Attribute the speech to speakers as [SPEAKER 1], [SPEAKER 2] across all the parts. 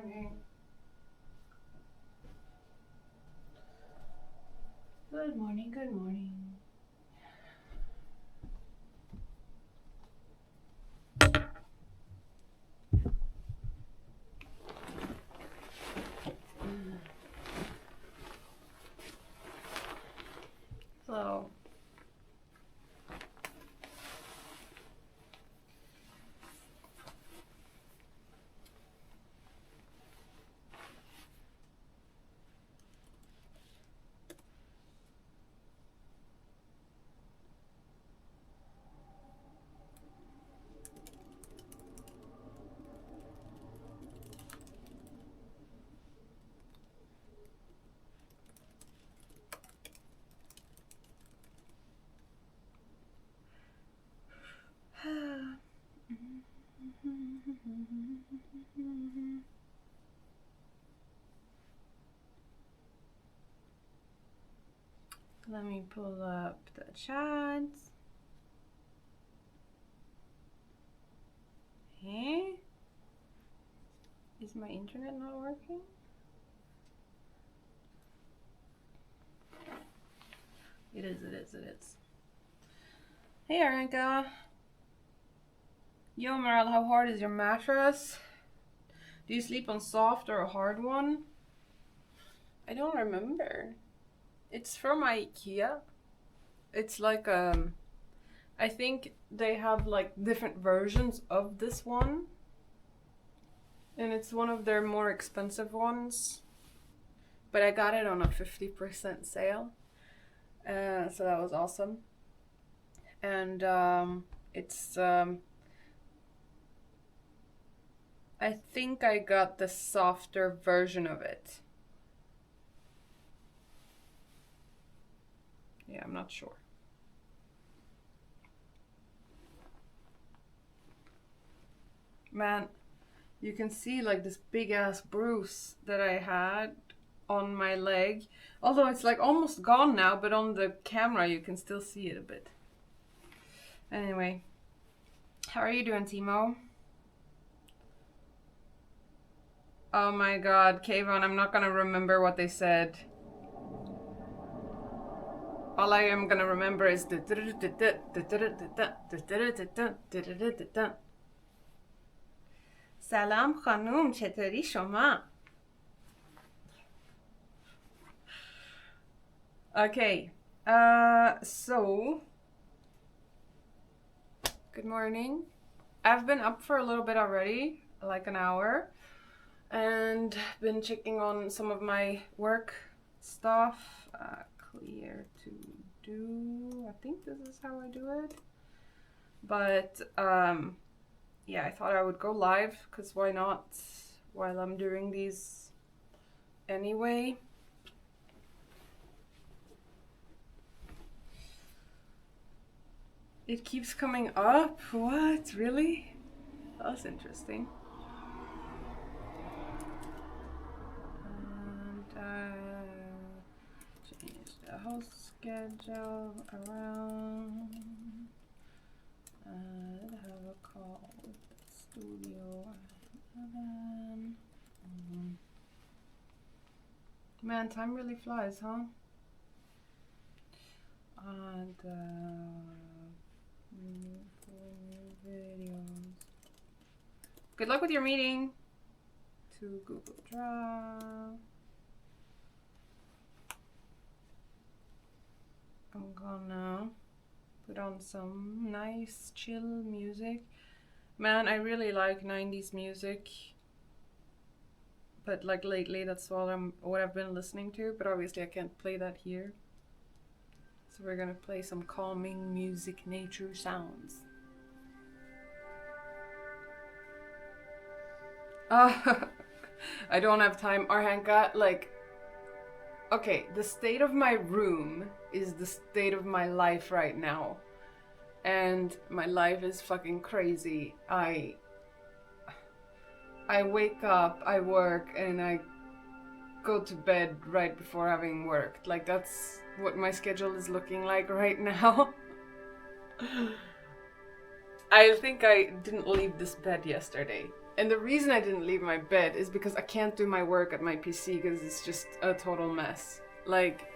[SPEAKER 1] morning. Good morning, good morning. So, let me pull up the chats. Hey? Is my internet not working? It is. Hey, Aranka. Yo, Maral, how hard is your mattress? Do you sleep on soft or a hard one? I don't remember. It's from IKEA. It's like, I think they have like different versions of this one. And it's one of their more expensive ones. But I got it on a 50% sale. So that was awesome. And it's I think I got the softer version of it. Yeah, I'm not sure. Man, you can see like this big ass bruise that I had on my leg. Although it's like almost gone now, but on the camera you can still see it a bit. Anyway, how are you doing, Timo? Oh my god, Kayvon, I'm not gonna remember what they said. All I am gonna remember is the Salam خانوم چطوری شما? Okay, so good morning. I've been up for a little bit already, like an hour, and been checking on some of my work stuff. Clear to do. I think this is how I do it. But yeah, I thought I would go live because why not? While I'm doing these anyway. It keeps coming up? What? Really? That's interesting. And change the host schedule around. And have a call with the studio at 11. Man, time really flies, huh? And new videos. Good luck with your meeting. To Google Drive. I'm gonna put on some nice chill music. Man, I really like 90s music. But like lately that's what I've been listening to, but obviously I can't play that here. So we're gonna play some calming music, nature sounds. I don't have time, Arhanka. Like, okay, the state of my room is the state of my life right now. And my life is fucking crazy. I wake up, I work, and I go to bed right before having worked. Like, that's what my schedule is looking like right now. I think I didn't leave this bed yesterday. And the reason I didn't leave my bed is because I can't do my work at my PC because it's just a total mess. Like,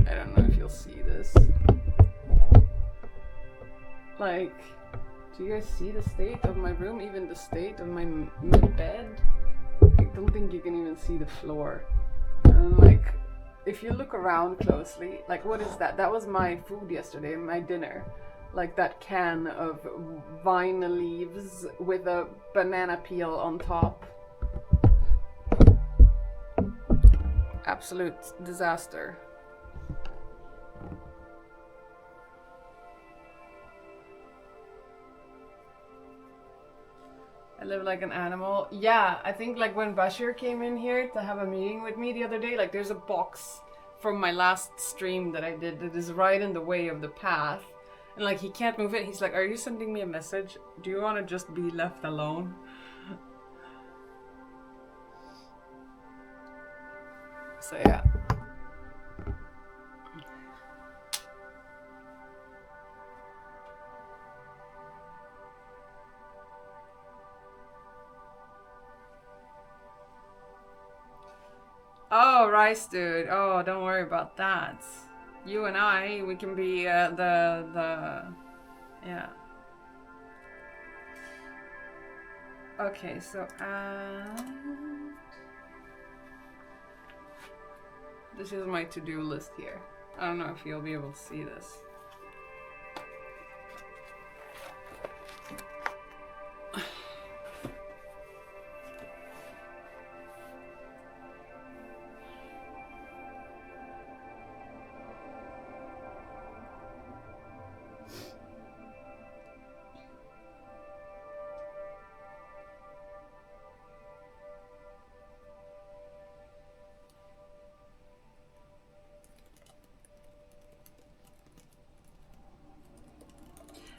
[SPEAKER 1] I don't know if you'll see this. Like, do you guys see the state of my room? Even the state of my bed? I don't think you can even see the floor. And like, if you look around closely, like, what is that? That was my food yesterday, my dinner. Like that can of vine leaves with a banana peel on top. Absolute disaster. I live like an animal. Yeah, I think like when Bashir came in here to have a meeting with me the other day, like there's a box from my last stream that I did that is right in the way of the path. And like he can't move it. He's like, are you sending me a message? Do you want to just be left alone? So yeah. Oh, Rice Dude. Oh, don't worry about that. You and I, we can be yeah. Okay, so this is my to-do list here. I don't know if you'll be able to see this.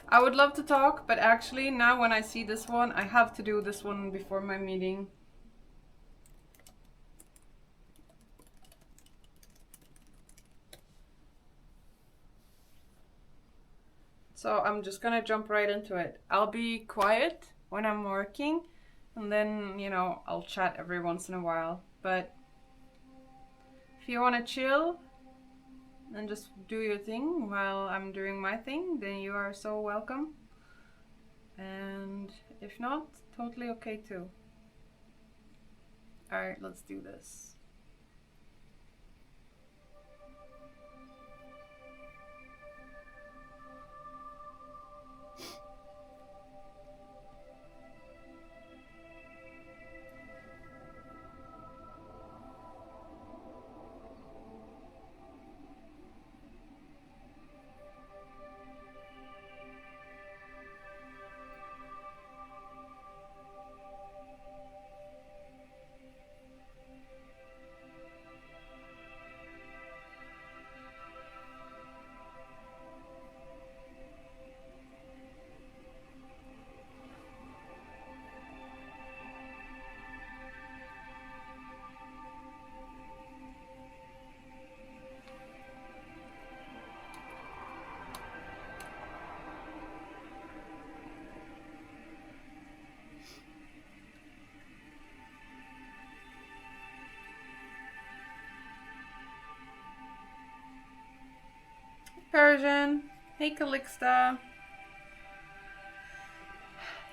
[SPEAKER 1] I would love to talk, but actually now when I see this one, I have to do this one before my meeting. So I'm just gonna jump right into it. I'll be quiet when I'm working, and then, you know, I'll chat every once in a while. But if you wanna chill and just do your thing while I'm doing my thing, then you are so welcome. And if not, totally okay too. Alright, let's do this. Persian. Hey Calixta.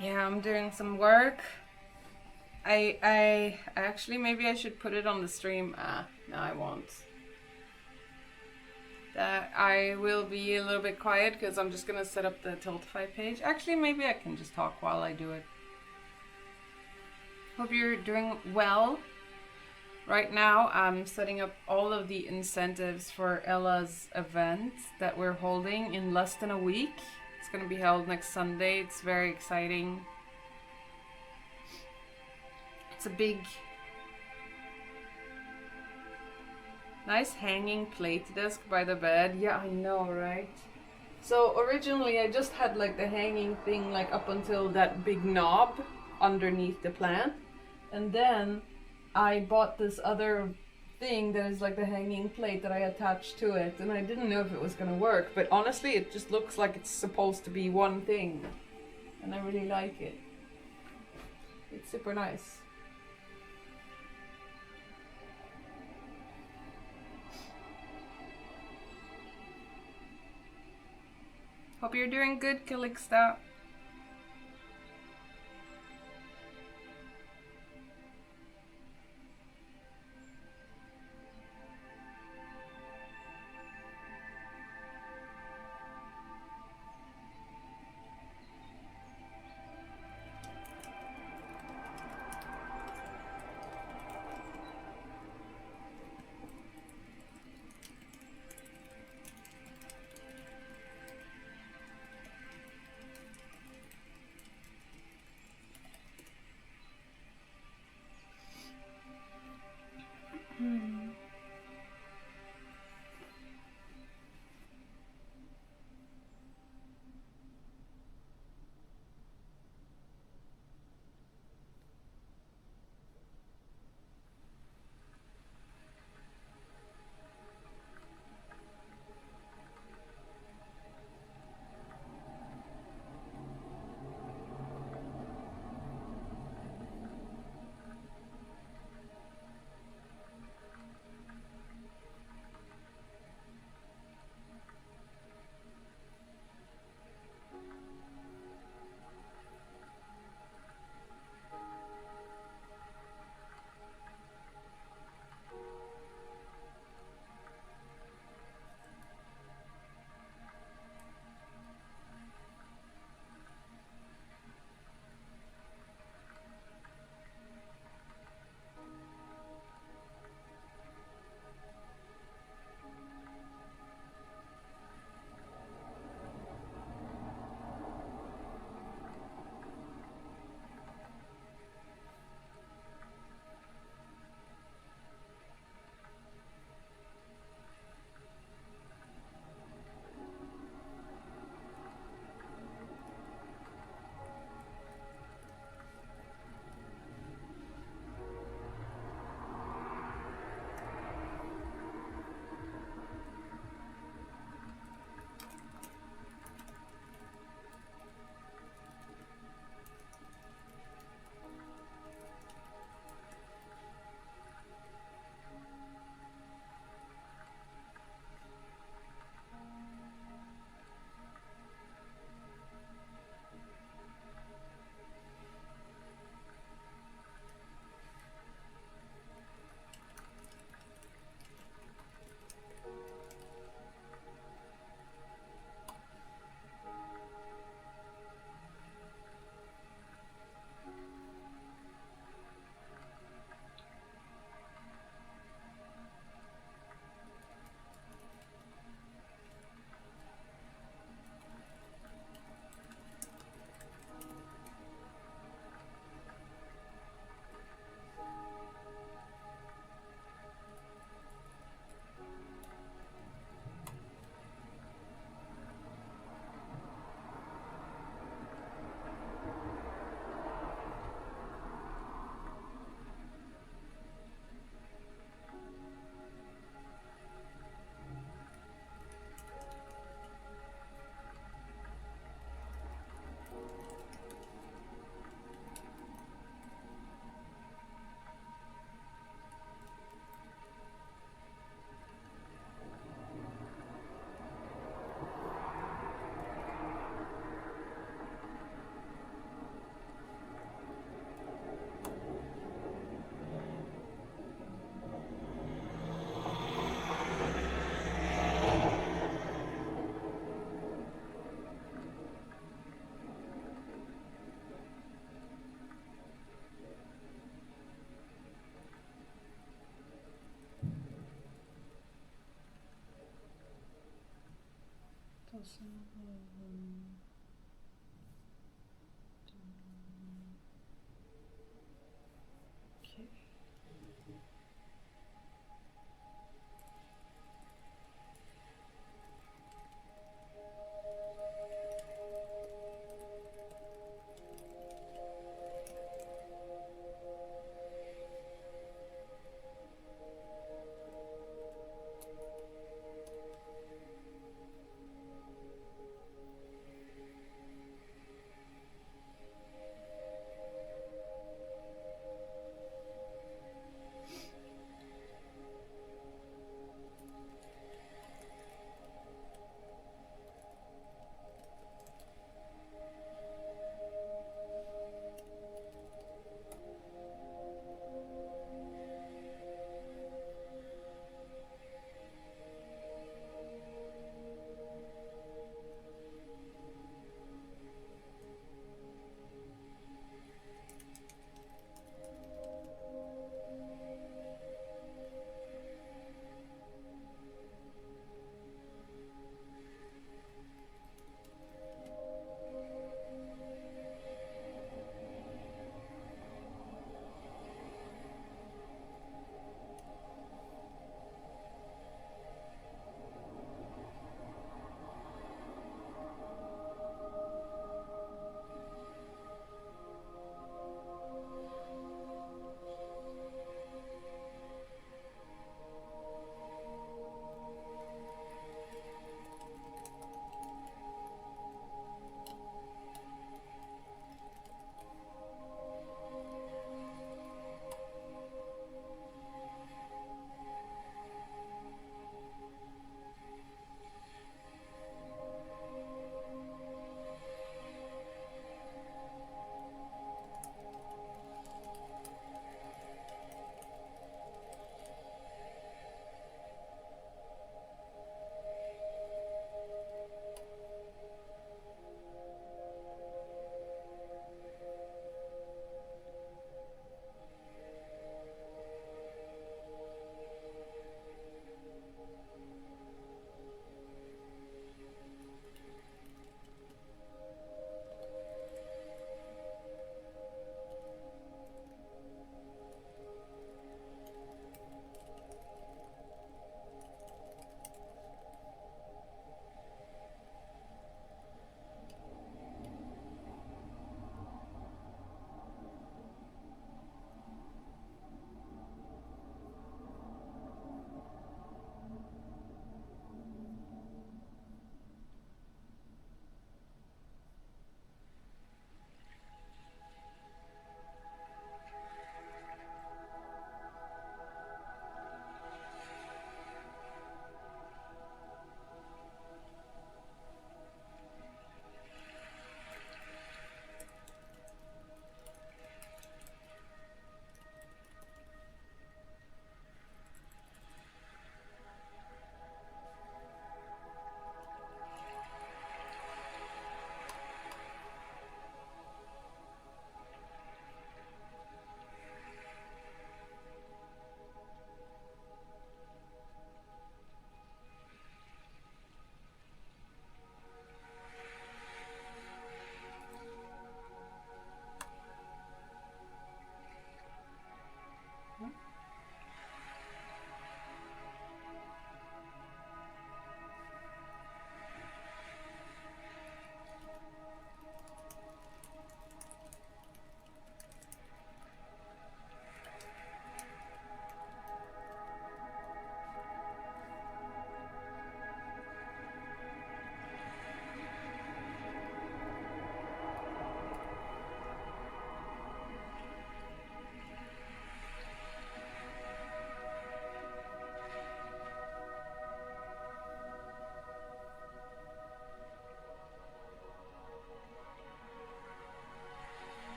[SPEAKER 1] Yeah, I'm doing some work. I actually, maybe I should put it on the stream. No, I won't. That I will be a little bit quiet because I'm just gonna set up the Tiltify page. Actually, maybe I can just talk while I do it. Hope you're doing well. Right now, I'm setting up all of the incentives for Ella's event that we're holding in less than a week. It's going to be held next Sunday. It's very exciting. It's a big, nice hanging plate desk by the bed. Yeah, I know, right? So originally, I just had like the hanging thing like up until that big knob underneath the plant. And then I bought this other thing that is like the hanging plate that I attached to it, and I didn't know if it was gonna work, but honestly it just looks like it's supposed to be one thing, and I really like it. It's super nice. Hope you're doing good, Calixta.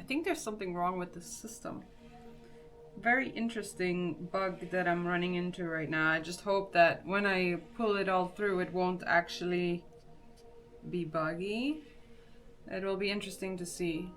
[SPEAKER 1] think there's something wrong with the system. Very interesting bug that I'm running into right now. I just hope that when I pull it all through, it won't actually be buggy. It will be interesting to see.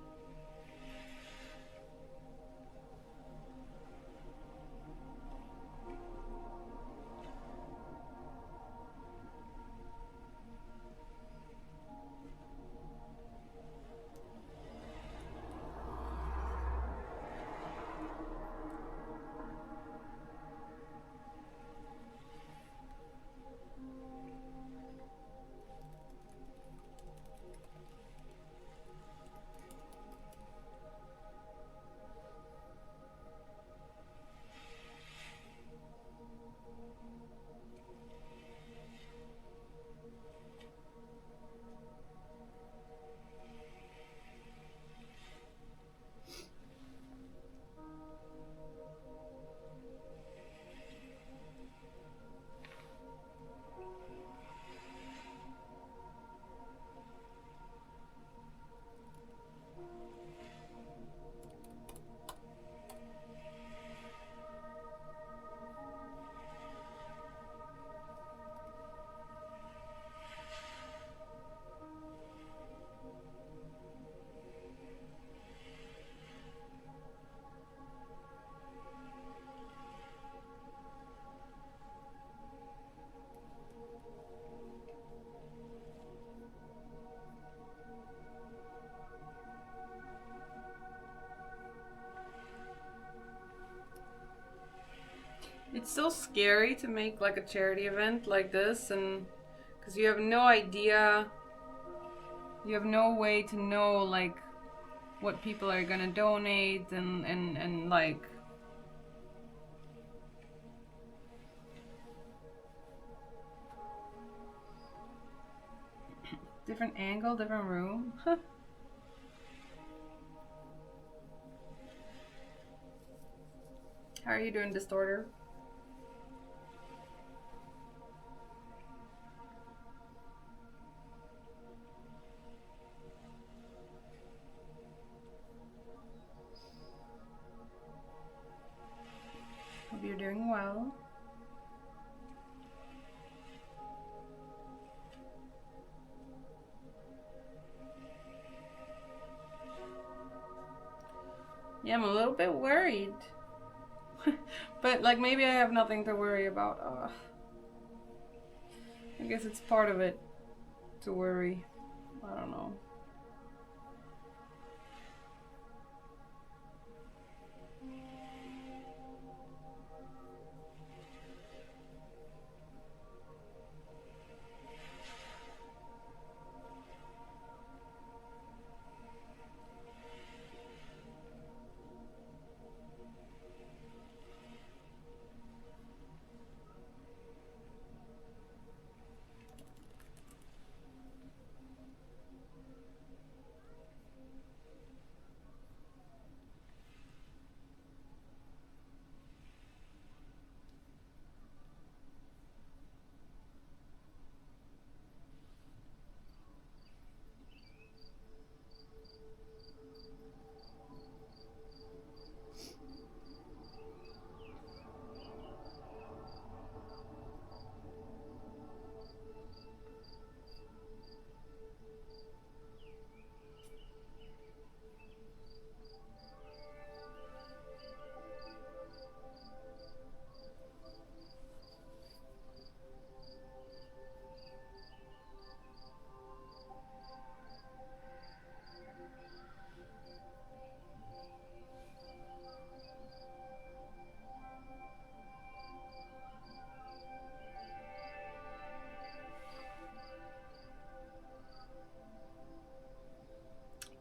[SPEAKER 1] It's so scary to make like a charity event like this, and because you have no idea, you have no way to know like what people are gonna donate and like different angle, different room. How are you doing, Distorter? Hope you're doing well. Yeah, I'm a little bit worried. But like maybe I have nothing to worry about. I guess it's part of it to worry. I don't know.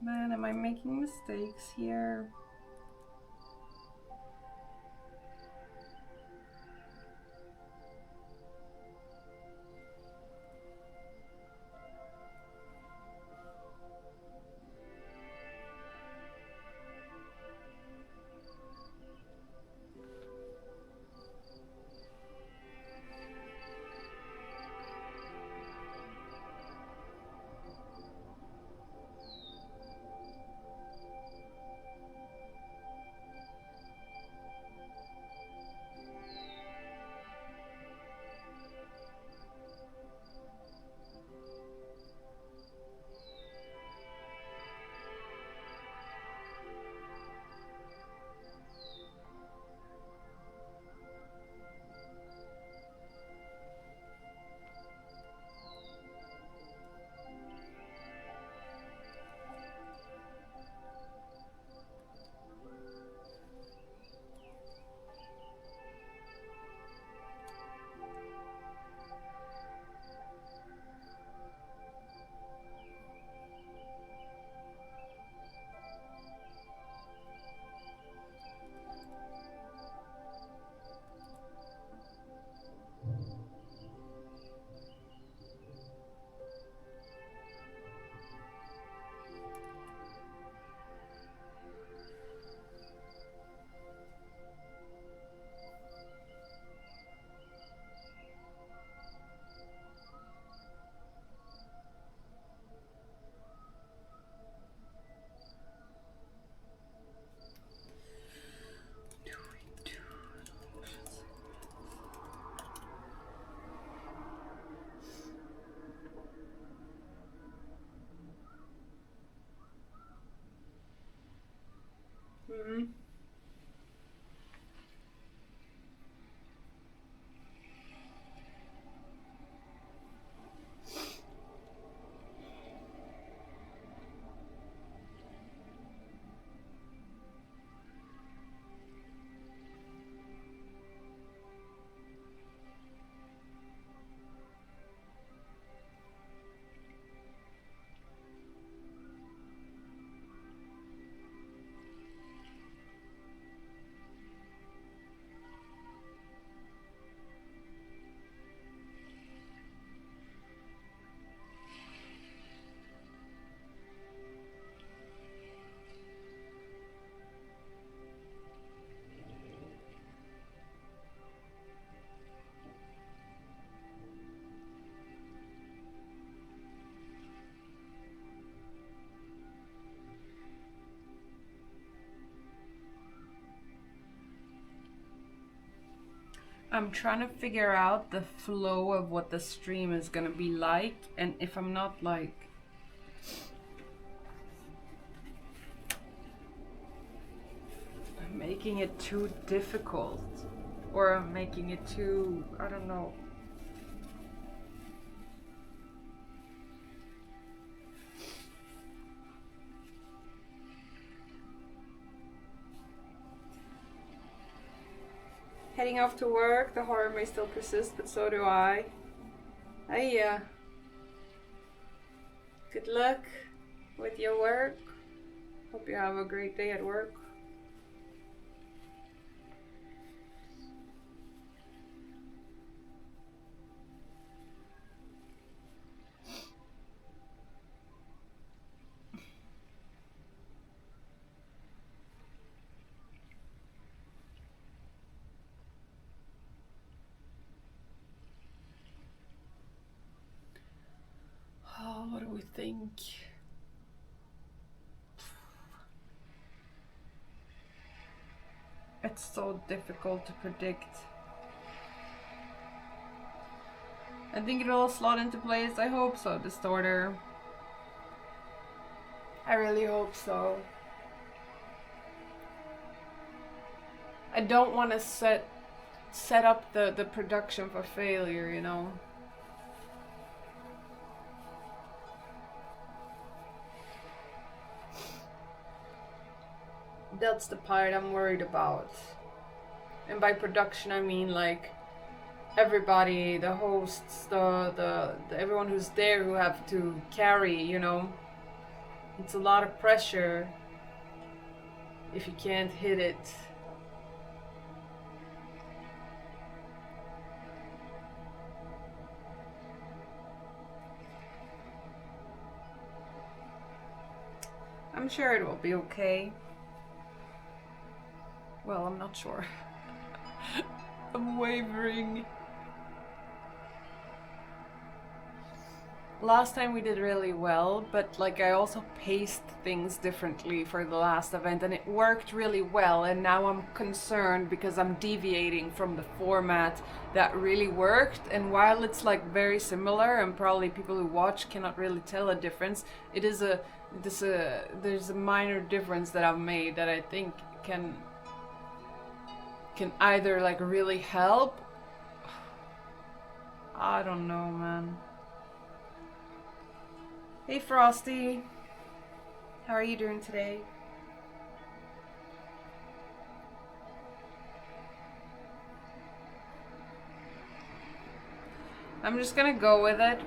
[SPEAKER 1] Man, am I making mistakes here? I'm trying to figure out the flow of what the stream is gonna be like, and if I'm not like making it too difficult, or I'm making it too, I don't know. Heading off to work, the horror may still persist, but so do I. Yeah. Good luck with your work. Hope you have a great day at work. Oh, what do we think? It's so difficult to predict. I think it'll all slot into place. I hope so, Distorter. I really hope so. I don't want to set up the production for failure, you know. That's the part I'm worried about. And by production I mean like everybody, the hosts, the everyone who's there who have to carry, you know. It's a lot of pressure if you can't hit it. I'm sure it will be okay. Well, I'm not sure. I'm wavering. Last time we did really well, but like I also paced things differently for the last event and it worked really well, and now I'm concerned because I'm deviating from the format that really worked, and while it's like very similar and probably people who watch cannot really tell a difference, there's a minor difference that I've made that I think can either like really help. I don't know, man. Hey Frosty, how are you doing today? I'm just gonna go with it.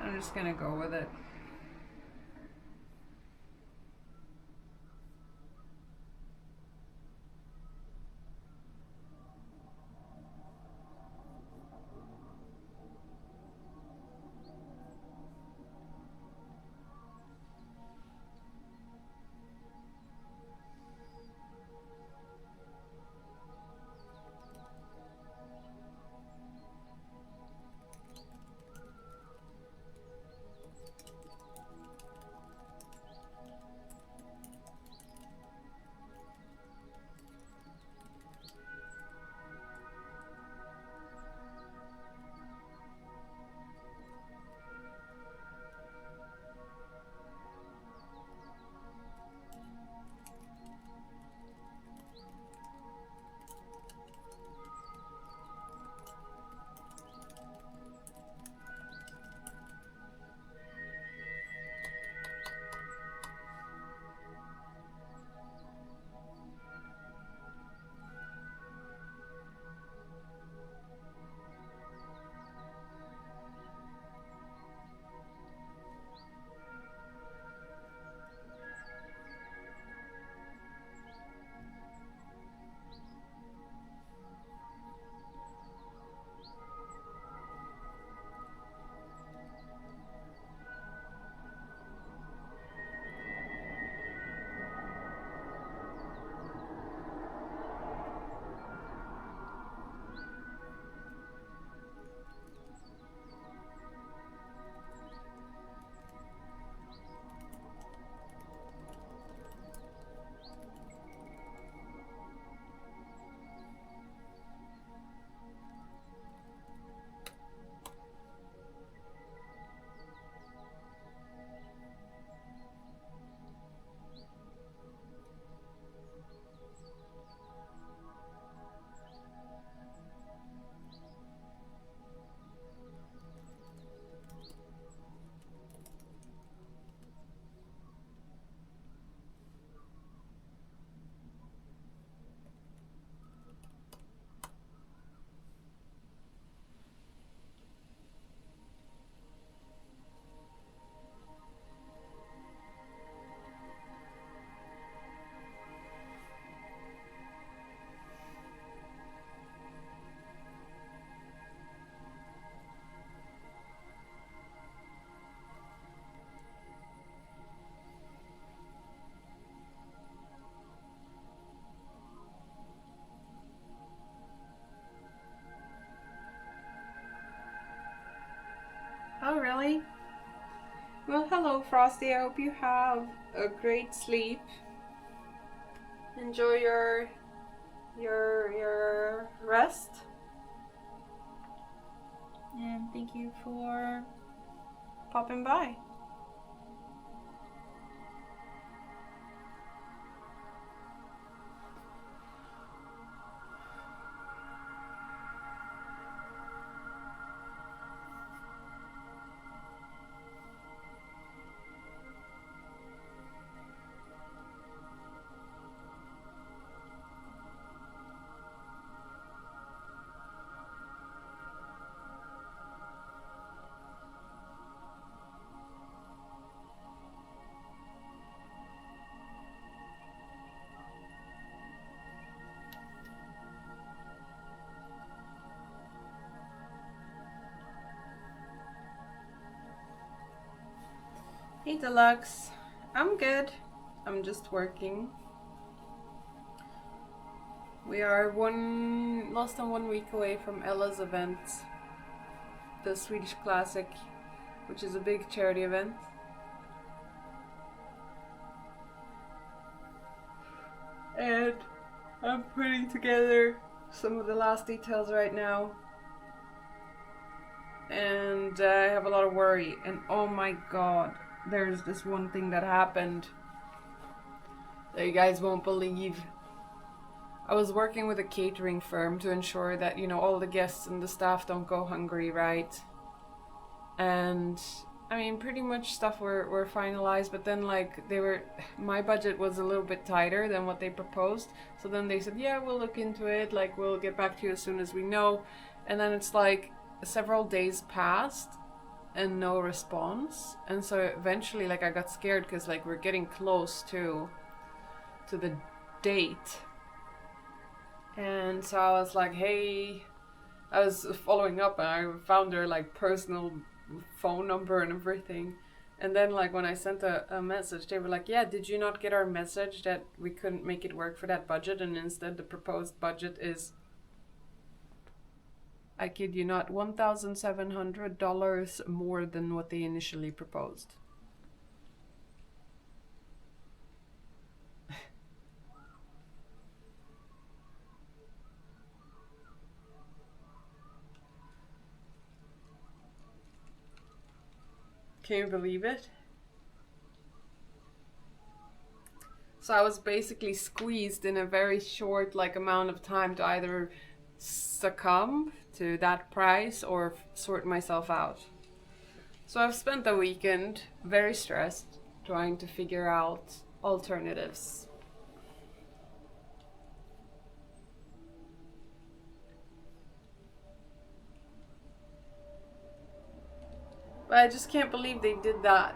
[SPEAKER 1] I'm just gonna go with it. really? Well, hello, Frosty. I hope you have a great sleep. Enjoy your rest. And thank you for popping by. Hey Deluxe, I'm good. I'm just working. We are less than 1 week away from Ella's event, the Swedish Classic, which is a big charity event. And I'm putting together some of the last details right now. And I have a lot of worry. And oh my god, there's this one thing that happened that you guys won't believe. I was working with a catering firm to ensure that, you know, all the guests and the staff don't go hungry, right? And I mean, pretty much stuff were finalized, but then like my budget was a little bit tighter than what they proposed. So then they said, yeah, we'll look into it. Like, we'll get back to you as soon as we know. And then it's like several days passed and no response. And so eventually, like, I got scared because like we're getting close to the date. And so I was like, hey, I was following up and I found their like personal phone number and everything. And then like when I sent a message, they were like, yeah, did you not get our message that we couldn't make it work for that budget, and instead the proposed budget is, I kid you not, $1,700 more than what they initially proposed. Can you believe it? So I was basically squeezed in a very short like amount of time to either succumb to that price or sort myself out. So I've spent the weekend very stressed trying to figure out alternatives. But I just can't believe they did that.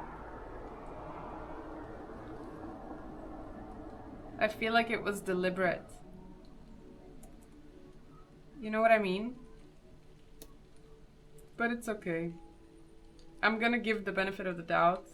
[SPEAKER 1] I feel like it was deliberate. You know what I mean? But it's okay. I'm gonna give the benefit of the doubt.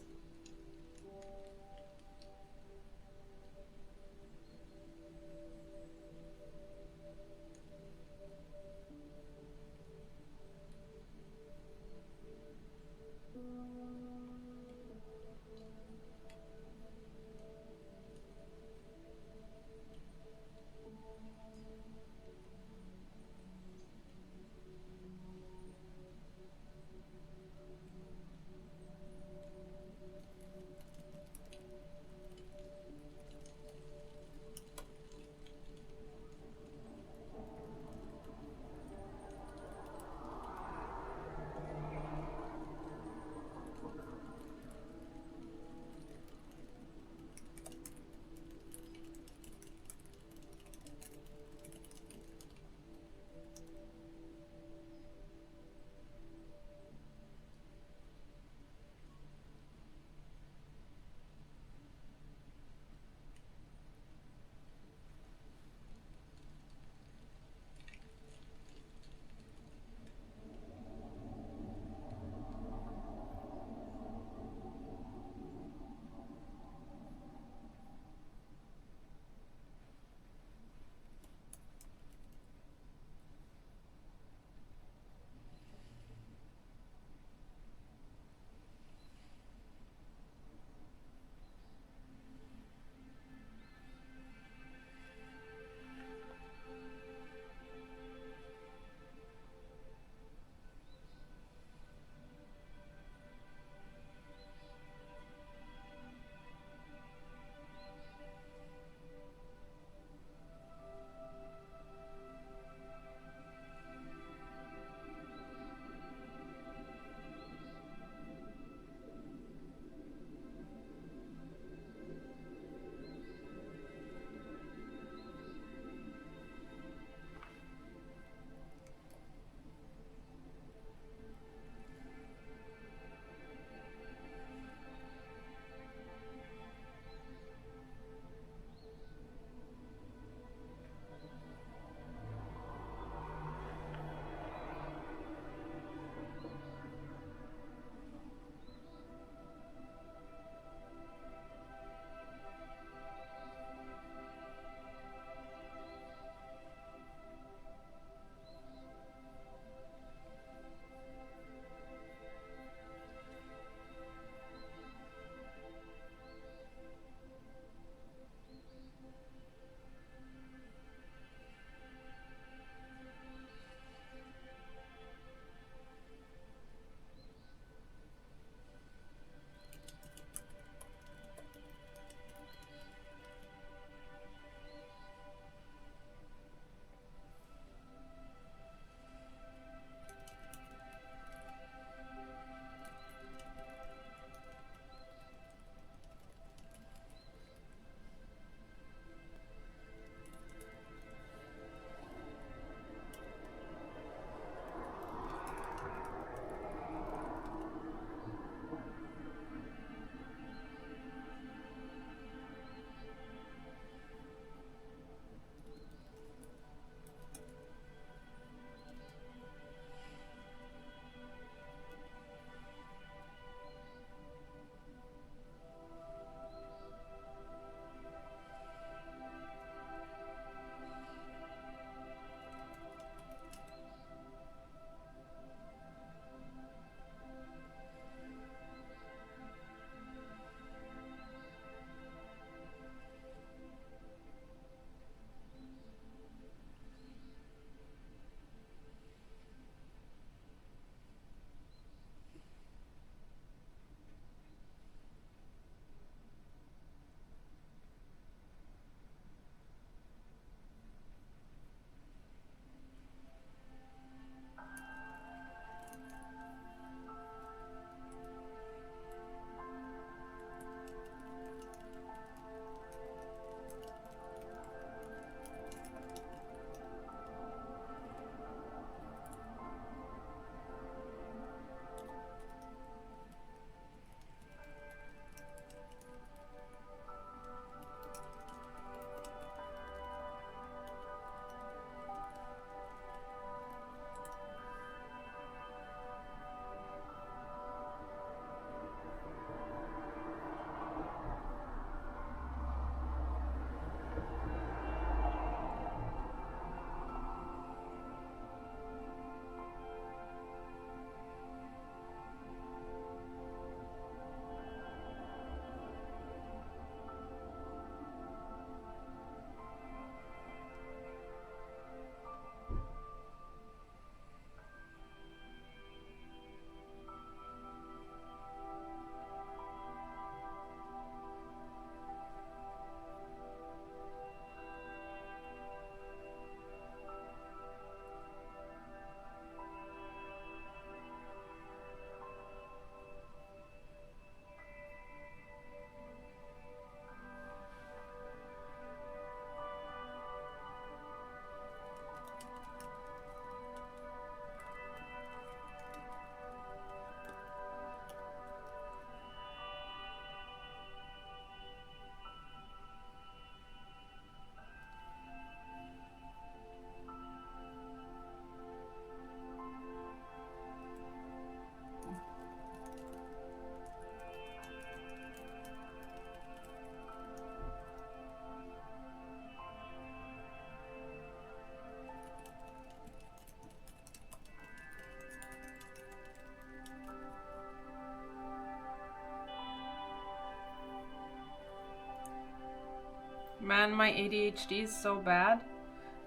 [SPEAKER 1] Man, my ADHD is so bad.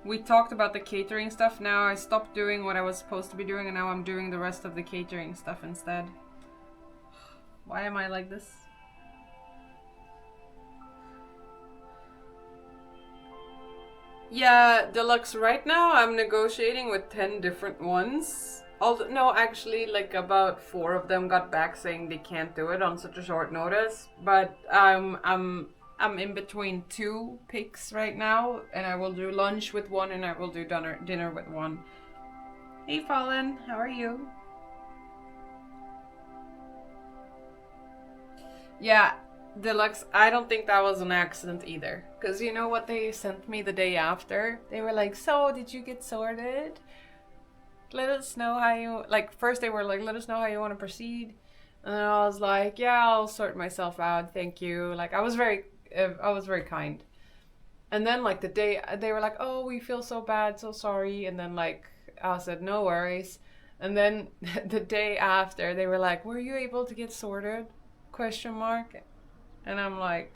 [SPEAKER 1] We talked about the catering stuff. Now I stopped doing what I was supposed to be doing, and now I'm doing the rest of the catering stuff instead. Why am I like this? Yeah, Deluxe, right now I'm negotiating with 10 different ones. Although, no, actually, like about 4 of them got back saying they can't do it on such a short notice. But I'm in between 2 picks right now, and I will do lunch with one, and I will do dinner with one. Hey, Fallen, how are you? Yeah, Deluxe, I don't think that was an accident either. Because you know what they sent me the day after? They were like, so, did you get sorted? Let us know how you... Like, first they were like, let us know how you want to proceed. And then I was like, yeah, I'll sort myself out, thank you. Like, I was very kind. And then, like, the day... They were like, oh, we feel so bad, so sorry. And then, like, I said, no worries. And then the day after, they were like, were you able to get sorted? Question mark. And I'm like,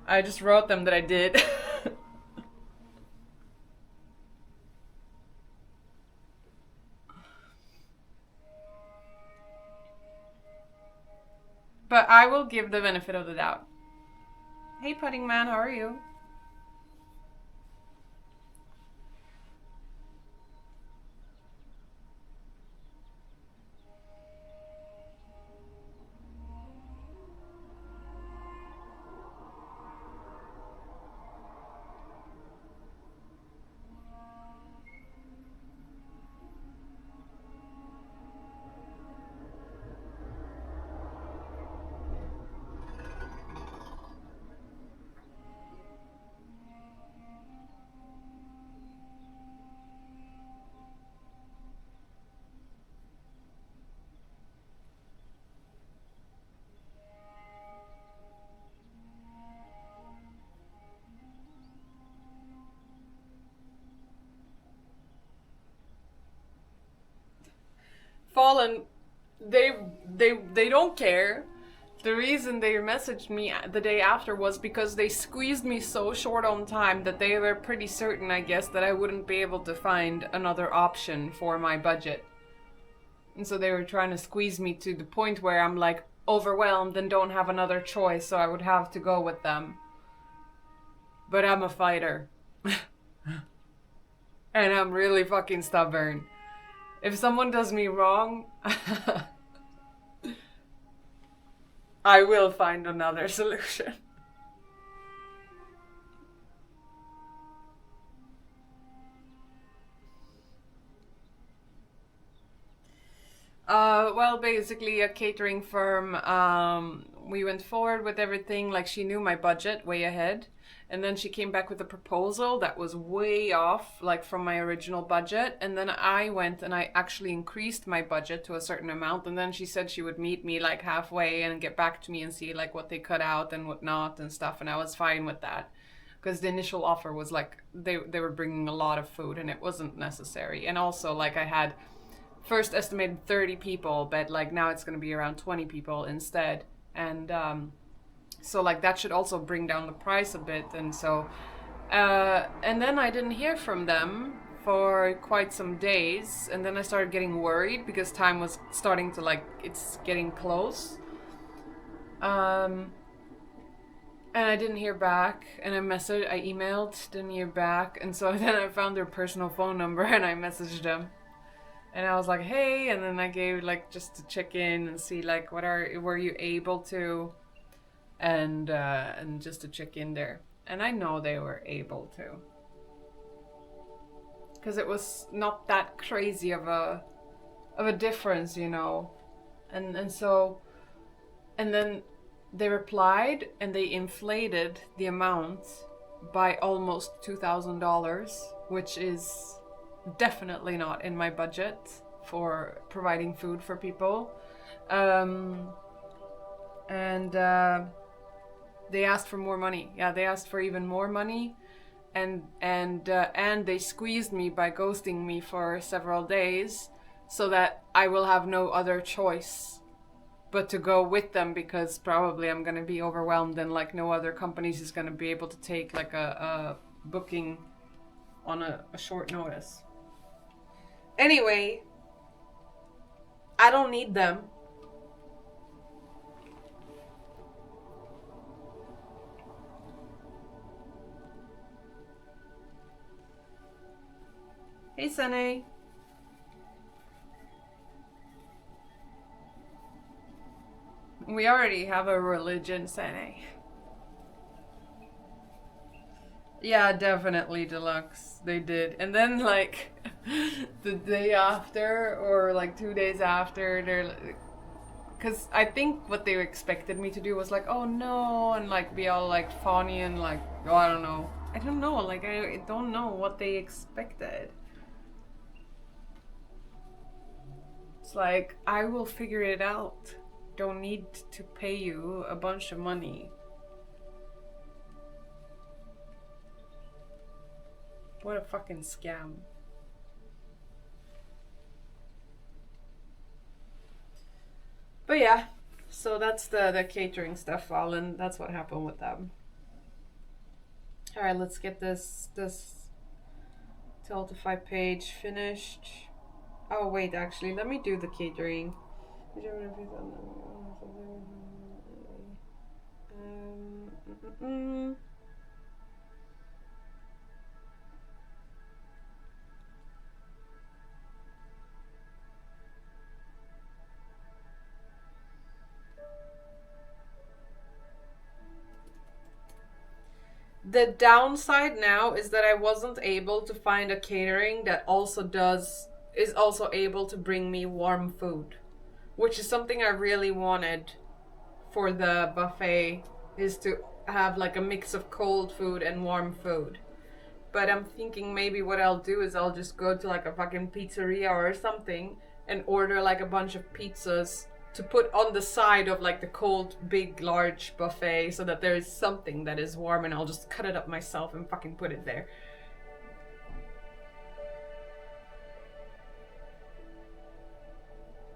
[SPEAKER 1] I just wrote them that I did. But I will give the benefit of the doubt. Hey, Pudding Man, how are you? Fallen, they don't care. The reason they messaged me the day after was because they squeezed me so short on time that they were pretty certain, I guess, that I wouldn't be able to find another option for my budget. And so they were trying to squeeze me to the point where I'm like overwhelmed and don't have another choice, so I would have to go with them. But I'm a fighter. And I'm really fucking stubborn. If someone does me wrong, I will find another solution. Well, basically a catering firm. We went forward with everything. Like, she knew my budget way ahead, and then she came back with a proposal that was way off, like, from my original budget. And then I went and I actually increased my budget to a certain amount. And then she said she would meet me like halfway and get back to me and see like what they cut out and what not and stuff. And I was fine with that, because the initial offer was like they were bringing a lot of food and it wasn't necessary. And also, like, I had first estimated 30 people, but like now it's going to be around 20 people instead. And so like that should also bring down the price a bit. And so and then I didn't hear from them for quite some days, and then I started getting worried because time was starting to, like, it's getting close. And I didn't hear back, and I emailed, didn't hear back. And so then I found their personal phone number and I messaged them. And I was like, hey, and then I gave, like, just to check in and see, like, were you able to, and just to check in there. And I know they were able to, because it was not that crazy of a difference, you know. And so, and then they replied and they inflated the amount by almost $2,000, which is definitely not in my budget for providing food for people. And they asked for more money. Yeah, they asked for even more money, and they squeezed me by ghosting me for several days, so that I will have no other choice but to go with them because probably I'm gonna be overwhelmed and like no other companies is gonna be able to take like a booking on a short notice. Anyway, I don't need them. Hey, Sene. We already have a religion, Sene. Yeah, definitely deluxe. They did. And then like the day after or like 2 days after, they're like, because I think what they expected me to do was like, oh no, and like be all like funny and like, oh, I don't know. I don't know. Like, I don't know what they expected. It's like, I will figure it out. Don't need to pay you a bunch of money. What a fucking scam. But yeah, so that's the catering stuff, Alan. That's what happened with them. All right, let's get this 12 to 5 page finished. Oh wait, actually, let me do the catering. Um, mm, mm, mm. The downside now is that I wasn't able to find a catering that is also able to bring me warm food, which is something I really wanted for the buffet, is to have like a mix of cold food and warm food. But I'm thinking maybe what I'll do is I'll just go to like a fucking pizzeria or something and order like a bunch of pizzas to put on the side of like the cold, big, large buffet so that there is something that is warm, and I'll just cut it up myself and fucking put it there.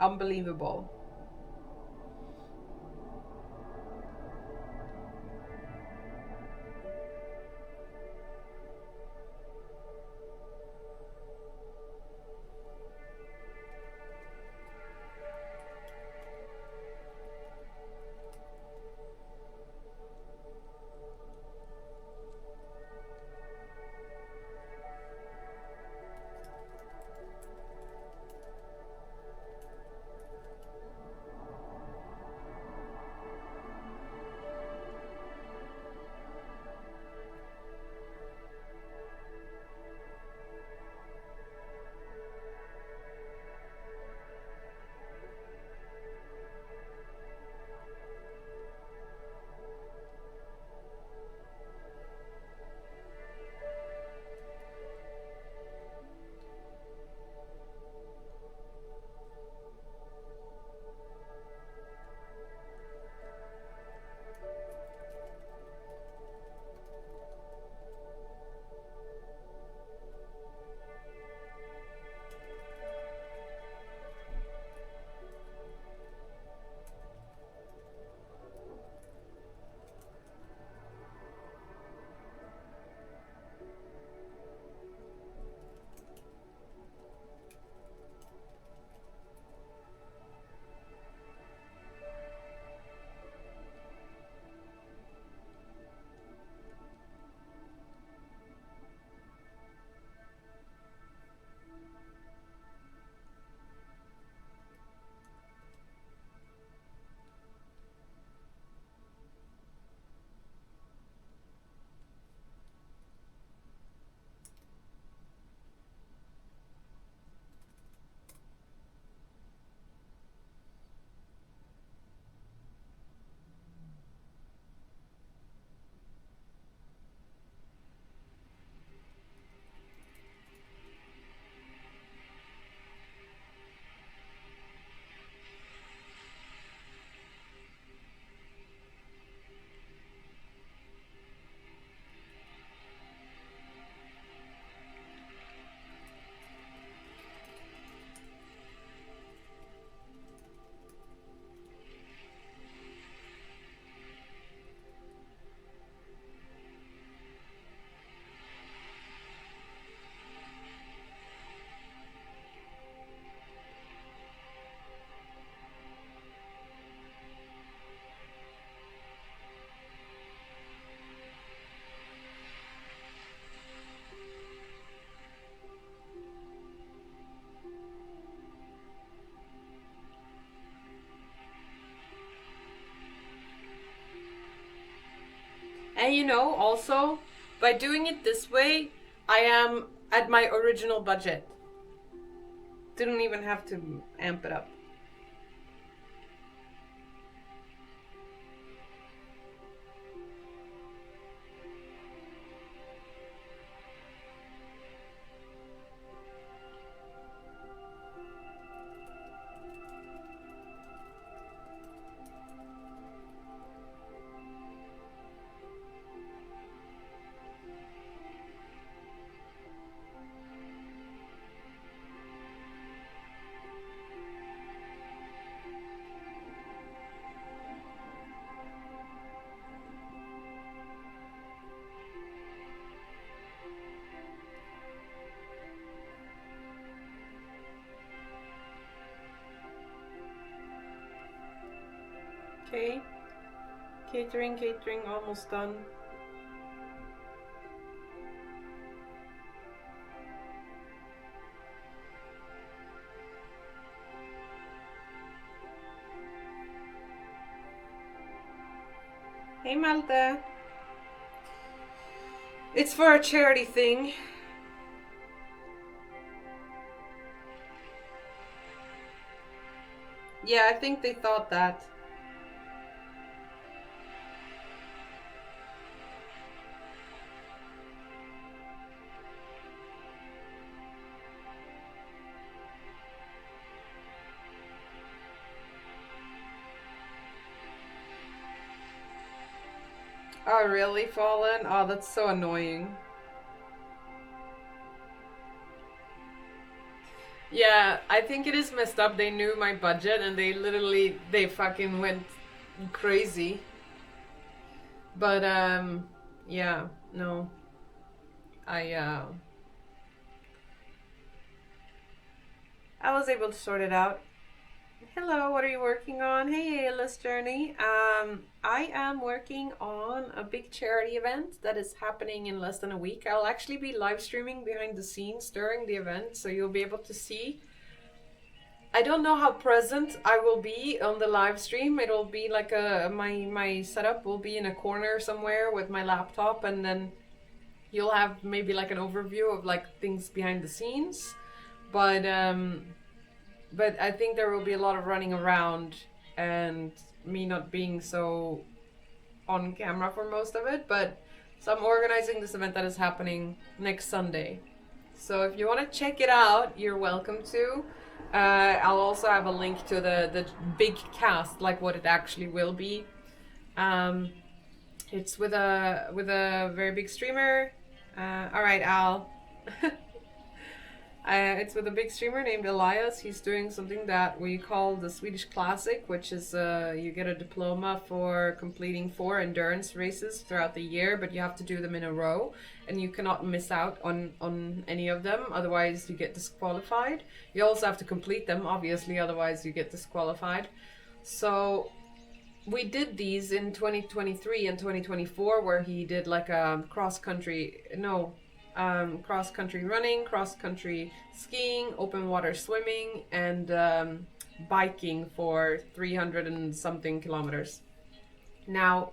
[SPEAKER 1] Unbelievable. And also, by doing it this way, I am at my original budget. Didn't even have to amp it up. Okay. Catering, almost done. Hey Malte. It's for a charity thing. Yeah, I think they thought that. Oh, really, Fallen? Oh, that's so annoying. Yeah, I think it is messed up. They knew my budget and they fucking went crazy. But, yeah, no. I, I was able to sort it out. Hello, what are you working on? Hey, Ayla's Journey. I am working on a big charity event that is happening in less than a week. I'll actually be live streaming behind the scenes during the event, so you'll be able to see. I don't know how present I will be on the live stream. It'll be like my setup will be in a corner somewhere with my laptop, and then you'll have maybe like an overview of like things behind the scenes. But I think there will be a lot of running around and me not being so on camera for most of it. But so I'm organizing this event that is happening next Sunday. So if you want to check it out, you're welcome to. I'll also have a link to the big cast, like what it actually will be. It's with a very big streamer. All right, Al. It's with a big streamer named Elias. He's doing something that we call the Swedish Classic, which is you get a diploma for completing 4 endurance races throughout the year, but you have to do them in a row, and you cannot miss out on any of them, otherwise you get disqualified. You also have to complete them, obviously, otherwise you get disqualified. So we did these in 2023 and 2024, where he did like a cross-country running, cross-country skiing, open water swimming, and biking for 300 and something kilometers. Now,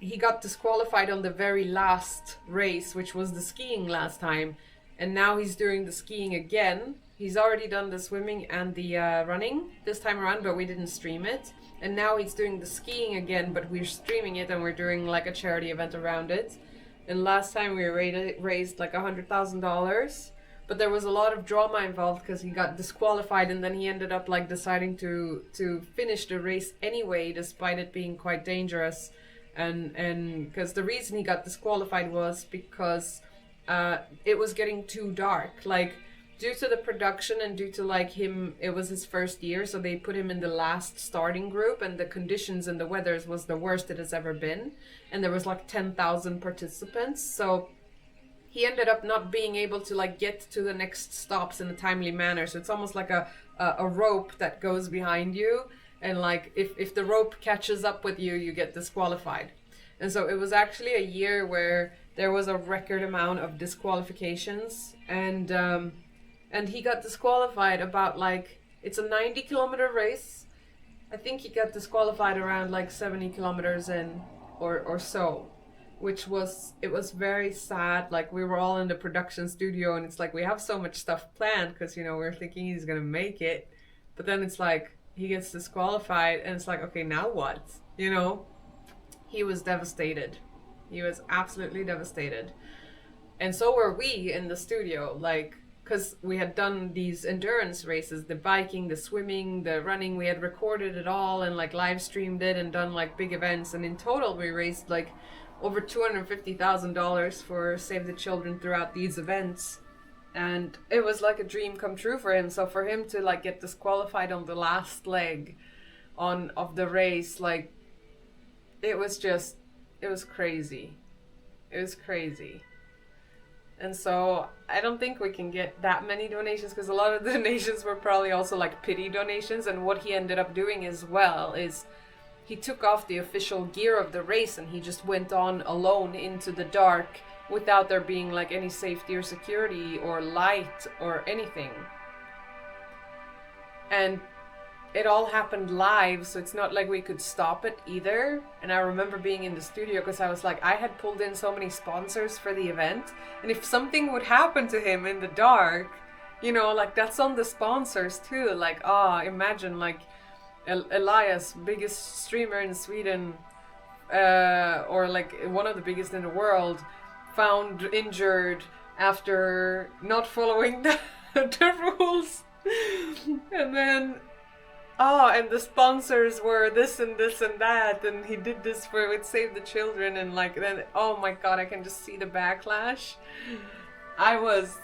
[SPEAKER 1] he got disqualified on the very last race, which was the skiing last time, and now he's doing the skiing again. He's already done the swimming and the running this time around, but we didn't stream it. And now he's doing the skiing again, but we're streaming it and we're doing like a charity event around it. And last time we raised like $100,000, but there was a lot of drama involved because he got disqualified, and then he ended up like deciding to finish the race anyway, despite it being quite dangerous. And because the reason he got disqualified was because it was getting too dark, like due to the production and due to like him, it was his first year, so they put him in the last starting group, and the conditions and the weathers was the worst it has ever been, and there was like 10,000 participants, so he ended up not being able to like get to the next stops in a timely manner. So it's almost like a rope that goes behind you, and like if the rope catches up with you, you get disqualified. And so it was actually a year where there was a record amount of disqualifications, and he got disqualified about like, it's a 90-kilometer race, I think he got disqualified around like 70 kilometers in or so, which was, it was very sad. Like we were all in the production studio and it's like we have so much stuff planned because, you know, we're thinking he's going to make it. But then it's like he gets disqualified and it's like, okay, now what? You know? He was devastated. He was absolutely devastated. And so were we in the studio, like, because we had done these endurance races, the biking, the swimming, the running. We had recorded it all and like live streamed it and done like big events. And in total, we raised like over $250,000 for Save the Children throughout these events. And it was like a dream come true for him. So for him to like get disqualified on the last leg of the race, like, it was crazy. It was crazy. And so I don't think we can get that many donations because a lot of the donations were probably also like pity donations. And what he ended up doing as well is he took off the official gear of the race and he just went on alone into the dark without there being like any safety or security or light or anything. And it all happened live, so it's not like we could stop it either. And I remember being in the studio because I was like, I had pulled in so many sponsors for the event, and if something would happen to him in the dark, you know, like that's on the sponsors too. Like, imagine like Elias, biggest streamer in Sweden, or like one of the biggest in the world, found injured after not following the rules. And then and the sponsors were this and this and that, and he did this with Save the Children, and like then, oh my god, I can just see the backlash. I was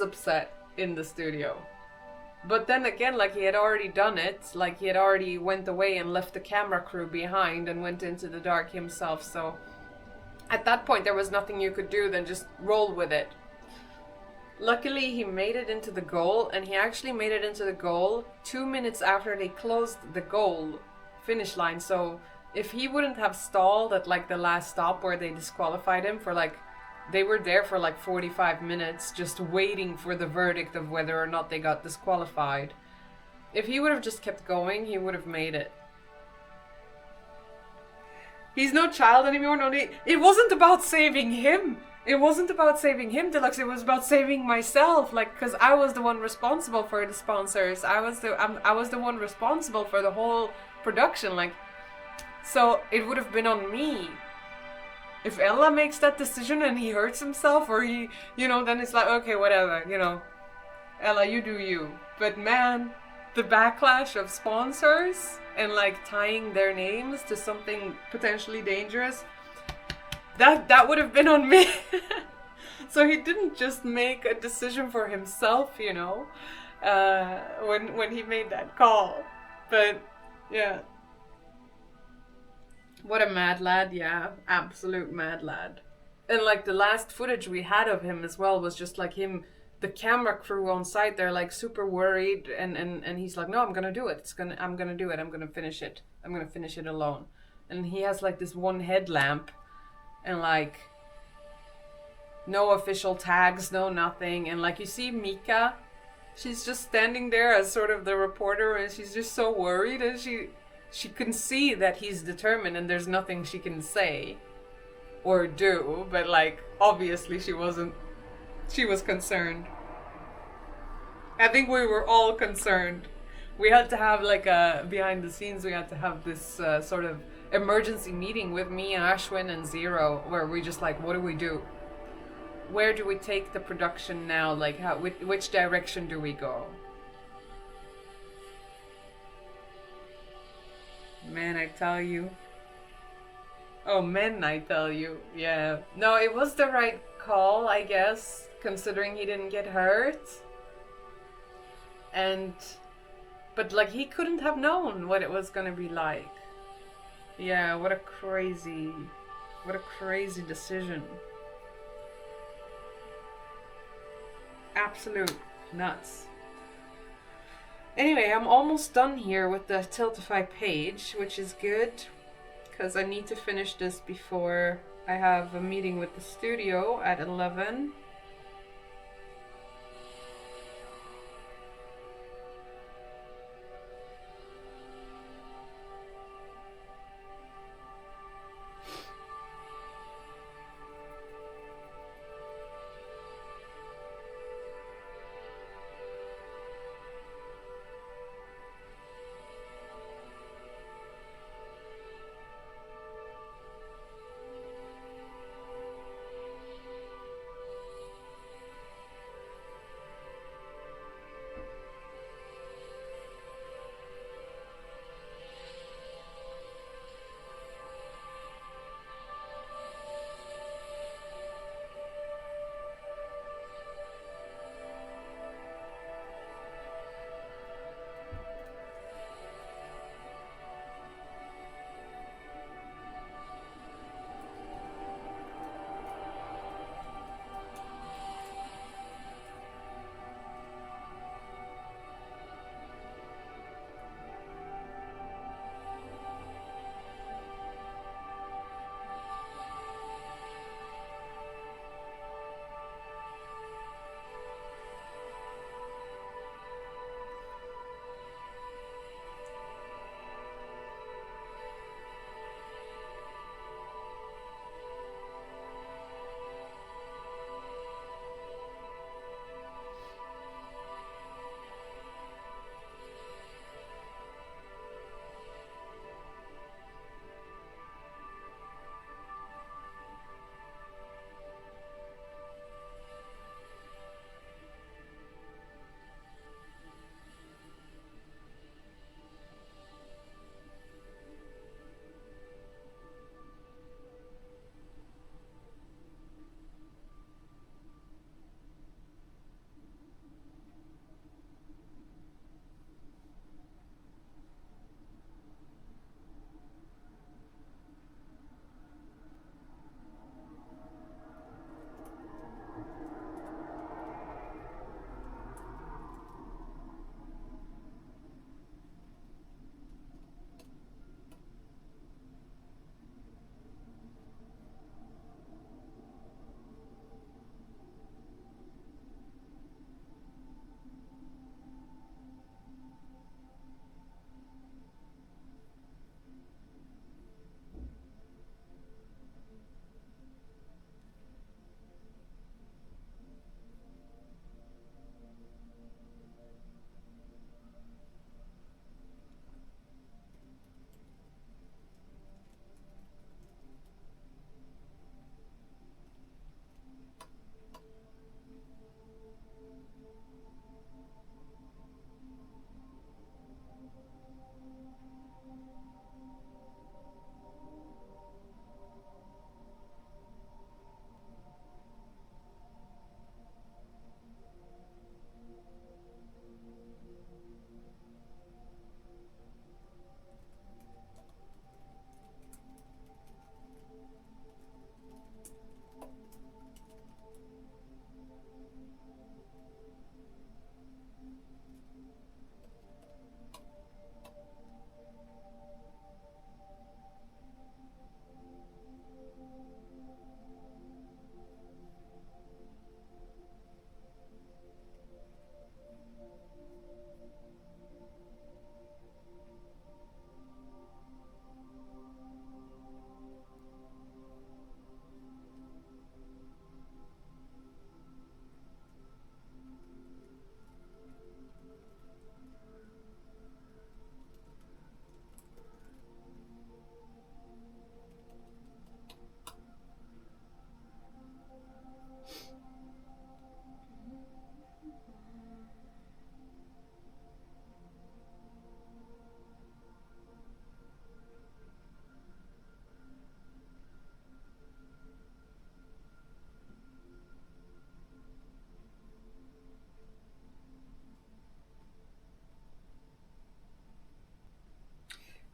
[SPEAKER 1] upset in the studio. But then again, like he had already done it, like he had already went away and left the camera crew behind and went into the dark himself, so at that point there was nothing you could do than just roll with it. Luckily, he made it into the goal, and he actually made it into the goal 2 minutes after they closed the goal finish line. So if he wouldn't have stalled at like the last stop where they disqualified him for like, they were there for like 45 minutes just waiting for the verdict of whether or not they got disqualified. If he would have just kept going, he would have made it. He's no child anymore. No, it wasn't about saving him. It wasn't about saving him, Deluxe. It was about saving myself, like, because I was the one responsible for the sponsors. I was the one responsible for the whole production, like, so it would have been on me. If Ella makes that decision and he hurts himself, or he, you know, then it's like, okay, whatever, you know, Ella, you do you. But man, the backlash of sponsors and like tying their names to something potentially dangerous, that would have been on me. So he didn't just make a decision for himself, you know, when he made that call. But yeah, what a mad lad. Yeah, absolute mad lad. And like the last footage we had of him as well was just like him, the camera crew on site, they're like super worried, and he's like, no, I'm gonna do it. I'm gonna do it. I'm gonna finish it. I'm gonna finish it alone. And he has like this one headlamp and like no official tags, no nothing. And like you see Mika, she's just standing there as sort of the reporter, and she's just so worried, and she can see that he's determined and there's nothing she can say or do, but like obviously she was concerned. I think we were all concerned. We had to have like a behind the scenes, we had to have this sort of emergency meeting with me and Ashwin and Zero, where we just like, what do we do? Where do we take the production now? Like, which direction do we go? Man, I tell you. Oh, men, I tell you. Yeah. No, it was the right call, I guess, considering he didn't get hurt. But like, he couldn't have known what it was gonna be like. Yeah, what a crazy decision. Absolute nuts. Anyway, I'm almost done here with the Tiltify page, which is good, because I need to finish this before I have a meeting with the studio at 11.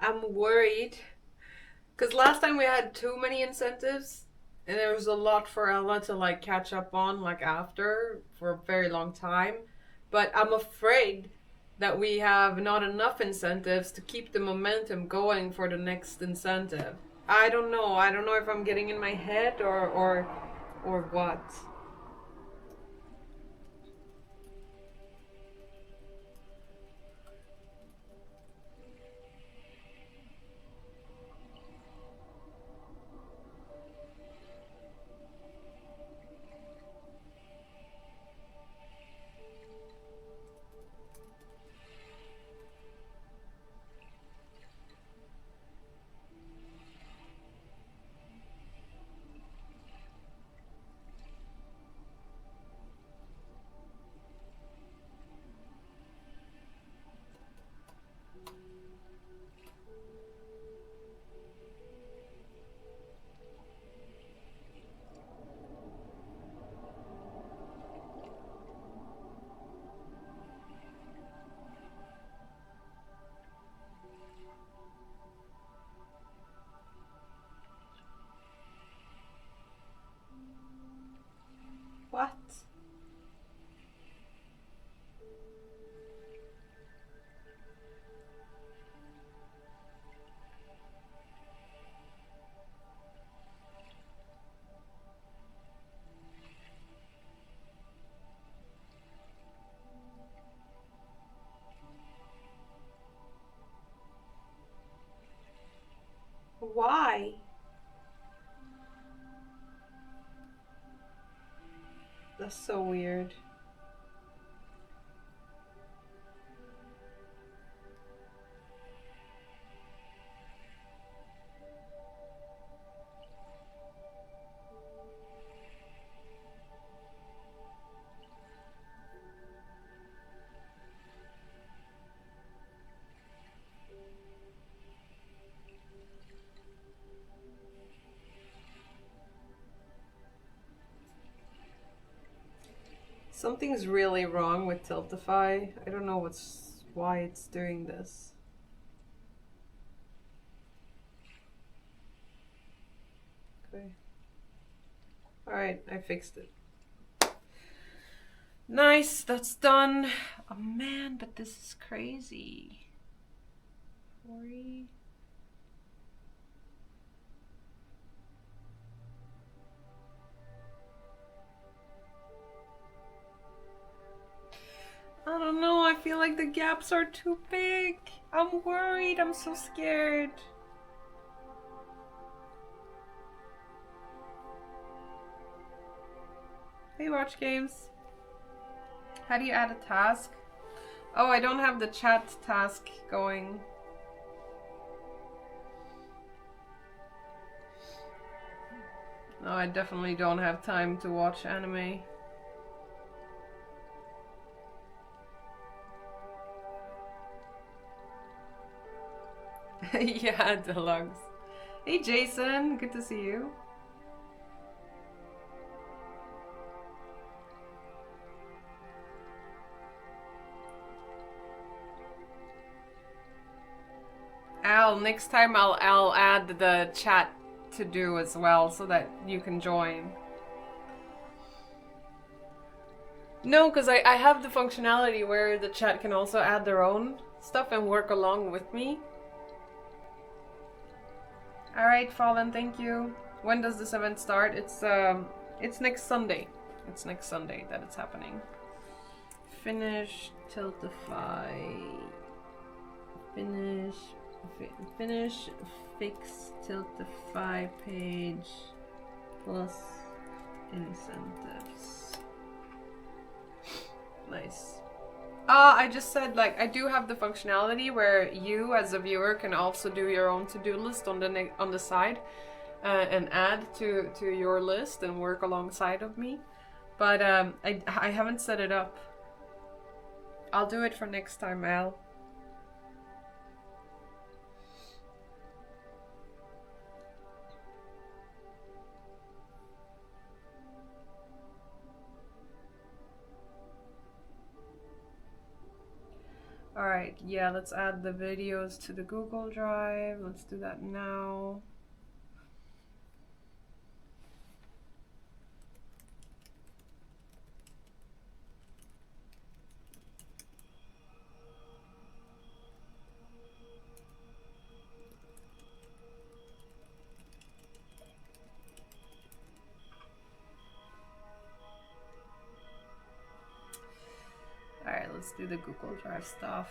[SPEAKER 1] I'm worried because last time we had too many incentives and there was a lot for Ella to like catch up on like after for a very long time. But I'm afraid that we have not enough incentives to keep the momentum going for the next incentive. I don't know. I don't know if I'm getting in my head or what. What? Why? That's so weird. Something's really wrong with Tiltify. I don't know why it's doing this. Okay. Alright, I fixed it. Nice, that's done. Oh man, but this is crazy. 40. I don't know, I feel like the gaps are too big. I'm worried, I'm so scared. Hey, Watch Games. How do you add a task? Oh, I don't have the chat task going. No, I definitely don't have time to watch anime. Yeah, Deluxe. Hey Jason, good to see you. Al, next time I'll add the chat to do as well so that you can join. No, because I have the functionality where the chat can also add their own stuff and work along with me. Alright, Fallen, thank you. When does this event start? It's next Sunday. It's next Sunday that it's happening. Finish Tiltify. Finish fix Tiltify page plus incentives. Nice. I just said, like, I do have the functionality where you as a viewer can also do your own to-do list on the side and add to your list and work alongside of me. But I haven't set it up. I'll do it for next time, Al. Alright, yeah, let's add the videos to the Google Drive. Let's do that now. Alright, let's do the Google Drive stuff.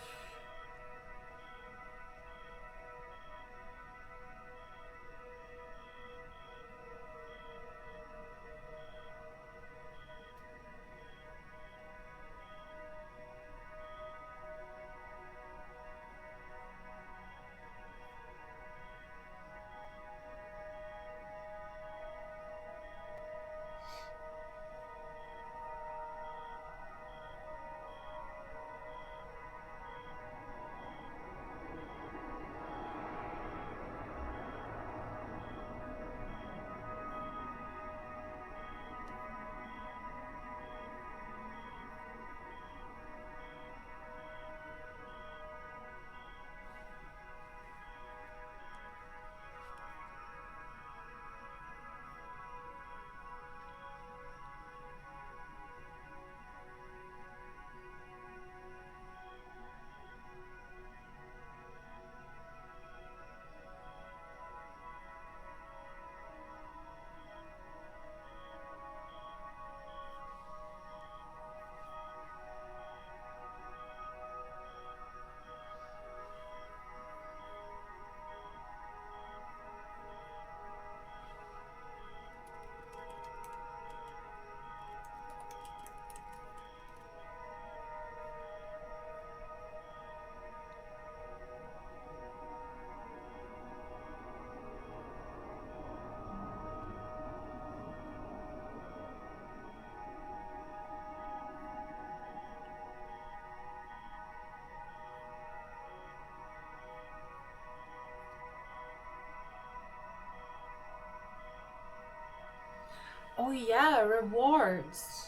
[SPEAKER 1] Oh yeah, rewards.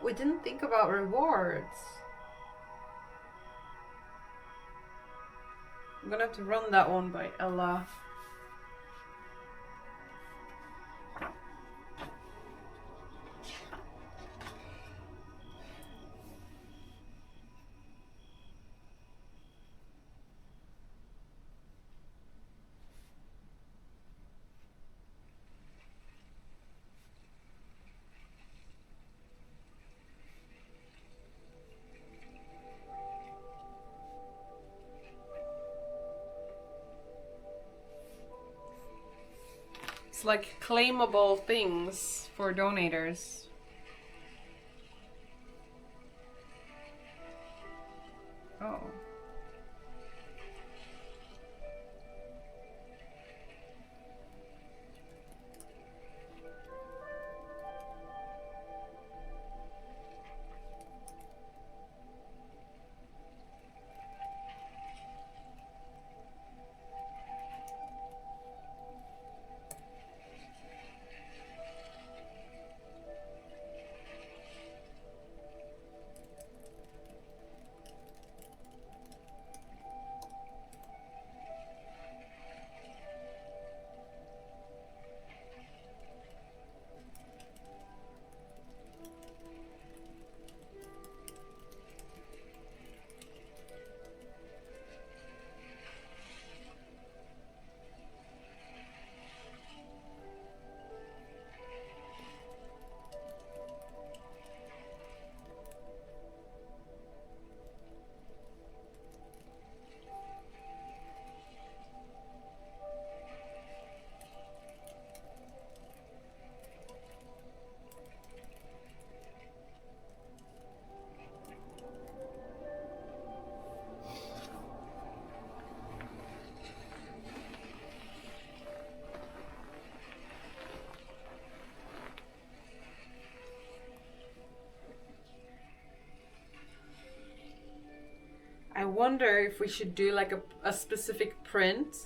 [SPEAKER 1] We didn't think about rewards. I'm gonna have to run that one by Ella. It's like claimable things for donators. Oh. I wonder if we should do like a specific print,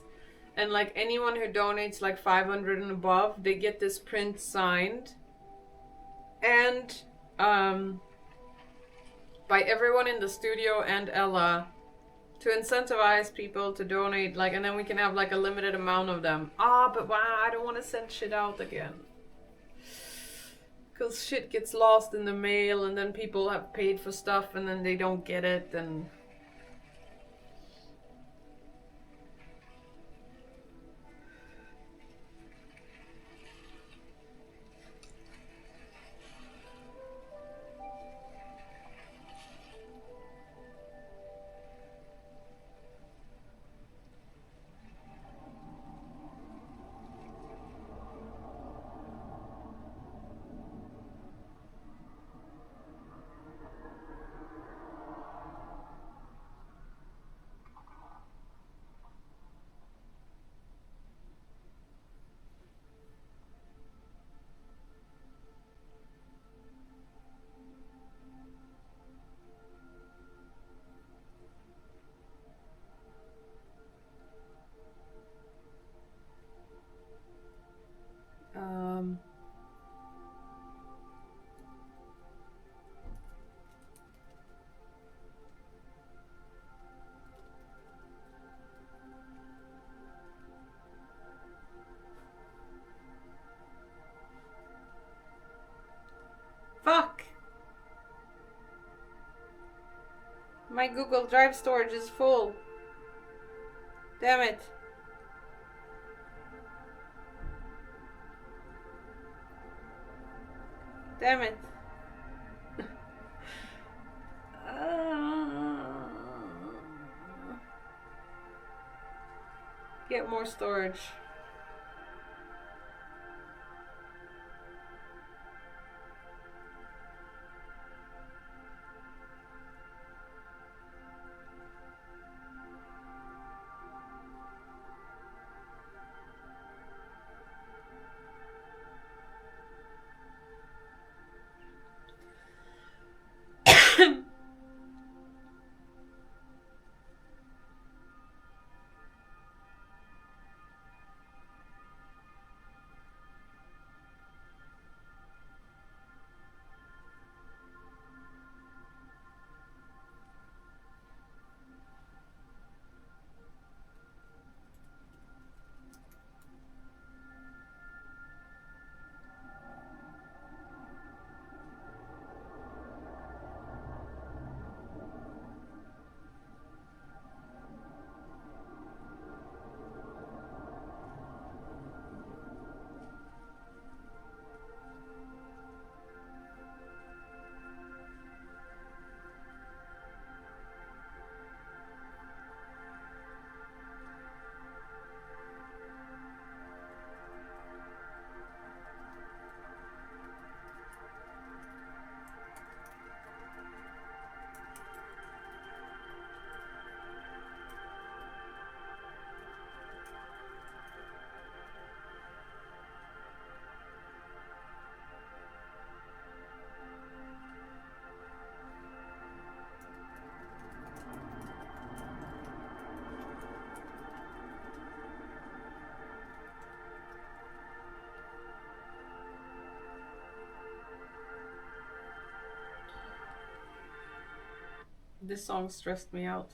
[SPEAKER 1] and like anyone who donates like 500 and above, they get this print signed, and by everyone in the studio and Ella to incentivize people to donate, like, and then we can have like a limited amount of them. But wow, I don't want to send shit out again. Because shit gets lost in the mail, and then people have paid for stuff, and then they don't get it, and... Um... Fuck! My Google Drive storage is full. Damn it. Damn it. Get more storage. This song stressed me out.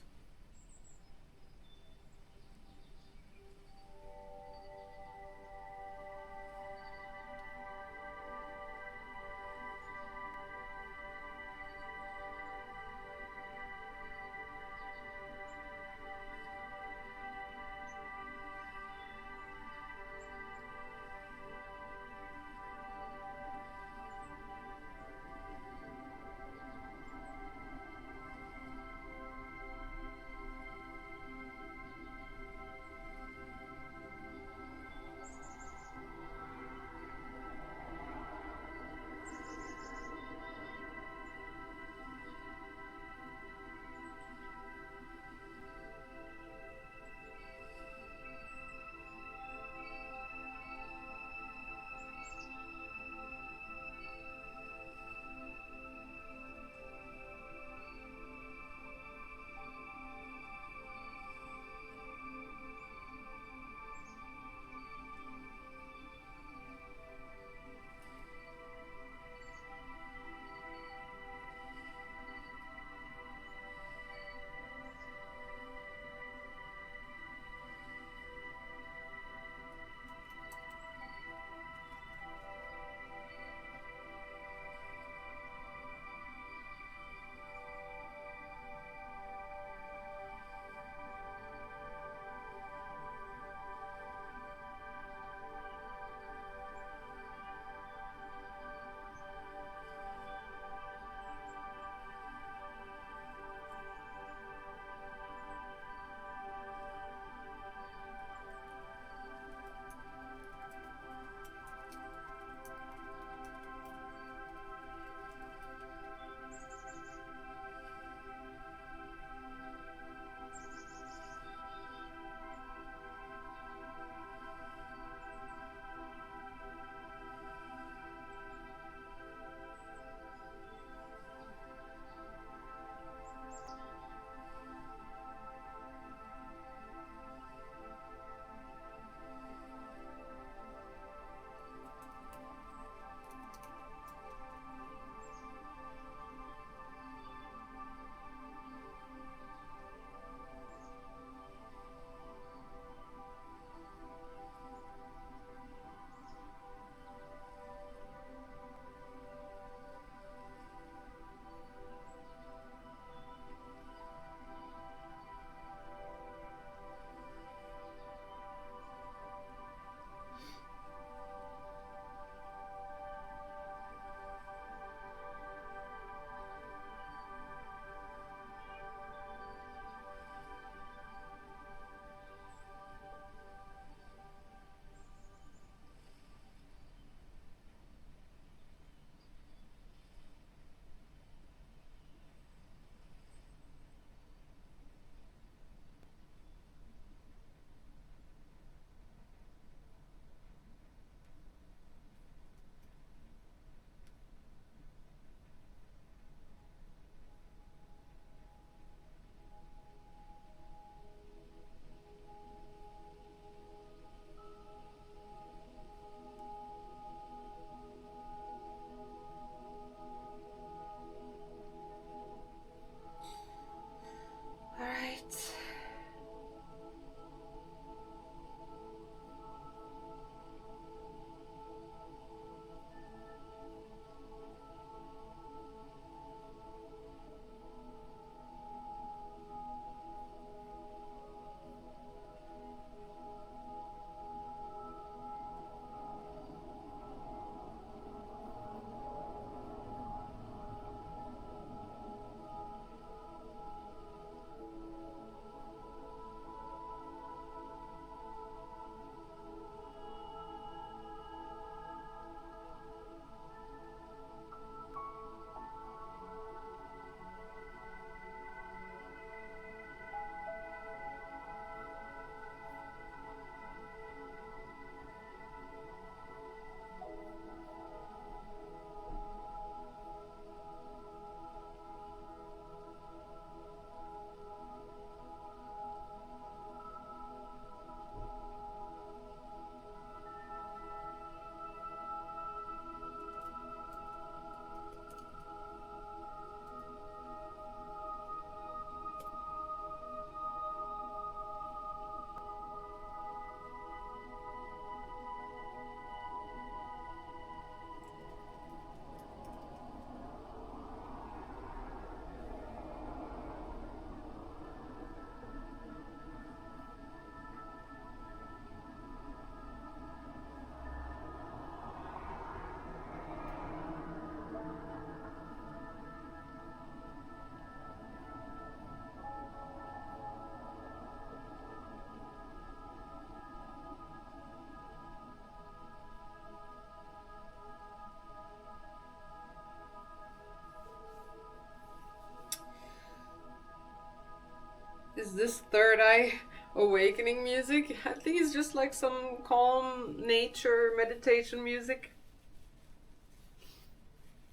[SPEAKER 1] is this third eye awakening music? I think it's just like some calm nature meditation music.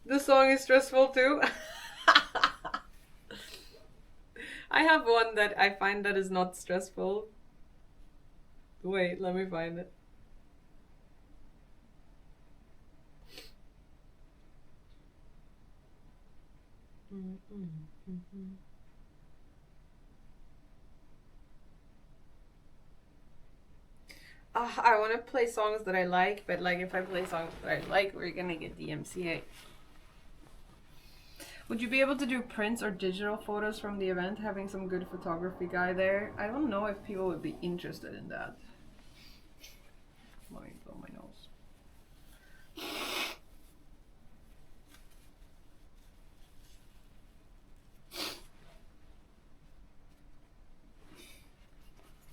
[SPEAKER 1] The song is stressful too. I have one that I find that is not stressful. Wait, let me find it. I want to play songs that I like, but like if I play songs that I like, we're gonna get DMCA. Would you be able to do prints or digital photos from the event, having some good photography guy there? I don't know if people would be interested in that. Let me blow my nose.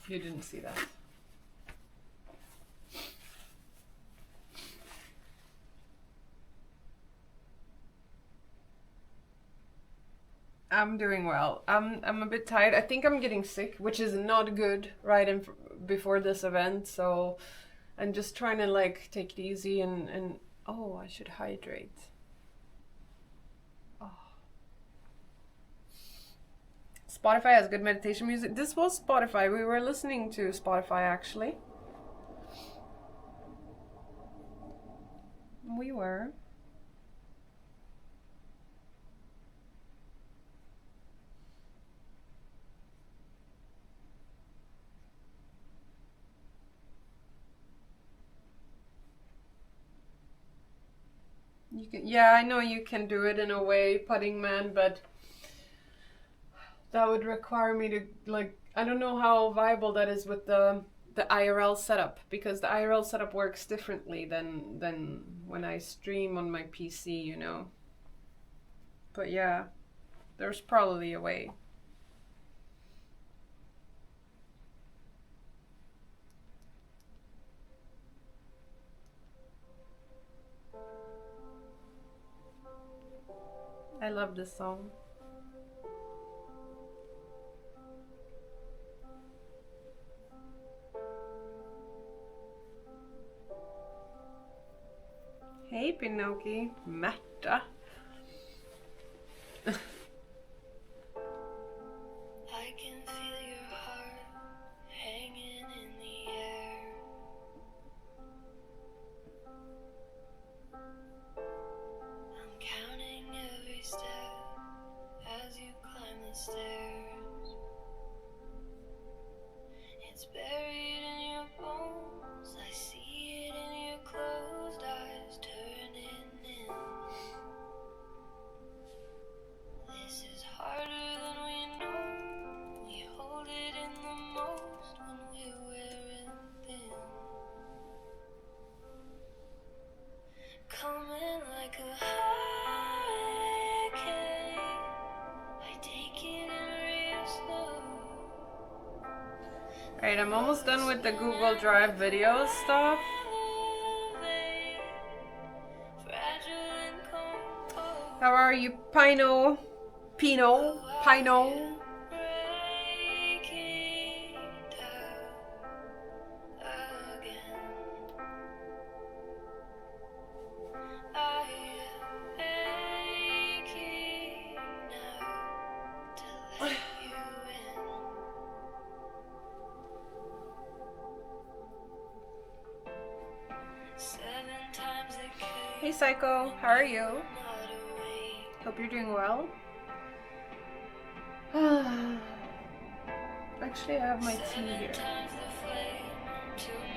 [SPEAKER 1] You didn't see that. I'm doing well. I'm a bit tired. I think I'm getting sick, which is not good before this event. So I'm just trying to like take it easy and oh, I should hydrate. Oh. Spotify has good meditation music. This was Spotify. We were listening to Spotify actually. We were. You can, yeah, I know you can do it in a way, Pudding Man, but that would require me to like, I don't know how viable that is with the IRL setup, because the IRL setup works differently than when I stream on my PC, you know. But yeah, there's probably a way. I love this song. Hey Pinocchio, Märta.
[SPEAKER 2] I can feel your heart hanging in the air. I'm counting every step as you climb the stairs. It's buried in your bones. I see it in your closed eyes turning in. This is harder than we know. We hold it in the most when we're wearing thin. Coming like a hurricane, I take it in real slow.
[SPEAKER 1] Alright, I'm almost done with the Google Drive video stuff. How are you, Pino? Pino? Hey Psycho, how are you? Hope you're doing well. Actually, I have my tea here.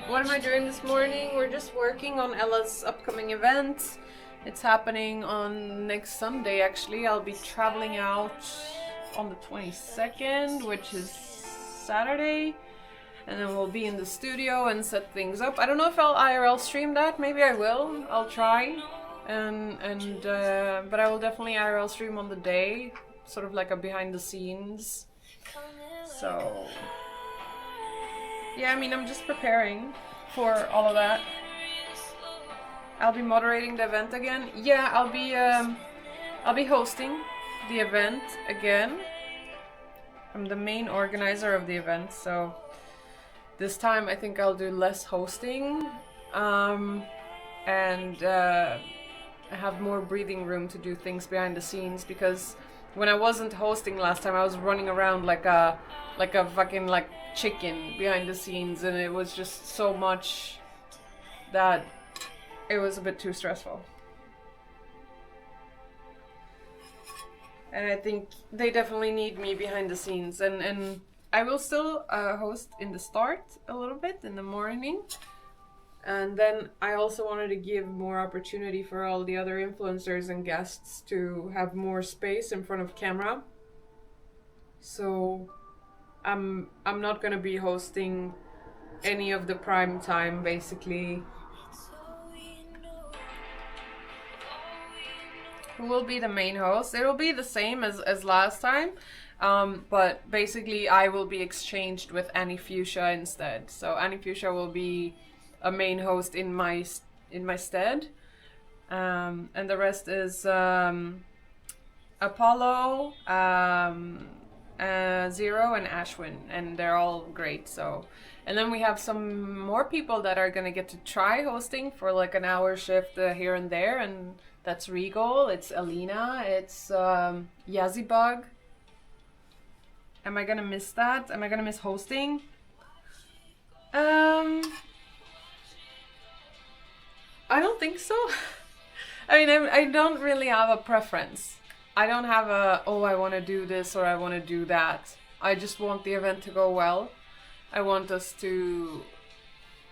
[SPEAKER 1] What am I doing this morning? We're just working on Ella's upcoming event. It's happening on next Sunday actually. I'll be traveling out on the 22nd, which is Saturday. And then we'll be in the studio and set things up. I don't know if I'll IRL stream that. Maybe I will. I'll try. But I will definitely IRL stream on the day, sort of like a behind the scenes. So yeah, I mean, I'm just preparing for all of that. I'll be moderating the event again. Yeah, I'll be hosting the event again. I'm the main organizer of the event, so this time I think I'll do less hosting, and have more breathing room to do things behind the scenes, because when I wasn't hosting last time, I was running around like a fucking like chicken behind the scenes, and it was just so much that it was a bit too stressful. And I think they definitely need me behind the scenes, and I will still host in the start a little bit in the morning. And then I also wanted to give more opportunity for all the other influencers and guests to have more space in front of camera. So I'm not gonna be hosting any of the prime time basically. Who will be the main host? It will be the same as last time. But basically I will be exchanged with Annie Fuchsia instead. So Annie Fuchsia will be a main host in my stead. And the rest is Apollo, Zero, and Ashwin, and they're all great. So, and then we have some more people that are gonna get to try hosting for like an hour shift here and there, and that's Regal, it's Alina, it's Yazibug. Am I gonna miss that? Am I gonna miss hosting? I don't think so. I mean, I don't really have a preference. I don't have a, oh, I want to do this or I want to do that. I just want the event to go well. I want us to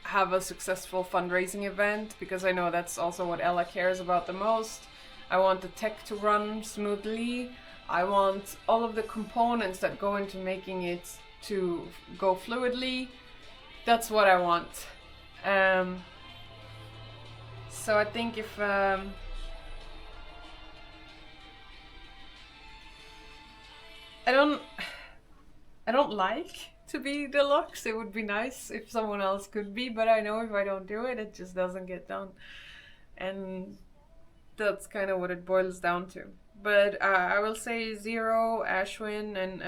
[SPEAKER 1] have a successful fundraising event, because I know that's also what Ella cares about the most. I want the tech to run smoothly. I want all of the components that go into making it to go fluidly. That's what I want. So I think if I don't like to be deluxe. It would be nice if someone else could be, but I know if I don't do it, it just doesn't get done. And that's kind of what it boils down to. But I will say Zero, Ashwin, and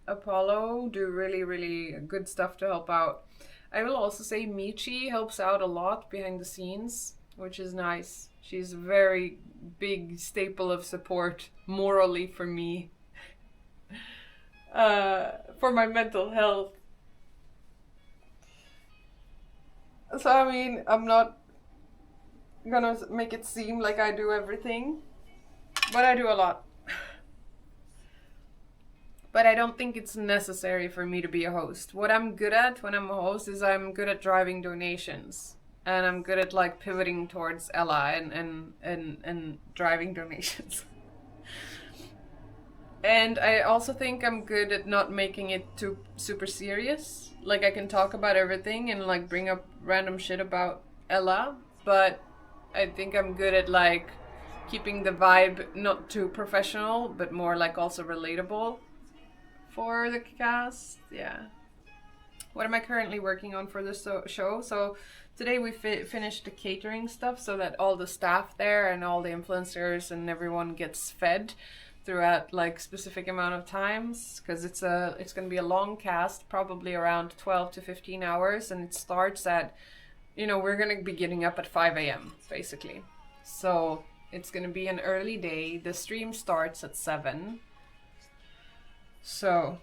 [SPEAKER 1] Apollo do really, really good stuff to help out. I will also say Michi helps out a lot behind the scenes, which is nice. She's a very big staple of support morally for me. For my mental health. So I mean, I'm not gonna make it seem like I do everything, but I do a lot. But I don't think it's necessary for me to be a host. What I'm good at when I'm a host is I'm good at driving donations. And I'm good at like pivoting towards Ella and driving donations. And I also think I'm good at not making it too super serious. Like I can talk about everything and like bring up random shit about Ella, but I think I'm good at like keeping the vibe not too professional, but more like also relatable for the cast. Yeah. What am I currently working on for this show? So today we finished the catering stuff so that all the staff there and all the influencers and everyone gets fed throughout like specific amount of times, because it's going to be a long cast, probably around 12 to 15 hours, and it starts at, we're going to be getting up at 5 a.m. basically. So it's going to be an early day. The stream starts at 7. So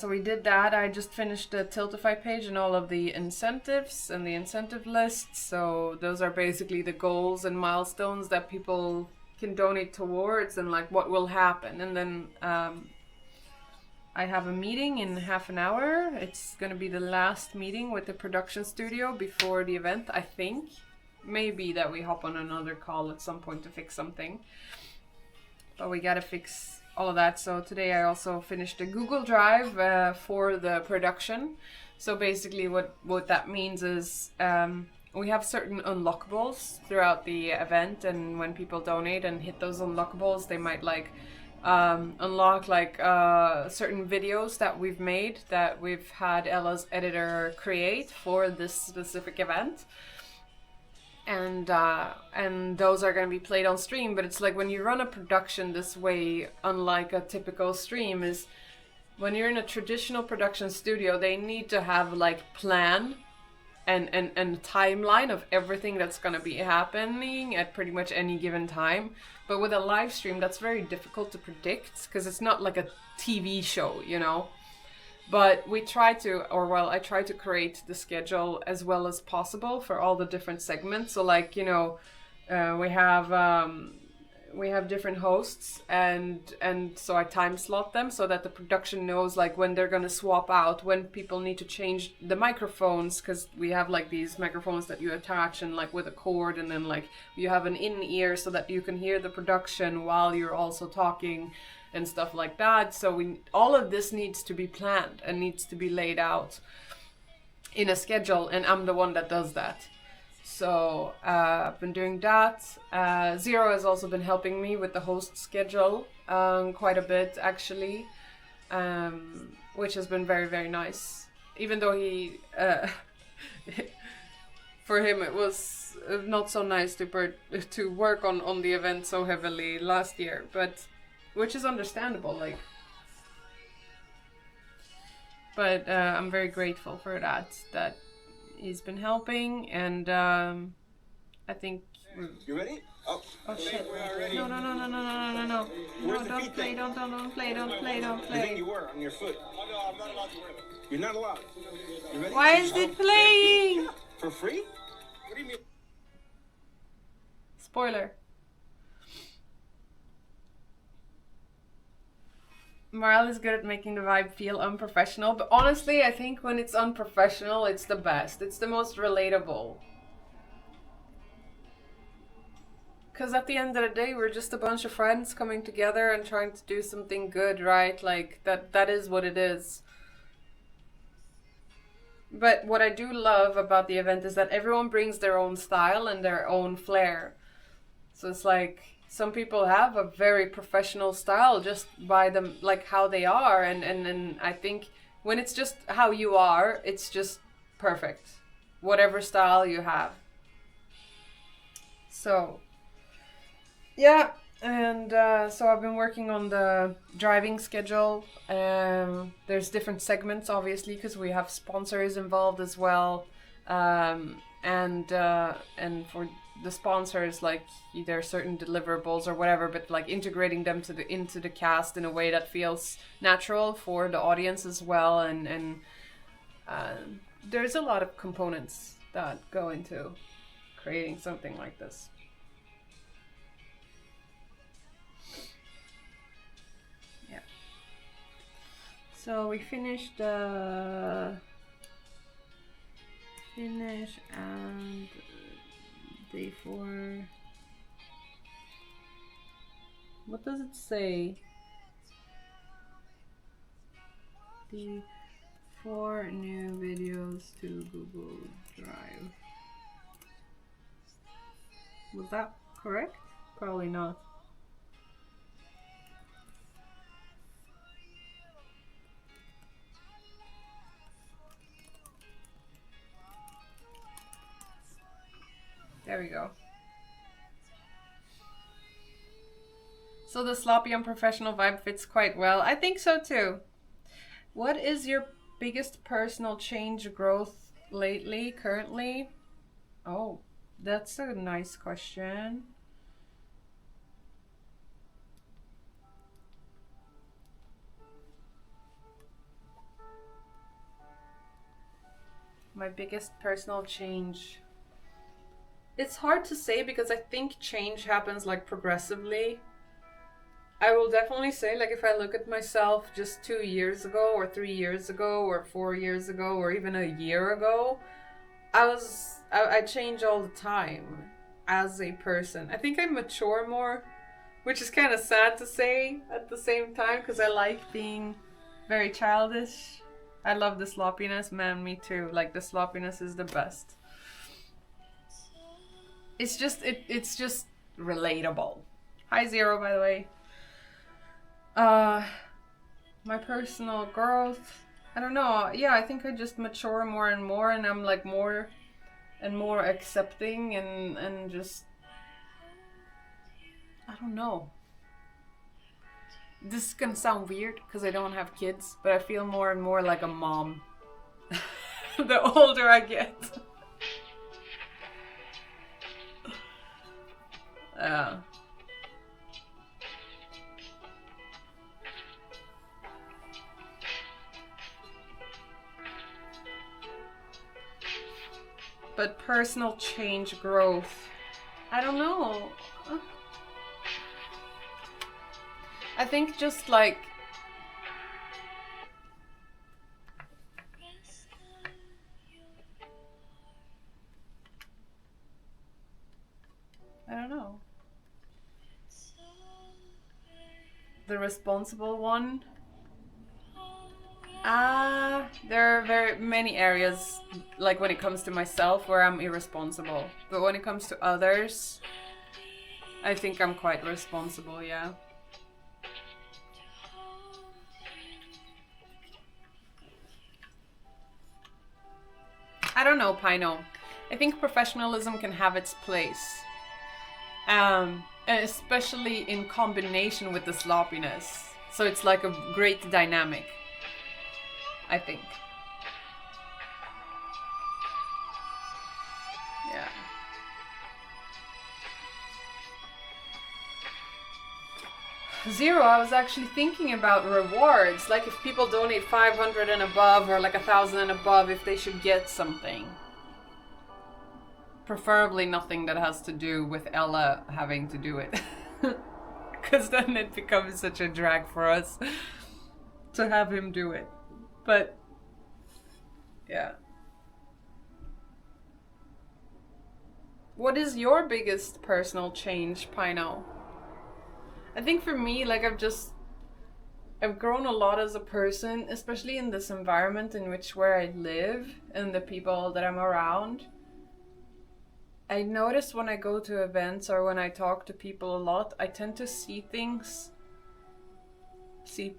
[SPEAKER 1] we did that. I just finished the Tiltify page and all of the incentives and the incentive lists. So those are basically the goals and milestones that people can donate towards and like what will happen. And then I have a meeting in half an hour. It's gonna be the last meeting with the production studio before the event, I think. Maybe that we hop on another call at some point to fix something, but we gotta fix all of that. So today I also finished the Google Drive for the production. So basically what that means is we have certain unlockables throughout the event, and when people donate and hit those unlockables, they might like unlock like certain videos that we've made that we've had Ella's editor create for this specific event. and those are going to be played on stream. But it's like when you run a production this way, unlike a typical stream, is when you're in a traditional production studio, they need to have like plan and timeline of everything that's going to be happening at pretty much any given time. But with a live stream, that's very difficult to predict because it's not like a TV show, you know. But we try to, or well, I try to create the schedule as well as possible for all the different segments. So like, you know, we have different hosts, and so I time slot them so that the production knows like when they're gonna swap out, when people need to change the microphones, because we have like these microphones that you attach and like with a cord, and then like you have an in ear so that you can hear the production while you're also talking and stuff like that. So all of this needs to be planned and needs to be laid out in a schedule, and I'm the one that does that. So I've been doing that. Zero has also been helping me with the host schedule quite a bit, actually, which has been very, very nice. Even though he, for him, it was not so nice to work on the event so heavily last year, but which is understandable, like. But I'm very grateful for that he's been helping, and I think.
[SPEAKER 3] You ready? Oh
[SPEAKER 1] shit! No! No! Don't play! Don't play! Don't play! Don't
[SPEAKER 3] You think
[SPEAKER 1] play!
[SPEAKER 3] you were on your foot? I'm not allowed to wear them. You're not allowed. You ready?
[SPEAKER 1] Why is it playing?
[SPEAKER 3] For free? What do you mean?
[SPEAKER 1] Spoiler. Maral is good at making the vibe feel unprofessional, but honestly, I think when it's unprofessional, it's the best. It's the most relatable. Because at the end of the day, we're just a bunch of friends coming together and trying to do something good, right? Like, that is what it is. But what I do love about the event is that everyone brings their own style and their own flair. So it's like, some people have a very professional style just by them, like how they are, and I think when it's just how you are, it's just perfect, whatever style you have. So yeah, and so I've been working on the driving schedule. There's different segments, obviously, because we have sponsors involved as well, and for the sponsors, like there are certain deliverables or whatever, but like integrating them into the cast in a way that feels natural for the audience as well, and there's a lot of components that go into creating something like this. Yeah. So we finished and day 4. What does it say? The 4 new videos to Google Drive. Was that correct? Probably not. There we go. So the sloppy unprofessional vibe fits quite well. I think so too. What is your biggest personal change growth lately, currently? Oh, that's a nice question. My biggest personal change. It's hard to say because I think change happens like progressively. I will definitely say, like, if I look at myself just 2 years ago or 3 years ago or 4 years ago or even a year ago, I change all the time as a person. I think I mature more, which is kind of sad to say at the same time because I like being very childish. I love the sloppiness, man, me too. Like, the sloppiness is the best. It's just relatable. Hi Zero, by the way. My personal growth, I don't know. Yeah, I think I just mature more and more, and I'm like more and more accepting and just, I don't know. This is gonna sound weird because I don't have kids, but I feel more and more like a mom the older I get. But personal change, growth, I don't know. I think just like I don't know. The responsible one. There are very many areas, like when it comes to myself, where I'm irresponsible. But when it comes to others, I think I'm quite responsible, yeah. I don't know, Pino. I think professionalism can have its place. And especially in combination with the sloppiness. So it's like a great dynamic, I think. Yeah. Zero, I was actually thinking about rewards. Like if people donate 500 and above or like 1,000 and above, if they should get something. Preferably nothing that has to do with Ella having to do it. Because then it becomes such a drag for us to have him do it. But, yeah. What is your biggest personal change, Pino? I think for me, like I've grown a lot as a person, especially in this environment in which where I live and the people that I'm around. I notice when I go to events or when I talk to people a lot, I tend to see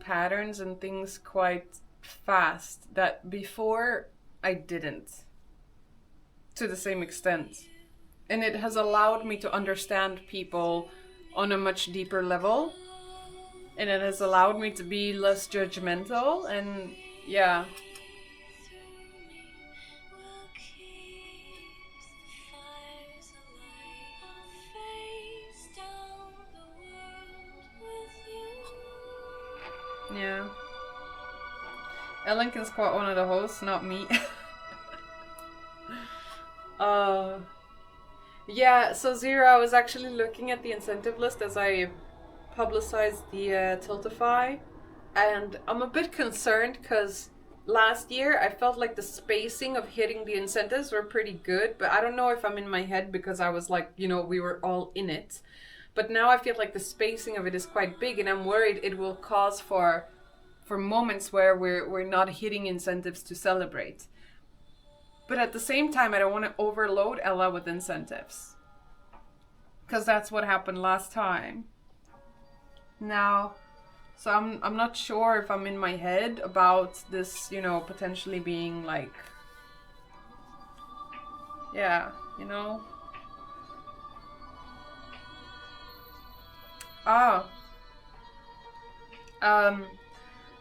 [SPEAKER 1] patterns and things quite fast that before I didn't to the same extent. And it has allowed me to understand people on a much deeper level. And it has allowed me to be less judgmental and yeah. Yeah. Ellen can squat one of the hosts, not me. Yeah, so Zero, I was actually looking at the incentive list as I publicized the Tiltify, and I'm a bit concerned because last year I felt like the spacing of hitting the incentives were pretty good, but I don't know if I'm in my head because I was like, we were all in it. But now I feel like the spacing of it is quite big, and I'm worried it will cause for moments where we're not hitting incentives to celebrate. But at the same time, I don't want to overload Ella with incentives, because that's what happened last time. Now, so I'm not sure if I'm in my head about this, potentially being like, yeah,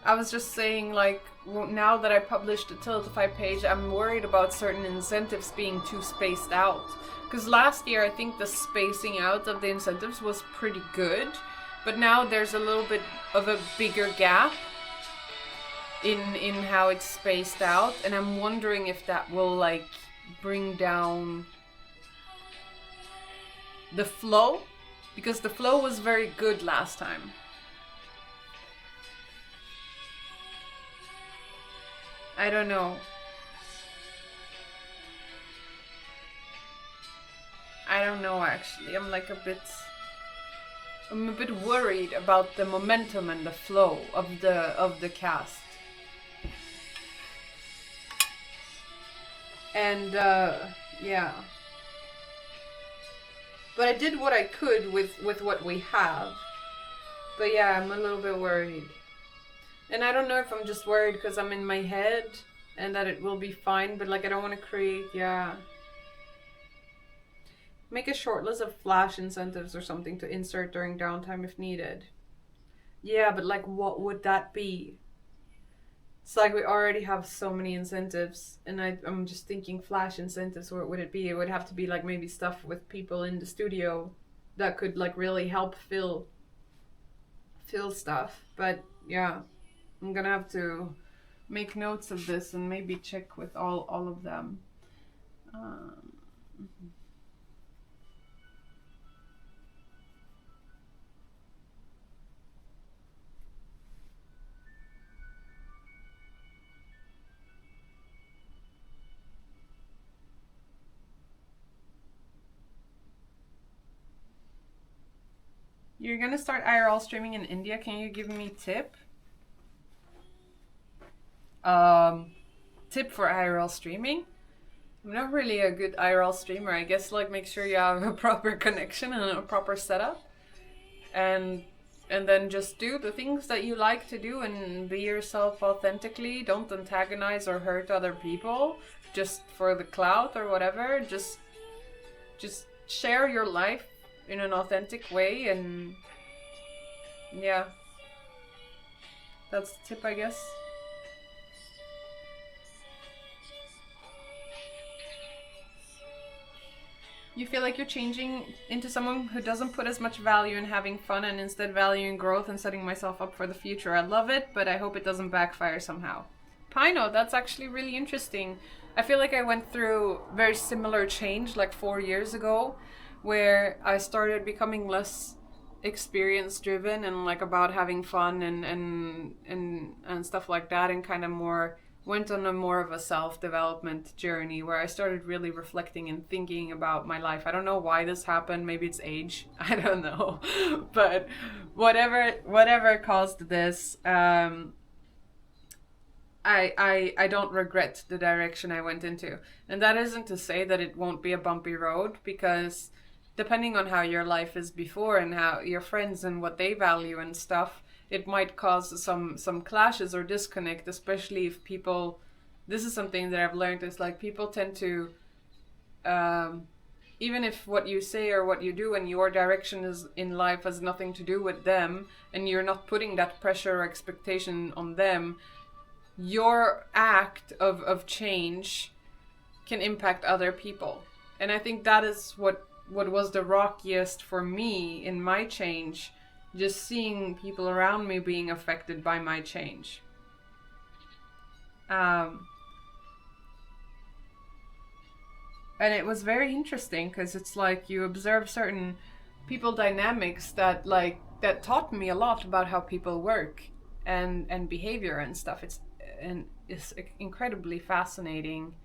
[SPEAKER 1] I was just saying, like, now that I published the Tiltify page, I'm worried about certain incentives being too spaced out. Because last year, I think the spacing out of the incentives was pretty good. But now there's a little bit of a bigger gap in how it's spaced out. And I'm wondering if that will, like, bring down the flow. Because the flow was very good last time. I don't know. I don't know, actually. I'm a bit worried about the momentum and the flow of the cast. And yeah. But I did what I could with what we have. But yeah, I'm a little bit worried. And I don't know if I'm just worried because I'm in my head and that it will be fine, but like I don't want to create, yeah. Make a short list of flash incentives or something to insert during downtime if needed. Yeah, but like, what would that be? It's like we already have so many incentives, and I'm just thinking flash incentives. What would it be? It would have to be like maybe stuff with people in the studio that could like really help fill stuff. But yeah, I'm gonna have to make notes of this and maybe check with all of them. Mhm. You're gonna start IRL streaming in India. Can you give me tip? Tip for IRL streaming? I'm not really a good IRL streamer. I guess like make sure you have a proper connection and a proper setup, and then just do the things that you like to do and be yourself authentically. Don't antagonize or hurt other people just for the clout or whatever. Just share your life in an authentic way, and yeah, that's the tip, I guess. You feel like you're changing into someone who doesn't put as much value in having fun and instead valuing growth and setting myself up for the future. I love it, but I hope it doesn't backfire somehow. Pino, that's actually really interesting. I feel like I went through very similar change like 4 years ago, where I started becoming less experience driven and like about having fun and stuff like that, and kind of more went on a more of a self-development journey where I started really reflecting and thinking about my life. I don't know why this happened. Maybe it's age. I don't know. But whatever caused this, I don't regret the direction I went into. And that isn't to say that it won't be a bumpy road, because depending on how your life is before and how your friends and what they value and stuff, it might cause some clashes or disconnect, especially if people, this is something that I've learned, is like people tend to, even if what you say or what you do and your direction is in life has nothing to do with them, and you're not putting that pressure or expectation on them, your act of change can impact other people. And I think that is what was the rockiest for me in my change, just seeing people around me being affected by my change. And it was very interesting because it's like you observe certain people dynamics that taught me a lot about how people work and behavior and stuff. It's incredibly fascinating.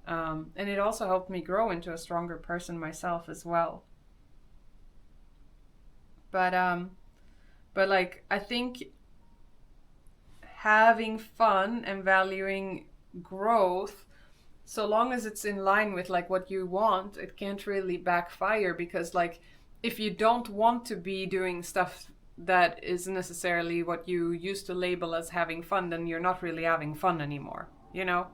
[SPEAKER 1] And it also helped me grow into a stronger person myself as well. But like, I think having fun and valuing growth, so long as it's in line with like what you want, it can't really backfire, because like if you don't want to be doing stuff that is necessarily what you used to label as having fun, then you're not really having fun anymore, you know?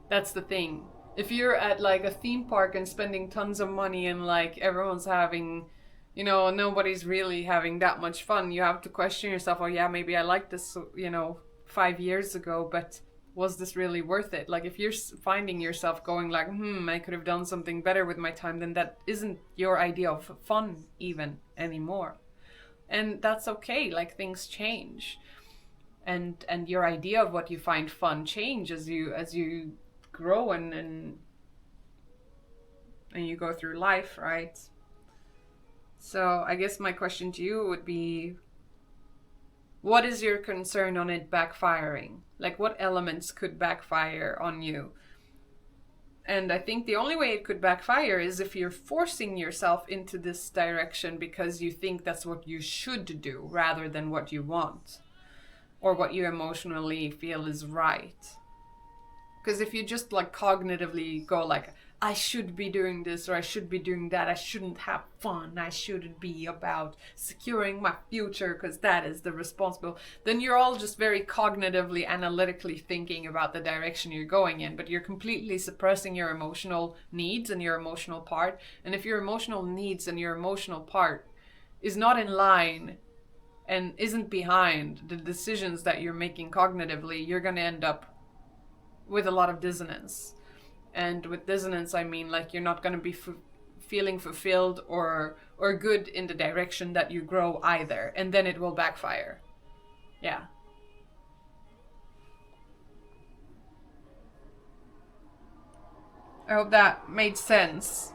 [SPEAKER 1] That's the thing. If you're at like a theme park and spending tons of money and like everyone's having, you know, nobody's really having that much fun, you have to question yourself, oh yeah, maybe I liked this, you know, 5 years ago, but was this really worth it? Like if you're finding yourself going like, I could have done something better with my time, then that isn't your idea of fun even anymore. And that's okay, like things change. And your idea of what you find fun change as you grow and you go through life, right? So I guess my question to you would be, what is your concern on it backfiring? Like what elements could backfire on you? And I think the only way it could backfire is if you're forcing yourself into this direction because you think that's what you should do rather than what you want or what you emotionally feel is right. Because if you just like cognitively go like, I should be doing this or I should be doing that. I shouldn't have fun. I shouldn't be about securing my future because that is the responsible. Then you're all just very cognitively, analytically thinking about the direction you're going in, but you're completely suppressing your emotional needs and your emotional part. And if your emotional needs and your emotional part is not in line and isn't behind the decisions that you're making cognitively, you're going to end up with a lot of dissonance. And with dissonance, I mean like you're not going to be feeling fulfilled or good in the direction that you grow either, and then it will backfire. Yeah. I hope that made sense.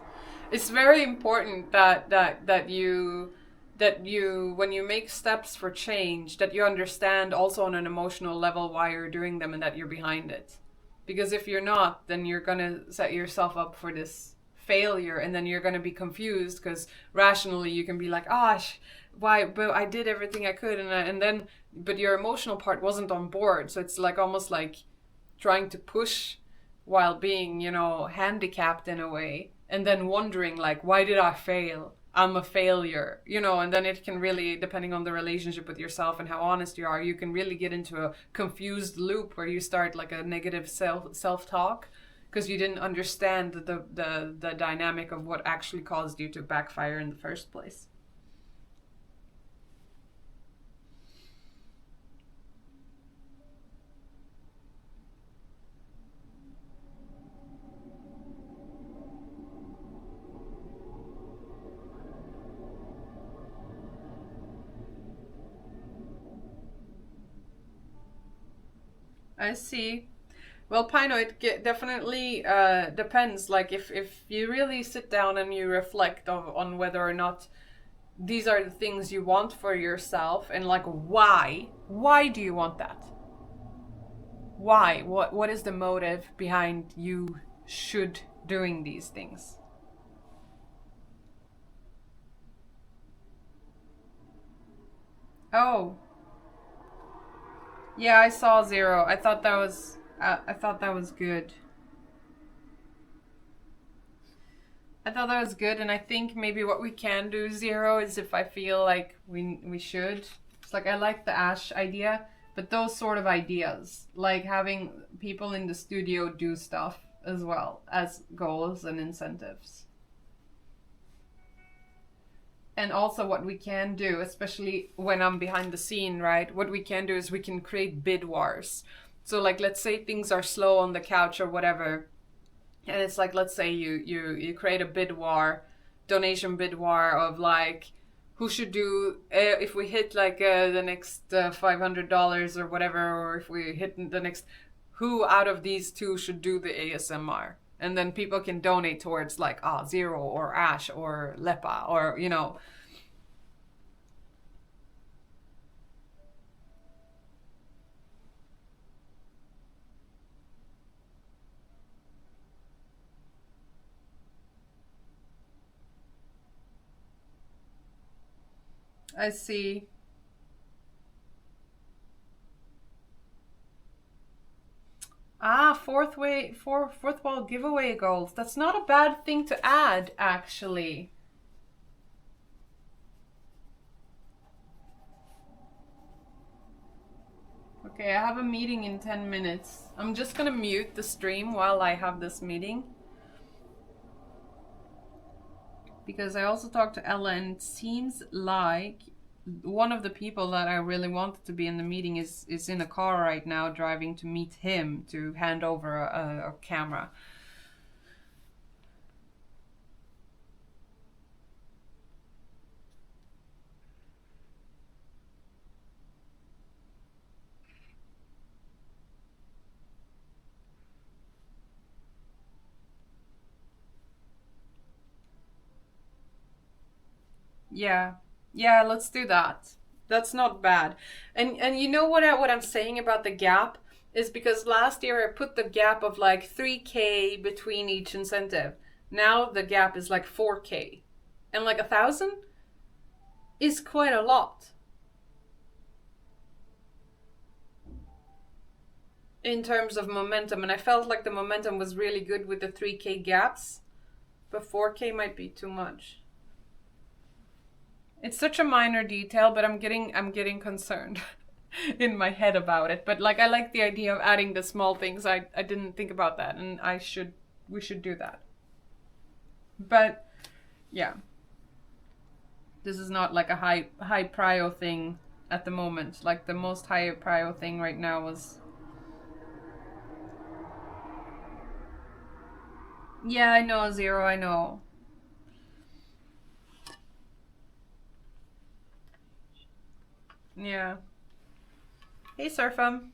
[SPEAKER 1] It's very important that you when you make steps for change, that you understand also on an emotional level why you're doing them and that you're behind it. Because if you're not, then you're going to set yourself up for this failure, and then you're going to be confused because rationally you can be like, gosh, why, but I did everything I could, and then but your emotional part wasn't on board, so it's like almost like trying to push while being, handicapped in a way, and then wondering like, why did I fail? I'm a failure, and then it can really, depending on the relationship with yourself and how honest you are, you can really get into a confused loop where you start like a negative self-talk because you didn't understand the dynamic of what actually caused you to backfire in the first place. I see. Well, Pino, definitely depends. Like, if you really sit down and you reflect on whether or not these are the things you want for yourself, and like, why do you want that? Why? What is the motive behind you should doing these things? Oh, yeah, I saw zero. I thought that was good. I thought that was good, and I think maybe what we can do, Zero, is if I feel like we should. It's like I like the Ash idea, but those sort of ideas, like having people in the studio do stuff as well as goals and incentives. And also what we can do, especially when I'm behind the scene, right? What we can do is we can create bid wars. So like let's say things are slow on the couch or whatever, and it's like let's say you create a bid war, donation bid war of like who should do if we hit like the next $500 or whatever, or if we hit the next, who out of these two should do the ASMR, and then people can donate towards like Zero or Ash or Lepa or I see. Fourth wall giveaway goals. That's not a bad thing to add, actually. Okay, I have a meeting in 10 minutes. I'm just gonna mute the stream while I have this meeting. Because I also talked to Ella, and it seems like one of the people that I really wanted to be in the meeting is in a car right now driving to meet him to hand over a camera. Yeah. Yeah, let's do that. That's not bad. And you know what I'm saying about the gap is because last year I put the gap of like 3K between each incentive. Now the gap is like 4K. And like 1,000 is quite a lot. in terms of momentum, and I felt like the momentum was really good with the 3K gaps, but 4K might be too much. It's such a minor detail, but I'm getting concerned in my head about it. But like I like the idea of adding the small things. I didn't think about that, and we should do that. But yeah, this is not like a high prio thing at the moment. Like the most high prio thing right now was. Yeah, I know, Zero. I know. Yeah. Hey, Surfam.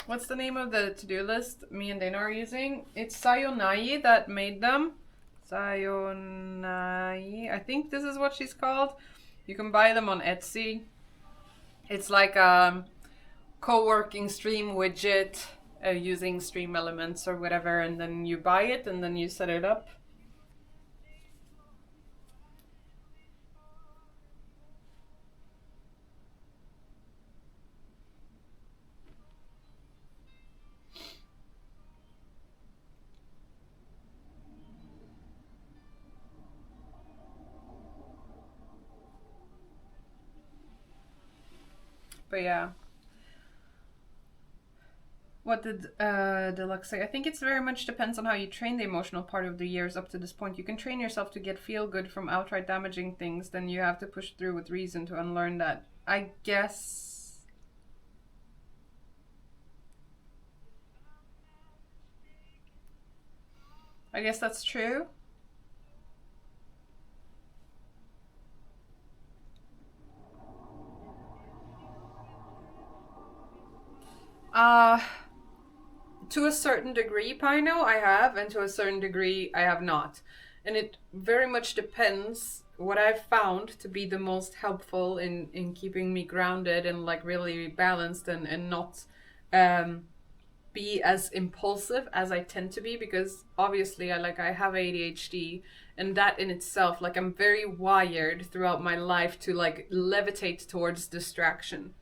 [SPEAKER 1] What's the name of the to-do list me and Dana are using? It's Sayonai that made them. Sayonai. I think this is what she's called. You can buy them on Etsy. It's like a co-working stream widget using stream elements or whatever, and then you buy it and then you set it up. But yeah. What did Deluxe say? I think it's very much depends on how you train the emotional part of the years up to this point. You can train yourself to get feel good from outright damaging things, then you have to push through with reason to unlearn that. I guess. I guess that's true. Uh, to a certain degree, Pino, I have, and to a certain degree, I have not. And it very much depends what I've found to be the most helpful in keeping me grounded and like really balanced and not be as impulsive as I tend to be, because obviously I have ADHD, and that in itself, like I'm very wired throughout my life to like levitate towards distraction.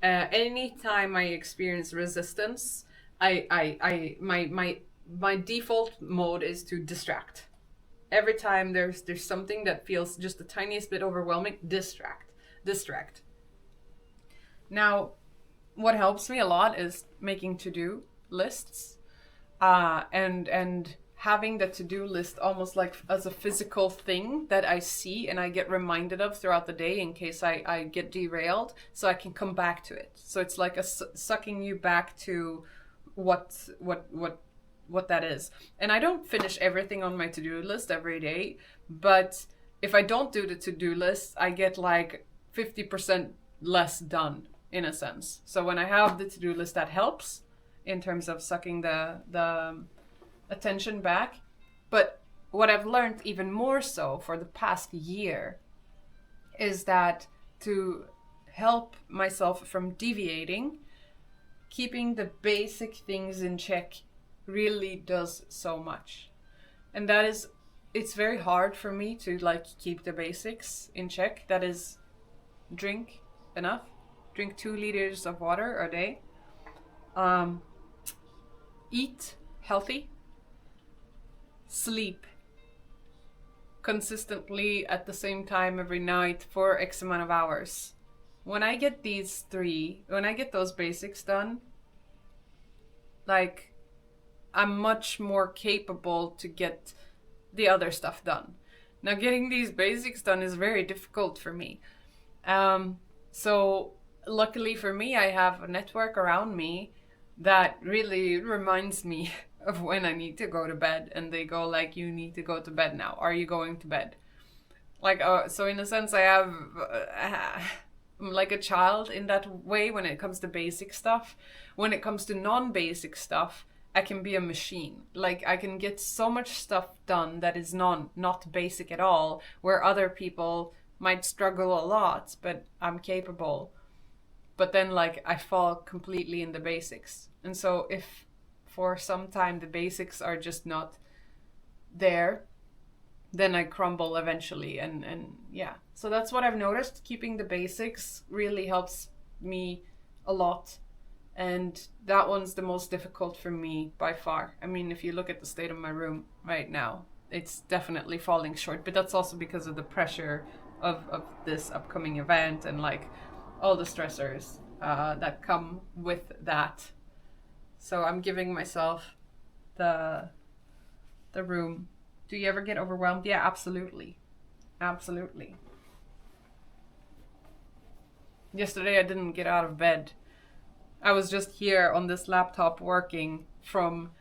[SPEAKER 1] Anytime I experience resistance, my default mode is to distract. Every time there's something that feels just the tiniest bit overwhelming, distract. Now, what helps me a lot is making to-do lists, and having the to-do list almost like as a physical thing that I see and I get reminded of throughout the day in case I get derailed, so I can come back to it. So it's like sucking you back to what that is. And I don't finish everything on my to-do list every day, but if I don't do the to-do list, I get like 50% less done in a sense. So when I have the to-do list, that helps in terms of sucking the attention back. But what I've learned even more so for the past year is that to help myself from deviating, keeping the basic things in check really does so much. And that is, it's very hard for me to like keep the basics in check. That is, drink enough, drink 2 liters of water a day, eat healthy, sleep consistently at the same time every night for X amount of hours. When I get those basics done, like, I'm much more capable to get the other stuff done. Now, getting these basics done is very difficult for me. So luckily for me, I have a network around me that really reminds me of when I need to go to bed, and they go like, you need to go to bed now. Are you going to bed? Like, so in a sense, I have I'm like a child in that way when it comes to basic stuff. When it comes to non-basic stuff, I can be a machine. Like, I can get so much stuff done that is not basic at all, where other people might struggle a lot, but I'm capable. But then, like, I fall completely in the basics. And so if for some time the basics are just not there, then I crumble eventually. And yeah, so that's what I've noticed. Keeping the basics really helps me a lot. And that one's the most difficult for me by far. I mean, if you look at the state of my room right now, it's definitely falling short. But that's also because of the pressure of this upcoming event and like all the stressors that come with that. So I'm giving myself the room. Do you ever get overwhelmed? Yeah, absolutely. Absolutely. Yesterday I didn't get out of bed. I was just here on this laptop working from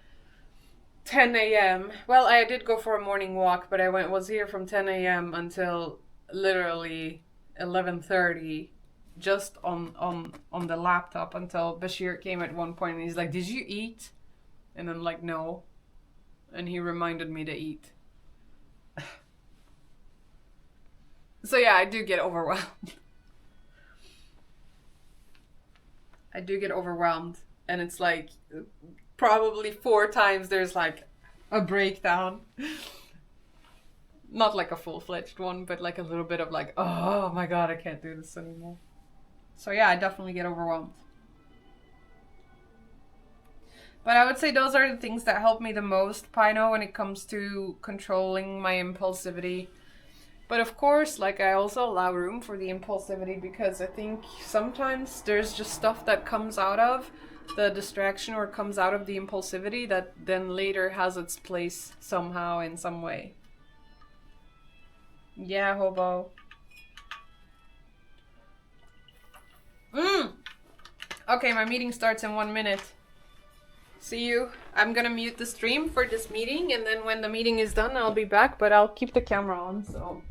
[SPEAKER 1] 10 a.m. Well, I did go for a morning walk, but I was here from 10 a.m. until literally 11:30, just on the laptop until Bashir came at one point and he's like, "Did you eat?" And I'm like, "No," and he reminded me to eat. So yeah, I do get overwhelmed. I do get overwhelmed, and it's like probably 4 times there's like a breakdown. Not like a full-fledged one, but like a little bit of like, oh my god, I can't do this anymore. So yeah, I definitely get overwhelmed. But I would say those are the things that help me the most, Pino, when it comes to controlling my impulsivity. But of course, like I also allow room for the impulsivity because I think sometimes there's just stuff that comes out of the distraction or comes out of the impulsivity that then later has its place somehow in some way. Yeah, hobo. Okay, my meeting starts in 1 minute. See you. I'm gonna mute the stream for this meeting, and then when the meeting is done, I'll be back, but I'll keep the camera on, so.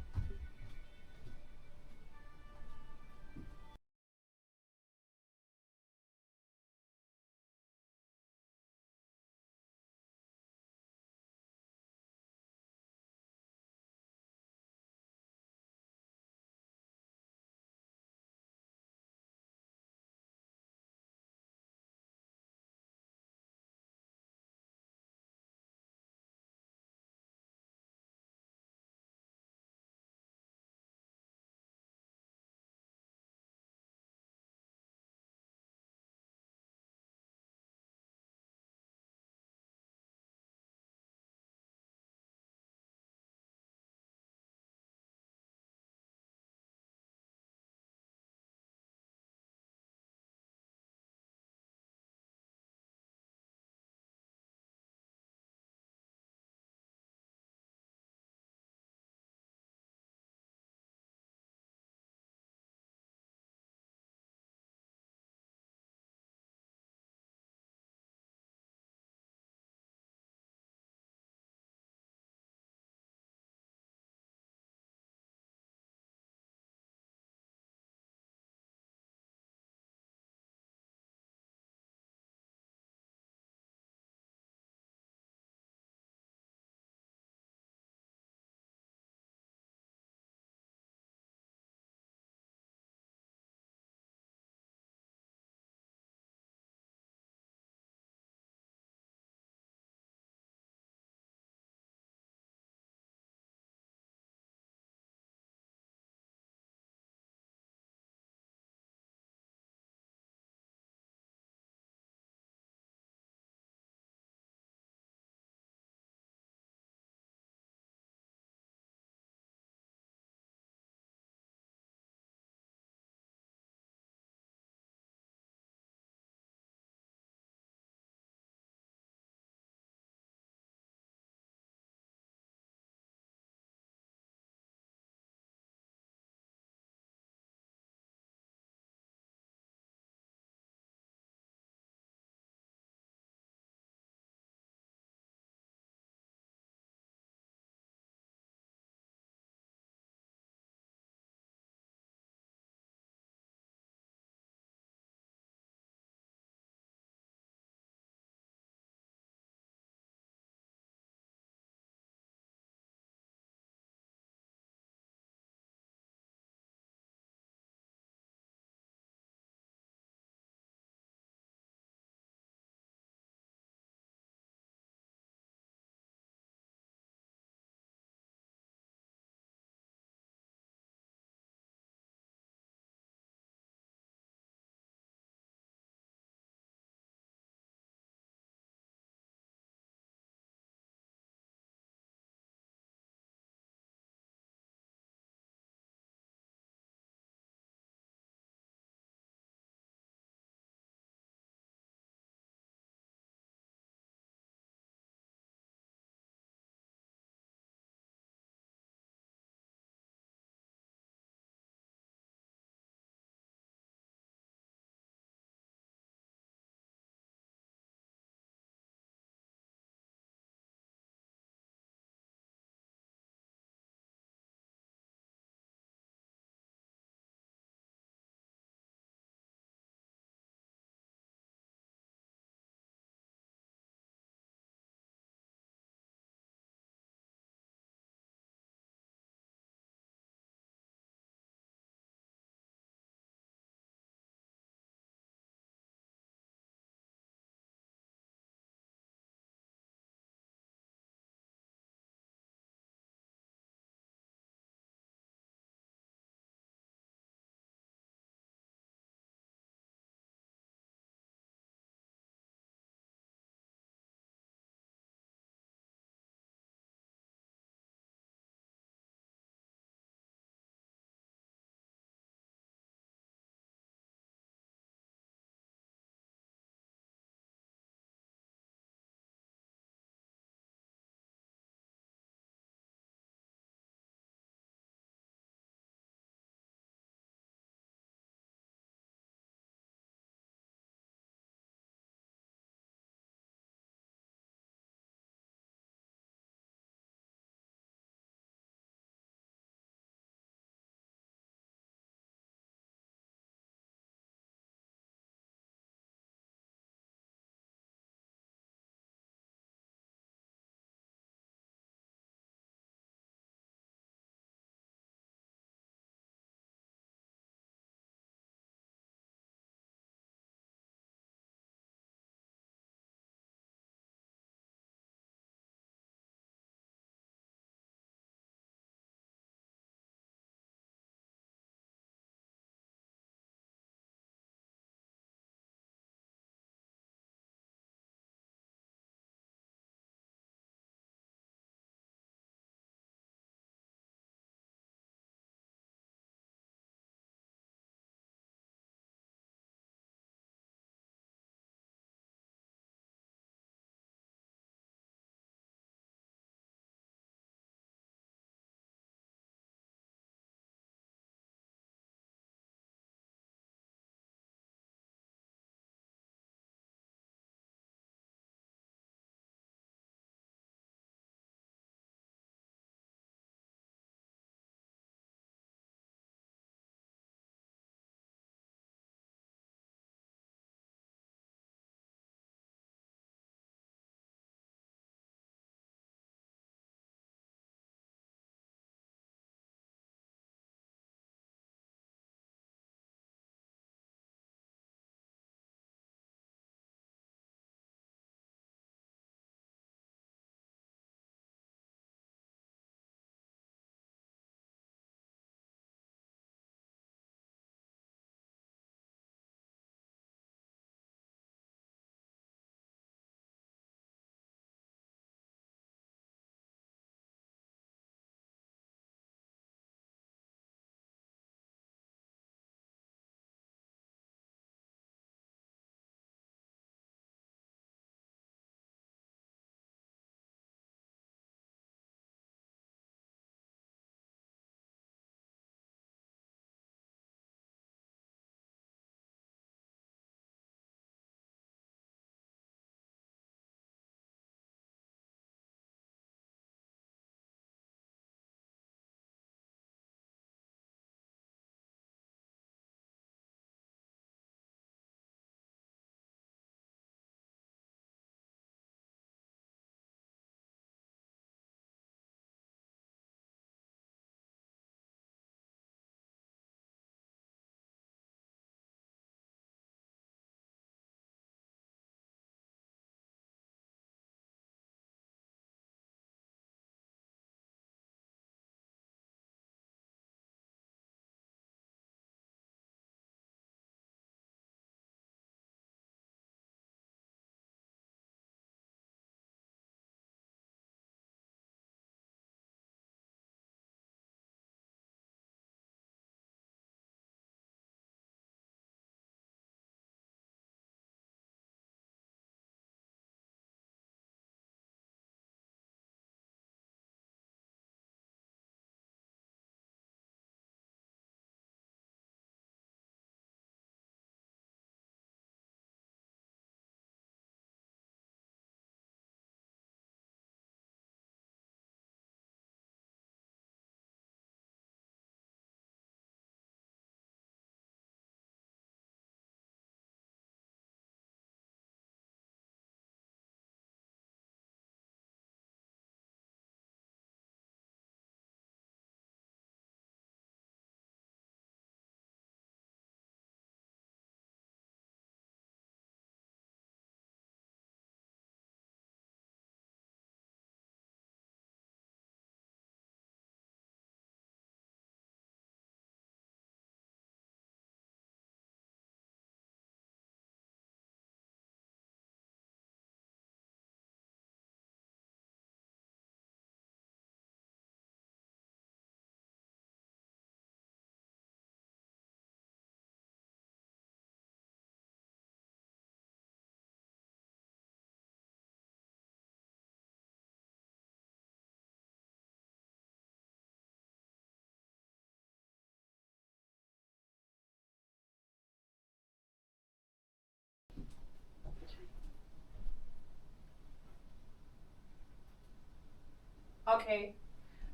[SPEAKER 1] Okay.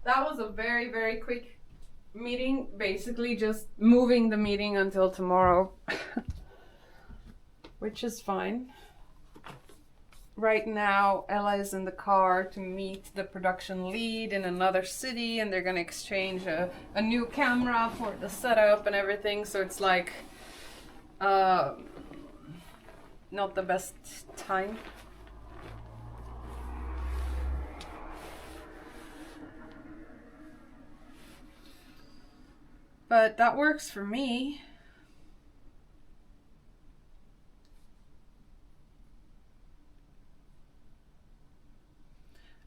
[SPEAKER 1] That was a very, very quick meeting. Basically just moving the meeting until tomorrow. Which is fine. Right now, Ella is in the car to meet the production lead in another city, and they're gonna exchange a new camera for the setup and everything. So it's like not the best time. But that works for me.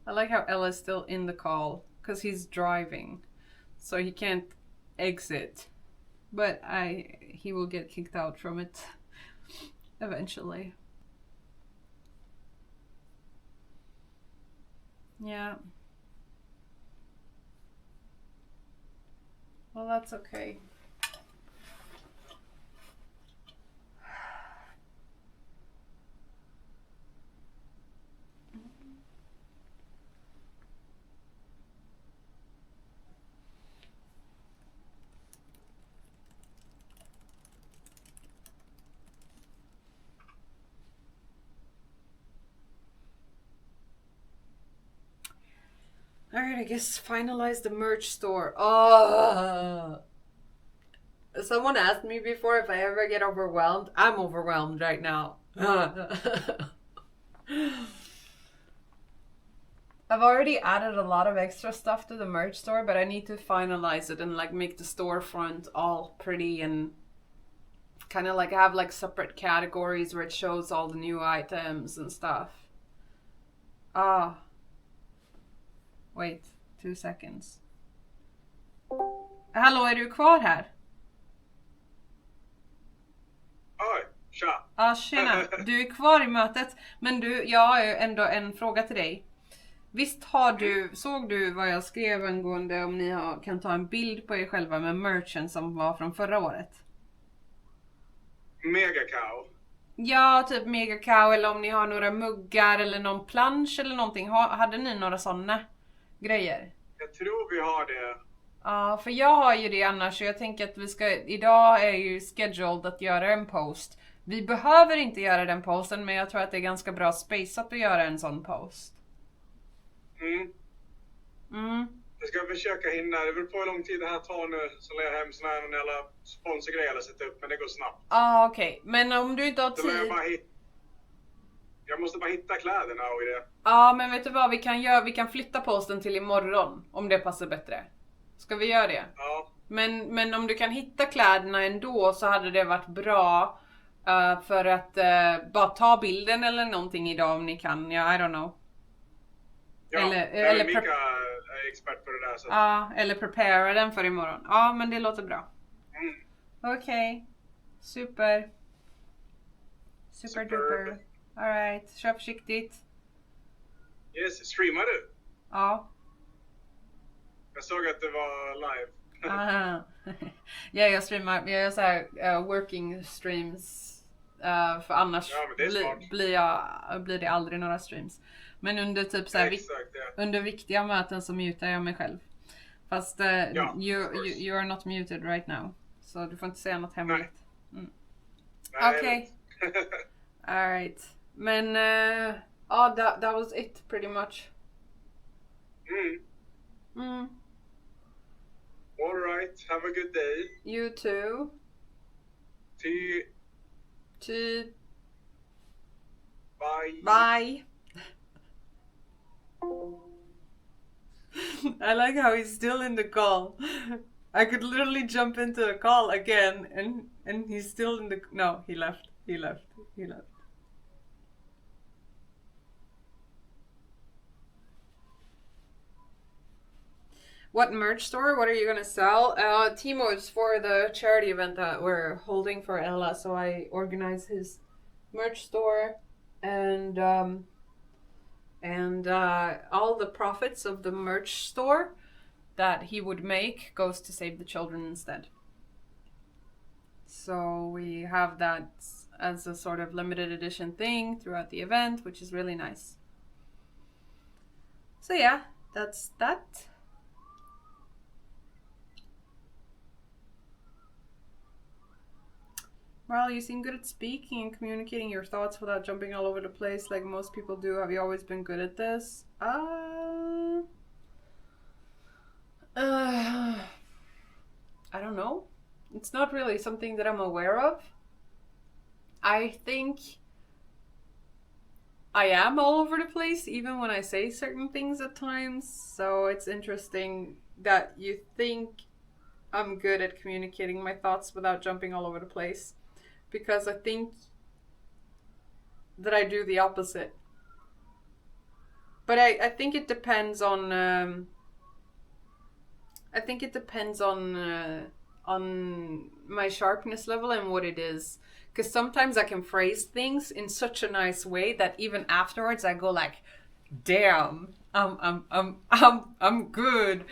[SPEAKER 1] I like how Ella's still in the call because he's driving, so he can't exit. But he will get kicked out from it eventually. Yeah. Well, that's okay. Alright, I guess finalize the merch store. Someone asked me before if I ever get overwhelmed. I'm overwhelmed right now. I've already added a lot of extra stuff to the merch store, but I need to finalize it and like make the storefront all pretty and kind of like have like separate categories where it shows all the new items and stuff. Wait, 2 seconds. Hallå, är du kvar här?
[SPEAKER 3] Oj, tja.
[SPEAKER 1] Ja, tjena. Du är kvar i mötet. Men du, jag har ju ändå en fråga till dig. Visst såg du vad jag skrev angående om ni kan ta en bild på er själva med merchen som var från förra året?
[SPEAKER 3] Megacow.
[SPEAKER 1] Ja, typ Megacow, eller om ni har några muggar eller någon plansch eller någonting. Hade ni några sådana grejer?
[SPEAKER 3] Jag tror vi har det.
[SPEAKER 1] Ja, för jag har ju det annars, så jag tänker att idag är ju scheduled att göra en post. Vi behöver inte göra den posten, men jag tror att det är ganska bra spaceat att göra en sån post.
[SPEAKER 3] Jag ska försöka hinna. Det beror på hur lång tid det här tar nu. Så lär jag hem sån här jävla sponsorgrej eller sätta upp, men det går snabbt.
[SPEAKER 1] Okej. Men om du inte har tid...
[SPEAKER 3] Jag måste bara hitta kläderna och det.
[SPEAKER 1] Ja, men vet du vad vi kan göra? Vi kan flytta posten till imorgon, om det passar bättre. Ska vi göra det?
[SPEAKER 3] Ja.
[SPEAKER 1] Men om du kan hitta kläderna ändå så hade det varit bra för att bara ta bilden eller någonting idag om ni kan. Ja, I don't know.
[SPEAKER 3] Ja, eller Mika är expert på det där. Så.
[SPEAKER 1] Ja, eller prepara den för imorgon. Ja, men det låter bra. Okej. Super. Super duper. Alright, kör försiktigt.
[SPEAKER 3] Yes, streamar du?
[SPEAKER 1] Ja.
[SPEAKER 3] Jag såg att det var live.
[SPEAKER 1] Aha. Ja, jag streamar. Jag gör så här working streams. För annars blir det aldrig några streams. Men under typ så här under viktiga möten så mutar jag mig själv. Fast you are not muted right now. Så du får inte säga något hemligt. Okej. Alright. Men that was it pretty much.
[SPEAKER 3] All right. Have a good day.
[SPEAKER 1] You too.
[SPEAKER 3] Bye.
[SPEAKER 1] Bye. I like how he's still in the call. I could literally jump into the call again and he's still in the... No, he left. What merch store? What are you gonna sell? Timo is for the charity event that we're holding for Ella, so I organize his merch store and all the profits of the merch store that he would make goes to Save the Children instead. So we have that as a sort of limited edition thing throughout the event, which is really nice. So yeah, That's that. Maral, you seem good at speaking and communicating your thoughts without jumping all over the place like most people do. Have you always been good at this? I don't know. It's not really something that I'm aware of. I think I am all over the place, even when I say certain things at times. So it's interesting that you think I'm good at communicating my thoughts without jumping all over the place. Because I think that I do the opposite. But I think it depends on I think it depends on my sharpness level and what it is. Because sometimes I can phrase things in such a nice way that even afterwards I go like, "Damn, I'm good,"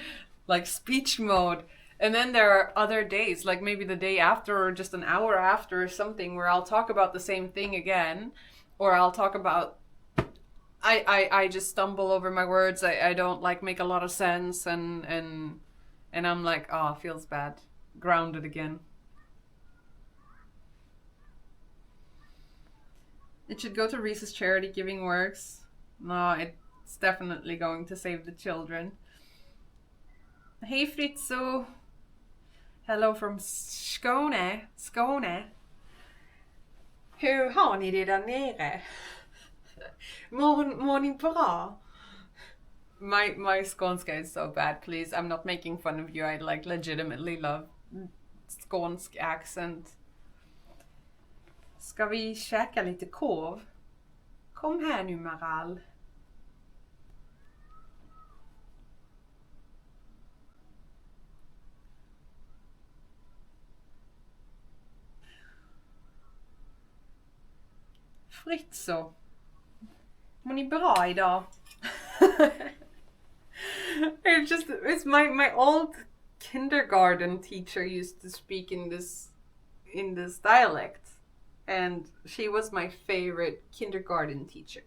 [SPEAKER 1] like speech mode. And then there are other days, like maybe the day after or just an hour after or something, where I'll talk about the same thing again, or I'll talk about I just stumble over my words. I don't like make a lot of sense and I'm like, oh, feels bad. Grounded again. It should go to Reese's charity giving works. No, it's definitely going to save the children. Hey Fritzo. Hello from Skåne. Skåne. Hur har ni det där nere? Mår ni bra? My Skånska is so bad, please. I'm not making fun of you. I like legitimately love skånsk accent. Ska vi käka lite korv? Kom här nu, Maral. Fritzo. Mår ni bra idag? It's my old kindergarten teacher used to speak in this dialect, and she was my favorite kindergarten teacher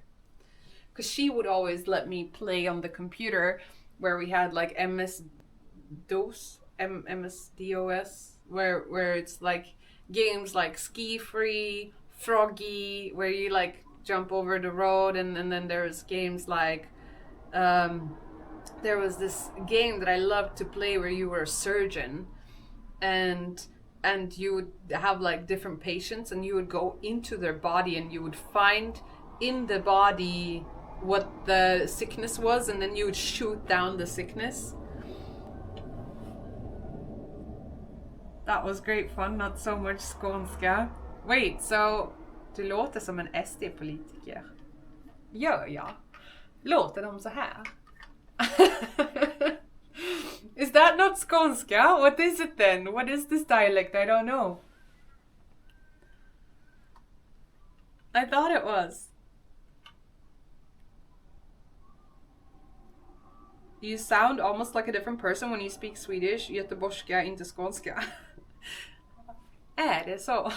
[SPEAKER 1] because she would always let me play on the computer where we had like MS-DOS, MS-DOS, where it's like games like Ski Free, Froggy, where you like jump over the road, and then there's games like there was this game that I loved to play where you were a surgeon and you would have like different patients and you would go into their body and you would find in the body what the sickness was and then you would shoot down the sickness. That was great fun, not so much skånska. Wait, so du låter som en SD-politiker. Gör jag? Låter de så här? Is that not skånska? What is it then? What is this dialect? I don't know. I thought it was. You sound almost like a different person when you speak Swedish, göteborgska, inte skånska. Är det så?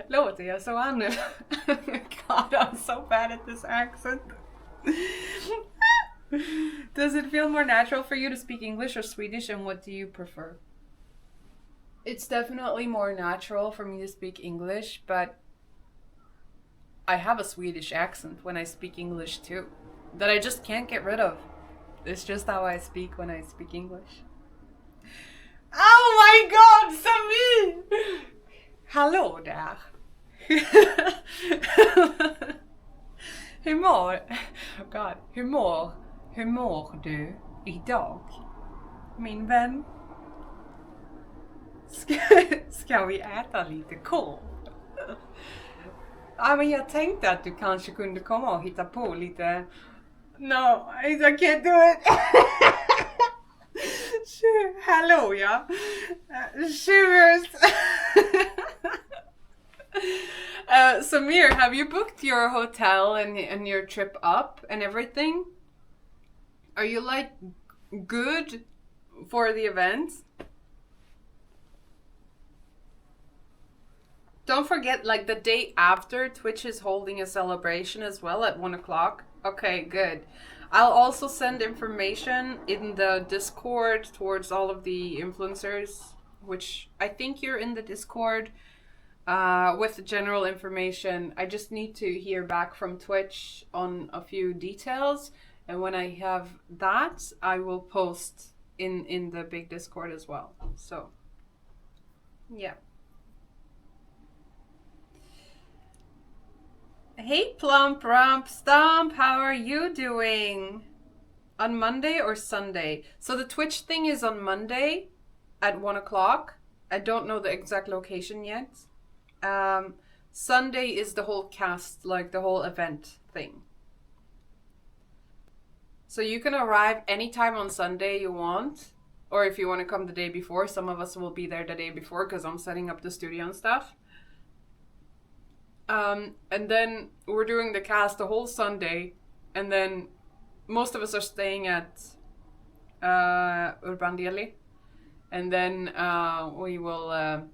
[SPEAKER 1] Låter jag så annorlunda? God, I'm so bad at this accent. Does it feel more natural for you to speak English or Swedish, and what do you prefer? It's definitely more natural for me to speak English, but I have a Swedish accent when I speak English too, that I just can't get rid of. It's just how I speak when I speak English. Oh my god, Samir! Hallå där! Hur mår du idag? Min vän? Ska vi äta lite korv? Ja, men jag tänkte att du kanske kunde komma och hitta på lite... No, I can't do it. Hello, yeah. Shivers. Samir, have you booked your hotel and your trip up and everything? Are you like good for the event? Don't forget, like the day after, Twitch is holding a celebration as well at 1 o'clock. Okay, good. I'll also send information in the Discord towards all of the influencers, which I think you're in the Discord, with general information. I just need to hear back from Twitch on a few details, and when I have that, I will post in the big Discord as well. So, yeah. Hey, Plump Rump Stomp, how are you doing? On Monday or Sunday? So the Twitch thing is on Monday at 1 o'clock. I don't know the exact location yet. Sunday is the whole cast, like the whole event thing. So you can arrive anytime on Sunday you want, or if you want to come the day before. Some of us will be there the day before because I'm setting up the studio and stuff. And then we're doing the cast the whole Sunday, and then most of us are staying at Urban Deli, and then we will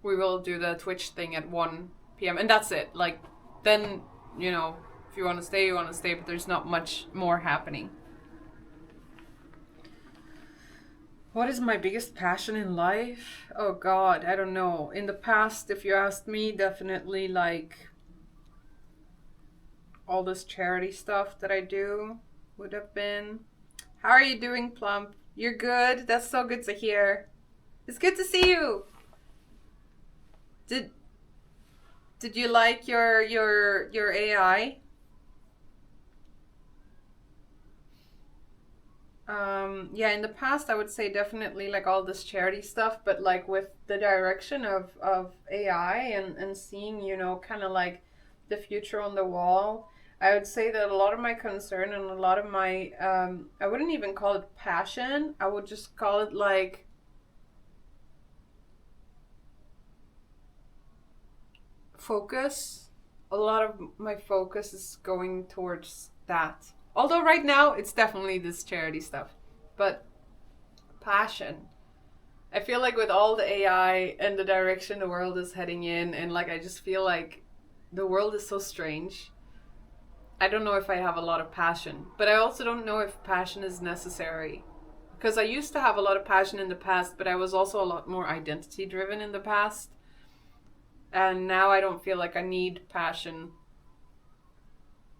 [SPEAKER 1] do the Twitch thing at 1 p.m. and that's it. Like, then, you know, if you want to stay, you want to stay, but there's not much more happening. What is my biggest passion in life? Oh God, I don't know. In the past, if you asked me, definitely like all this charity stuff that I do would have been. How are you doing, Plump? You're good? That's so good to hear. It's good to see you. Did you like your AI? Yeah, in the past I would say definitely like all this charity stuff, but like with the direction of AI and seeing, you know, kind of like the future on the wall, I would say that a lot of my concern and a lot of my, I wouldn't even call it passion, I would just call it like focus. A lot of my focus is going towards that. Although right now it's definitely this charity stuff. But passion. I feel like with all the AI and the direction the world is heading in, and like I just feel like the world is so strange. I don't know if I have a lot of passion, but I also don't know if passion is necessary. Because I used to have a lot of passion in the past, but I was also a lot more identity driven in the past. And now I don't feel like I need passion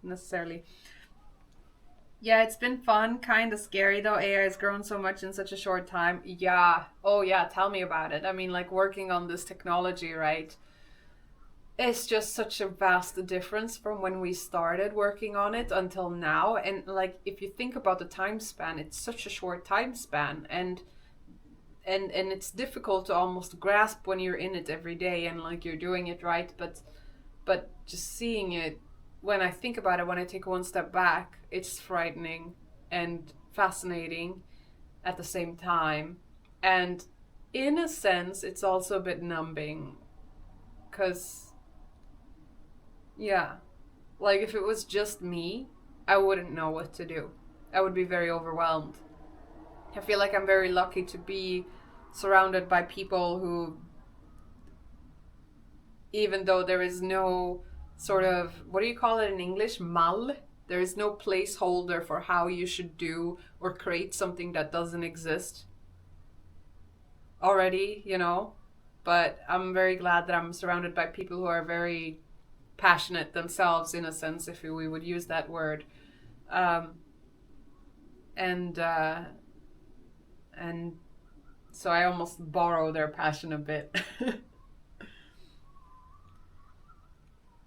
[SPEAKER 1] necessarily. Yeah, it's been fun, kind of scary though. AI has grown so much in such a short time. Yeah. Oh, yeah, tell me about it. I mean, like working on this technology, right? It's just such a vast difference from when we started working on it until now. And like, if you think about the time span, it's such a short time span. And it's difficult to almost grasp when you're in it every day and like you're doing it right. But just seeing it, when I think about it, when I take one step back, it's frightening and fascinating at the same time. And in a sense, it's also a bit numbing. Because, yeah, like if it was just me, I wouldn't know what to do. I would be very overwhelmed. I feel like I'm very lucky to be surrounded by people who, even though there is no sort of, what do you call it in English? Mal. There is no placeholder for how you should do or create something that doesn't exist already, you know? But I'm very glad that I'm surrounded by people who are very passionate themselves, in a sense, if we would use that word. And so I almost borrow their passion a bit.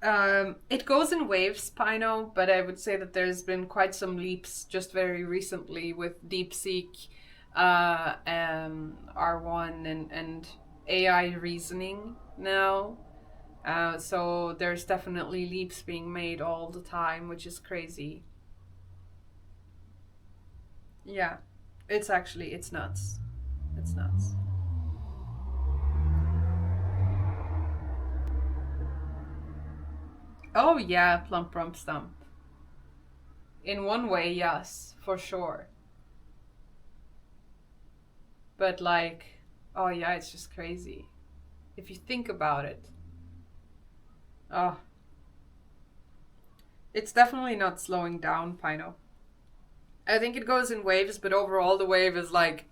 [SPEAKER 1] It goes in waves, Pino, but I would say that there's been quite some leaps just very recently with DeepSeek, R1, and AI reasoning now. So there's definitely leaps being made all the time, which is crazy. Yeah, it's nuts. It's nuts. Oh yeah, Plump Rump Stump. In one way, yes, for sure. But like, oh yeah, it's just crazy. If you think about it. Oh. It's definitely not slowing down, Pino. I think it goes in waves, but overall the wave is like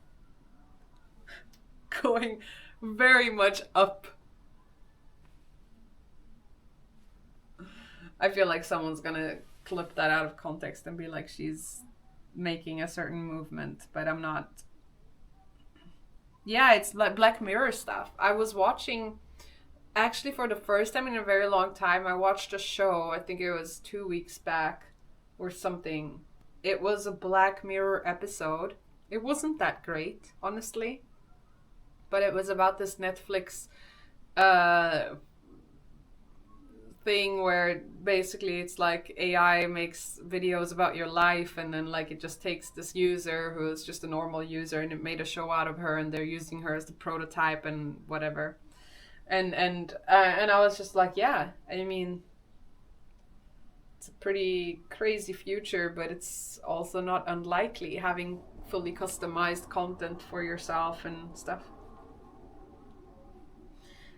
[SPEAKER 1] going very much up. I feel like someone's gonna clip that out of context and be like she's making a certain movement, but I'm not. Yeah, it's like Black Mirror stuff. I was watching, actually, for the first time in a very long time, I watched a show, I think it was 2 weeks back or something. It was a Black Mirror episode. It wasn't that great, honestly, but it was about this Netflix uh, thing where basically it's like AI makes videos about your life, and then like it just takes this user who is just a normal user and it made a show out of her, and they're using her as the prototype and whatever. And I was just like, yeah, I mean, it's a pretty crazy future, but it's also not unlikely having fully customized content for yourself and stuff.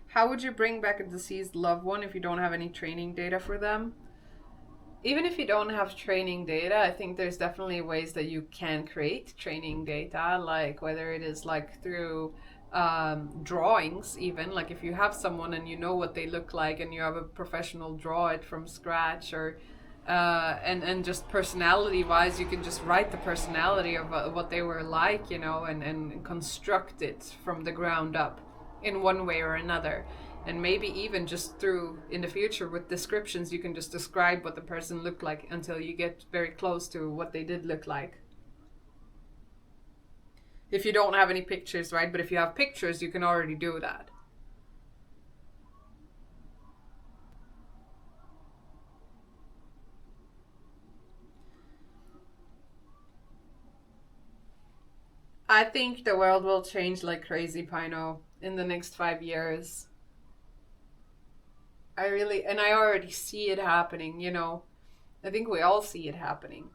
[SPEAKER 1] How would you bring back a deceased loved one if you don't have any training data for them? Even if you don't have training data, I think there's definitely ways that you can create training data, like whether it is like through drawings, even like if you have someone and you know what they look like and you have a professional draw it from scratch, or and just personality wise, you can just write the personality of what they were like, and construct it from the ground up in one way or another. And maybe even just through in the future with descriptions, you can just describe what the person looked like until you get very close to what they did look like. If you don't have any pictures, right? But if you have pictures, you can already do that. I think the world will change like crazy, Pino, in the next 5 years. And I already see it happening. I think we all see it happening.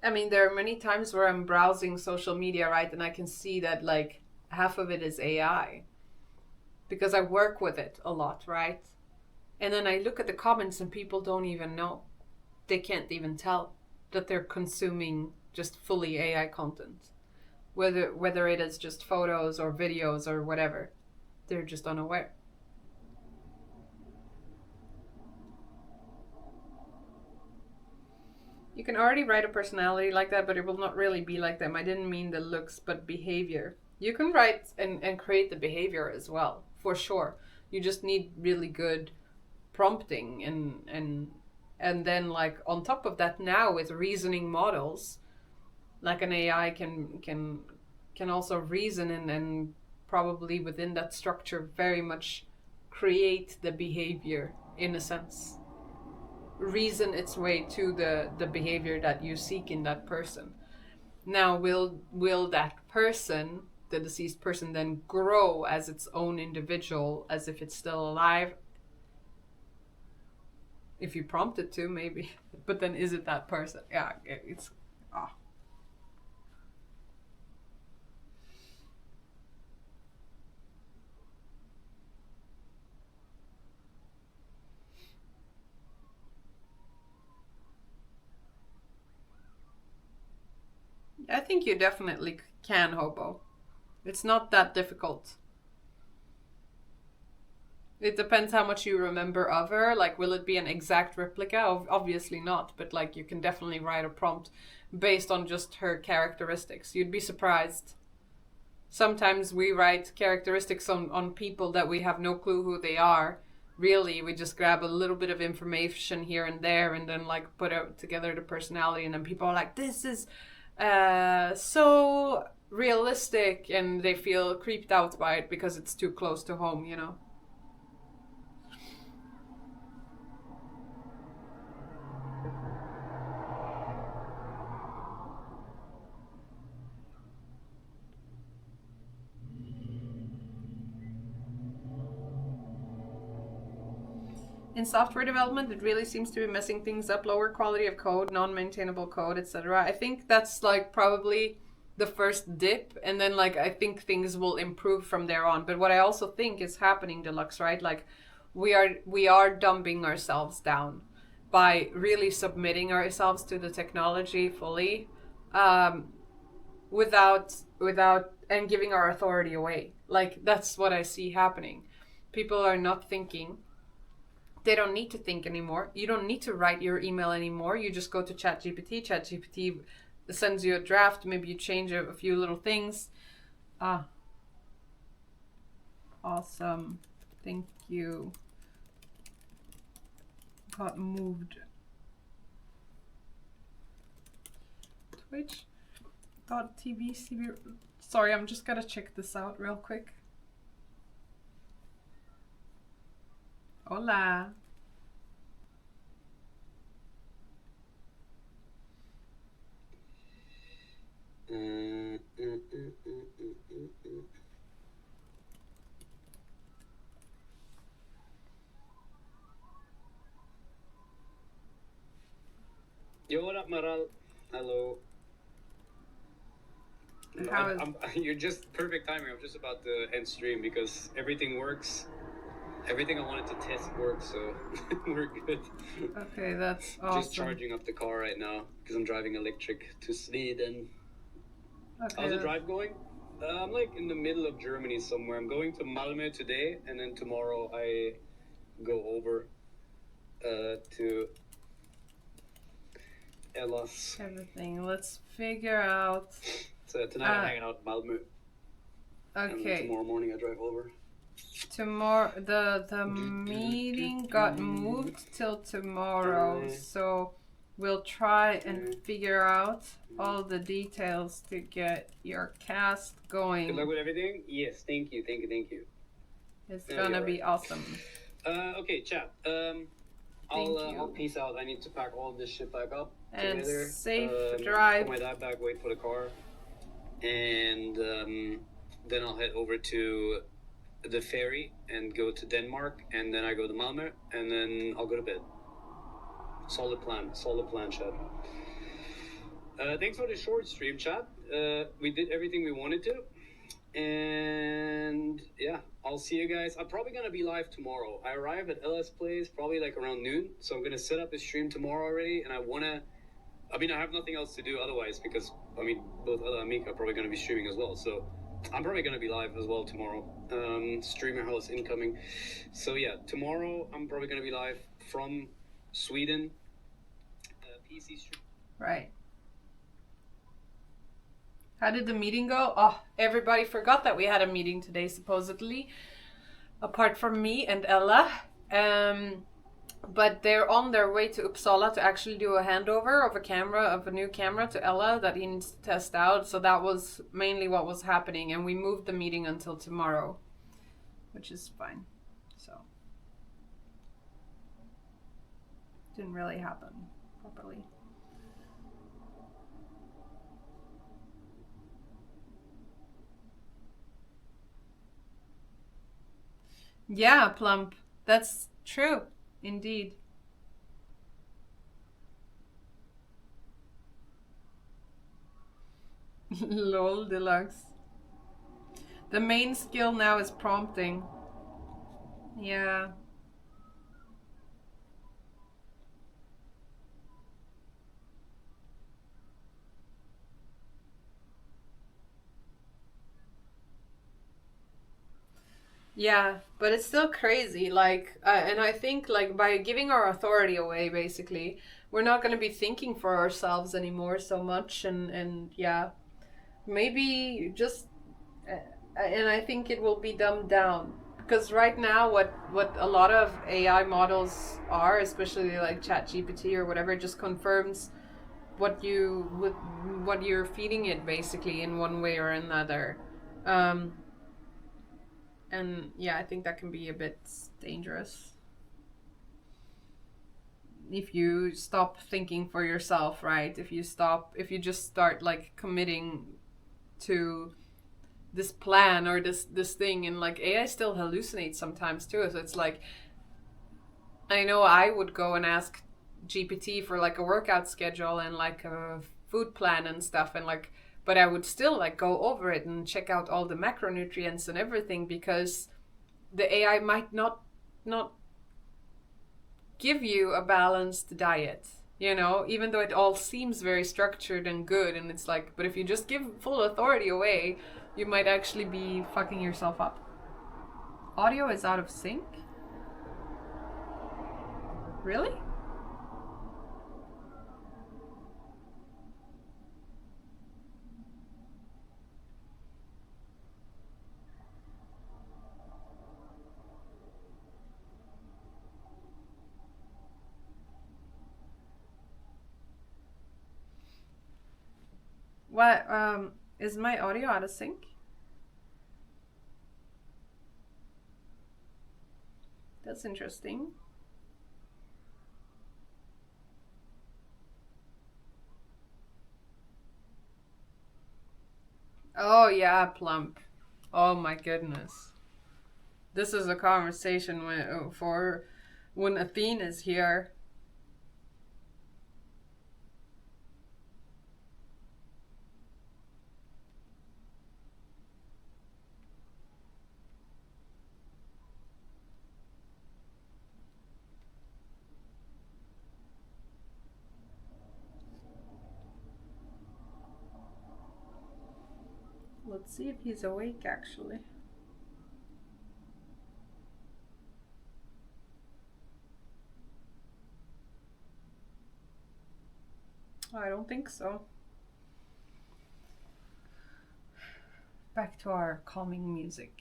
[SPEAKER 1] I mean, there are many times where I'm browsing social media, right, and I can see that like half of it is AI because I work with it a lot, right? And then I look at the comments and people don't even know. They can't even tell that they're consuming just fully AI content. Whether it is just photos or videos or whatever. They're just unaware. You can already write a personality like that, but it will not really be like them. I didn't mean the looks, but behavior. You can write and create the behavior as well, for sure. You just need really good prompting and then like on top of that, now with reasoning models, like an AI can also reason and probably within that structure very much create the behavior in a sense, reason its way to the behavior that you seek in that person. Now, will that person, the deceased person, then grow as its own individual as if it's still alive? If you prompt it to, maybe. But then is it that person? Yeah, it's ah. I think you definitely can, Hobo. It's not that difficult. It depends how much you remember of her. Like, will it be an exact replica? Obviously not, but like, you can definitely write a prompt based on just her characteristics. You'd be surprised. Sometimes we write characteristics on people that we have no clue who they are. Really, we just grab a little bit of information here and there and then like put out together the personality, and then people are like, this is so realistic, and they feel creeped out by it because it's too close to home. In software development, it really seems to be messing things up. Lower quality of code, non-maintainable code, etc. I think that's like probably the first dip, and then like I think things will improve from there on. But what I also think is happening, Deluxe, right? Like we are dumbing ourselves down by really submitting ourselves to the technology fully, without and giving our authority away. Like that's what I see happening. People are not thinking. They don't need to think anymore. You don't need to write your email anymore. You just go to ChatGPT. ChatGPT sends you a draft. Maybe you change a few little things. Ah, awesome. Thank you. Got moved. Twitch.tv. Sorry, I'm just gonna check this out real quick. Hola.
[SPEAKER 4] Yo, what up, Maral? Hello. You're just perfect timing. I'm just about to end stream because everything works. Everything I wanted to test works, so we're good.
[SPEAKER 1] Okay, that's awesome.
[SPEAKER 4] Just charging up the car right now because I'm driving electric to Sweden.
[SPEAKER 1] Okay,
[SPEAKER 4] How's the drive going? I'm like in the middle of Germany somewhere. I'm going to Malmö today, and then tomorrow I go over to Ella's.
[SPEAKER 1] Everything. Let's figure out.
[SPEAKER 4] So tonight I'm hanging out in Malmö.
[SPEAKER 1] Okay.
[SPEAKER 4] And then tomorrow morning I drive over.
[SPEAKER 1] Tomorrow, the meeting got moved till tomorrow, so we'll try and figure out all the details to get your cast going.
[SPEAKER 4] Good luck with everything. Yes, thank you.
[SPEAKER 1] It's gonna be awesome.
[SPEAKER 4] Okay, chat. I'll peace out. I need to pack all this shit back up
[SPEAKER 1] and
[SPEAKER 4] together.
[SPEAKER 1] Safe drive.
[SPEAKER 4] Put my dad back. Wait for the car, and then I'll head over to the ferry and go to Denmark, and then I go to Malmö, and then I'll go to bed. Solid plan, chat. Thanks for the short stream, chat. We did everything we wanted to, and yeah, I'll see you guys. I'm probably gonna be live tomorrow. I arrive at LS Place probably like around noon, so I'm gonna set up a stream tomorrow already, and I have nothing else to do otherwise because both Ella and Mika are probably gonna be streaming as well, so I'm probably going to be live as well tomorrow. Streamer house incoming. So yeah, tomorrow I'm probably going to be live from Sweden. PC stream.
[SPEAKER 1] Right. How did the meeting go? Oh, everybody forgot that we had a meeting today, supposedly. Apart from me and Ella. But they're on their way to Uppsala to actually do a handover of a new camera to Ella that he needs to test out. So that was mainly what was happening, and we moved the meeting until tomorrow, which is fine. So didn't really happen properly. Yeah, Plump. That's true. Indeed. Lol, Deluxe. The main skill now is prompting. Yeah. Yeah, but it's still crazy. Like, and I think like by giving our authority away, basically, we're not going to be thinking for ourselves anymore so much. And yeah, maybe just, and I think it will be dumbed down because right now, what a lot of AI models are, especially like ChatGPT or whatever, just confirms what you're feeding it basically in one way or another. And yeah, I think that can be a bit dangerous. If you stop thinking for yourself, right? If you just start like committing to this plan or this thing, and like AI still hallucinates sometimes too. So it's like, I know I would go and ask GPT for like a workout schedule and like a food plan and stuff, and like but I would still like go over it and check out all the macronutrients and everything, because the AI might not give you a balanced diet, you know, even though it all seems very structured and good. And it's like, but if you just give full authority away, you might actually be fucking yourself up. Audio is out of sync? Really? What, is my audio out of sync? That's interesting. Oh yeah, plump. Oh my goodness. This is a conversation for when Athene is here. Let's see if he's awake actually. I don't think so. Back to our calming music.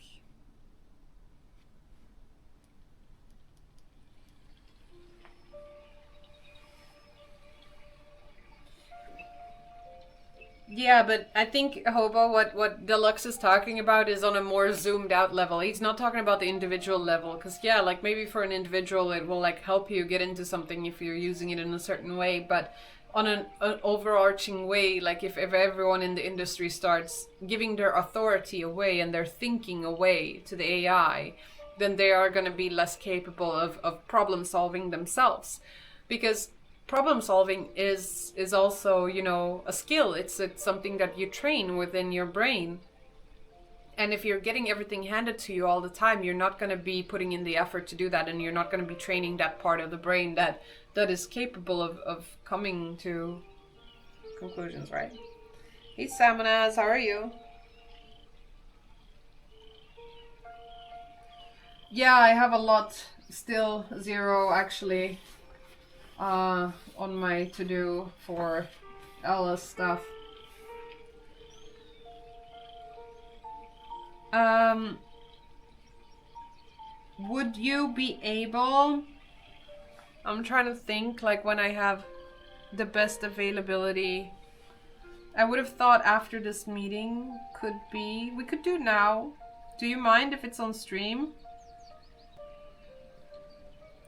[SPEAKER 1] Yeah, but I think, Hobo, what Deluxe is talking about is on a more zoomed out level. He's not talking about the individual level, because yeah, like maybe for an individual it will like help you get into something if you're using it in a certain way, but on an overarching way, like if everyone in the industry starts giving their authority away and their thinking away to the AI, then they are going to be less capable of problem solving themselves. Because problem solving is also, you know, a skill. It's something that you train within your brain. And if you're getting everything handed to you all the time, you're not going to be putting in the effort to do that, and you're not going to be training that part of the brain that is capable of coming to conclusions, right? Hey Samonas, how are you? Yeah, I have a lot still, 0 actually, on my to-do for Ella's stuff. Would you be able... I'm trying to think, like, when I have the best availability. I would have thought after this meeting could be... We could do now. Do you mind if it's on stream?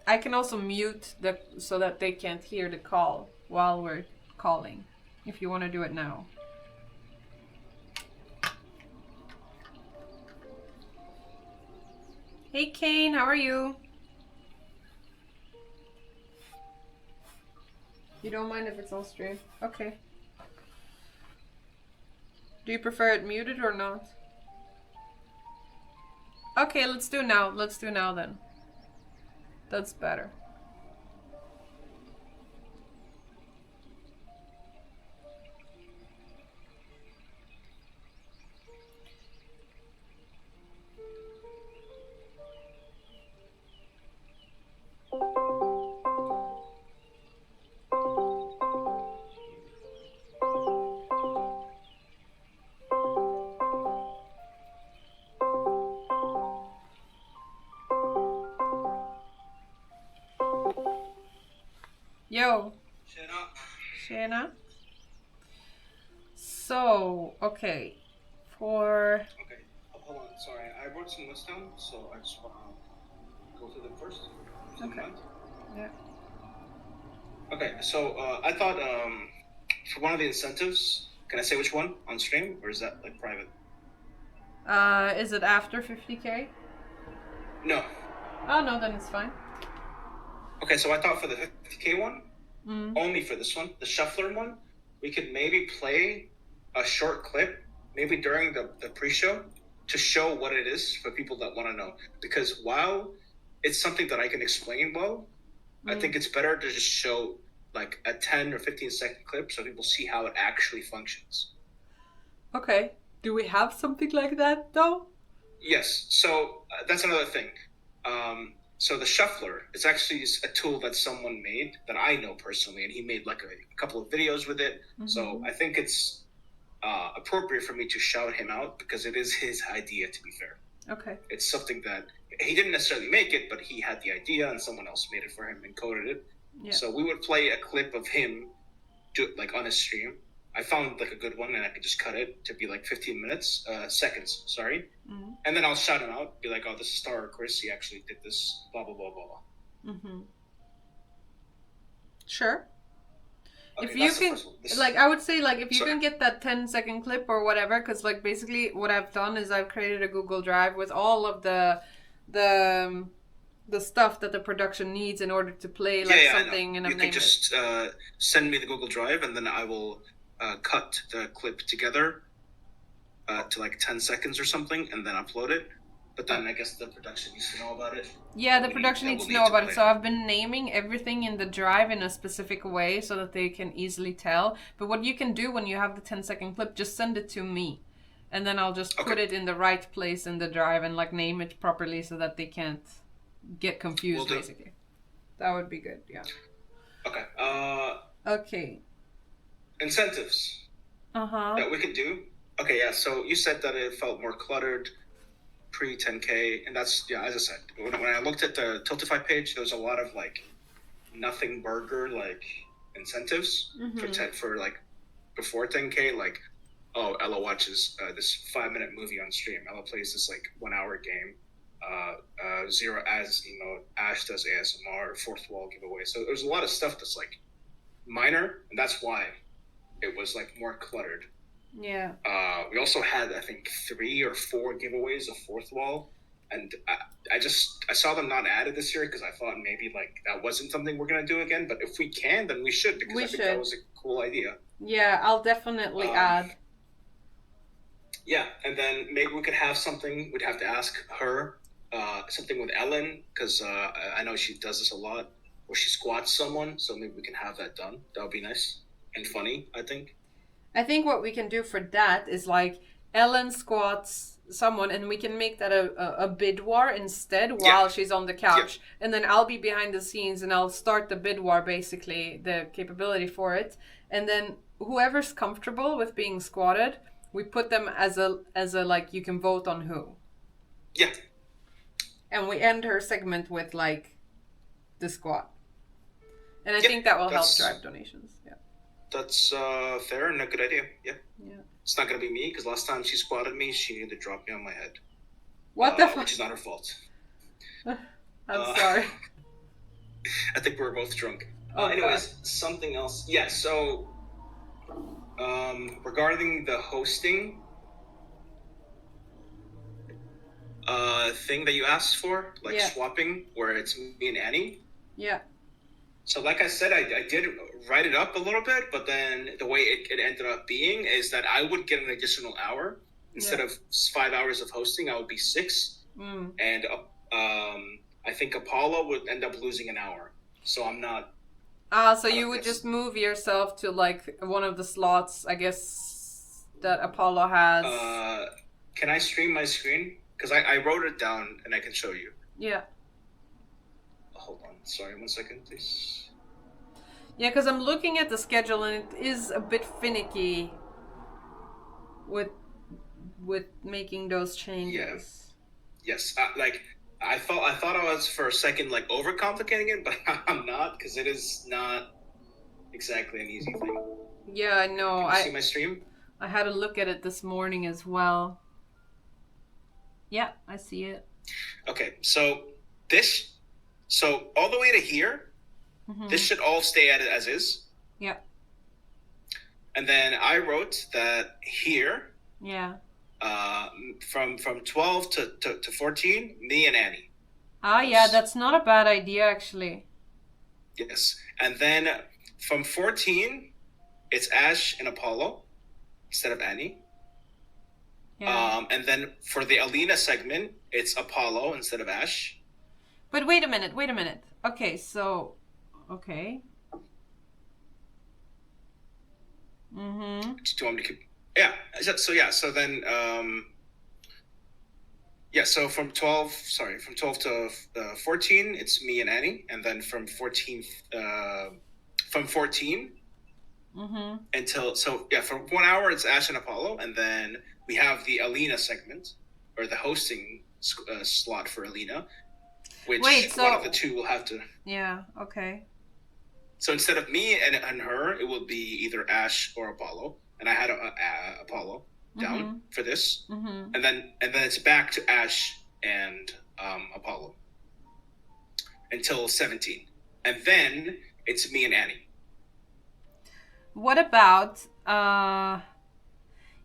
[SPEAKER 1] I can also mute so that they can't hear the call while we're calling, if you want to do it now. Hey Kane, how are you? You don't mind if it's on stream? Okay. Do you prefer it muted or not? Okay, let's do now. Let's do now then. That's better. Yo. Shana. So, okay.
[SPEAKER 5] Okay, hold on. Sorry, I wrote some lists down, so I just want to go through them first.
[SPEAKER 1] Okay. Yeah.
[SPEAKER 5] Okay, so I thought for one of the incentives, can I say which one on stream, or is that like private?
[SPEAKER 1] Is it after 50K?
[SPEAKER 5] No.
[SPEAKER 1] Oh no, then it's fine.
[SPEAKER 5] Okay, so I thought for the 50K one, only for this one, the shuffler one, we could maybe play a short clip, maybe during the pre-show, to show what it is for people that want to know. Because while it's something that I can explain well, I think it's better to just show like a 10 or 15-second clip so people see how it actually functions.
[SPEAKER 1] Okay. Do we have something like that though?
[SPEAKER 5] Yes. So that's another thing. So the shuffler is actually a tool that someone made that I know personally, and he made like a couple of videos with it. So I think it's appropriate for me to shout him out because it is his idea, to be fair.
[SPEAKER 1] Okay.
[SPEAKER 5] It's something that he didn't necessarily make it, but he had the idea and someone else made it for him and coded it.
[SPEAKER 1] Yeah.
[SPEAKER 5] So we would play a clip of him like on his stream. I found like a good one and I could just cut it to be like 15 seconds, sorry. And then I'll shout him out, be like, oh, this is Star Chris, he actually did this, blah, blah, blah, blah.
[SPEAKER 1] Sure.
[SPEAKER 5] Okay,
[SPEAKER 1] If you can, like, I would say, like, if you
[SPEAKER 5] Sorry.
[SPEAKER 1] can get that 10-second clip or whatever, because, like, basically what I've done is I've created a Google Drive with all of the stuff that the production needs in order to play, like, something and
[SPEAKER 5] you can just send me the Google Drive and then I will cut the clip together to like 10 seconds or something and then upload it. But then I guess the production needs to know about it.
[SPEAKER 1] Yeah, the production needs to know about it. So I've been naming everything in the drive in a specific way so that they can easily tell. But what you can do when you have the 10-second clip, just send it to me. And then I'll just put it in the right place in the drive and like name it properly so that they can't get confused, basically. That would be good, yeah.
[SPEAKER 5] Okay.
[SPEAKER 1] Okay.
[SPEAKER 5] Incentives that we could do. Okay, yeah, so you said that it felt more cluttered pre-10K, and that's, yeah, as I said, when I looked at the Tiltify page, there was a lot of, like, nothing burger, like, incentives for like, before 10K, like, oh, Ella watches this 5-minute movie on stream. Ella plays this, like, 1-hour game. Zero as emote, Ash does ASMR, fourth wall giveaway. So there's a lot of stuff that's, like, minor, and that's why it was, like, more cluttered.
[SPEAKER 1] Yeah.
[SPEAKER 5] We also had, I think, 3 or 4 giveaways of fourth wall, and I saw them not added this year because I thought maybe like that wasn't something we're gonna do again. But if we can, then we should because I think that was a cool idea.
[SPEAKER 1] Yeah, I'll definitely add.
[SPEAKER 5] Yeah, and then maybe we could have something. We'd have to ask her something with Ellen because I know she does this a lot, where she squats someone. So maybe we can have that done. That would be nice and funny, I think.
[SPEAKER 1] I think what we can do for that is like Ellen squats someone and we can make that a bid war instead while she's on the couch. Yeah. And then I'll be behind the scenes and I'll start the bid war, basically, the capability for it. And then whoever's comfortable with being squatted, we put them as a like, you can vote on who.
[SPEAKER 5] Yeah.
[SPEAKER 1] And we end her segment with like the squat. And I think that will help drive donations. Yeah.
[SPEAKER 5] That's fair and a good idea. Yeah. Yeah. It's not gonna be me because last time she squatted me, she needed to drop me on my head.
[SPEAKER 1] What the fuck?
[SPEAKER 5] Which is not her fault.
[SPEAKER 1] I'm sorry.
[SPEAKER 5] I think we were both drunk. Anyways, something else. Yeah. So, regarding the hosting thing that you asked for, like swapping, where it's me and Annie.
[SPEAKER 1] Yeah.
[SPEAKER 5] So like I said, I did write it up a little bit, but then the way it ended up being is that I would get an additional hour. Instead of 5 hours of hosting, I would be 6. And I think Apollo would end up losing an hour. So I'm not...
[SPEAKER 1] so you would just move yourself to like one of the slots, I guess, that Apollo has.
[SPEAKER 5] Can I stream my screen? Because I wrote it down and I can show you.
[SPEAKER 1] Yeah.
[SPEAKER 5] Hold on. Sorry, 1 second, please.
[SPEAKER 1] Yeah, because I'm looking at the schedule and it is a bit finicky with making those changes.
[SPEAKER 5] Yeah. Yes. Like I thought I was for a second like overcomplicating it, but I'm not because it is not exactly an easy thing.
[SPEAKER 1] Yeah, I know.
[SPEAKER 5] Can you see my stream?
[SPEAKER 1] I had a look at it this morning as well. Yeah, I see it.
[SPEAKER 5] Okay, so all the way to here, this should all stay as is.
[SPEAKER 1] Yeah.
[SPEAKER 5] And then I wrote that here.
[SPEAKER 1] Yeah.
[SPEAKER 5] From 12 to 14, me and Annie.
[SPEAKER 1] Yeah, that's not a bad idea actually.
[SPEAKER 5] Yes, and then from 14, it's Ash and Apollo. instead of Annie.
[SPEAKER 1] Yeah.
[SPEAKER 5] And then for the Alina segment, it's Apollo instead of Ash.
[SPEAKER 1] But wait a minute. Okay, so... Okay. Mm-hmm.
[SPEAKER 5] Do you want me to keep... Yeah. So then... so from 12 to 14, it's me and Annie. And then from 14...
[SPEAKER 1] Mm-hmm.
[SPEAKER 5] until... So, yeah, for 1 hour, it's Ash and Apollo. And then we have the Alina segment, or the hosting slot for Alina, which one of the two will have to...
[SPEAKER 1] Yeah, okay.
[SPEAKER 5] So instead of me and her, it will be either Ash or Apollo. And I had Apollo down for this.
[SPEAKER 1] Mm-hmm.
[SPEAKER 5] And then it's back to Ash and Apollo until 17. And then it's me and Annie.
[SPEAKER 1] What about...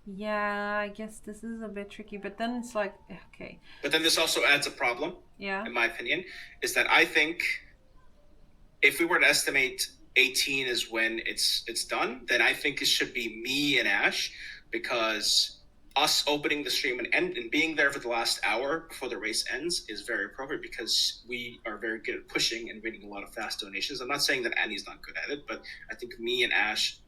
[SPEAKER 1] Yeah, I guess this is a bit tricky, but then it's like, okay.
[SPEAKER 5] But then this also adds a problem,
[SPEAKER 1] yeah,
[SPEAKER 5] in my opinion, is that I think if we were to estimate 18 is when it's done, then I think it should be me and Ash, because us opening the stream and being there for the last hour before the race ends is very appropriate, because we are very good at pushing and reading a lot of fast donations. I'm not saying that Annie's not good at it, but I think me and Ash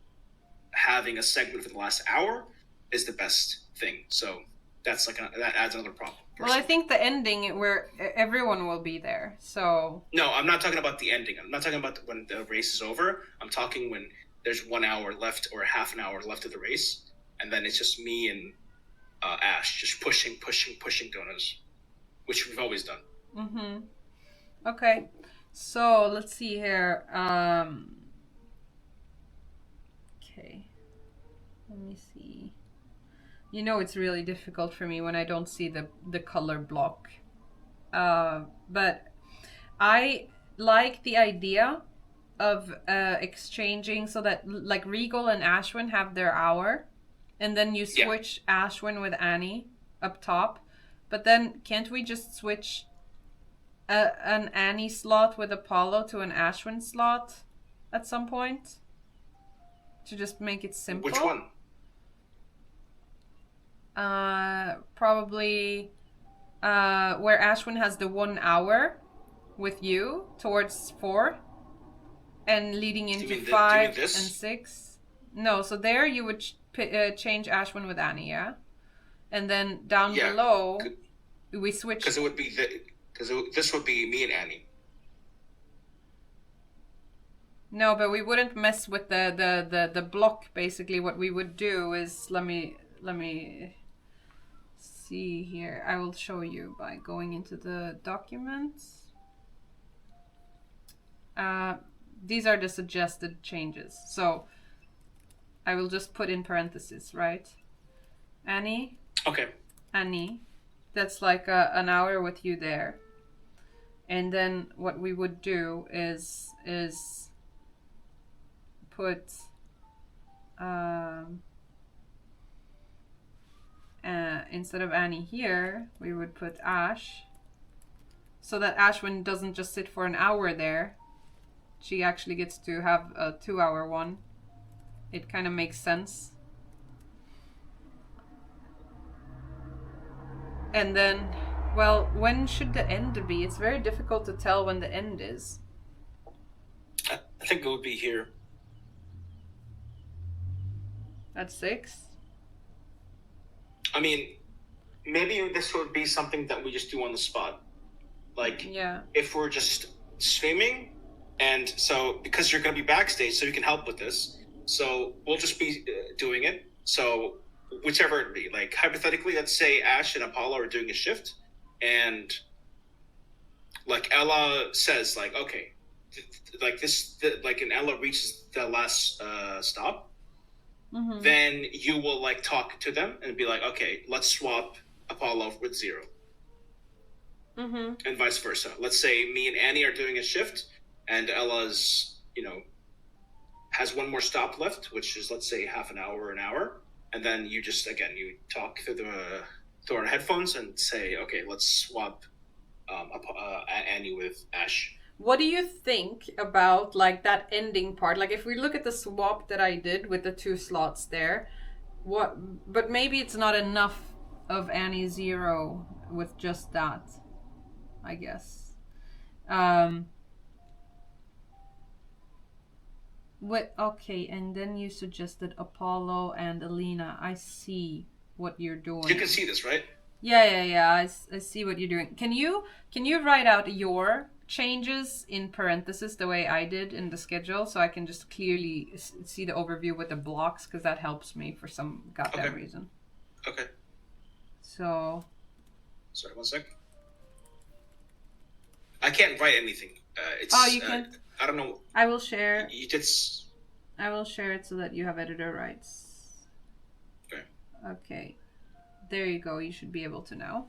[SPEAKER 5] having a segment for the last hour is the best thing. So that's that adds another problem.
[SPEAKER 1] Well, I think the ending where everyone will be there. So
[SPEAKER 5] no, I'm not talking about the ending. I'm not talking about when the race is over. I'm talking when there's 1 hour left or half an hour left of the race, and then it's just me and Ash just pushing donuts, which we've always done.
[SPEAKER 1] Mm-hmm. Okay, so let's see here. Okay, let me see. You know, it's really difficult for me when I don't see the color block. But I like the idea of exchanging so that like Regal and Ashwin have their hour, and then you switch Ashwin with Annie up top. But then can't we just switch an Annie slot with Apollo to an Ashwin slot at some point? To just make it simple.
[SPEAKER 5] Which one?
[SPEAKER 1] Probably where Ashwin has the 1 hour with you towards 4 and leading into 5 and 6. No, so there you would change Ashwin with Annie, yeah? And then down below we switch,
[SPEAKER 5] because it would be this would be me and Annie.
[SPEAKER 1] No, but we wouldn't mess with the block. Basically what we would do is let me see here. I will show you by going into the documents. These are the suggested changes. So I will just put in parentheses, right? Annie.
[SPEAKER 5] Okay.
[SPEAKER 1] Annie. That's like an hour with you there. And then what we would do is put instead of Annie here, we would put Ash, so that Ashwin doesn't just sit for an hour there. She actually gets to have a 2 hour one. It kind of makes sense. And then, well, when should the end be? It's very difficult to tell when the end is.
[SPEAKER 5] I think it would be here.
[SPEAKER 1] At 6?
[SPEAKER 5] I mean, maybe this would be something that we just do on the spot. Like, if we're just streaming, and so, because you're going to be backstage, so you can help with this. So, we'll just be doing it. So, whichever it be. Like, hypothetically, let's say Ash and Apollo are doing a shift, and, like, Ella says, like, okay, and Ella reaches the last stop. Mm-hmm. Then you will like talk to them and be like, okay, let's swap Apollo with Zero. Mm-hmm. And vice versa. Let's say me and Annie are doing a shift and Ella's, has one more stop left, which is, let's say, half an hour or an hour. And then you just, again, you talk through our headphones and say, okay, let's swap Annie with Ash.
[SPEAKER 1] What do you think about like that ending part? Like if we look at the swap that I did with the 2 slots there, what? But maybe it's not enough of Annie Zero with just that, I guess. What? Okay, and then you suggested Apollo and Alina. I see what you're doing.
[SPEAKER 5] You can see this, right?
[SPEAKER 1] Yeah. I see what you're doing. Can you write out your changes in parentheses the way I did in the schedule, so I can just clearly see the overview with the blocks, because that helps me for some goddamn reason.
[SPEAKER 5] Okay.
[SPEAKER 1] So.
[SPEAKER 5] Sorry, 1 sec. I can't write anything.
[SPEAKER 1] You can.
[SPEAKER 5] I don't know.
[SPEAKER 1] I will share.
[SPEAKER 5] I
[SPEAKER 1] will share it so that you have editor rights.
[SPEAKER 5] Okay.
[SPEAKER 1] Okay. There you go. You should be able to now.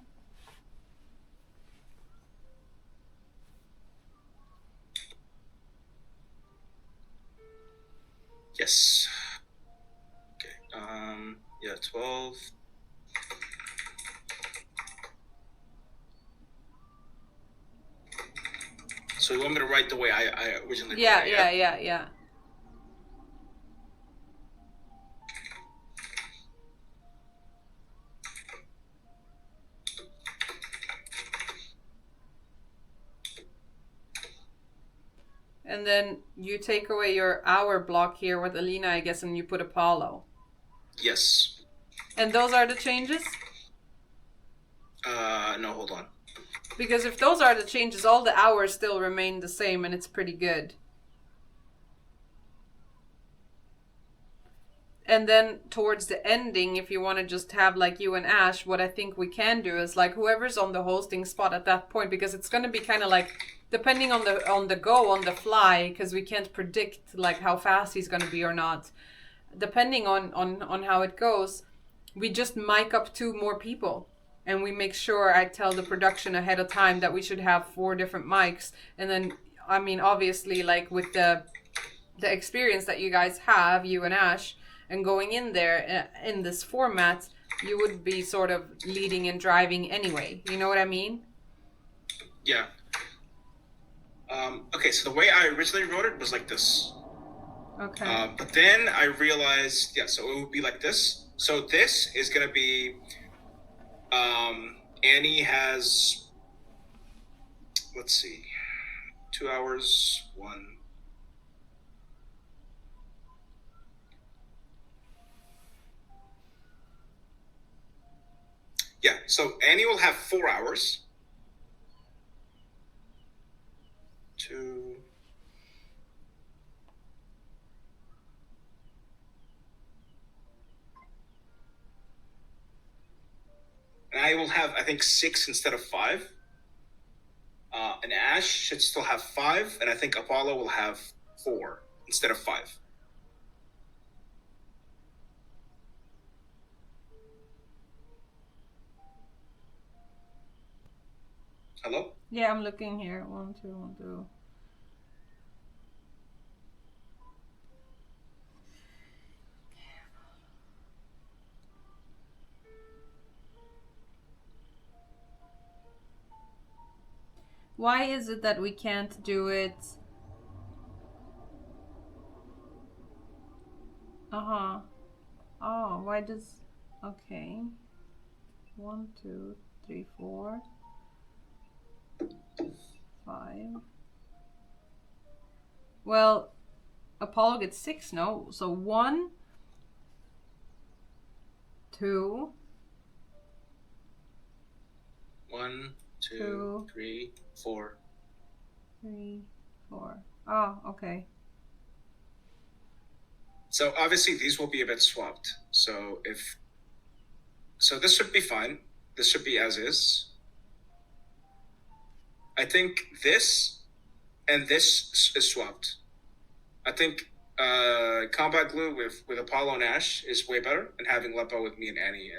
[SPEAKER 5] Yes. Okay. Yeah, 12. So you want me to write the way I originally wrote it?
[SPEAKER 1] Yeah. And then you take away your hour block here with Alina, I guess, and you put Apollo.
[SPEAKER 5] Yes.
[SPEAKER 1] And those are the changes?
[SPEAKER 5] No, hold on.
[SPEAKER 1] Because if those are the changes, all the hours still remain the same, and it's pretty good. And then towards the ending, if you want to just have like you and Ash, what I think we can do is like whoever's on the hosting spot at that point, because it's going to be kind of like depending on the fly, because we can't predict like how fast he's going to be or not. Depending on how it goes, we just mic up 2 more people. And we make sure I tell the production ahead of time that we should have 4 different mics. And then, I mean, obviously, like with the experience that you guys have, you and Ash, and going in there in this format, you would be sort of leading and driving anyway. You know what I mean?
[SPEAKER 5] Yeah. Okay, so the way I originally wrote it was like this.
[SPEAKER 1] Okay.
[SPEAKER 5] But then I realized, so it would be like this. So this is going to be... Annie has, let's see, 2 hours, 1. Yeah, so Annie will have 4 hours. 2. And I will have, I think, 6 instead of 5. And Ash should still have 5, and I think Apollo will have 4 instead of 5. Hello?
[SPEAKER 1] Yeah, I'm looking here. 1, 2, 1, 2. Why is it that we can't do it? Oh, why does... Okay. 1, 2, 3, 4, 5. Well, Apollo gets 6, no? So 1, 2.
[SPEAKER 5] 1, 2, 3, 4.
[SPEAKER 1] 3, 4. Oh, okay.
[SPEAKER 5] So obviously these will be a bit swapped. So this should be fine. This should be as is. I think this and this is swapped. I think Combat Glue with Apollo and Ash is way better, and having Lepo with me and Annie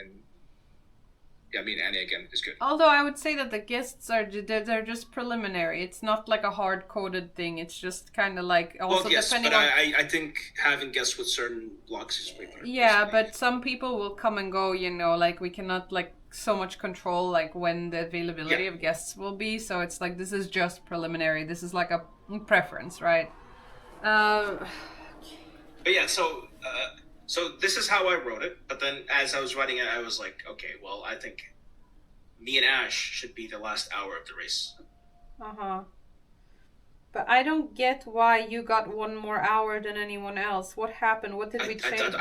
[SPEAKER 5] me and Annie again is good.
[SPEAKER 1] Although I would say that the guests they're just preliminary. It's not like a hard-coded thing. It's just kind of like also depending on...
[SPEAKER 5] I think having guests with certain blocks is way better.
[SPEAKER 1] Yeah, but some people will come and go, you know, like we cannot like so much control like when the availability of guests will be. So it's like this is just preliminary. This is like a preference, right?
[SPEAKER 5] But yeah, so So this is how I wrote it, but then as I was writing it, I was like, okay, well, I think me and Ash should be the last hour of the race.
[SPEAKER 1] But I don't get why you got 1 more hour than anyone else. What happened? What did we change?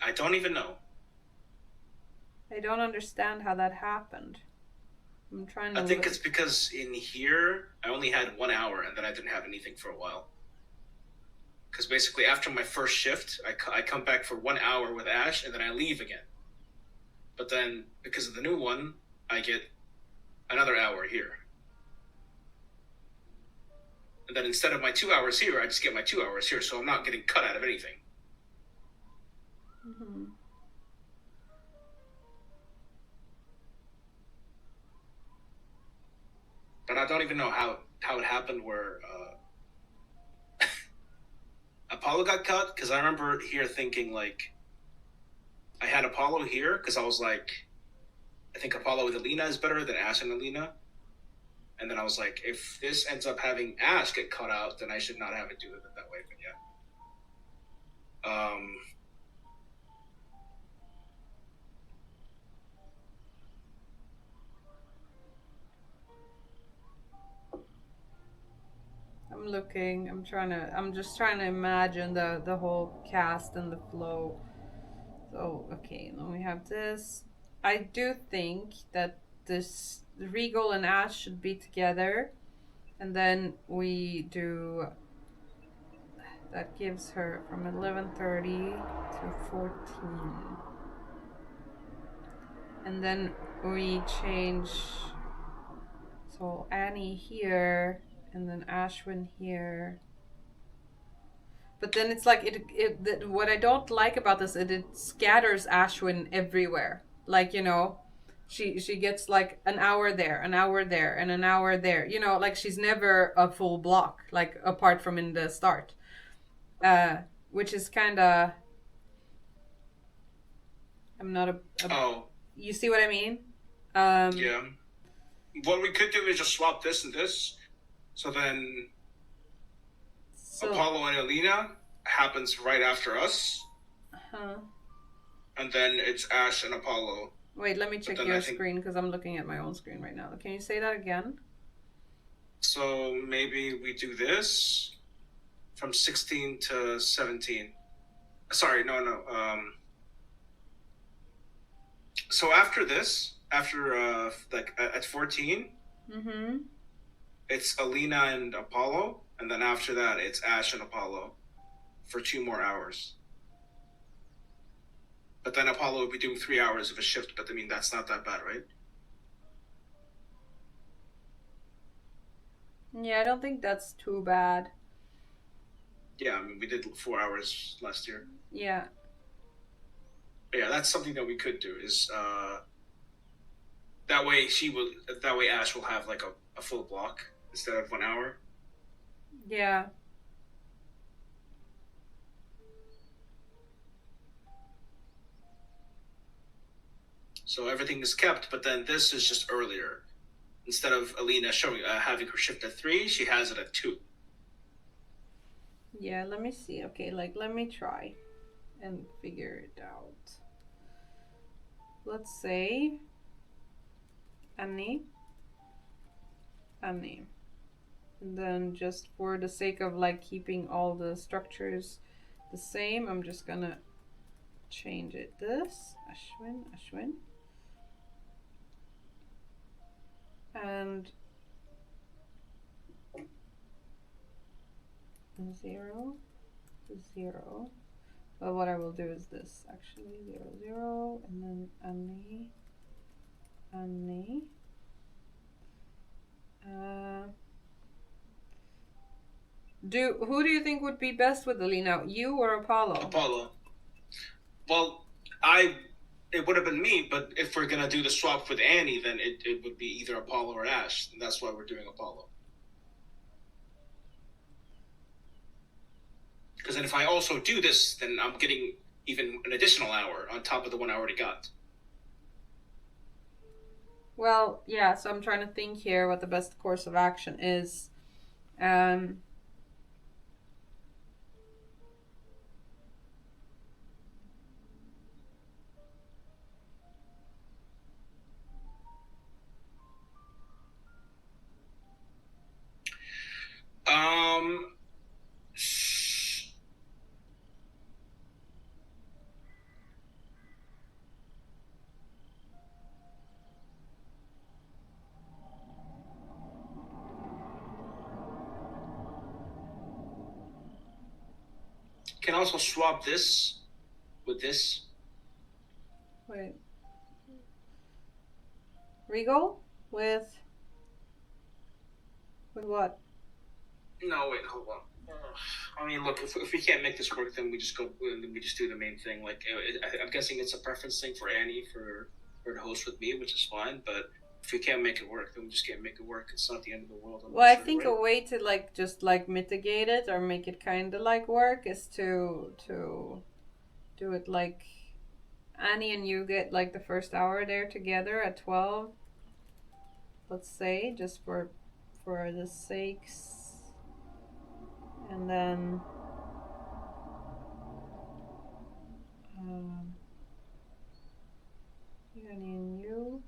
[SPEAKER 5] I don't even know.
[SPEAKER 1] I don't understand how that happened. I'm trying to.
[SPEAKER 5] I think it's because in here I only had 1 hour, and then I didn't have anything for a while. Because basically, after my first shift, I come back for 1 hour with Ash, and then I leave again. But then, because of the new one, I get another hour here. And then instead of my 2 hours here, I just get my 2 hours here, so I'm not getting cut out of anything.
[SPEAKER 1] Mm-hmm.
[SPEAKER 5] But I don't even know how it happened where Apollo got cut, because I remember here thinking, like, I had Apollo here, because I was like, I think Apollo with Alina is better than Ash and Alina. And then I was like, if this ends up having Ash get cut out, then I should not have it do it that way, but yeah.
[SPEAKER 1] I'm looking. I'm just trying to imagine the whole cast and the flow. So, okay, then we have this. I do think that this Regal and Ash should be together. And then we do... That gives her from 11:30 to 14. And then we change... So Annie here, and then Ashwin here. But then it's like what I don't like about this, it scatters Ashwin everywhere. Like, you know, she gets like an hour there, an hour there, and an hour there. You know, like she's never a full block, like apart from in the start. Which is kind of... I'm not a...
[SPEAKER 5] Oh.
[SPEAKER 1] You see what I mean?
[SPEAKER 5] Yeah. What we could do is just swap this and this. So then Apollo and Alina happens right after us.
[SPEAKER 1] Uh-huh.
[SPEAKER 5] And then it's Ash and Apollo.
[SPEAKER 1] Wait, let me check your screen, because I'm looking at my own screen right now. Can you say that again?
[SPEAKER 5] So maybe we do this from 16 to 17. Sorry, no. So after this, like at 14,
[SPEAKER 1] mm-hmm.
[SPEAKER 5] It's Alina and Apollo, and then after that, it's Ash and Apollo for 2 more hours. But then Apollo would be doing 3 hours of a shift, but I mean, that's not that bad, right?
[SPEAKER 1] Yeah, I don't think that's too bad.
[SPEAKER 5] Yeah, I mean, we did 4 hours last year.
[SPEAKER 1] Yeah.
[SPEAKER 5] But yeah, that's something that we could do, is that way Ash will have like a full block instead of 1 hour.
[SPEAKER 1] Yeah.
[SPEAKER 5] So everything is kept, but then this is just earlier. Instead of Alina having her shift at 3, she has it at 2.
[SPEAKER 1] Yeah, let me see. Okay, let me try and figure it out. Let's say Annie. And then just for the sake of like keeping all the structures the same, I'm just gonna change it. This Ashwin. And 0, 0. But what I will do is this actually 0, 0, and then Annie. Who do you think would be best with Alina? You or Apollo?
[SPEAKER 5] Apollo. Well, it would have been me, but if we're gonna do the swap with Annie, then it would be either Apollo or Ash, and that's why we're doing Apollo. Because then if I also do this, then I'm getting even an additional hour on top of the one I already got.
[SPEAKER 1] Well, yeah, so I'm trying to think here what the best course of action is.
[SPEAKER 5] Can also swap this with this.
[SPEAKER 1] Wait. Regal? With what?
[SPEAKER 5] No, wait, hold on. I mean, look, if we can't make this work, then we just do the main thing. Like, I'm guessing it's a preference thing for Annie for her to host with me, which is fine. But if we can't make it work, then we just can't make it work. It's not the end of the world.
[SPEAKER 1] Well, I think a way to like just like mitigate it or make it kind of like work is to do it like Annie and you get like the first hour there together at 12. Let's say just for the sakes, and then Annie and you.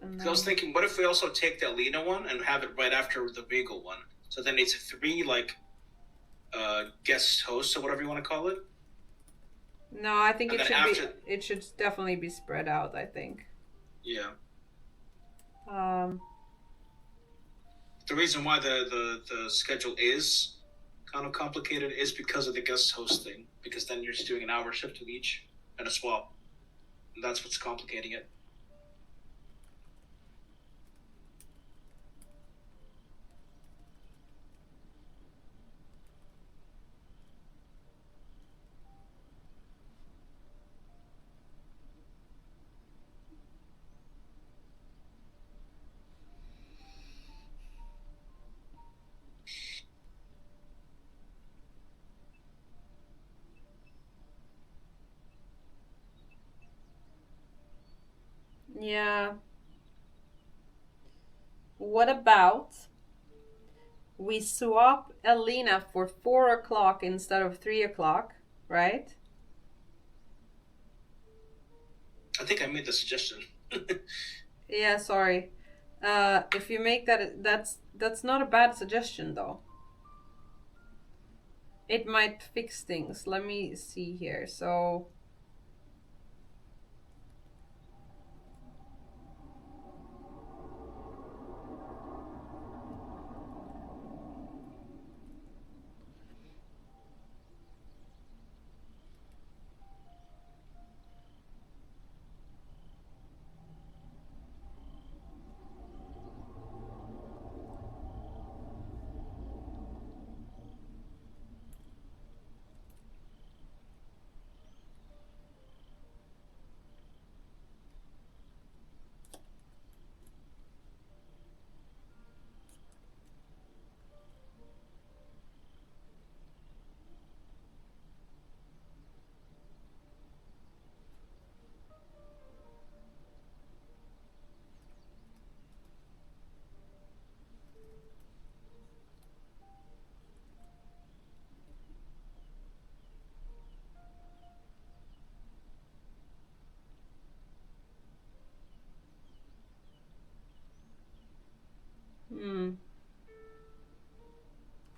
[SPEAKER 1] And
[SPEAKER 5] I was thinking, what if we also take the Alina one and have it right after the Regal one? So then it's 3 like guest hosts or whatever you want to call it.
[SPEAKER 1] No, I think it should definitely be spread out. I think.
[SPEAKER 5] Yeah.
[SPEAKER 1] The
[SPEAKER 5] reason why the schedule is kind of complicated is because of the guest hosting. Because then you're just doing an hour shift with each and a swap. And that's what's complicating it.
[SPEAKER 1] Yeah. What about we swap Alina for 4 o'clock instead of 3 o'clock, right?
[SPEAKER 5] I think I made the suggestion.
[SPEAKER 1] Yeah, sorry. If you make that's not a bad suggestion though. It might fix things. Let me see here. So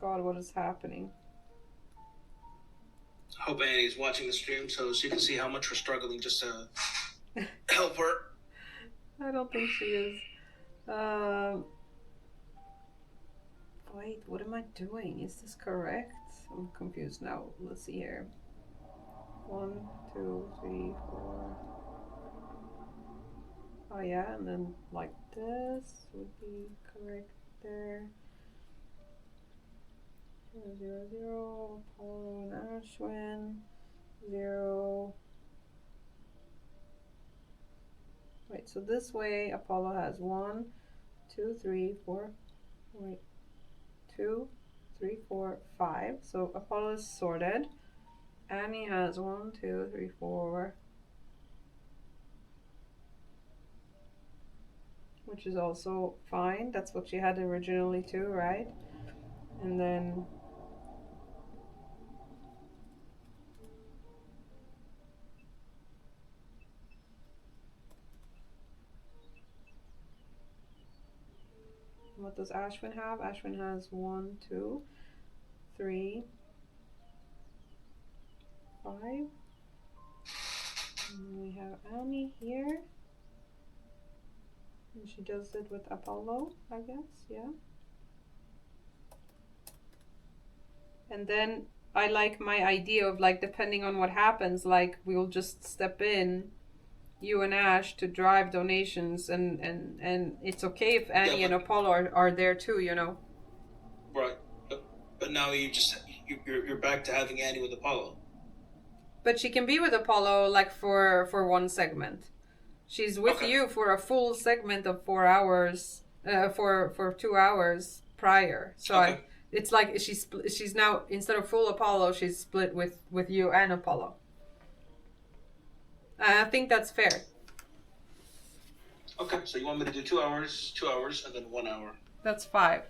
[SPEAKER 1] God, what is happening?
[SPEAKER 5] I hope Annie's watching the stream so she can see how much we're struggling just to help her.
[SPEAKER 1] I don't think she is. Wait, what am I doing? Is this correct? I'm confused now. Let's see here. 1, 2, 3, 4. Oh yeah, and then like this would be correct there. 0, 0, 0, Apollo and Ashwin. 0. Wait, so this way Apollo has 1, 2, 3, 4. Wait, 2, 3, 4, 5. So Apollo is sorted. Annie has 1, 2, 3, 4. Which is also fine. That's what she had originally too, right? And then what does Ashwin have? Ashwin has 1, 2, 3, 5. And we have Annie here. And she does it with Apollo, I guess, yeah. And then I like my idea of like, depending on what happens, like we'll just step in, you and Ash, to drive donations, and it's okay if Annie and Apollo are there too, you know.
[SPEAKER 5] Right, but now you're back to having Annie with Apollo.
[SPEAKER 1] But she can be with Apollo like for one segment. She's with you for a full segment of 4 hours, for 2 hours prior. So it's like she's now, instead of full Apollo, she's split with you and Apollo. I think that's fair.
[SPEAKER 5] Okay, so you want me to do 2 hours, and then 1 hour.
[SPEAKER 1] That's 5.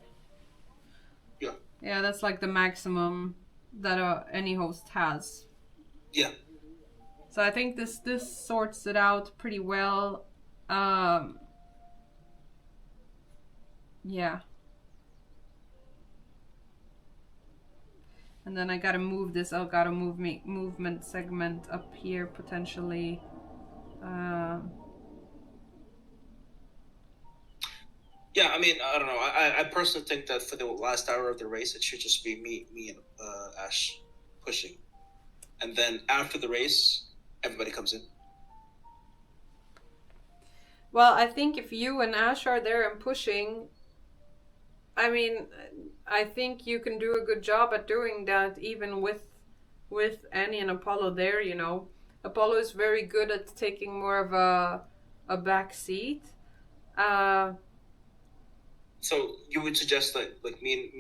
[SPEAKER 5] Yeah.
[SPEAKER 1] Yeah, that's like the maximum that any host has.
[SPEAKER 5] Yeah.
[SPEAKER 1] So I think this sorts it out pretty well. Yeah. And then I gotta move this. I gotta move movement segment up here potentially.
[SPEAKER 5] Yeah, I mean, I don't know. I personally think that for the last hour of the race, it should just be me and Ash pushing, and then after the race, everybody comes in.
[SPEAKER 1] Well, I think if you and Ash are there and pushing, I mean, I think you can do a good job at doing that, even with Annie and Apollo there. You know, Apollo is very good at taking more of a back seat.
[SPEAKER 5] So you would suggest that like me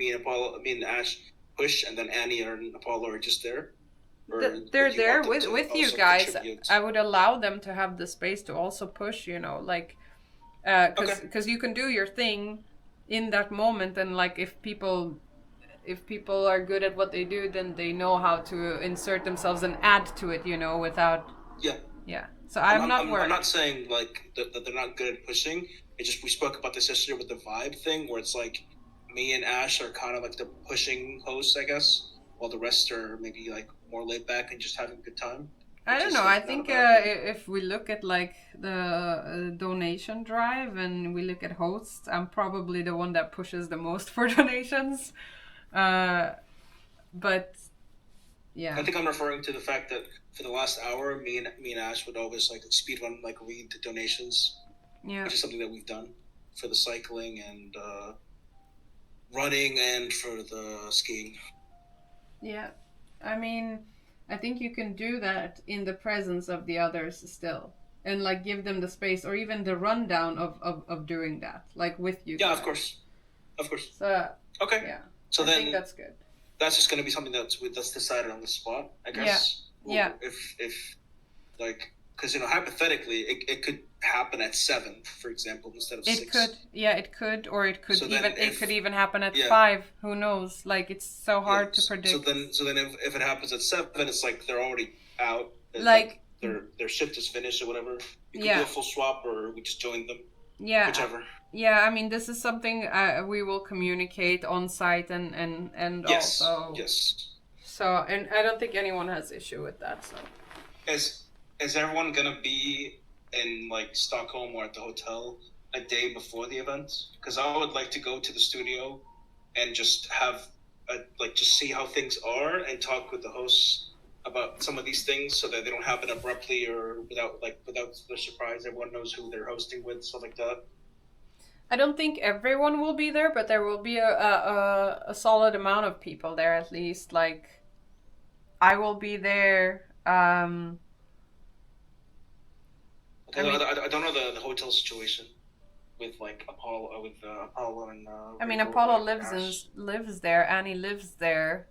[SPEAKER 5] and Ash push, and then Annie and Apollo are just there?
[SPEAKER 1] They're there with you guys. Contribute? I would allow them to have the space to also push, you know, like because you can do your thing in that moment, and like if people are good at what they do, then they know how to insert themselves and add to it, you know, without yeah. So I'm not worried.
[SPEAKER 5] I'm not saying like that they're not good at pushing. It just, we spoke about this yesterday with the vibe thing, where it's like me and Ash are kind of like the pushing hosts, I guess, while the rest are maybe like more laid back and just having a good time.
[SPEAKER 1] I don't know. I think if we look at like the donation drive and we look at hosts, I'm probably the one that pushes the most for donations. But yeah,
[SPEAKER 5] I think I'm referring to the fact that for the last hour, me and Ash would always like speed run, like read the donations. Yeah, which is something that we've done for the cycling and running and for the skiing.
[SPEAKER 1] Yeah, I mean, I think you can do that in the presence of the others still, and like give them the space, or even the rundown of doing that, like with you.
[SPEAKER 5] Yeah, guys. Of course.
[SPEAKER 1] So
[SPEAKER 5] okay.
[SPEAKER 1] Yeah.
[SPEAKER 5] So
[SPEAKER 1] I think that's good.
[SPEAKER 5] That's just going to be something that's decided on the spot, I guess.
[SPEAKER 1] Yeah.
[SPEAKER 5] If like, because you know, hypothetically, it could happen at 7, for example, instead of 6.
[SPEAKER 1] It could, yeah, it could, or it could could even happen at 5. Who knows? Like, it's so hard to predict.
[SPEAKER 5] So then, if it happens at 7, it's like they're already out.
[SPEAKER 1] Like
[SPEAKER 5] their shift is finished or whatever. You can do a full swap, or we just join them.
[SPEAKER 1] Yeah.
[SPEAKER 5] Whichever.
[SPEAKER 1] Yeah, I mean, this is something we will communicate on site and
[SPEAKER 5] yes.
[SPEAKER 1] also.
[SPEAKER 5] Yes.
[SPEAKER 1] So, and I don't think anyone has issue with that. So.
[SPEAKER 5] Is everyone gonna be in like Stockholm or at the hotel a day before the event? Because I would like to go to the studio and just have just see how things are and talk with the hosts about some of these things, so that they don't happen abruptly or without the surprise. Everyone knows who they're hosting with, stuff like that.
[SPEAKER 1] I don't think everyone will be there, but there will be a solid amount of people there at least. Like, I will be there.
[SPEAKER 5] I don't know the hotel situation with like Apollo and.
[SPEAKER 1] I mean, Apollo lives there. Annie lives there.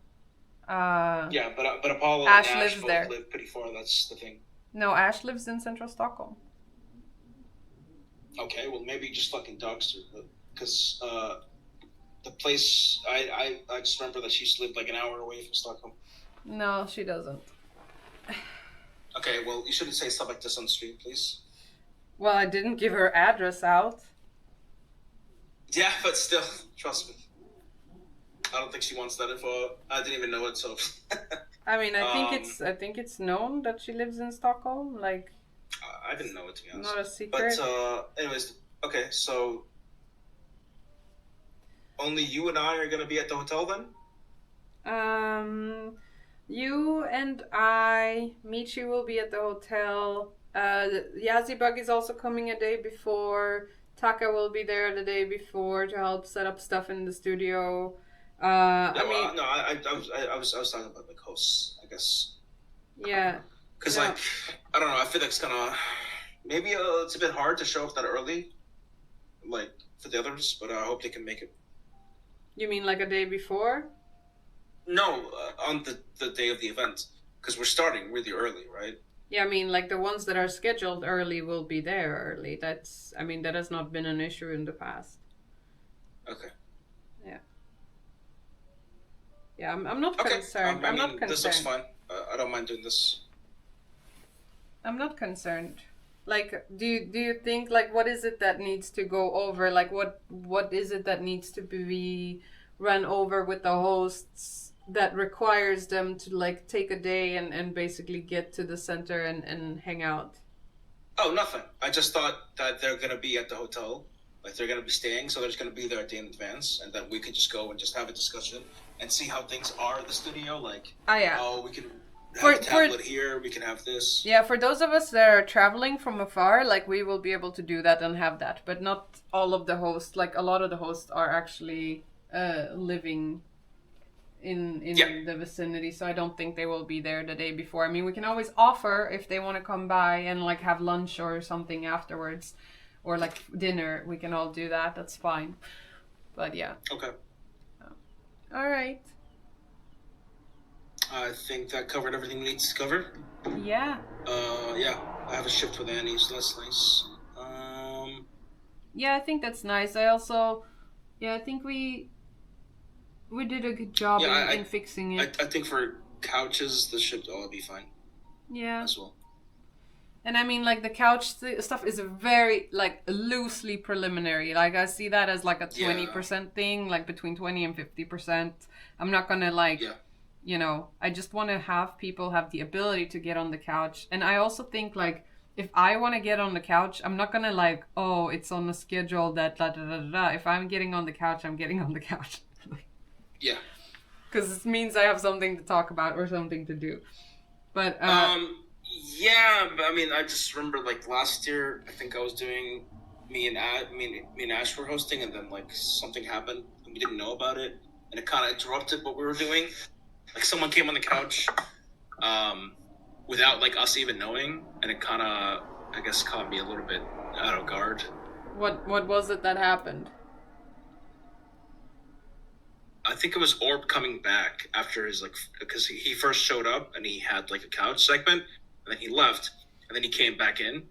[SPEAKER 5] Yeah, but Apollo
[SPEAKER 1] Ash
[SPEAKER 5] and Ash
[SPEAKER 1] lives
[SPEAKER 5] both
[SPEAKER 1] there.
[SPEAKER 5] live pretty far. That's the thing.
[SPEAKER 1] No, Ash lives in central Stockholm.
[SPEAKER 5] Okay, well maybe just fucking Dogster, because the place I just remember that she used to live like an hour away from Stockholm.
[SPEAKER 1] No, she doesn't.
[SPEAKER 5] Okay, well you shouldn't say stuff like this on the stream, please.
[SPEAKER 1] Well, I didn't give her address out.
[SPEAKER 5] Yeah, but still, trust me. I don't think she wants that info. I didn't even know it, so.
[SPEAKER 1] I mean, I think it's known that she lives in Stockholm. Like.
[SPEAKER 5] I didn't know it, to be honest.
[SPEAKER 1] Not a secret.
[SPEAKER 5] But anyways, okay, so only you and I are gonna be at the hotel then?
[SPEAKER 1] You and Michi will be at the hotel. Yazibug is also coming a day before. Taka will be there the day before to help set up stuff in the studio.
[SPEAKER 5] I was talking about like hosts, I guess.
[SPEAKER 1] Yeah.
[SPEAKER 5] Because like I don't know, I feel like it's gonna maybe it's a bit hard to show up that early, like for the others, but I hope they can make it.
[SPEAKER 1] You mean like a day before?
[SPEAKER 5] No, on the day of the event, because we're starting really early, right?
[SPEAKER 1] Yeah, I mean, like the ones that are scheduled early will be there early. That has not been an issue in the past.
[SPEAKER 5] Okay.
[SPEAKER 1] Yeah. Yeah, I'm not concerned. I'm not concerned.
[SPEAKER 5] This looks fine. I don't mind doing this.
[SPEAKER 1] I'm not concerned. Like, do you think, like, what is it that needs to go over? Like, what is it that needs to be run over with the hosts that requires them to, like, take a day and basically get to the center and hang out?
[SPEAKER 5] Oh, nothing. I just thought that they're going to be at the hotel. Like, they're going to be staying, so they're just going to be there a day in advance, and then we could just go and just have a discussion and see how things are at the studio. Like, we can have a tablet here, we can have this.
[SPEAKER 1] Yeah, for those of us that are traveling from afar, like, we will be able to do that and have that, but not all of the hosts. Like, a lot of the hosts are actually living in the vicinity, so I don't think they will be there the day before. I mean, we can always offer if they want to come by and like have lunch or something afterwards, or like dinner. We can all do that. That's fine. But yeah.
[SPEAKER 5] Okay.
[SPEAKER 1] All right.
[SPEAKER 5] I think that covered everything we need to cover.
[SPEAKER 1] Yeah.
[SPEAKER 5] Yeah. I have a shift with Annie, so that's nice.
[SPEAKER 1] Yeah, I think that's nice. I think we did a good job in fixing it.
[SPEAKER 5] I think for couches, the ship will be fine.
[SPEAKER 1] Yeah.
[SPEAKER 5] As well.
[SPEAKER 1] And I mean, like, the couch stuff is very, like, loosely preliminary. Like, I see that as, like, a 20% thing, like, between 20 and 50%. I'm not gonna, like, you know, I just want to have people have the ability to get on the couch. And I also think, like, if I want to get on the couch, I'm not gonna, like, oh, it's on the schedule that da-da-da-da-da. If I'm getting on the couch, I'm getting on the couch.
[SPEAKER 5] Yeah.
[SPEAKER 1] Because it means I have something to talk about or something to do. But,
[SPEAKER 5] yeah, but I mean, I just remember like last year, I think I was doing me and Ash were hosting, and then like something happened and we didn't know about it, and it kind of interrupted what we were doing. Like someone came on the couch, without like us even knowing, and it kind of, I guess, caught me a little bit out of guard.
[SPEAKER 1] What was it that happened?
[SPEAKER 5] I think it was Orb coming back after his like, because he first showed up and he had like a couch segment. And then he left, and then he came back in,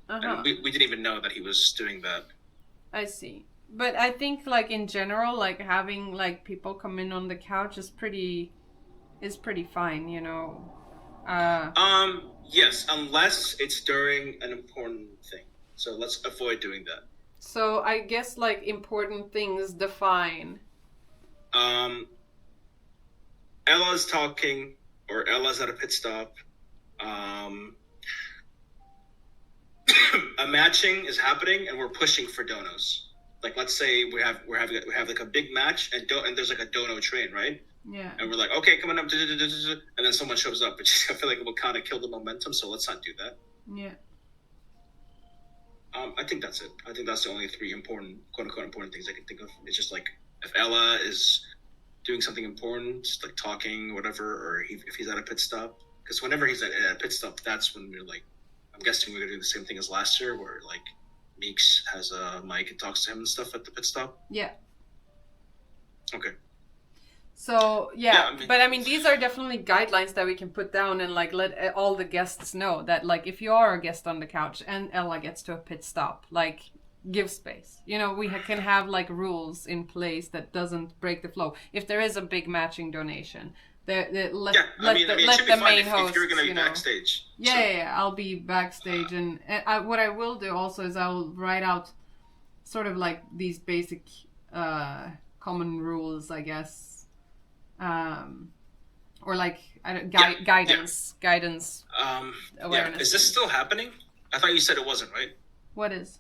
[SPEAKER 5] and we didn't even know that he was doing that.
[SPEAKER 1] I see. But I think, like, in general, like, having, like, people come in on the couch is pretty fine, you know?
[SPEAKER 5] Yes, unless it's during an important thing. So let's avoid doing that.
[SPEAKER 1] So I guess, like, important things define.
[SPEAKER 5] Ella's talking, or Ella's at a pit stop. A matching is happening and we're pushing for donos. Like, let's say we have like a big match and there's like a dono train, right?
[SPEAKER 1] Yeah.
[SPEAKER 5] And we're like, okay, coming up, and then someone shows up, which I feel like it will kind of kill the momentum. So let's not do that.
[SPEAKER 1] Yeah.
[SPEAKER 5] I think that's it. I think that's the only three important, quote unquote, important things I can think of. It's just like if Ella is doing something important, like talking, whatever, or if he's at a pit stop. Because whenever he's at a pit stop, that's when we're like, I'm guessing we're going to do the same thing as last year, where like Meeks has a mic and talks to him and stuff at the pit stop.
[SPEAKER 1] Yeah.
[SPEAKER 5] Okay.
[SPEAKER 1] So, but I mean, these are definitely guidelines that we can put down and like let all the guests know that, like, if you are a guest on the couch and Ella gets to a pit stop, like, give space. You know, we can have like rules in place that doesn't break the flow. If there is a big matching donation, let the main host.
[SPEAKER 5] If you're going to be backstage.
[SPEAKER 1] Yeah, I'll be backstage, and what I will do also is I'll write out sort of like these basic common rules, I guess, or like guidance. Awareness.
[SPEAKER 5] Yeah. Is this still happening? I thought you said it wasn't, right?
[SPEAKER 1] What is?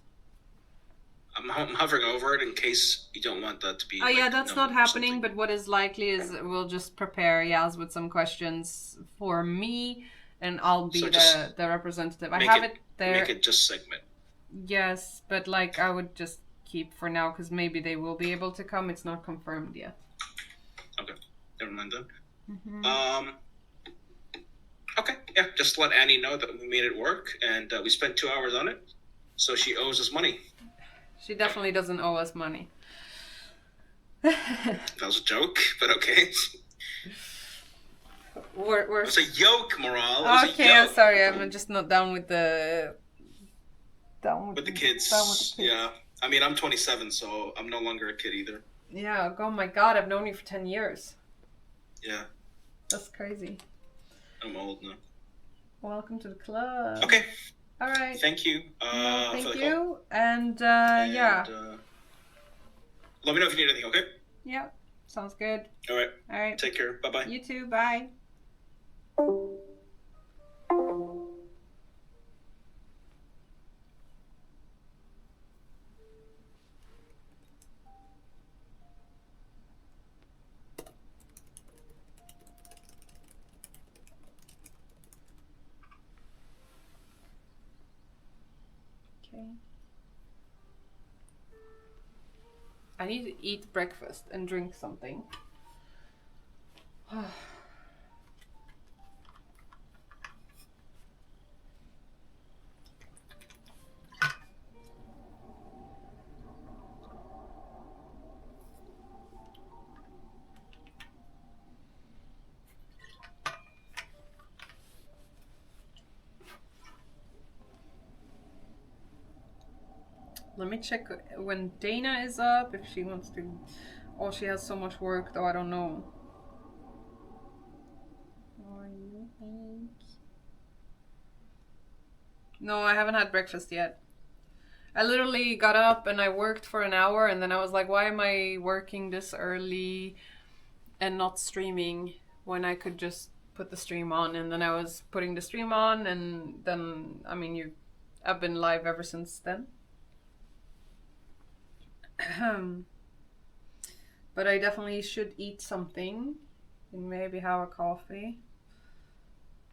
[SPEAKER 5] I'm hovering over it in case you don't want that to be.
[SPEAKER 1] Oh yeah, that's not happening. But what is likely is we'll just prepare Yaz with some questions for me, and I'll be the representative. I have it there.
[SPEAKER 5] Make it just segment.
[SPEAKER 1] Yes, but like I would just keep for now because maybe they will be able to come. It's not confirmed yet.
[SPEAKER 5] Okay, never mind then. Okay, yeah, just let Annie know that we made it work and we spent 2 hours on it, so she owes us money.
[SPEAKER 1] She definitely doesn't owe us money.
[SPEAKER 5] That was a joke, but okay.
[SPEAKER 1] We're...
[SPEAKER 5] It's a yoke, Maral.
[SPEAKER 1] Okay, I'm sorry. I'm just not down with the...
[SPEAKER 5] With the kids. Yeah. I mean, I'm 27, so I'm no longer a kid either.
[SPEAKER 1] Yeah, oh my god, I've known you for 10 years.
[SPEAKER 5] Yeah.
[SPEAKER 1] That's crazy.
[SPEAKER 5] I'm old now.
[SPEAKER 1] Welcome to the club.
[SPEAKER 5] Okay.
[SPEAKER 1] All right.
[SPEAKER 5] Thank you.
[SPEAKER 1] Thank you. And yeah.
[SPEAKER 5] Let me know if you need anything, okay?
[SPEAKER 1] Yeah. Sounds good.
[SPEAKER 5] All right.
[SPEAKER 1] All right.
[SPEAKER 5] Take care. Bye-bye.
[SPEAKER 1] You too. Bye. Okay. I need to eat breakfast and drink something. Let me check when Dana is up, if she wants to... Oh, she has so much work, though, I don't know. No, I haven't had breakfast yet. I literally got up and I worked for an hour, and then I was like, why am I working this early and not streaming when I could just put the stream on? And then I was putting the stream on, and then, I mean, I've been live ever since then. But I definitely should eat something and maybe have a coffee.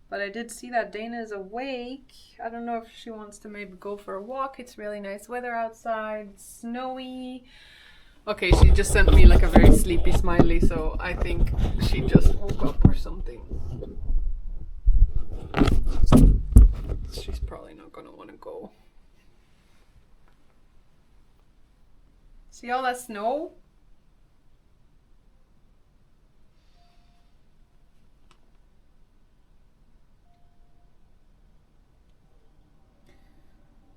[SPEAKER 1] But I did see that Dana is awake. I don't know if she wants to maybe go for a walk. It's really nice weather outside, snowy. Okay, she just sent me like a very sleepy smiley, so I think she just woke up or something. She's probably not gonna want to go. See all that snow?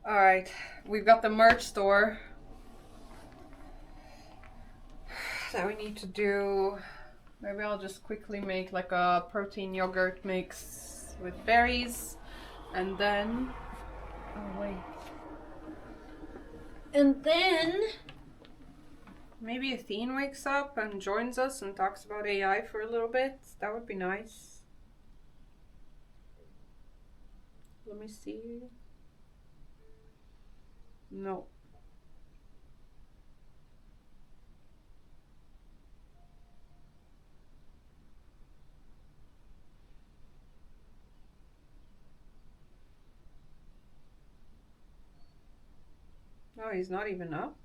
[SPEAKER 1] Alright, we've got the merch store that we need to do. Maybe I'll just quickly make like a protein yogurt mix with berries. And then... Oh wait. And then... Maybe Athene wakes up and joins us and talks about AI for a little bit. That would be nice. Let me see. No. No, he's not even up.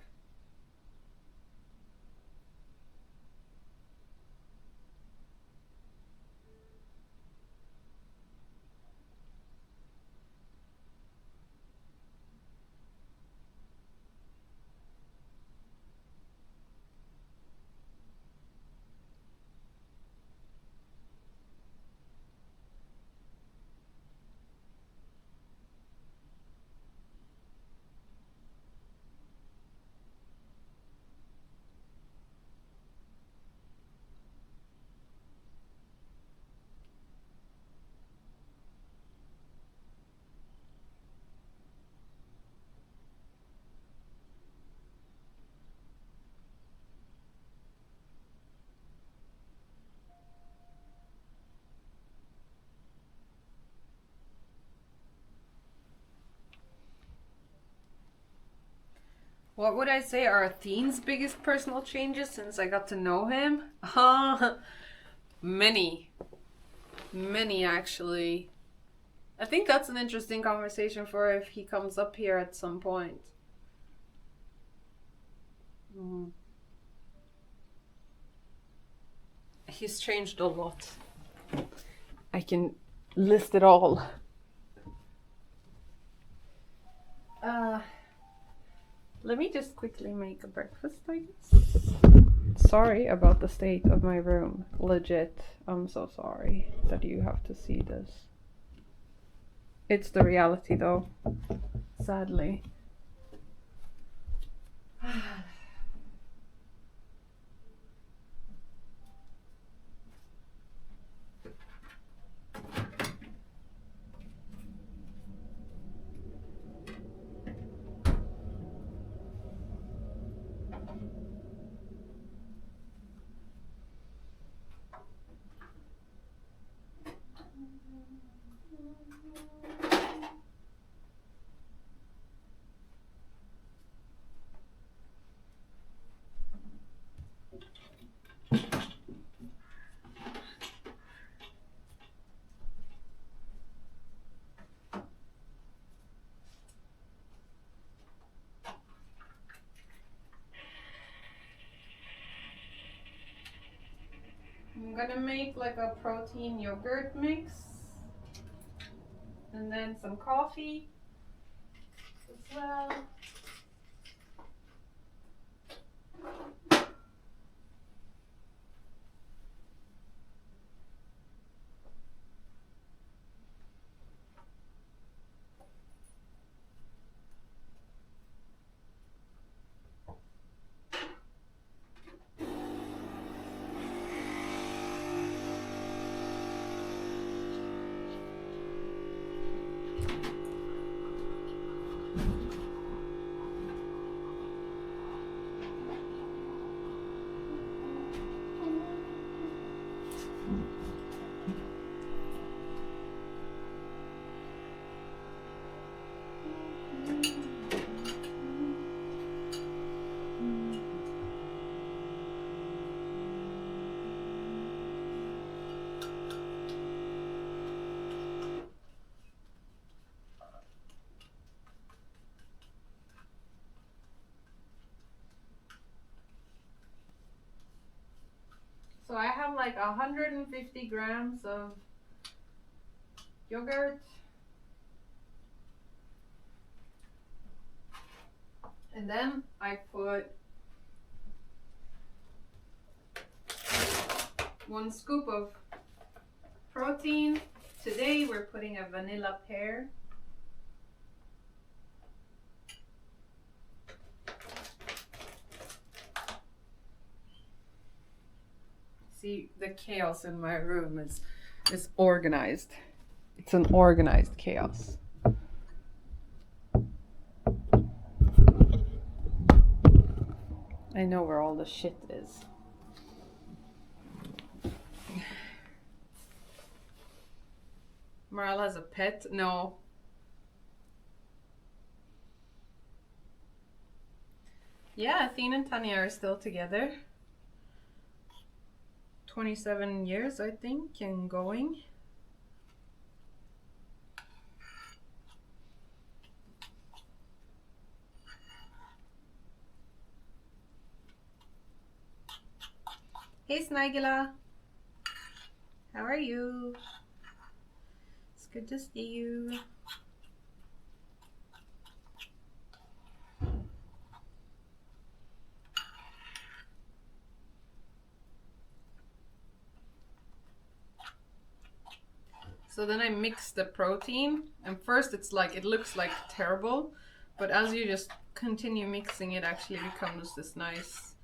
[SPEAKER 1] What would I say are Athene's biggest personal changes since I got to know him? Many. Many, actually. I think that's an interesting conversation for if he comes up here at some point. He's changed a lot. I can list it all. Let me just quickly make a breakfast, I guess. Sorry about the state of my room. Legit. I'm so sorry that you have to see this. It's the reality though. Sadly. I'm gonna make like a protein yogurt mix and then some coffee as well. So I have like 150 grams of yogurt. And then I put 1 scoop of protein. Today we're putting a vanilla pear. See, the chaos in my room is organized. It's an organized chaos. I know where all the shit is. Maral has a pet? No. Yeah, Athene and Tanya are still together. 27 years, I think, and going. Hey, Snagila. How are you? It's good to see you. So then I mix the protein, and first it's like, it looks like terrible, but as you just continue mixing, it actually becomes this nice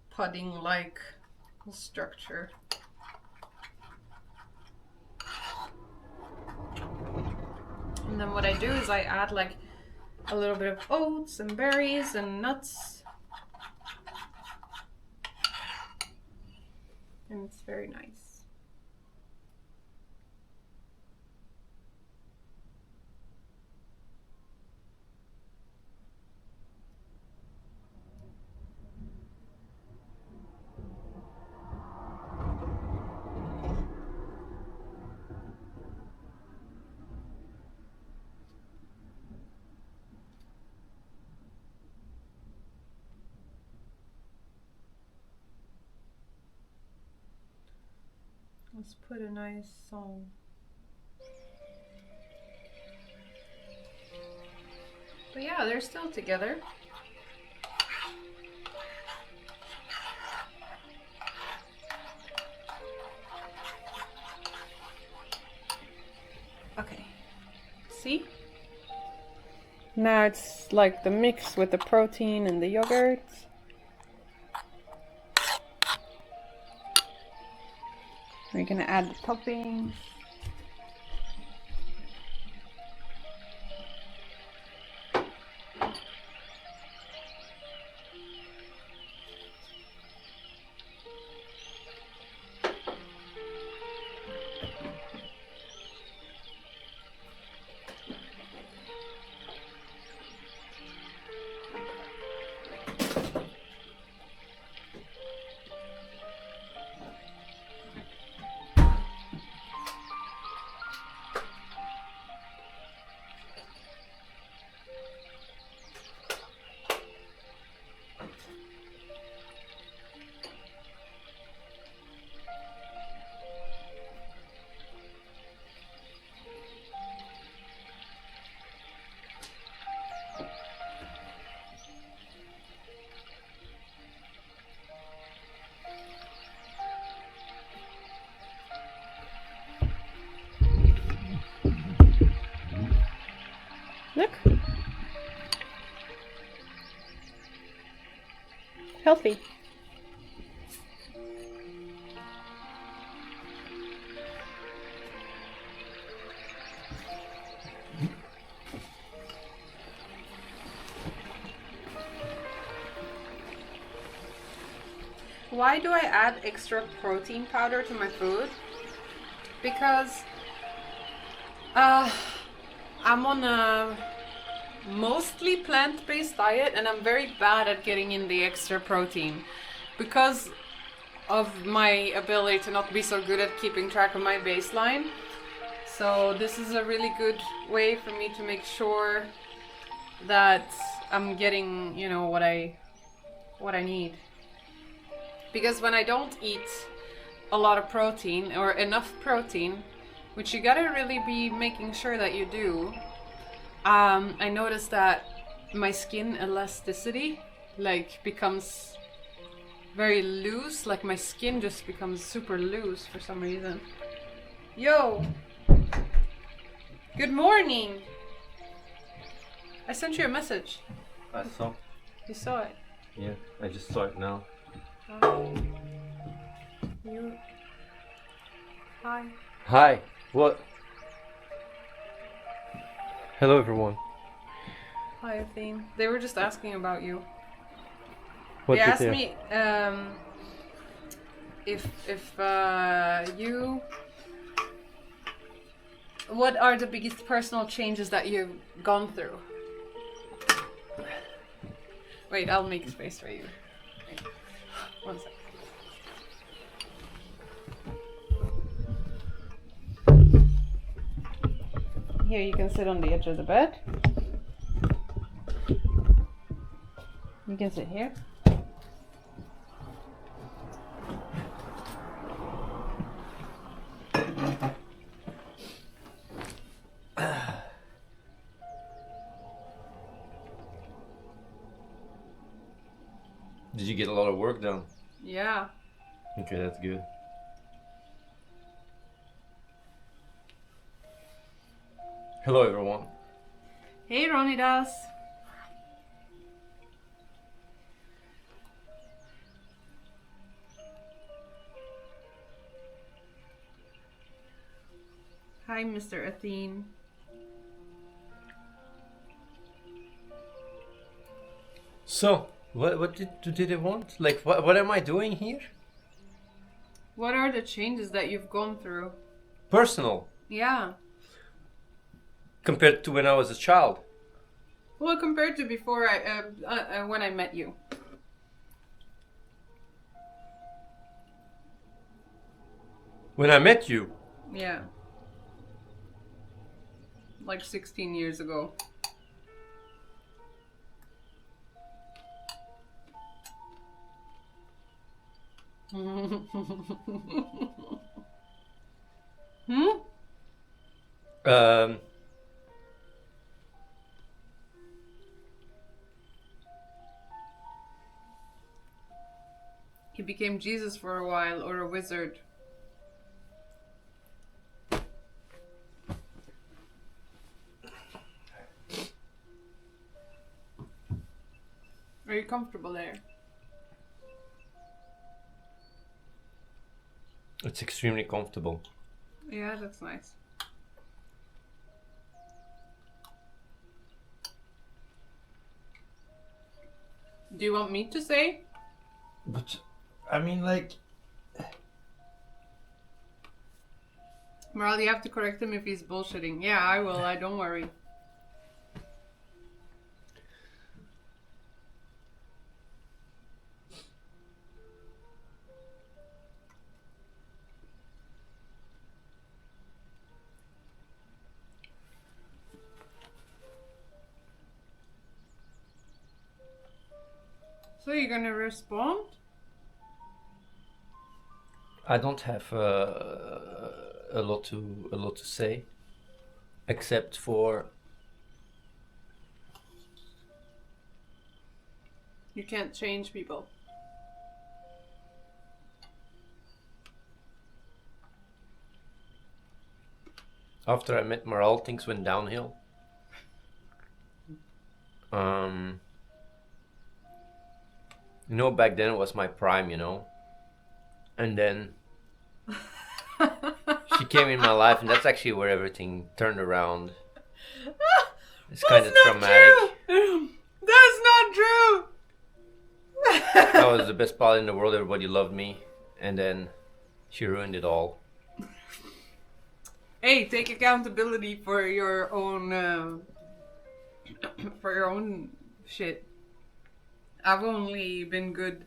[SPEAKER 1] pudding-like structure. And then what I do is I add like a little bit of oats and berries and nuts. And it's very nice. Let's put a nice song. But yeah, they're still together. Okay. See? Now it's like the mix with the protein and the yogurt. We're gonna add the toppings. Look. Healthy. Why do I add extra protein powder to my food? Because I'm on a mostly plant-based diet and I'm very bad at getting in the extra protein because of my ability to not be so good at keeping track of my baseline. So this is a really good way for me to make sure that I'm getting, you know, what I need. Because when I don't eat a lot of protein or enough protein, which you gotta really be making sure that you do, I noticed that my skin elasticity becomes very loose. Like my skin just becomes super loose for some reason. Yo! Good morning! I sent you a message.
[SPEAKER 6] I saw.
[SPEAKER 1] You saw it?
[SPEAKER 6] Yeah, I just saw it now.
[SPEAKER 1] You... Hi.
[SPEAKER 6] Hi. What? Hello, everyone.
[SPEAKER 1] Hi, Athene. They were just asking about you.
[SPEAKER 6] What
[SPEAKER 1] They
[SPEAKER 6] did
[SPEAKER 1] asked
[SPEAKER 6] they?
[SPEAKER 1] me if you... What are the biggest personal changes that you've gone through? Wait, I'll make space for you. Wait. One sec. Here, you can sit on the edge of the bed. You can sit here.
[SPEAKER 6] Did you get a lot of work done?
[SPEAKER 1] Yeah.
[SPEAKER 6] Okay, that's good. Hello, everyone.
[SPEAKER 1] Hey, Ronidas. Hi, Mr. Athene.
[SPEAKER 6] So, what did they want? Like, what am I doing here?
[SPEAKER 1] What are the changes that you've gone through?
[SPEAKER 6] Personal,
[SPEAKER 1] Yeah.
[SPEAKER 6] compared to when I was a child.
[SPEAKER 1] Well, compared to before, when I met you.
[SPEAKER 6] When I met you.
[SPEAKER 1] Yeah. Like 16 years ago.
[SPEAKER 6] Um,
[SPEAKER 1] He became Jesus for a while, or a wizard. Are you comfortable there?
[SPEAKER 6] it's extremely comfortable.
[SPEAKER 1] Yeah, that's nice. Do you want me to say?
[SPEAKER 6] But I mean, like,
[SPEAKER 1] Maral, you have to correct him if he's bullshitting. Yeah, I will. Don't worry. So you're gonna respond?
[SPEAKER 6] I don't have a lot to say, except for
[SPEAKER 1] You can't change people.
[SPEAKER 6] after I met Maral, things went downhill. You know, back then it was my prime, you know, and then she came in my life, and that's actually where everything turned around. It's kind of traumatic.
[SPEAKER 1] True. That's not true.
[SPEAKER 6] I was the best pilot in the world. Everybody loved me, and then she ruined it all.
[SPEAKER 1] Hey, take accountability for your own shit. I've only been good.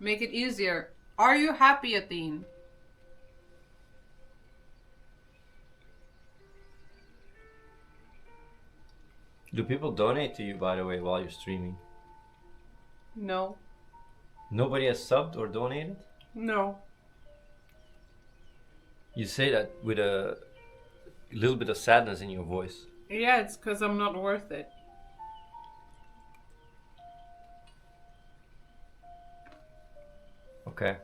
[SPEAKER 1] Make it easier. Are you happy, Athene?
[SPEAKER 6] Do people donate to you, by the way, while you're streaming?
[SPEAKER 1] No.
[SPEAKER 6] Nobody has subbed or donated?
[SPEAKER 1] No.
[SPEAKER 6] You say that with a little bit of sadness in your voice.
[SPEAKER 1] Yeah, it's because I'm not worth it.
[SPEAKER 6] Okay.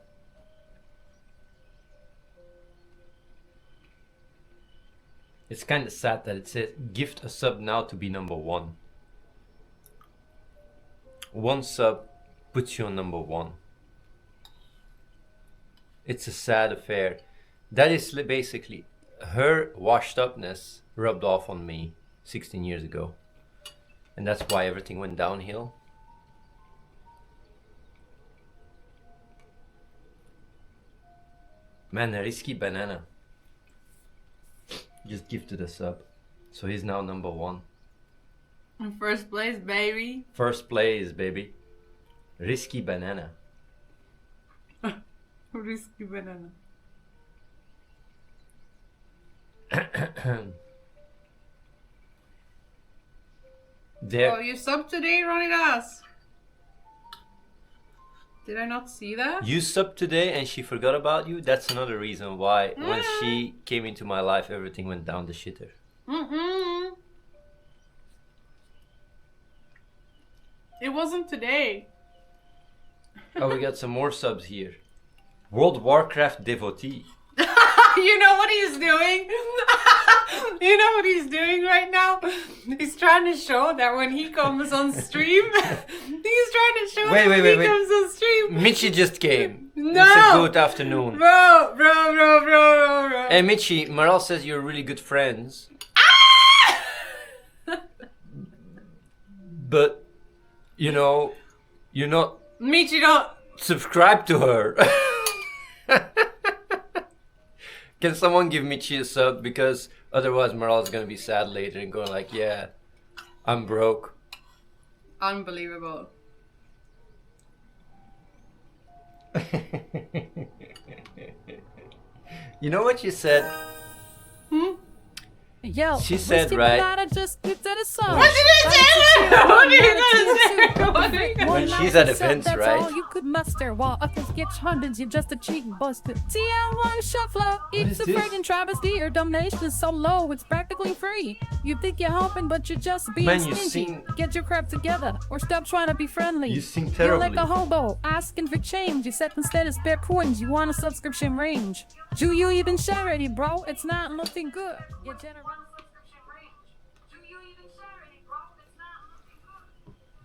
[SPEAKER 6] It's kind of sad that it says gift a sub now to be number 1. One sub puts you on number 1. It's a sad affair. That is basically her washed upness rubbed off on me 16 years ago. And that's why everything went downhill. Man, a risky banana just gifted a sub. So he's now number 1.
[SPEAKER 1] In first place, baby.
[SPEAKER 6] First place, baby. Risky banana.
[SPEAKER 1] Risky banana.
[SPEAKER 6] There.
[SPEAKER 1] Oh, you subbed today, Ronnie Das. Did I not see that?
[SPEAKER 6] You subbed today and she forgot about you? That's another reason why when she came into my life, everything went down the shitter.
[SPEAKER 1] It wasn't today.
[SPEAKER 6] Oh, we got some more subs here. World of Warcraft devotee.
[SPEAKER 1] You know what he's doing? You know what he's doing right now? He's trying to show that when he comes on stream, he's trying to show
[SPEAKER 6] Wait,
[SPEAKER 1] that
[SPEAKER 6] wait,
[SPEAKER 1] when
[SPEAKER 6] wait,
[SPEAKER 1] he
[SPEAKER 6] wait.
[SPEAKER 1] comes on stream.
[SPEAKER 6] Mitchie just came.
[SPEAKER 1] No.
[SPEAKER 6] It's a good afternoon.
[SPEAKER 1] Bro.
[SPEAKER 6] Hey Mitchie, Maral says you're really good friends. But, you know, you're not
[SPEAKER 1] Michi, don't.
[SPEAKER 6] subscribed to her. Can someone give Michi a sub? Because otherwise Maral's gonna be sad later and going like, yeah, I'm broke.
[SPEAKER 1] Unbelievable.
[SPEAKER 6] You know what you said?
[SPEAKER 1] Hmm?
[SPEAKER 6] You
[SPEAKER 7] yell.
[SPEAKER 6] She said,
[SPEAKER 7] Whiskey
[SPEAKER 6] right?
[SPEAKER 7] Banana just looked at his son.
[SPEAKER 1] What did I say? What are you gonna say? What are you gonna
[SPEAKER 6] When
[SPEAKER 1] say?
[SPEAKER 6] she's at events,
[SPEAKER 7] That's
[SPEAKER 6] right?
[SPEAKER 7] all you could muster while others get hundreds. You're just a cheek buster. TL1 shuffler. It's
[SPEAKER 6] is
[SPEAKER 7] a
[SPEAKER 6] this?
[SPEAKER 7] friggin' travesty. Your donation is so low, it's practically free. You think you're helping, but you're just being
[SPEAKER 6] Man, you
[SPEAKER 7] stingy.
[SPEAKER 6] sing-
[SPEAKER 7] Get your crap together, or stop trying to be friendly.
[SPEAKER 6] You sing
[SPEAKER 7] You're like
[SPEAKER 6] terribly.
[SPEAKER 7] a hobo, asking for change. You said instead of spare coins, you want a subscription range. Do you even share any, bro? It's not looking good. Your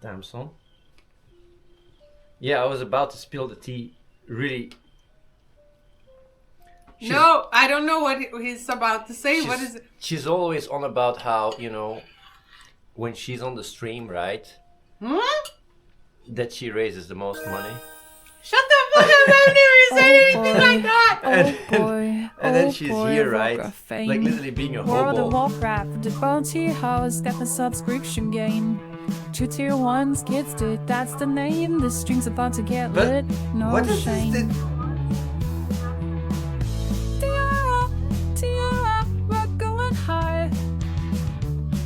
[SPEAKER 6] Damn son. Yeah, I was about to spill the tea. Really.
[SPEAKER 1] No, I don't know what he's about to say. What is it?
[SPEAKER 6] She's always on about how, you know, when she's on the stream, right?
[SPEAKER 1] Hmm?
[SPEAKER 6] That she raises the most money.
[SPEAKER 1] Shut the fuck up! I've never said anything like that.
[SPEAKER 6] And then she's here, right? Like literally being a
[SPEAKER 7] World of
[SPEAKER 6] hobo.
[SPEAKER 7] Warcraft, the bounty house, got the subscription gain. 2 tier 1s, kids did, that's the name. This stream's about to get
[SPEAKER 6] But
[SPEAKER 7] lit, no
[SPEAKER 6] what is
[SPEAKER 7] shame.
[SPEAKER 6] this?
[SPEAKER 7] Tiara, Tiara, we're going high.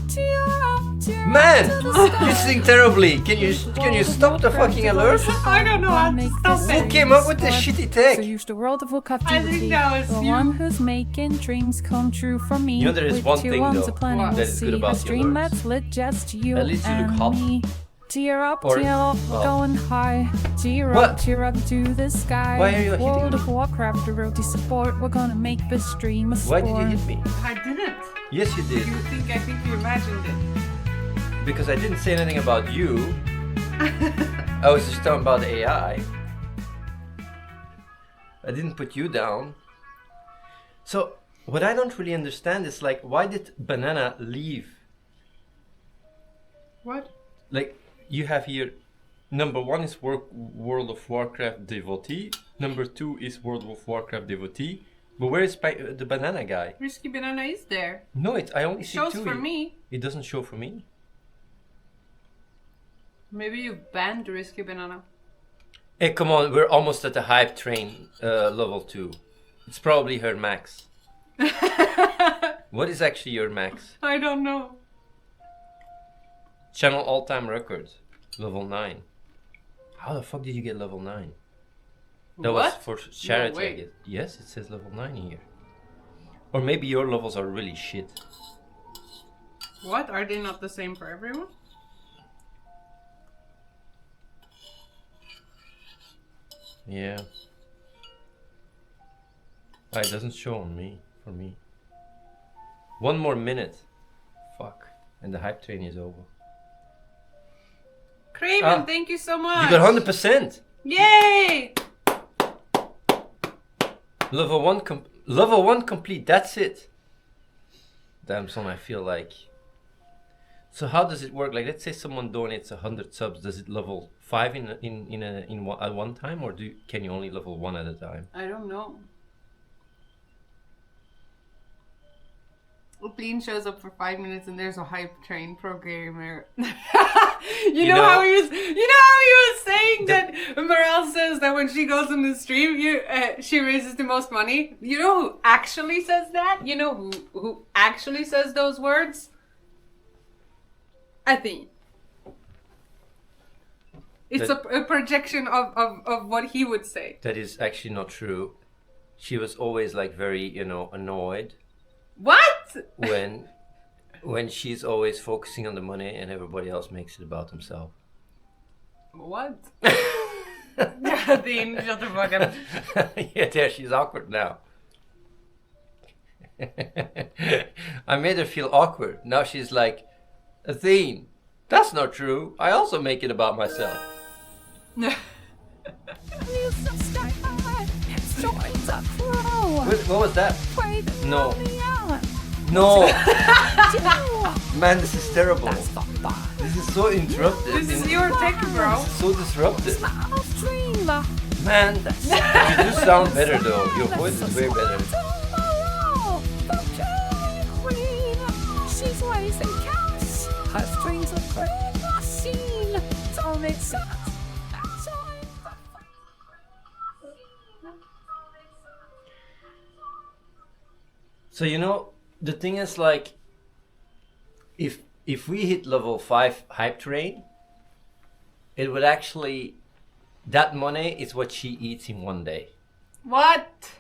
[SPEAKER 7] Tiara, Tiara,
[SPEAKER 6] Man,
[SPEAKER 7] to the sky.
[SPEAKER 6] you sing terribly. Can you stop the fucking alert?
[SPEAKER 1] I don't know how to stop
[SPEAKER 6] Who
[SPEAKER 1] it.
[SPEAKER 6] came up with this shitty tech?
[SPEAKER 7] So use the world of Warcraft
[SPEAKER 1] I think that was
[SPEAKER 7] the
[SPEAKER 1] you.
[SPEAKER 7] one who's making dreams come true for me.
[SPEAKER 6] You know, there is
[SPEAKER 7] With
[SPEAKER 6] one
[SPEAKER 7] tier
[SPEAKER 6] thing,
[SPEAKER 7] ones
[SPEAKER 6] though,
[SPEAKER 7] are planning
[SPEAKER 1] What?
[SPEAKER 7] to
[SPEAKER 6] that is good
[SPEAKER 7] see
[SPEAKER 6] about
[SPEAKER 7] a
[SPEAKER 6] the
[SPEAKER 7] stream
[SPEAKER 6] alerts.
[SPEAKER 7] that's lit just you
[SPEAKER 6] At least you look
[SPEAKER 7] and
[SPEAKER 6] hot.
[SPEAKER 7] me. Tear up,
[SPEAKER 6] Or-
[SPEAKER 7] tear up,
[SPEAKER 6] well.
[SPEAKER 7] going high. Tear
[SPEAKER 6] What?
[SPEAKER 7] up to the sky.
[SPEAKER 6] Why are you hitting
[SPEAKER 7] World
[SPEAKER 6] me?
[SPEAKER 7] of Warcraft, the royalty support. We're gonna make this stream a sport.
[SPEAKER 6] Why did you hit me?
[SPEAKER 1] I didn't.
[SPEAKER 6] Yes, you did.
[SPEAKER 1] I think you imagined it.
[SPEAKER 6] Because I didn't say anything about you. I was just talking about AI. I didn't put you down. So, what I don't really understand is like, why did Banana leave?
[SPEAKER 1] What?
[SPEAKER 6] Like, you have here, number 1 is World of Warcraft devotee. Number 2 is World of Warcraft devotee. But where is the banana guy?
[SPEAKER 1] Risky Banana is there.
[SPEAKER 6] No, I only see
[SPEAKER 1] Shows
[SPEAKER 6] 2.
[SPEAKER 1] for me.
[SPEAKER 6] It doesn't show for me.
[SPEAKER 1] Maybe you banned Risky Banana.
[SPEAKER 6] Hey, come on, we're almost at the hype train, level 2. It's probably her max. What is actually your max?
[SPEAKER 1] I don't know.
[SPEAKER 6] Channel all-time record, level 9. How the fuck did you get level 9? That was
[SPEAKER 1] What?
[SPEAKER 6] for charity,
[SPEAKER 1] way.
[SPEAKER 6] I guess. Yes, it says level 9 here. Or maybe your levels are really shit.
[SPEAKER 1] What? Are they not the same for everyone?
[SPEAKER 6] Yeah. Ah, it doesn't show on me, for me. 1 more minute. Fuck. And the hype train is over.
[SPEAKER 1] Craven,
[SPEAKER 6] Ah.
[SPEAKER 1] thank you so much.
[SPEAKER 6] You got 100%!
[SPEAKER 1] Yay!
[SPEAKER 6] Level 1 complete, that's it! Damn son, I feel like... So how does it work? Like, let's say someone donates 100 subs, does it level 5 at one time, or can you only level 1 at a time?
[SPEAKER 1] I don't know. Opleen shows up for 5 minutes and there's a hype train programmer. you know how he was saying that Maral says that when she goes on the stream, she raises the most money. You know who actually says that? You know who actually says those words? Athene. It's a projection of what he would say.
[SPEAKER 6] That is actually not true. She was always like very, annoyed
[SPEAKER 1] What?
[SPEAKER 6] when she's always focusing on the money and everybody else makes it about themselves.
[SPEAKER 1] What? Athene, shut the fuck up.
[SPEAKER 6] Yeah, there, she's awkward now. I made her feel awkward. Now she's like, Athene, that's not true. I also make it about myself. What was that? No. No. Man, this is terrible. This is so interrupted.
[SPEAKER 1] This is your tech, bro.
[SPEAKER 6] This is so disruptive. Man, you do sound better though. Your voice is way better.
[SPEAKER 7] She's wasting cash. Her strings are pretty machine. Don't make sense.
[SPEAKER 6] So the thing is like, if we hit level 5 hype train, it would actually, that money is what she eats in one day.
[SPEAKER 1] What?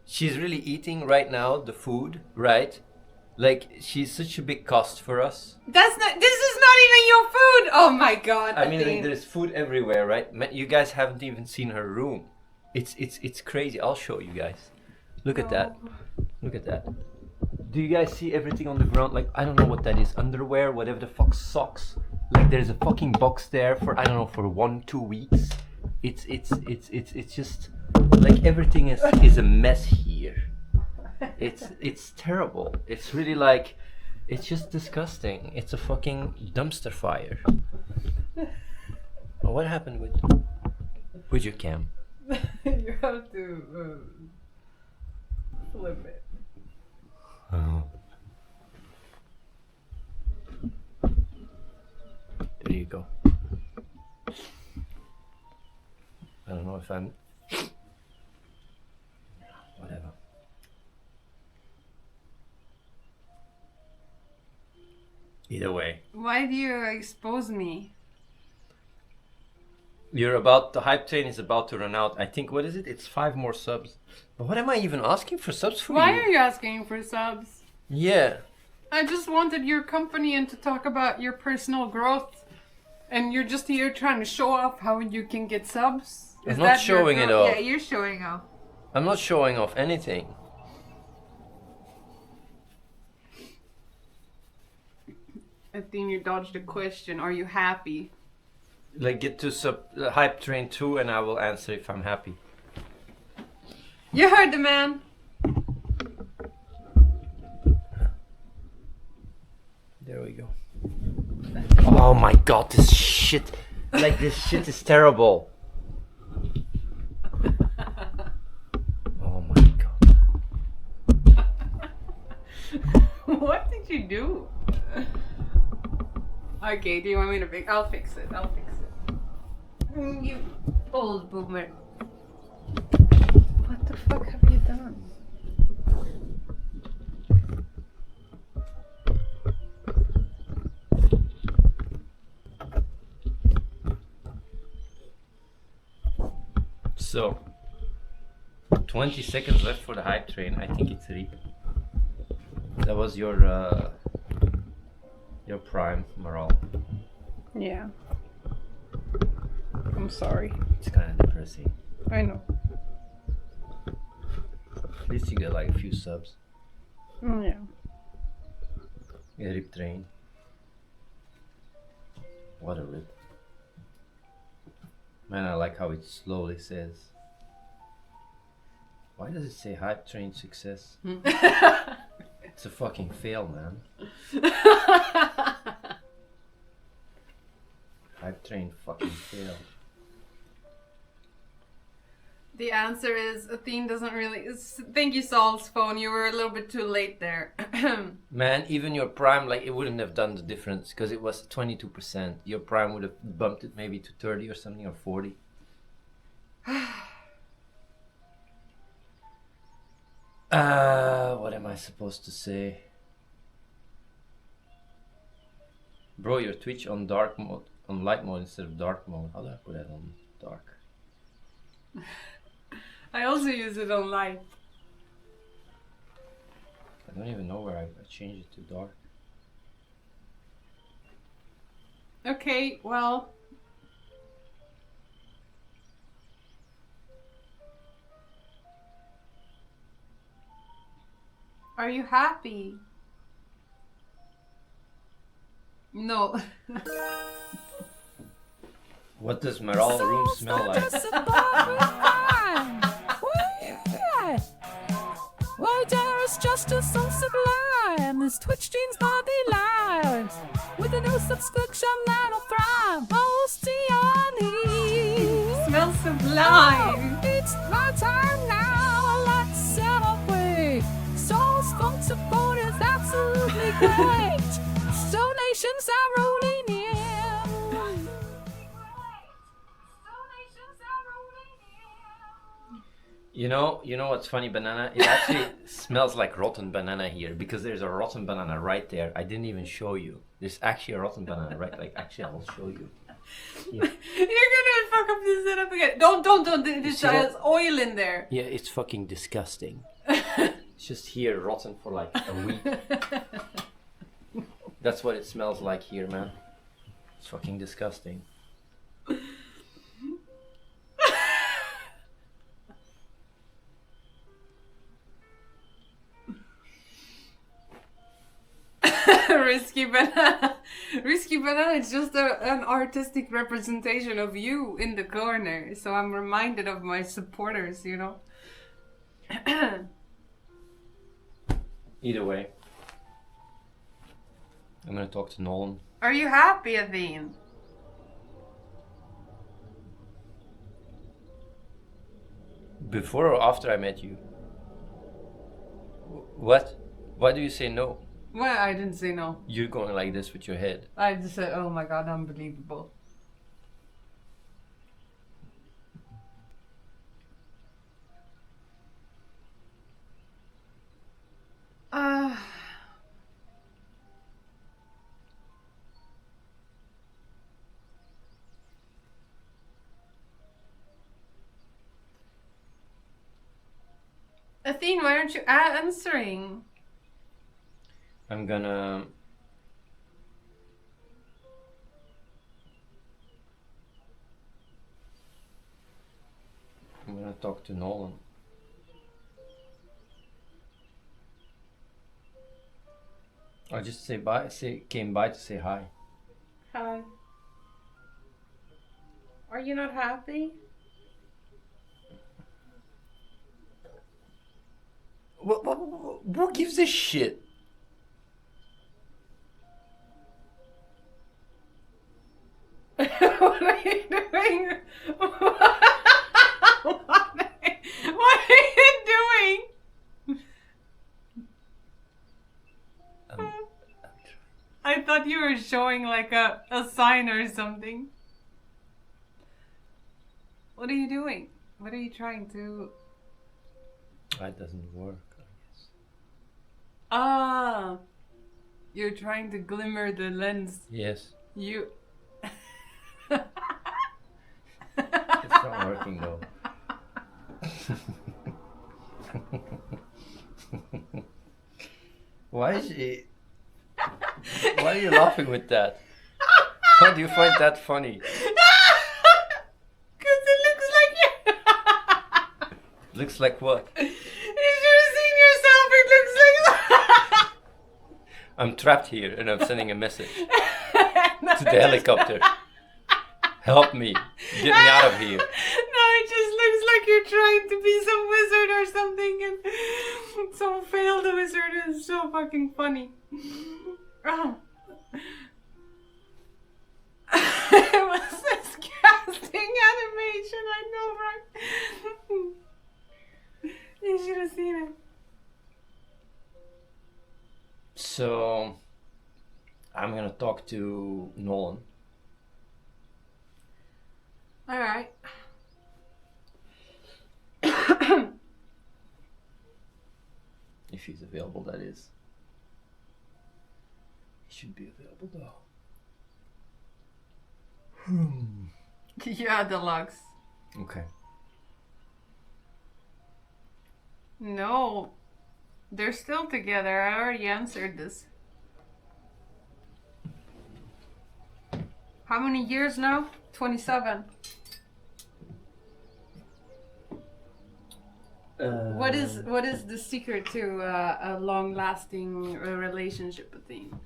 [SPEAKER 6] She's really eating right now the food, right? Like, she's such a big cost for us.
[SPEAKER 1] This is not even your food. Oh my god.
[SPEAKER 6] I mean, like, there's food everywhere, right? You guys haven't even seen her room. It's crazy. I'll show you guys. Look at that. Look at that. Do you guys see everything on the ground? Like, I don't know what that is. Underwear, whatever the fuck, socks. Like, there's a fucking box there for, I don't know, for 1-2 weeks. It's just like everything is a mess here. It's terrible. It's really like, it's just disgusting. It's a fucking dumpster fire. Oh, what happened with your cam?
[SPEAKER 1] You have to flip it.
[SPEAKER 6] Oh. There you go. I don't know if I'm... Whatever. Either way.
[SPEAKER 1] Why do you expose me?
[SPEAKER 6] The hype train is about to run out. I think, what is it? It's 5 more subs. But what am I even asking for subs for?
[SPEAKER 1] Why are you asking for subs?
[SPEAKER 6] Yeah.
[SPEAKER 1] I just wanted your company and to talk about your personal growth. And you're just here trying to show off how you can get subs?
[SPEAKER 6] I'm not showing it off.
[SPEAKER 1] Yeah, you're showing off.
[SPEAKER 6] I'm not showing off anything.
[SPEAKER 1] I think you dodged the question. Are you happy?
[SPEAKER 6] Like, get to hype train 2 and I will answer if I'm happy.
[SPEAKER 1] You heard the man.
[SPEAKER 6] There we go. Oh my god, this shit. Like, this shit is terrible. Oh my god.
[SPEAKER 1] What did you do? Okay, do you want me to fix? I'll fix it. I'll fix it. You old boomer. What the fuck have you done?
[SPEAKER 6] So, 20 seconds left for the hype train. I think it's Reap. That was your prime, Maral.
[SPEAKER 1] Yeah. I'm sorry.
[SPEAKER 6] It's kind of depressing.
[SPEAKER 1] I know.
[SPEAKER 6] At least you get like a few subs.
[SPEAKER 1] Yeah.
[SPEAKER 6] Yeah, Rip train. What a rip. Man, I like how it slowly says. Why does it say hype train success? It's a fucking fail, man. Hype train fucking fail.
[SPEAKER 1] The answer is Athene doesn't really. Thank you, Saul's phone. You were a little bit too late there.
[SPEAKER 6] Man, even your prime, like, it wouldn't have done the difference because it was 22%. Your prime would have bumped it maybe to 30 or something, or 40. What am I supposed to say? Bro, your Twitch on dark mode, on light mode instead of dark mode. How do I put that on dark?
[SPEAKER 1] I also use it on light.
[SPEAKER 6] I don't even know where I changed it to dark.
[SPEAKER 1] Okay, well. Are you happy? No.
[SPEAKER 6] What does Maral room smell like?
[SPEAKER 7] Why there is justice so sublime. This Twitch stream's not the lives. With a new subscription that'll thrive. Most to your needs.
[SPEAKER 1] Smells sublime.
[SPEAKER 7] It's my time now. Let's celebrate. Soul's funk support is absolutely great. Donations are rolling in.
[SPEAKER 6] You know what's funny, banana? It actually smells like rotten banana here because there's a rotten banana right there. I didn't even show you. There's actually a rotten banana, right? Like, actually, I will show you. Yeah.
[SPEAKER 1] You're gonna fuck up the setup again. Don't. There's oil in there.
[SPEAKER 6] Yeah, it's fucking disgusting. It's just here, rotten for like a week. That's what it smells like here, man. It's fucking disgusting.
[SPEAKER 1] Risky banana. Risky banana is just an artistic representation of you in the corner. So I'm reminded of my supporters, you know.
[SPEAKER 6] Either way, I'm gonna talk to Nolan.
[SPEAKER 1] Are you happy, Athene?
[SPEAKER 6] Before or after I met you? What? Why do you say no?
[SPEAKER 1] Well, I didn't say no.
[SPEAKER 6] You're going like this with your head.
[SPEAKER 1] I just said, oh my god, unbelievable. Athene, why aren't you answering?
[SPEAKER 6] I'm gonna talk to Nolan. I just say bye. Came by to say hi.
[SPEAKER 1] Hi. Are you not happy?
[SPEAKER 6] What gives a shit?
[SPEAKER 1] What are you doing? What are you doing? I thought you were showing like a sign or something. What are you doing? What are you trying to...
[SPEAKER 6] That doesn't work, I guess.
[SPEAKER 1] Ah, you're trying to glimmer the lens.
[SPEAKER 6] Yes.
[SPEAKER 1] You...
[SPEAKER 6] It's not working though. Why are you laughing with that? Why do you find that funny?
[SPEAKER 1] Because it looks like you...
[SPEAKER 6] Looks like what?
[SPEAKER 1] You should have seen yourself. It looks like...
[SPEAKER 6] I'm trapped here and I'm sending a message to the helicopter. Help me. Get me out of here.
[SPEAKER 1] No, it just looks like you're trying to be some wizard or something and some failed wizard is so fucking funny. Oh. It was this casting animation, I know, right? You should have seen it.
[SPEAKER 6] So, I'm gonna talk to Nolan.
[SPEAKER 1] Alright.
[SPEAKER 6] If he's available, that is. He should be available though.
[SPEAKER 1] Yeah, deluxe.
[SPEAKER 6] Okay.
[SPEAKER 1] No. They're still together. I already answered this. How many years now? 27. What is the secret to a long-lasting relationship with thing?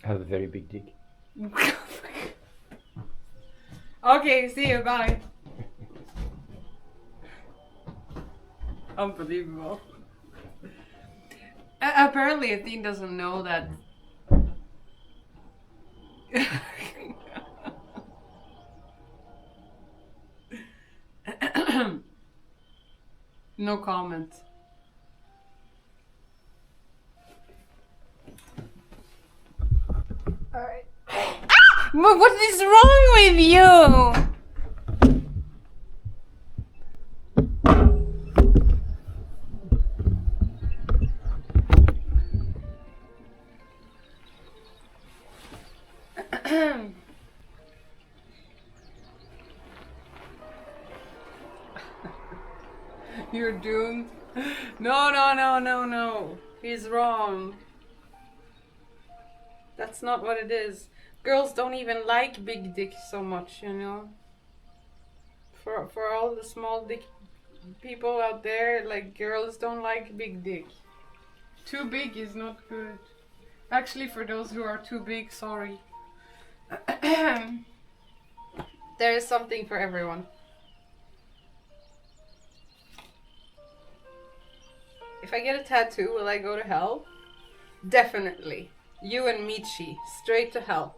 [SPEAKER 6] I have a very big dick.
[SPEAKER 1] Okay, see you. Bye. Unbelievable. Apparently, Athene doesn't know that. No comment. What is wrong with you? You're doomed. No. He's wrong. That's not what it is. Girls don't even like big dick so much, you know. For all the small dick people out there, like, girls don't like big dick. Too big is not good. Actually, for those who are too big, sorry. There is something for everyone. If I get a tattoo, will I go to hell? Definitely. You and Michi, straight to hell.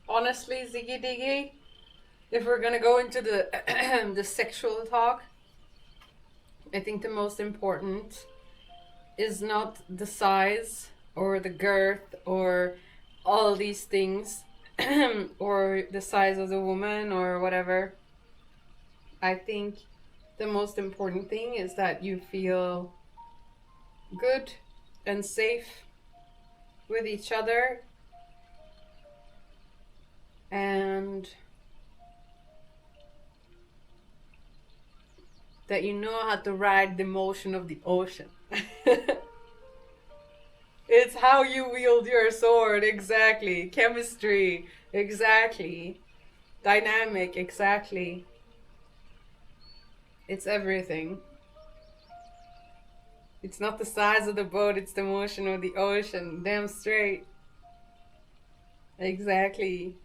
[SPEAKER 1] Honestly, Ziggy Diggy, if we're gonna go into the the sexual talk, I think the most important is not the size or the girth or all these things or the size of the woman or whatever. I think the most important thing is that you feel good and safe with each other, and that you know how to ride the motion of the ocean. It's how you wield your sword, exactly. Chemistry, exactly. Dynamic, exactly. It's everything. It's not the size of the boat, it's the motion of the ocean. Damn straight. Exactly.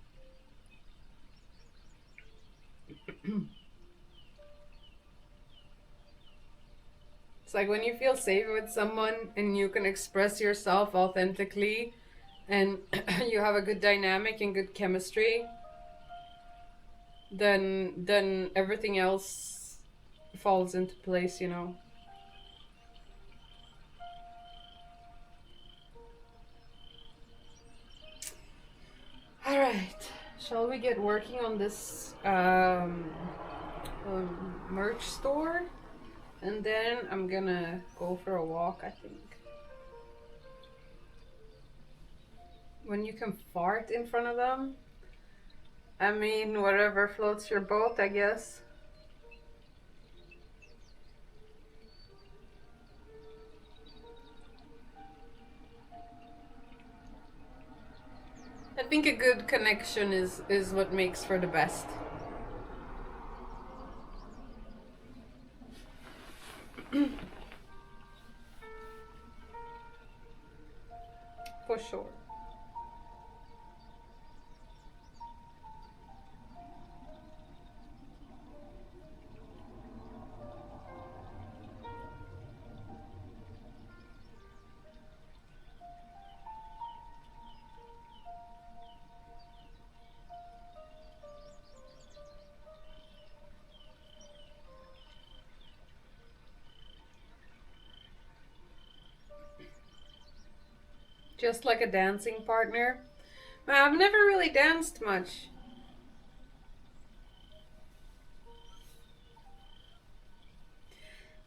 [SPEAKER 1] It's like when you feel safe with someone and you can express yourself authentically and you have a good dynamic and good chemistry, then everything else falls into place, you know. Alright, shall we get working on this merch store? And then I'm gonna go for a walk, I think. When you can fart in front of them, I mean, whatever floats your boat, I guess. I think a good connection is what makes for the best. For sure. Just like a dancing partner. I've never really danced much.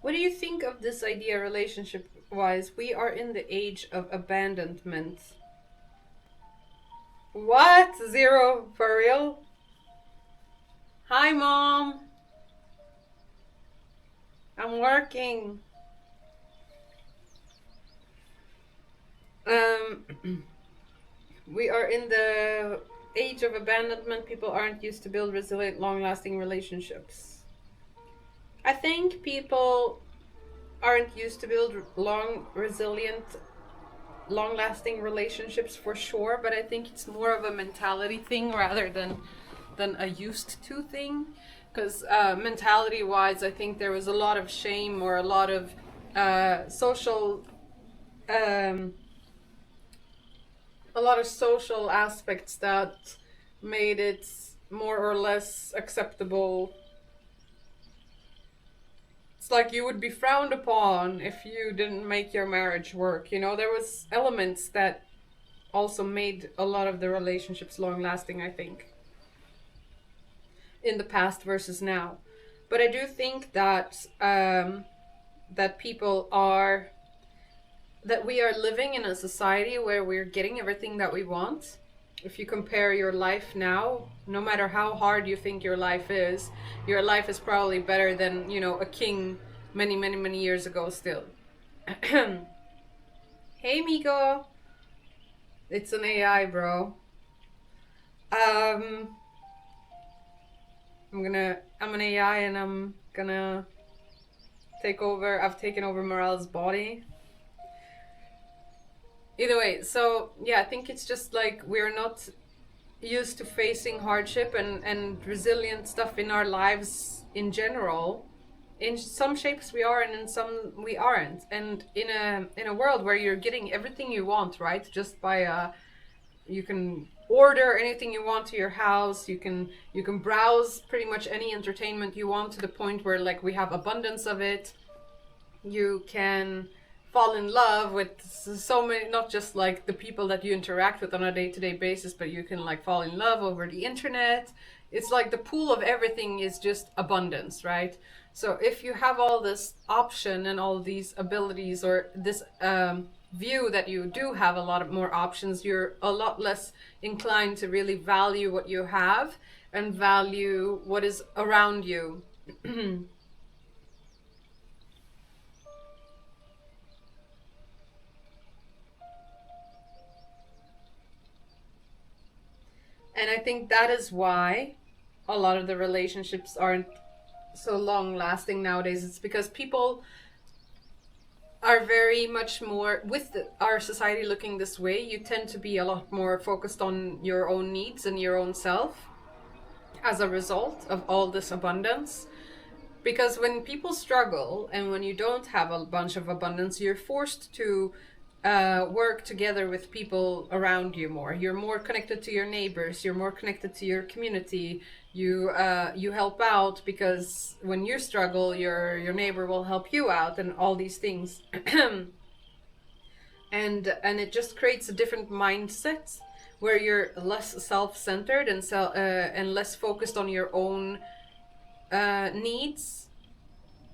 [SPEAKER 1] What do you think of this idea relationship-wise? We are in the age of abandonment. What? Zero? For real? Hi, Mom. I'm working. We are in the age of abandonment. People aren't used to build resilient, long-lasting relationships. I think people aren't used to build resilient, long-lasting relationships for sure, but I think it's more of a mentality thing rather than a used to thing. Because mentality-wise, I think there was a lot of shame or a lot of social aspects that made it more or less acceptable It's like you would be frowned upon if you didn't make your marriage work. You know, there was elements that also made a lot of the relationships long lasting, I think, in the past versus now. But I do think that that we are living in a society where we're getting everything that we want. If you compare your life now, no matter how hard you think your life is probably better than, you know, a king many, many, many years ago still. Hey, Miko. It's an AI, bro. I'm an AI and I'm gonna take over. I've taken over Maral's body. Either way, so yeah, I think it's just like we're not used to facing hardship and resilient stuff in our lives in general. In some shapes we are, and in some we aren't. And in a world where you're getting everything you want, right? Just by you can order anything you want to your house. You can browse pretty much any entertainment you want to the point where like we have abundance of it. You can fall in love with so many, not just like the people that you interact with on a day-to-day basis, but you can like fall in love over the internet. It's like the pool of everything is just abundance, right? So if you have all this option and all these abilities, or this view that you do have a lot of more options, you're a lot less inclined to really value what you have and value what is around you. And I think that is why a lot of the relationships aren't so long lasting nowadays. It's because people are very much more, with our society looking this way, you tend to be a lot more focused on your own needs and your own self as a result of all this abundance. Because when people struggle and when you don't have a bunch of abundance, you're forced to work together with people around you more. You're more connected to your neighbors. You're more connected to your community. You help out because when you struggle, your neighbor will help you out, and all these things. and it just creates a different mindset where you're less self-centered and less focused on your own needs.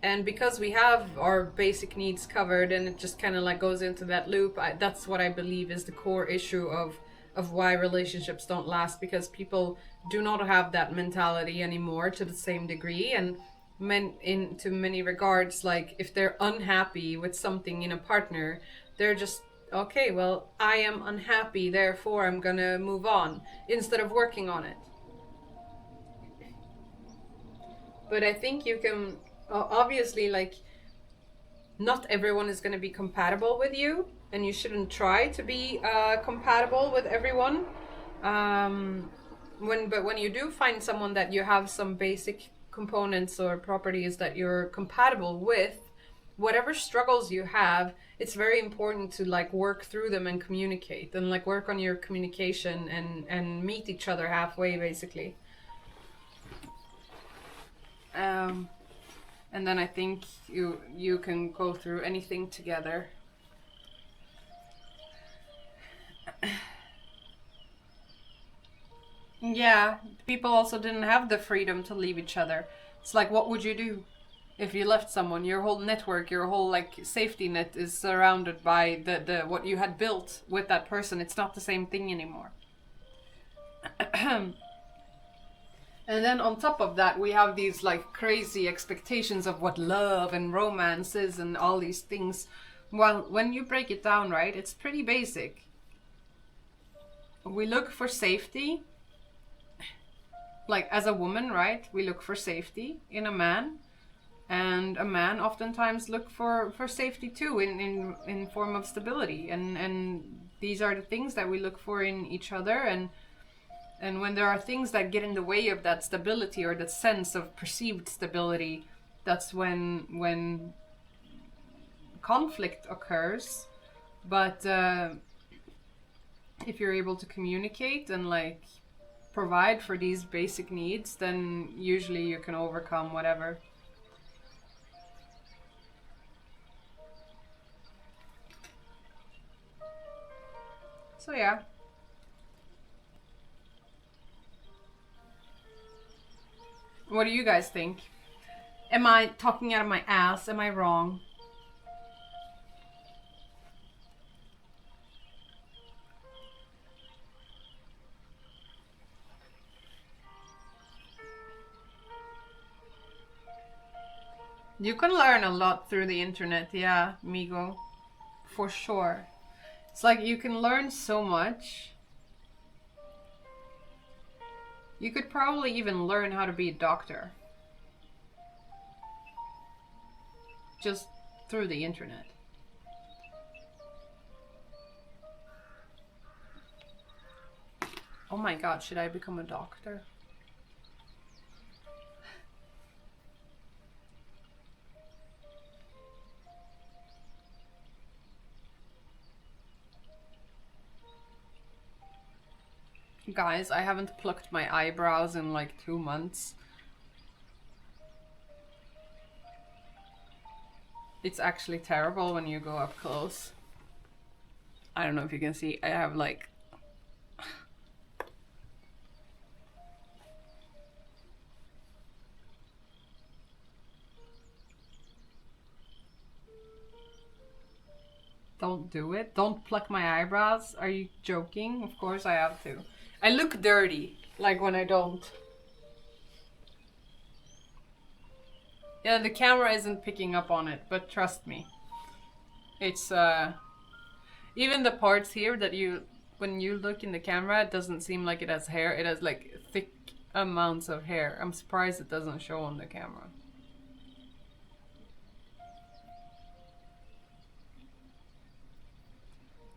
[SPEAKER 1] And because we have our basic needs covered, and it just kind of like goes into that loop, that's what I believe is the core issue of why relationships don't last, because people do not have that mentality anymore to the same degree. And to many regards, like if they're unhappy with something in a partner, they're just, okay, well, I am unhappy, therefore I'm gonna move on, instead of working on it. But I think you can, obviously, like, not everyone is going to be compatible with you, and you shouldn't try to be compatible with everyone. When you do find someone that you have some basic components or properties that you're compatible with, whatever struggles you have, it's very important to like work through them and communicate, and like work on your communication and meet each other halfway, basically. And then I think you can go through anything together. Yeah, people also didn't have the freedom to leave each other. It's like, what would you do if you left someone? Your whole network, your whole like safety net is surrounded by the what you had built with that person. It's not the same thing anymore. And then on top of that, we have these like crazy expectations of what love and romance is and all these things. Well, when you break it down, right, it's pretty basic. We look for safety. Like as a woman, right, we look for safety in a man. And a man oftentimes look for safety too in form of stability. And these are the things that we look for in each other. And when there are things that get in the way of that stability or that sense of perceived stability, that's when conflict occurs. But if you're able to communicate and like provide for these basic needs, then usually you can overcome whatever. So yeah. What do you guys think? Am I talking out of my ass? Am I wrong? You can learn a lot through the internet, yeah, Migo. For sure. It's like you can learn so much. You could probably even learn how to be a doctor. Just through the internet. Oh my god, should I become a doctor? Guys, I haven't plucked my eyebrows in like 2 months. It's actually terrible when you go up close. I don't know if you can see, I have like... Don't do it. Don't pluck my eyebrows. Are you joking? Of course I have to. I look dirty, like when I don't. Yeah, the camera isn't picking up on it, but trust me. It's, even the parts here that you, when you look in the camera, it doesn't seem like it has hair. It has like thick amounts of hair. I'm surprised it doesn't show on the camera.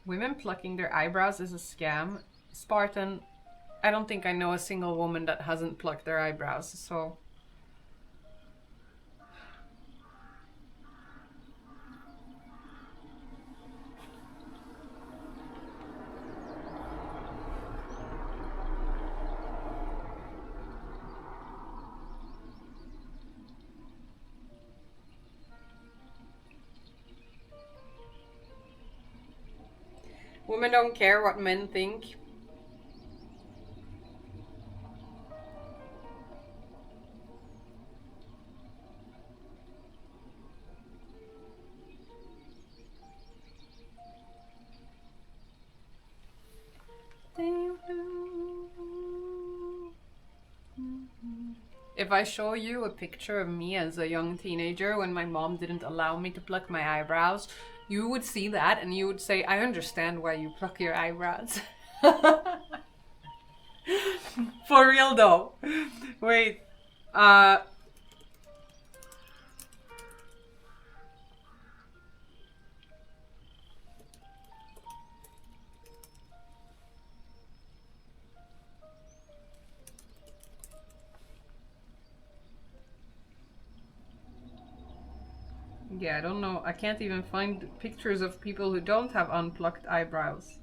[SPEAKER 1] Women plucking their eyebrows is a scam. Spartan, I don't think I know a single woman that hasn't plucked their eyebrows, so... Women don't care what men think. If I show you a picture of me as a young teenager when my mom didn't allow me to pluck my eyebrows, you would see that and you would say, I understand why you pluck your eyebrows. For real though. Wait. Yeah, I don't know. I can't even find pictures of people who don't have unplucked eyebrows.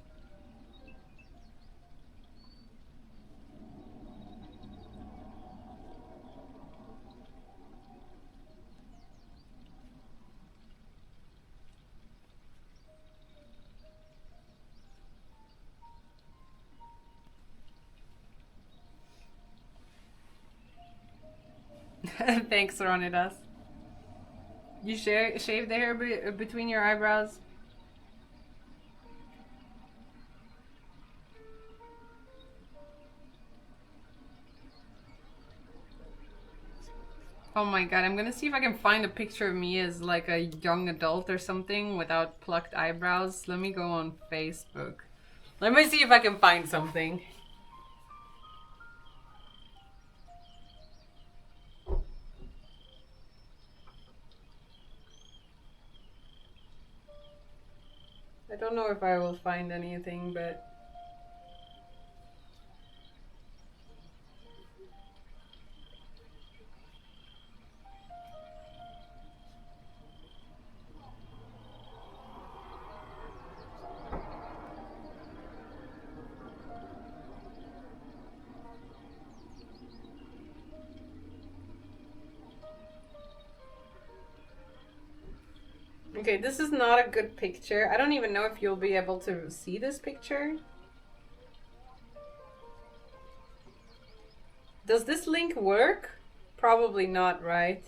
[SPEAKER 1] Thanks, Ronidas. You shave the hair between your eyebrows? Oh my god, I'm gonna see if I can find a picture of me as like a young adult or something without plucked eyebrows. Let me go on Facebook. Let me see if I can find something. I don't know if I will find anything, but... Okay, this is not a good picture. I don't even know if you'll be able to see this picture. Does this link work? Probably not, right?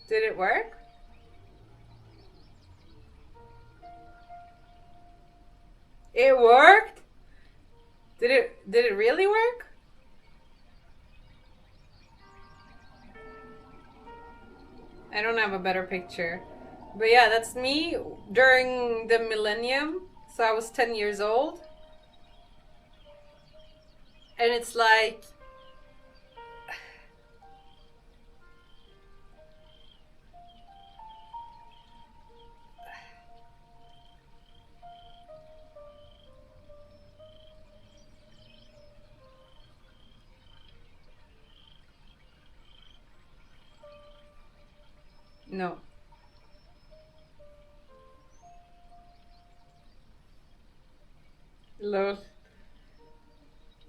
[SPEAKER 1] Did it work? It worked? Did it really work? I don't have a better picture. But yeah, that's me during the millennium. So I was 10 years old. And it's like... No. Lol.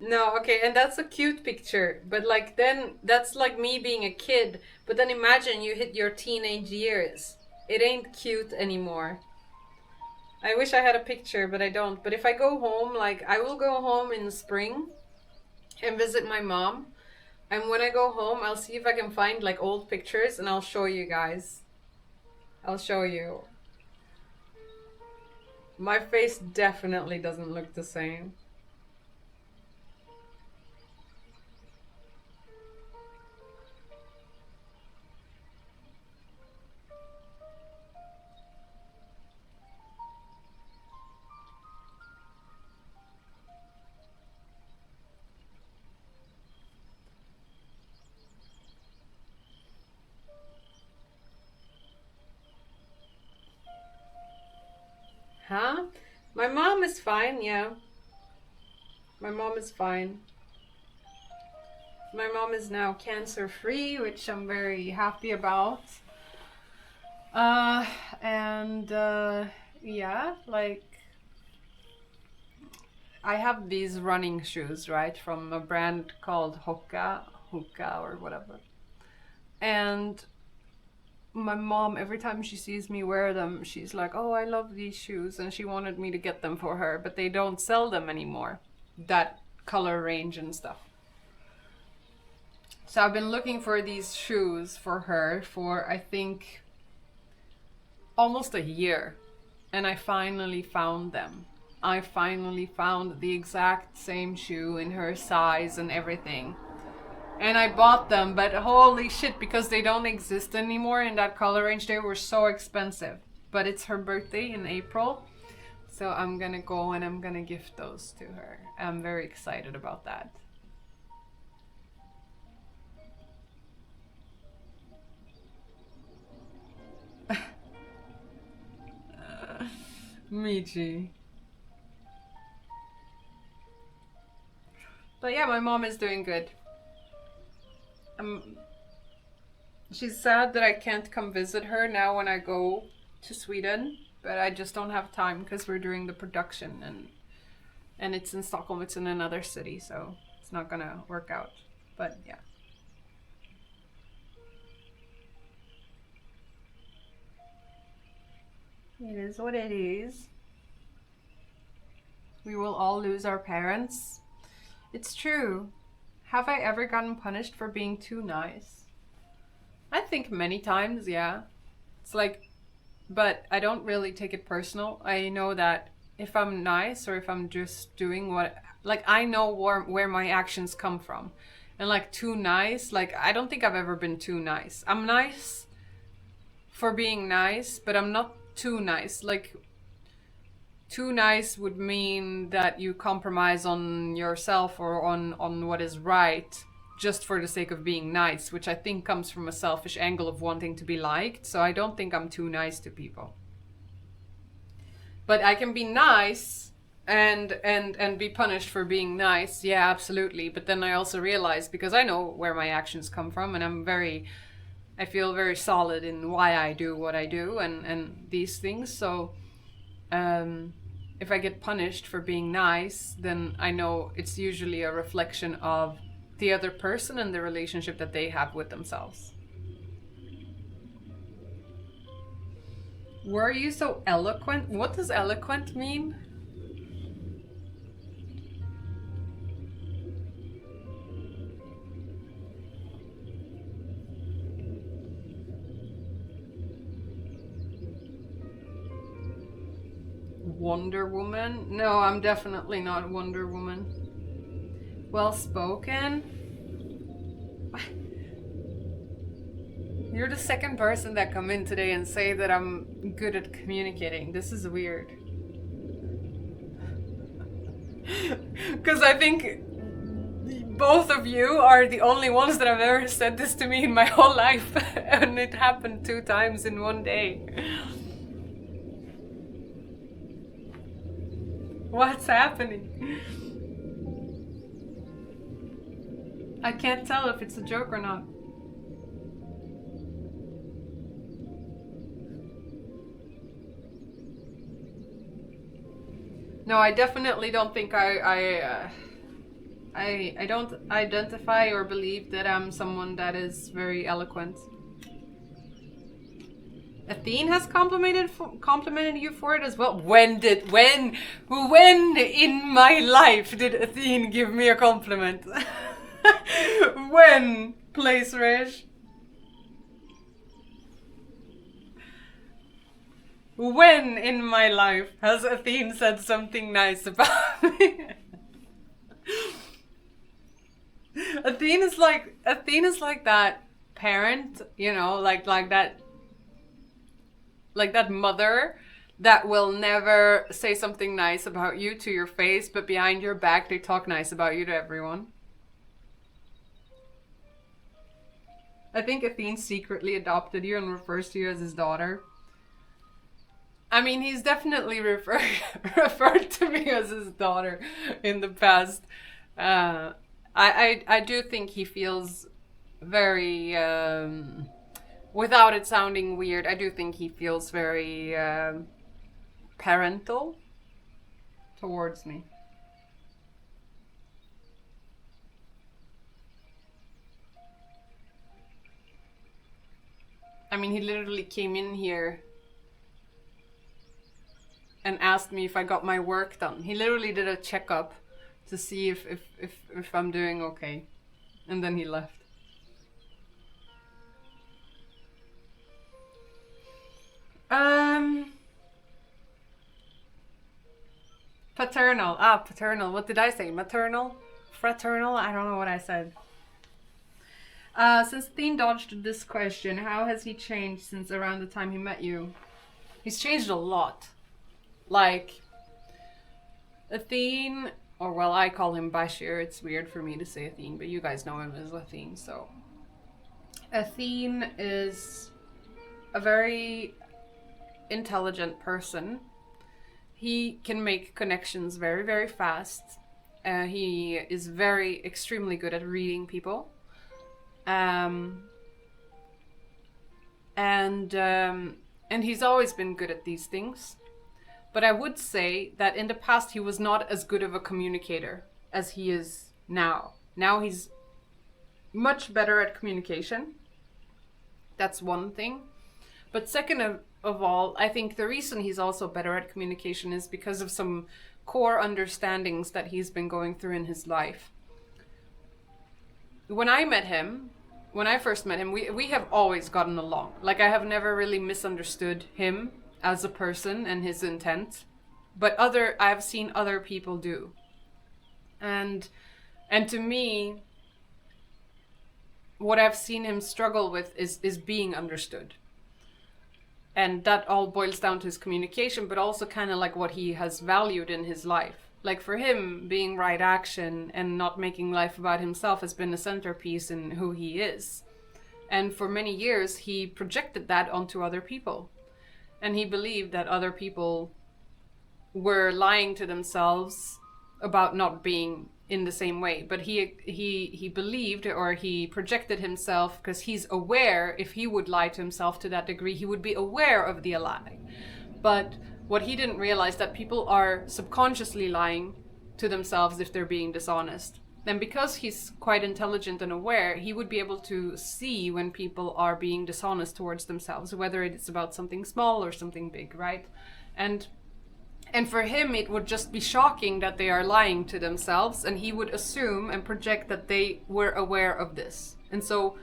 [SPEAKER 1] No, okay, and that's a cute picture, but like then that's like me being a kid, but then imagine you hit your teenage years. It ain't cute anymore. I wish I had a picture, but I don't. But if I go home, like I will go home in the spring and visit my mom. And when I go home, I'll see if I can find like old pictures and I'll show you guys. I'll show you. My face definitely doesn't look the same. Huh? My mom is fine, yeah. My mom is fine. My mom is now cancer free, which I'm very happy about. And yeah, like I have these running shoes, right, from a brand called Hoka or whatever. And my mom, every time she sees me wear them, she's like, oh, I love these shoes. And she wanted me to get them for her, but they don't sell them anymore. That color range and stuff. So I've been looking for these shoes for her for, I think, almost a year. And I finally found them. I finally found the exact same shoe in her size and everything. And I bought them, but holy shit, because they don't exist anymore in that color range, they were so expensive. But it's her birthday in April, so I'm gonna go and I'm gonna gift those to her. I'm very excited about that. Michi. But yeah, my mom is doing good. She's sad that I can't come visit her now when I go to Sweden, but I just don't have time because we're doing the production and it's in Stockholm. It's in another city, so it's not gonna work out. But yeah. It is what it is. We will all lose our parents. It's true. Have I ever gotten punished for being too nice? I think many times, yeah. It's like, but I don't really take it personal. I know that if I'm nice or if I'm just doing what, like I know where my actions come from. And like too nice, like I don't think I've ever been too nice. I'm nice for being nice, but I'm not too nice. Like too nice would mean that you compromise on yourself or on what is right just for the sake of being nice, which I think comes from a selfish angle of wanting to be liked. So I don't think I'm too nice to people. But I can be nice and be punished for being nice. Yeah, absolutely. But then I also realize, because I know where my actions come from, and I feel very solid in why I do what I do and these things. So if I get punished for being nice, then I know it's usually a reflection of the other person and the relationship that they have with themselves. Were you so eloquent? What does eloquent mean? Wonder Woman? No, I'm definitely not Wonder Woman. Well spoken? You're the second person that come in today and say that I'm good at communicating. This is weird. Because I think both of you are the only ones that have ever said this to me in my whole life. And it happened 2 times in one day. What's happening? I can't tell if it's a joke or not. No, I definitely don't think I don't identify or believe that I'm someone that is very eloquent. Athene has complimented you for it as well. When in my life did Athene give me a compliment? When, Place Rage? When in my life has Athene said something nice about me? Athene is like that parent, you know, like that mother that will never say something nice about you to your face, but behind your back they talk nice about you to everyone. I think Athene secretly adopted you and refers to you as his daughter. I mean, he's definitely referred to me as his daughter in the past. I do think he feels very, without it sounding weird, I do think he feels very parental towards me. I mean, he literally came in here and asked me if I got my work done. He literally did a checkup to see if I'm doing okay. And then he left. Paternal. Paternal. What did I say? Maternal? Fraternal? I don't know what I said. Since Athene dodged this question, how has he changed since around the time he met you? He's changed a lot. Like, Athene, or well, I call him Bashir. It's weird for me to say Athene, but you guys know him as Athene, so. Athene is a very intelligent person. He can make connections very, very fast. He is extremely good at reading people. And he's always been good at these things. But I would say that in the past he was not as good of a communicator as he is now. Now he's much better at communication. That's one thing. But second of all, I think the reason he's also better at communication is because of some core understandings that he's been going through in his life. When I first met him, we have always gotten along. Like, I have never really misunderstood him as a person and his intent, but I've seen other people do. And to me, what I've seen him struggle with is being understood. And that all boils down to his communication, but also kind of like what he has valued in his life. Like, for him, being right action and not making life about himself has been a centerpiece in who he is. And for many years, he projected that onto other people. And he believed that other people were lying to themselves about not being in the same way. But he believed, or he projected himself, because he's aware, if he would lie to himself to that degree, he would be aware of the lie. But what he didn't realize, that people are subconsciously lying to themselves if they're being dishonest. And because he's quite intelligent and aware, he would be able to see when people are being dishonest towards themselves, whether it's about something small or something big, right? And for him, it would just be shocking that they are lying to themselves, and he would assume and project that they were aware of this. And so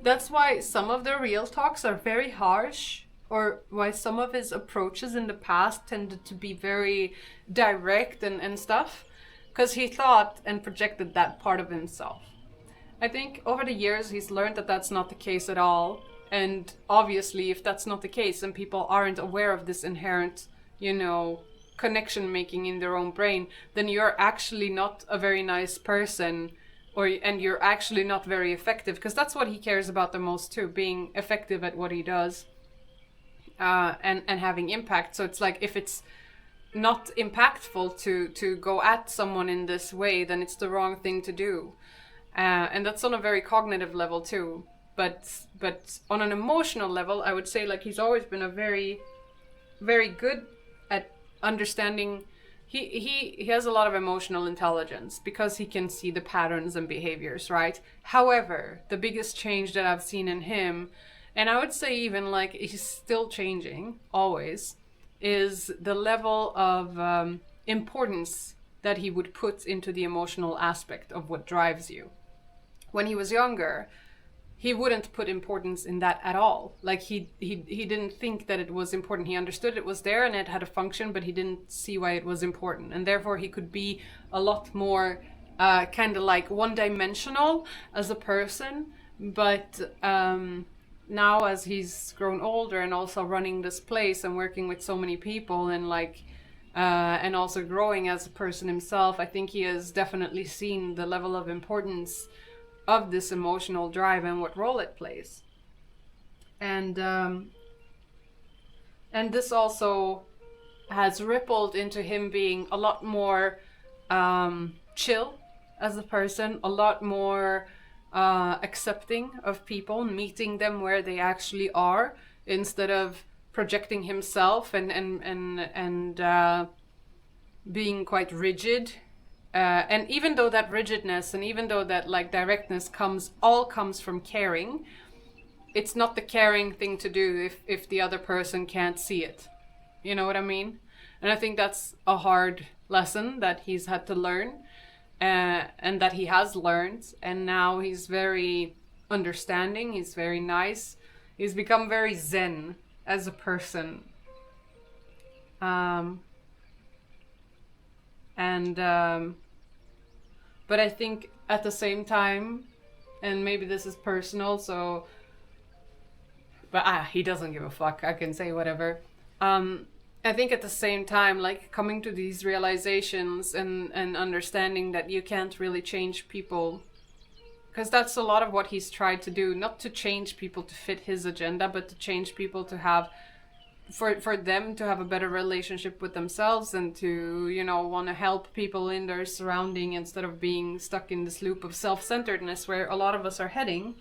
[SPEAKER 1] that's why some of the real talks are very harsh, or why some of his approaches in the past tended to be very direct and stuff, because he thought and projected that part of himself. I think over the years he's learned that that's not the case at all. And obviously, if that's not the case and people aren't aware of this inherent, connection making in their own brain, then you're actually not a very nice person, and you're actually not very effective, because that's what he cares about the most too, being effective at what he does, and having impact. So it's like, if it's not impactful to go at someone in this way, then it's the wrong thing to do. And that's on a very cognitive level too. But on an emotional level, I would say, like, he's always been a very, very good at understanding. He has a lot of emotional intelligence because he can see the patterns and behaviors, right? However, the biggest change that I've seen in him, and I would say even like he's still changing always, is the level of importance that he would put into the emotional aspect of what drives you. When he was younger, he wouldn't put importance in that at all. Like he didn't think that it was important. He understood it was there and it had a function, but he didn't see why it was important. And therefore he could be a lot more kind of like one-dimensional as a person. But now, as he's grown older and also running this place and working with so many people and and also growing as a person himself, I think he has definitely seen the level of importance of this emotional drive and what role it plays. And this also has rippled into him being a lot more chill as a person, a lot more accepting of people, meeting them where they actually are, instead of projecting himself and being quite rigid. And even though that rigidness and even though that like directness comes from caring, it's not the caring thing to do if the other person can't see it. You know what I mean? And I think that's a hard lesson that he's had to learn, and that he has learned. And now he's very understanding. He's very nice. He's become very zen as a person. But I think at the same time, and maybe this is personal, but he doesn't give a fuck. I can say whatever. I think at the same time, like, coming to these realizations and understanding that you can't really change people, because that's a lot of what he's tried to do, not to change people to fit his agenda, but to change people to have, for them to have a better relationship with themselves and to, want to help people in their surrounding instead of being stuck in this loop of self-centeredness where a lot of us are heading.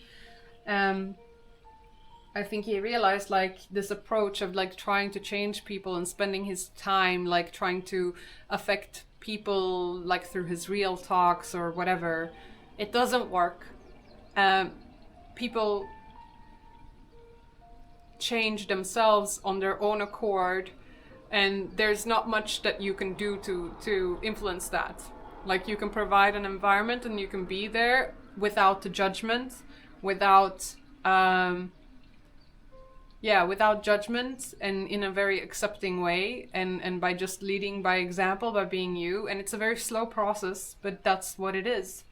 [SPEAKER 1] I think he realized, like, this approach of, like, trying to change people and spending his time, like, trying to affect people, like, through his real talks or whatever, it doesn't work. People change themselves on their own accord, and there's not much that you can do to influence that. Like, you can provide an environment and you can be there without the judgment, without judgment, and in a very accepting way, and by just leading by example, by being you. And it's a very slow process, but that's what it is.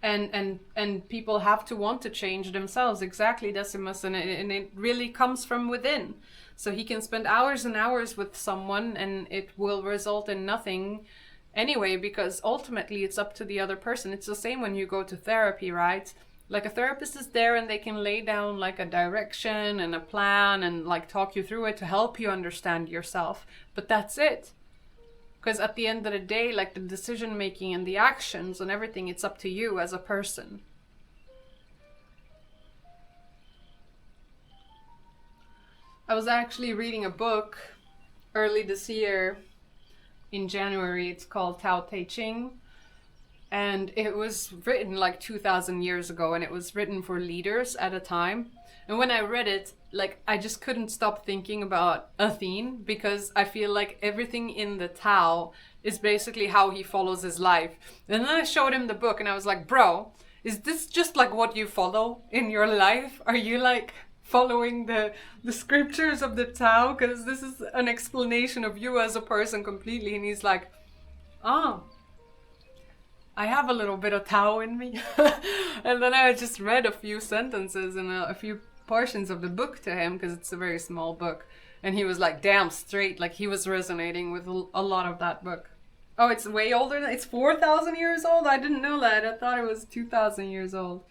[SPEAKER 1] And people have to want to change themselves, exactly, Decimus, and it really comes from within. So he can spend hours and hours with someone and it will result in nothing anyway, because ultimately it's up to the other person. It's the same when you go to therapy, right? Like, a therapist is there and they can lay down like a direction and a plan and like talk you through it to help you understand yourself, but that's it. Because at the end of the day, like, the decision making and the actions and everything, it's up to you as a person. I was actually reading a book early this year in January. It's called Tao Te Ching. And it was written like 2,000 years ago, and it was written for leaders at a time. And when I read it, like, I just couldn't stop thinking about Athene, because I feel like everything in the Tao is basically how he follows his life. And then I showed him the book and I was like, bro, is this just like what you follow in your life? Are you like following the scriptures of the Tao? Because this is an explanation of you as a person completely. And he's like, oh, I have a little bit of Tao in me. And then I just read a few sentences and a few portions of the book to him, because it's a very small book. And he was like, damn straight, like he was resonating with a lot of that book. Oh, it's way older than, it's 4,000 years old? I didn't know that. I thought it was 2,000 years old.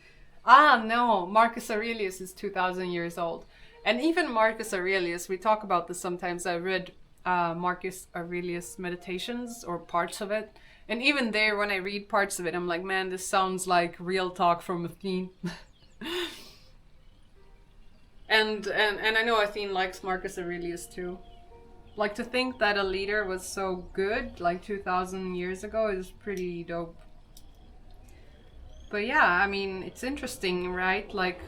[SPEAKER 1] Ah, no, Marcus Aurelius is 2,000 years old. And even Marcus Aurelius, we talk about this sometimes. I read Marcus Aurelius Meditations, or parts of it. And even there, when I read parts of it, I'm like, man, this sounds like real talk from Athene. and I know Athene likes Marcus Aurelius too. Like, to think that a leader was so good, like 2,000 years ago, is pretty dope. But yeah, I mean, it's interesting, right? Like,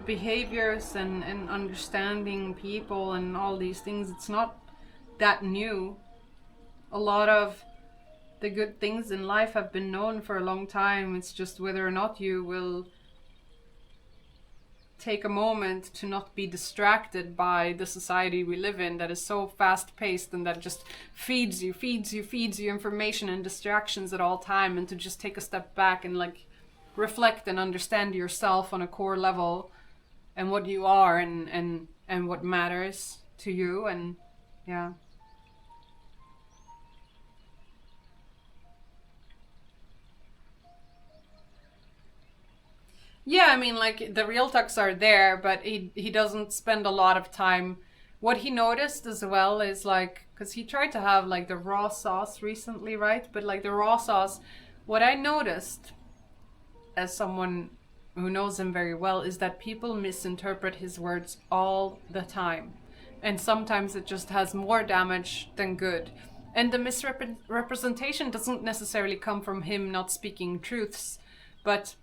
[SPEAKER 1] behaviors and understanding people and all these things, it's not that new. A lot of the good things in life have been known for a long time. It's just whether or not you will take a moment to not be distracted by the society we live in, that is so fast-paced and that just feeds you information and distractions at all time, and to just take a step back and like reflect and understand yourself on a core level and what you are and what matters to you. And yeah. Yeah, I mean, like, the real talks are there, but he doesn't spend a lot of time. What he noticed as well is, like, because he tried to have, like, the raw sauce recently, right? But, like, the raw sauce, what I noticed as someone who knows him very well is that people misinterpret his words all the time. And sometimes it just has more damage than good. And the misrepresentation doesn't necessarily come from him not speaking truths, but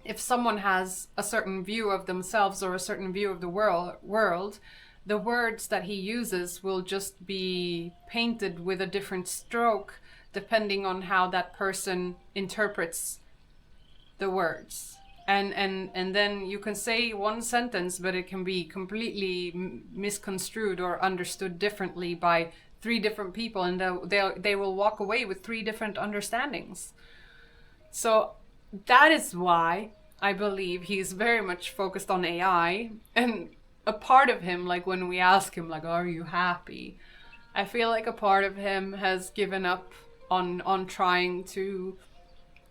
[SPEAKER 1] if someone has a certain view of themselves or a certain view of the world, the words that he uses will just be painted with a different stroke depending on how that person interprets the words. And then you can say one sentence, but it can be completely misconstrued or understood differently by 3 different people, and they will walk away with 3 different understandings. So that is why I believe he's very much focused on AI. And a part of him, like when we ask him, like, are you happy? I feel like a part of him has given up on trying to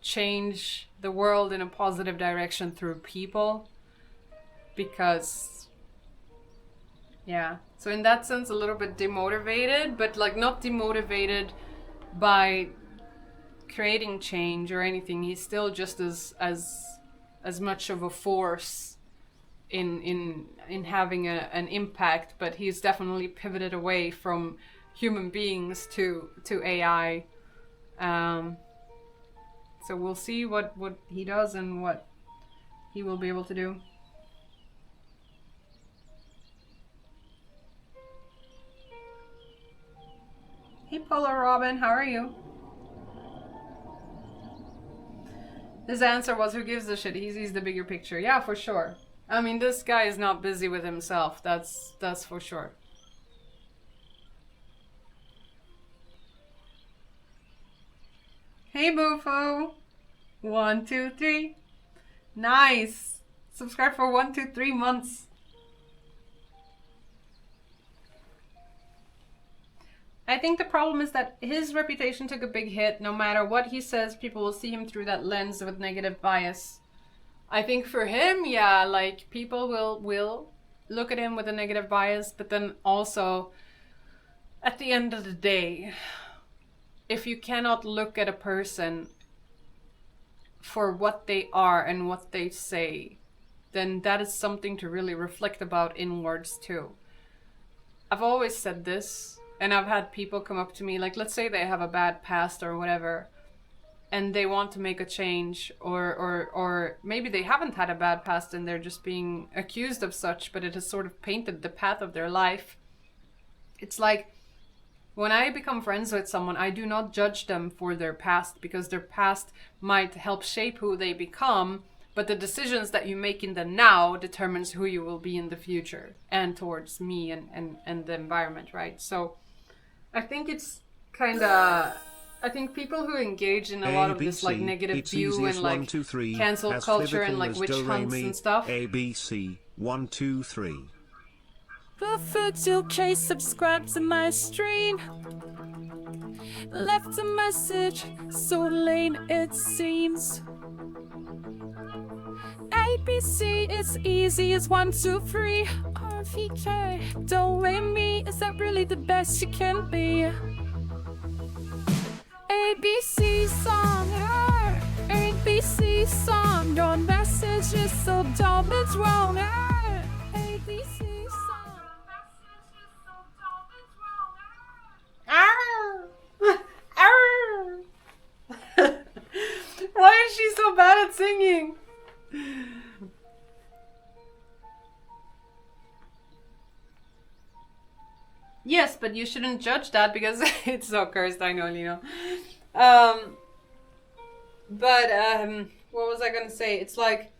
[SPEAKER 1] change the world in a positive direction through people. Because, yeah. So in that sense, a little bit demotivated, but like not demotivated by creating change or anything. He's still just as much of a force in having an impact, but he's definitely pivoted away from human beings to AI. So we'll see what he does and what he will be able to do. Hey Polar Robin, how are you? His answer was, who gives a shit? He sees the bigger picture. Yeah, for sure. I mean, this guy is not busy with himself. That's for sure. Hey Bufo. 1, 2, 3. Nice. Subscribe for 1, 2, 3 months. I think the problem is that his reputation took a big hit. No matter what he says, people will see him through that lens with negative bias. I think for him, yeah, like people will look at him with a negative bias, but then also at the end of the day, if you cannot look at a person for what they are and what they say, then that is something to really reflect about inwards too. I've always said this, and I've had people come up to me, like, let's say they have a bad past or whatever, and they want to make a change, or maybe they haven't had a bad past and they're just being accused of such, but it has sort of painted the path of their life. It's like, when I become friends with someone, I do not judge them for their past, because their past might help shape who they become, but the decisions that you make in the now determines who you will be in the future, and towards me and the environment, right? So I think it's kind of, I think people who engage in a lot of this like negative view and like cancel culture and like witch hunts and stuff.
[SPEAKER 8] ABC 1 2 3.
[SPEAKER 7] Perfect, okay, subscribe to my stream. Left a message, so late it seems. ABC, it's easy as 1 2 3. RVK, don't blame me, is that really the best you can be? ABC song, ABC song, your message is so dumb, it's wrong. ABC song.
[SPEAKER 1] Why is she so bad at singing? Yes, but you shouldn't judge that because it's so cursed, I know, Lino. What was I gonna say? It's like,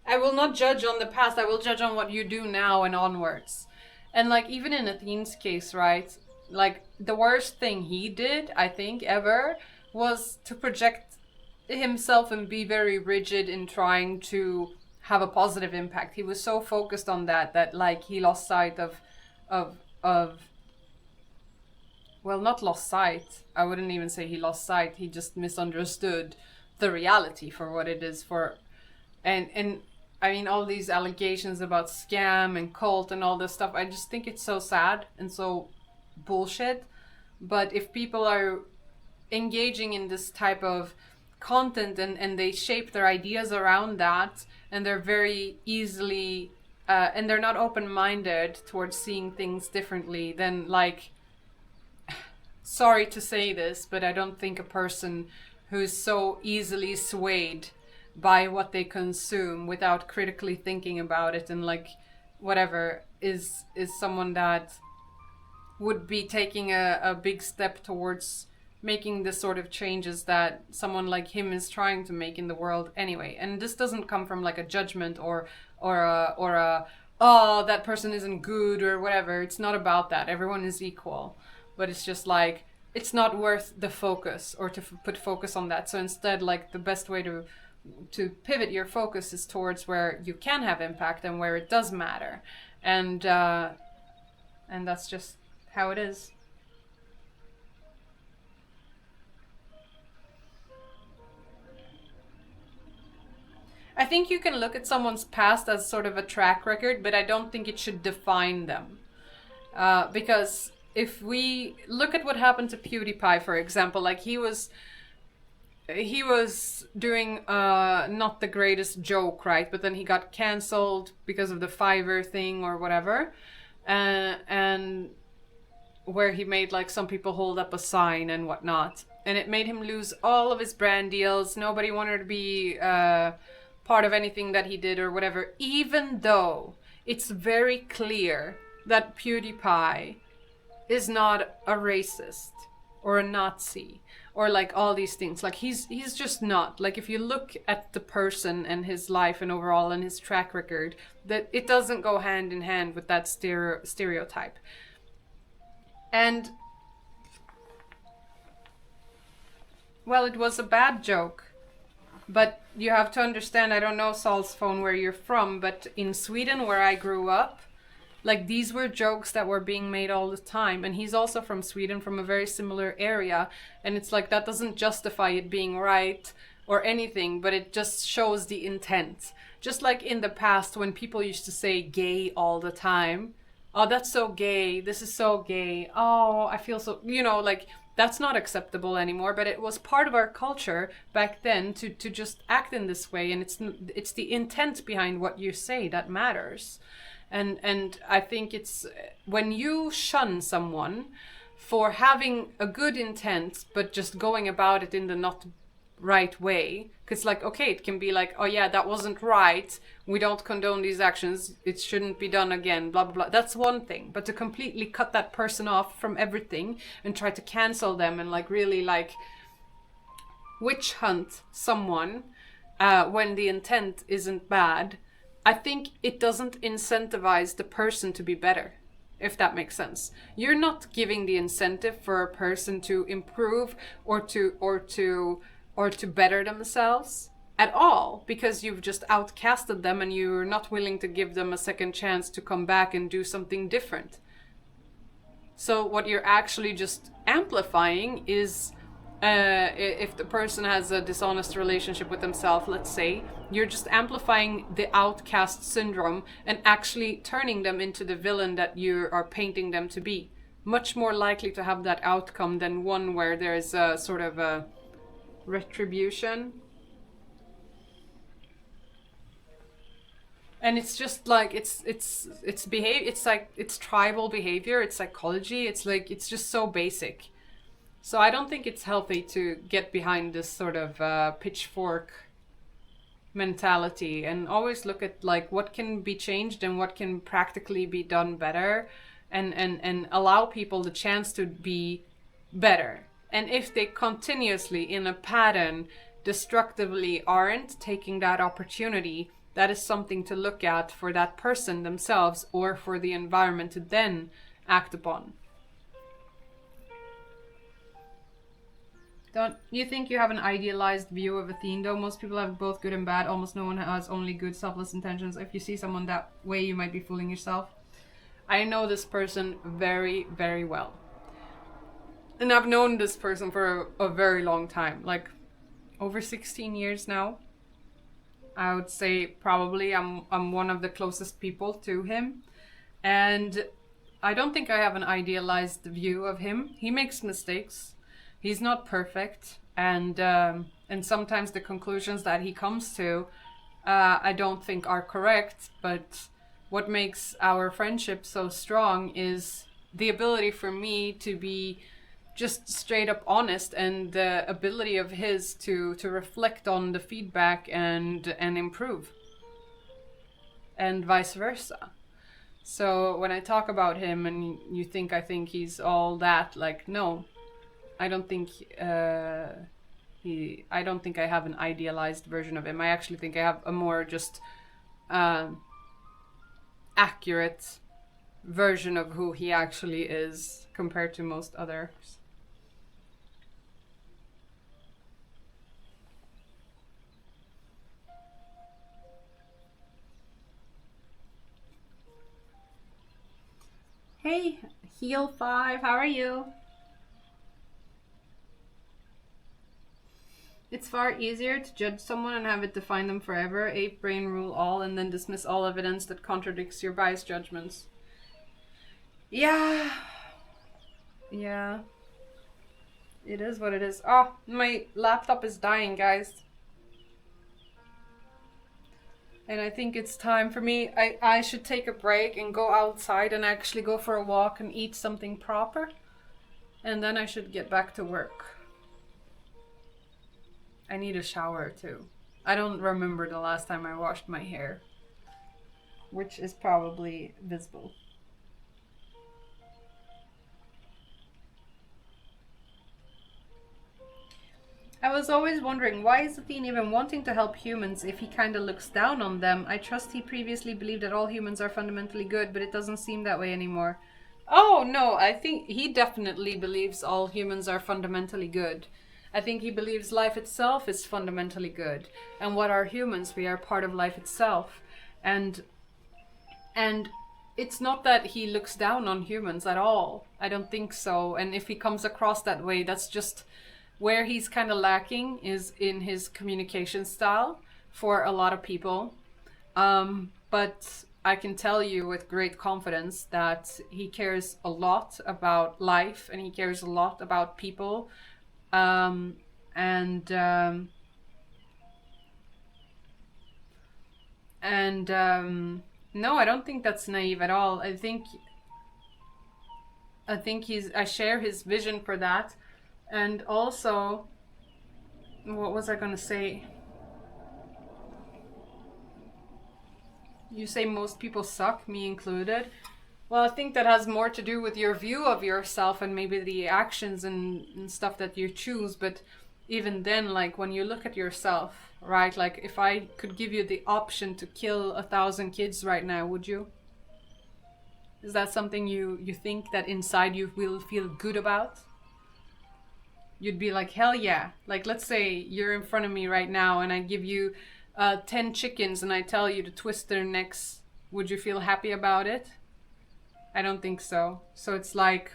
[SPEAKER 1] I will not judge on the past, I will judge on what you do now and onwards. And like, even in Athene's case, right? Like, the worst thing he did, I think, ever, was to project himself and be very rigid in trying to have a positive impact. He was so focused on that like he lost sight of well, not lost sight. I wouldn't even say he lost sight. He just misunderstood the reality for what it is for. And I mean, all these allegations about scam and cult and all this stuff, I just think it's so sad and so bullshit. But if people are engaging in this type of content and they shape their ideas around that, and they're very easily, and they're not open-minded towards seeing things differently, then like, sorry to say this, but I don't think a person who's so easily swayed by what they consume without critically thinking about it and like whatever is someone that would be taking a big step towards making the sort of changes that someone like him is trying to make in the world anyway. And this doesn't come from like a judgment or a oh, that person isn't good or whatever. It's not about that. Everyone is equal. But it's just like, it's not worth the focus or to put focus on that. So instead, like, the best way to pivot your focus is towards where you can have impact and where it does matter. And that's just how it is. I think you can look at someone's past as sort of a track record, but I don't think it should define them. Because if we look at what happened to PewDiePie, for example, like he was doing not the greatest joke, right? But then he got cancelled because of the Fiverr thing or whatever. And where he made like some people hold up a sign and whatnot. And it made him lose all of his brand deals. Nobody wanted to be part of anything that he did or whatever, even though it's very clear that PewDiePie is not a racist or a Nazi or like all these things. Like he's just not. Like if you look at the person and his life and overall and his track record, that it doesn't go hand in hand with that stereotype. And well, it was a bad joke. But you have to understand, I don't know, Saul's phone, where you're from, but in Sweden, where I grew up, like these were jokes that were being made all the time. And he's also from Sweden, from a very similar area. And it's like, that doesn't justify it being right or anything, but it just shows the intent. Just like in the past when people used to say gay all the time. Oh, that's so gay. This is so gay. Oh, I feel so, you know, like that's not acceptable anymore, but it was part of our culture back then to just act in this way. And it's the intent behind what you say that matters. And I think it's when you shun someone for having a good intent, but just going about it in the not right way. Because like, okay, it can be like, oh yeah, that wasn't right, we don't condone these actions, it shouldn't be done again, blah blah blah. That's one thing. But to completely cut that person off from everything and try to cancel them and like really like witch hunt someone when the intent isn't bad, I think it doesn't incentivize the person to be better, if that makes sense. You're not giving the incentive for a person to improve or to better themselves at all, because you've just outcasted them and you're not willing to give them a second chance to come back and do something different. So what you're actually just amplifying is if the person has a dishonest relationship with themselves, let's say, you're just amplifying the outcast syndrome and actually turning them into the villain that you are painting them to be. Much more likely to have that outcome than one where there's a sort of a retribution. And it's just like it's behavior. It's like it's tribal behavior. It's psychology. It's like it's just so basic. So I don't think it's healthy to get behind this sort of pitchfork mentality, and always look at like what can be changed and what can practically be done better, and allow people the chance to be better. And if they continuously in a pattern destructively aren't taking that opportunity, that is something to look at for that person themselves or for the environment to then act upon. Don't you think you have an idealized view of Athene though? Most people have both good and bad. Almost no one has only good, selfless intentions. If you see someone that way, you might be fooling yourself. I know this person very, very well. And I've known this person for a very long time. Like, over 16 years now. I would say probably I'm one of the closest people to him. And I don't think I have an idealized view of him. He makes mistakes. He's not perfect, and sometimes the conclusions that he comes to, I don't think are correct. But what makes our friendship so strong is the ability for me to be just straight up honest, and the ability of his to reflect on the feedback and improve, and vice versa. So when I talk about him and you think I think he's all that, like, no. I don't think I don't think I have an idealized version of him. I actually think I have a more just accurate version of who he actually is compared to most others. Hey, Heal5, how are you? It's far easier to judge someone and have it define them forever, ape brain rule all, and then dismiss all evidence that contradicts your biased judgments. Yeah. Yeah. It is what it is. Oh, my laptop is dying, guys. And I think it's time for me. I should take a break and go outside and actually go for a walk and eat something proper. And then I should get back to work. I need a shower too. I don't remember the last time I washed my hair, which is probably visible. I was always wondering, why is Athene even wanting to help humans if he kinda looks down on them? I trust he previously believed that all humans are fundamentally good, but it doesn't seem that way anymore. Oh no, I think he definitely believes all humans are fundamentally good. I think he believes life itself is fundamentally good. And what are humans? We are part of life itself. And it's not that he looks down on humans at all. I don't think so. And if he comes across that way, that's just where he's kind of lacking, is in his communication style for a lot of people. But I can tell you with great confidence that he cares a lot about life, and he cares a lot about people. No, I don't think that's naive at all. I think I share his vision for that, and also what was I gonna say? You say most people suck, me included. Well, I think that has more to do with your view of yourself and maybe the actions and stuff that you choose. But even then, like when you look at yourself, right? Like if I could give you the option to kill 1,000 kids right now, would you? Is that something you think that inside you will feel good about? You'd be like, hell yeah. Like, let's say you're in front of me right now and I give you 10 chickens and I tell you to twist their necks. Would you feel happy about it? I don't think so. So it's like,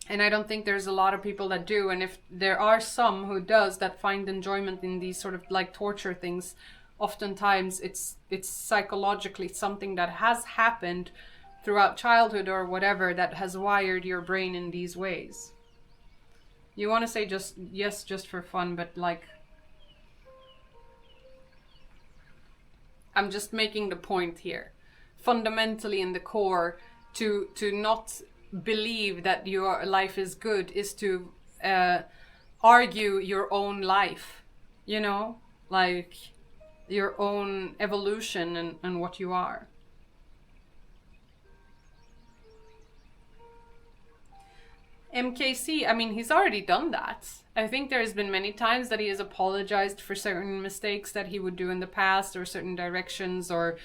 [SPEAKER 1] and I don't think there's a lot of people that do. And if there are some who does that find enjoyment in these sort of like torture things, oftentimes it's psychologically something that has happened throughout childhood or whatever that has wired your brain in these ways. You want to say just yes, just for fun, but like, I'm just making the point here. Fundamentally in the core, to not believe that your life is good is to argue your own life, you know, like your own evolution and what you are. MKC, I mean, he's already done that. I think there's been many times that he has apologized for certain mistakes that he would do in the past or certain directions or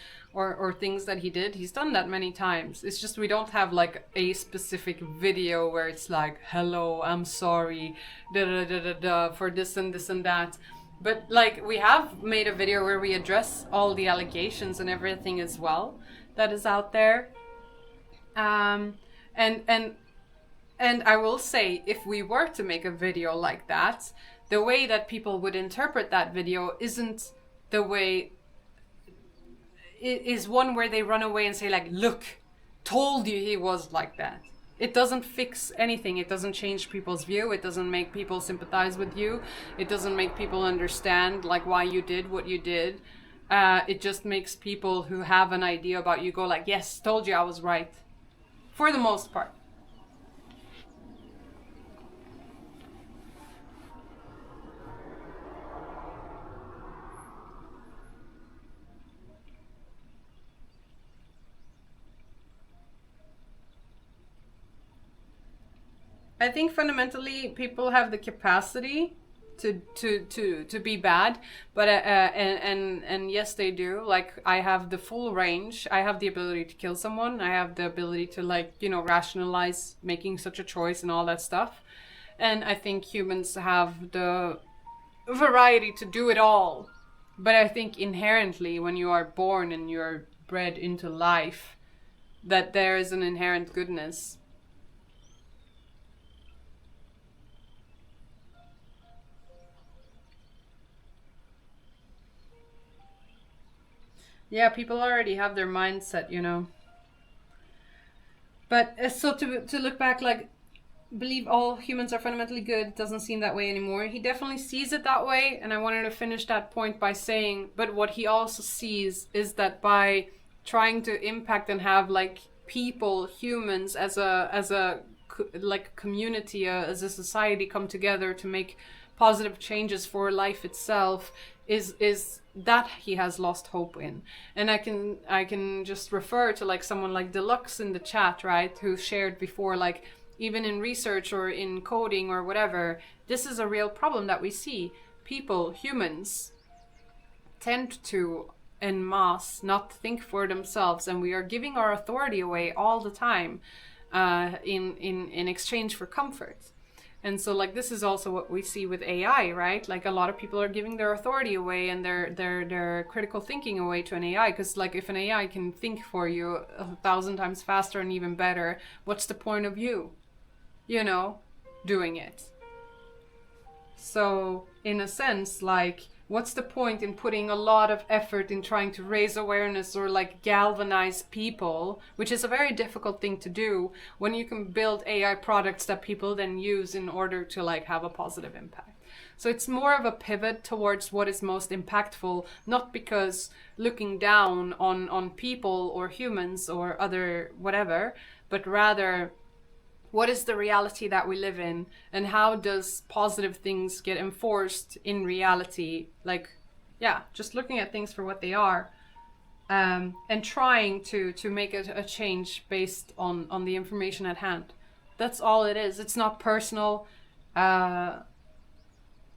[SPEAKER 1] things that he did. He's done that many times. It's just we don't have like a specific video where it's like, hello, I'm sorry, da da da da da, for this and this and that. But like we have made a video where we address all the allegations and everything as well that is out there. And I will say, if we were to make a video like that, the way that people would interpret that video isn't the way... It is one where they run away and say like, look, told you he was like that. It doesn't fix anything. It doesn't change people's view. It doesn't make people sympathize with you. It doesn't make people understand like why you did what you did. It just makes people who have an idea about you go like, yes, told you I was right. For the most part. I think fundamentally people have the capacity to be bad, but and yes they do. Like I have the full range. I have the ability to kill someone. I have the ability to like, you know, rationalize making such a choice and all that stuff. And I think humans have the variety to do it all. But I think inherently when you are born and you're bred into life, that there is an inherent goodness. Yeah, people already have their mindset, you know. But so to look back, like, believe all humans are fundamentally good doesn't seem that way anymore. He definitely sees it that way, and I wanted to finish that point by saying, but what he also sees is that by trying to impact and have like people, humans, as a like community, as a society come together to make positive changes for life itself, is that he has lost hope in. And I can just refer to like someone like Deluxe in the chat, right, who shared before, like even in research or in coding or whatever, this is a real problem that we see. People, humans, tend to en masse not think for themselves, and we are giving our authority away all the time in exchange for comfort. And so like this is also what we see with AI, right? Like a lot of people are giving their authority away and their critical thinking away to an AI, because like if an AI can think for you 1,000 times faster and even better, what's the point of you doing it? So in a sense, like what's the point in putting a lot of effort in trying to raise awareness or like galvanize people, which is a very difficult thing to do, when you can build AI products that people then use in order to like have a positive impact. So it's more of a pivot towards what is most impactful, not because looking down on people or humans or other whatever, but rather what is the reality that we live in, and how does positive things get enforced in reality? Like, yeah, just looking at things for what they are, and trying to make a change based on the information at hand. That's all it is. It's not personal.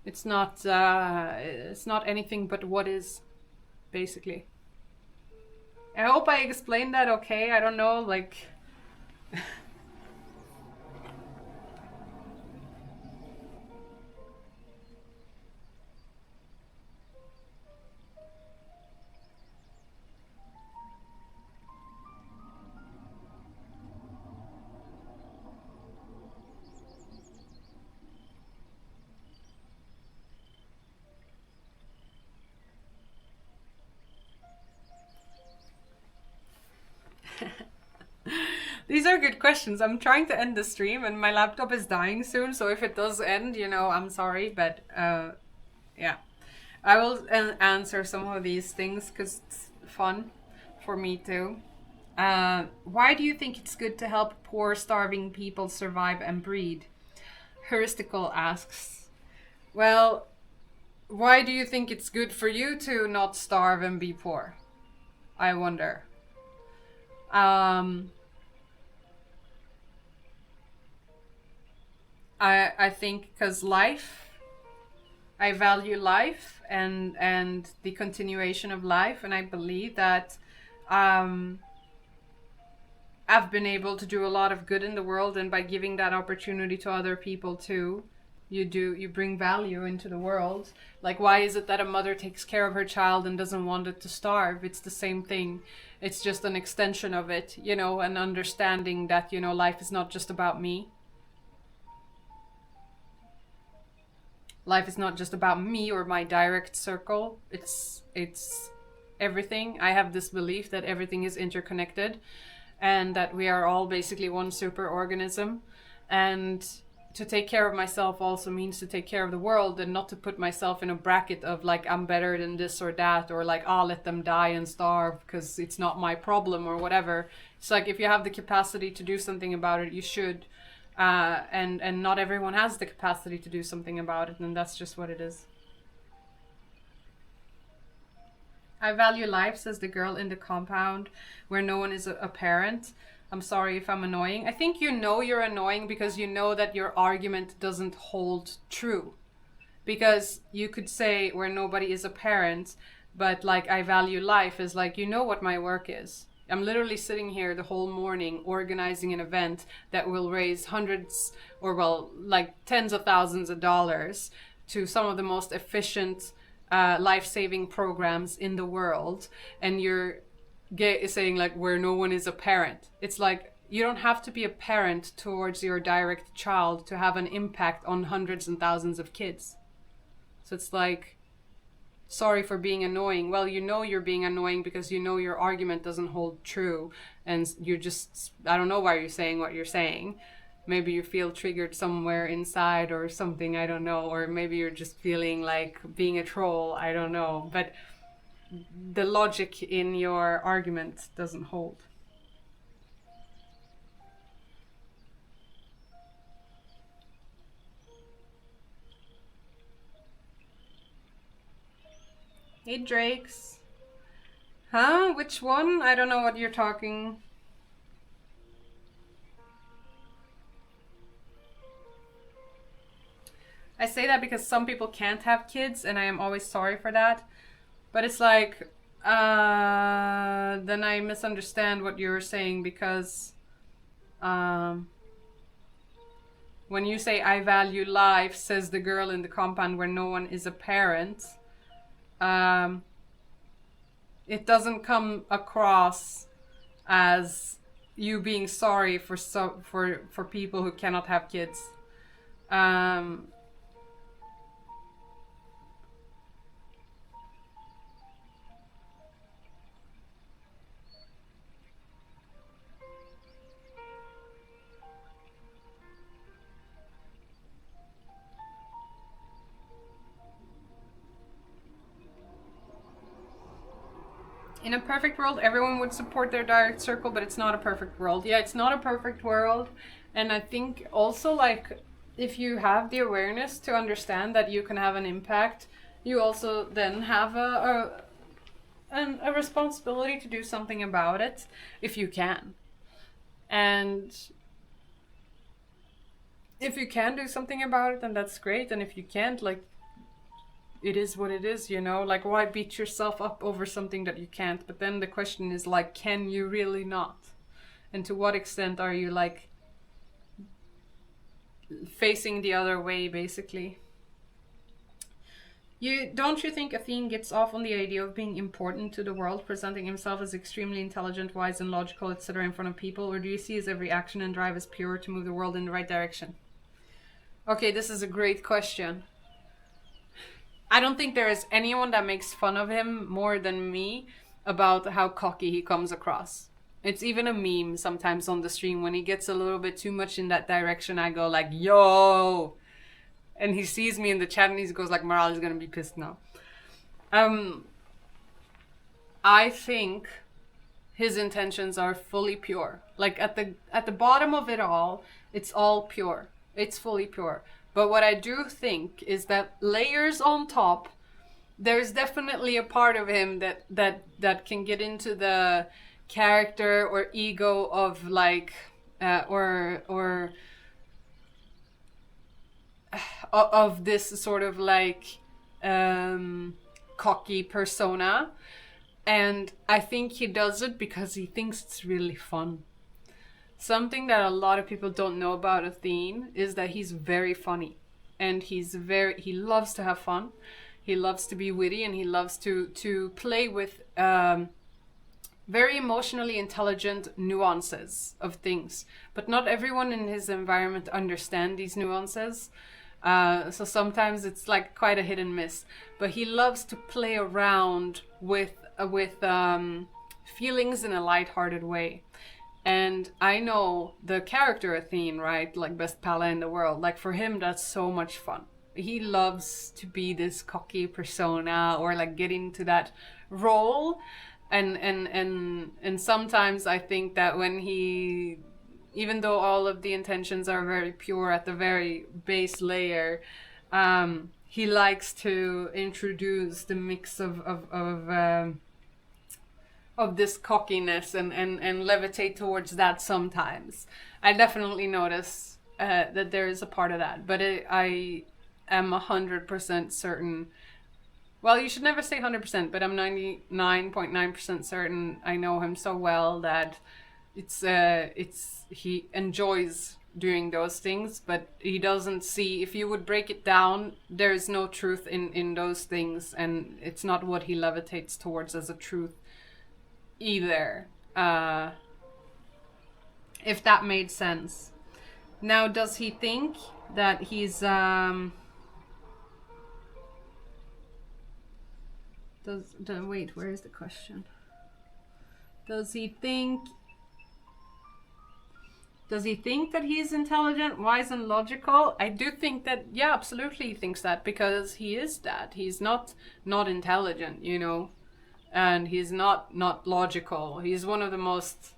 [SPEAKER 1] It's not anything but what is, basically. I hope I explained that okay. I don't know, like... These are good questions. I'm trying to end the stream and my laptop is dying soon, so if it does end, you know, I'm sorry, but yeah. I will answer some of these things because it's fun for me too. Why do you think it's good to help poor, starving people survive and breed? Heuristical asks. Well, why do you think it's good for you to not starve and be poor? I wonder. I think because I value life and the continuation of life, and I believe that I've been able to do a lot of good in the world, and by giving that opportunity to other people too, you bring value into the world. Like, why is it that a mother takes care of her child and doesn't want it to starve? It's the same thing. It's just an extension of it, you know, and understanding that, you know, life is not just about me. Life is not just about me or my direct circle. It's everything. I have this belief that everything is interconnected and that we are all basically one super organism. And to take care of myself also means to take care of the world, and not to put myself in a bracket of like, I'm better than this or that, or like, I'll let them die and starve because it's not my problem or whatever. It's like, if you have the capacity to do something about it, you should. And not everyone has the capacity to do something about it, and that's just what it is. I value life, says the girl in the compound where no one is a parent. I'm sorry if I'm annoying. I think you know you're annoying because you know that your argument doesn't hold true. Because you could say where nobody is a parent, but like, I value life is like, you know what my work is. I'm literally sitting here the whole morning organizing an event that will raise hundreds, or well, like tens of thousands of dollars to some of the most efficient life-saving programs in the world. And you're saying like, where no one is a parent. It's like, you don't have to be a parent towards your direct child to have an impact on hundreds and thousands of kids. So it's like, sorry for being annoying. Well, you know you're being annoying because you know your argument doesn't hold true, and you're just, I don't know why you're saying what you're saying. Maybe you feel triggered somewhere inside or something, I don't know, or maybe you're just feeling like being a troll, I don't know, but the logic in your argument doesn't hold. Hey, Drakes. Huh? Which one? I don't know what you're talking. I say that because some people can't have kids, and I am always sorry for that. But it's like, then I misunderstand what you're saying, because when you say I value life, says the girl in the compound where no one is a parent, it doesn't come across as you being sorry for people who cannot have kids. In a perfect world, everyone would support their direct circle, but it's not a perfect world. Yeah, it's not a perfect world. And I think also, like, if you have the awareness to understand that you can have an impact, you also then have a responsibility to do something about it if you can. And if you can do something about it, then that's great. And if you can't, like, it is what it is, you know? Like, why beat yourself up over something that you can't? But then the question is, like, can you really not? And to what extent are you, like, facing the other way, basically? Don't you think Athene gets off on the idea of being important to the world, presenting himself as extremely intelligent, wise, and logical, etc. in front of people? Or do you see his every action and drive as pure to move the world in the right direction? Okay, this is a great question. I don't think there is anyone that makes fun of him more than me about how cocky he comes across. It's even a meme sometimes on the stream. When he gets a little bit too much in that direction, I go like, yo! And he sees me in the chat and he goes like, Maral is gonna be pissed now. I think his intentions are fully pure. Like at the bottom of it all, it's all pure. It's fully pure. But what I do think is that layers on top, there's definitely a part of him that can get into the character or ego of like or of this sort of like cocky persona. And I think he does it because he thinks it's really fun. Something that a lot of people don't know about Athene is that he's very funny. And he loves to have fun. He loves to be witty, and he loves to play with very emotionally intelligent nuances of things. But not everyone in his environment understand these nuances. So sometimes it's like quite a hit and miss. But he loves to play around with feelings in a lighthearted way. And I know the character Athene, right? Like best pala in the world. Like for him, that's so much fun. He loves to be this cocky persona or like get into that role. And sometimes I think that when he, even though all of the intentions are very pure at the very base layer, he likes to introduce the mix of this cockiness and levitate towards that sometimes. I definitely notice that there is a part of that, but I am 100% certain. Well, you should never say 100%, but I'm 99.9% certain I know him so well that he enjoys doing those things, but he doesn't see, if you would break it down, there is no truth in those things, and it's not what he levitates towards as a truth either, if that made sense. Now, does he think that he's wait, where is the question? Does he think that he's intelligent, wise, and logical? I do think that, yeah, absolutely he thinks that, because he is that. He's not intelligent, you know, and he's not logical. He's one of the most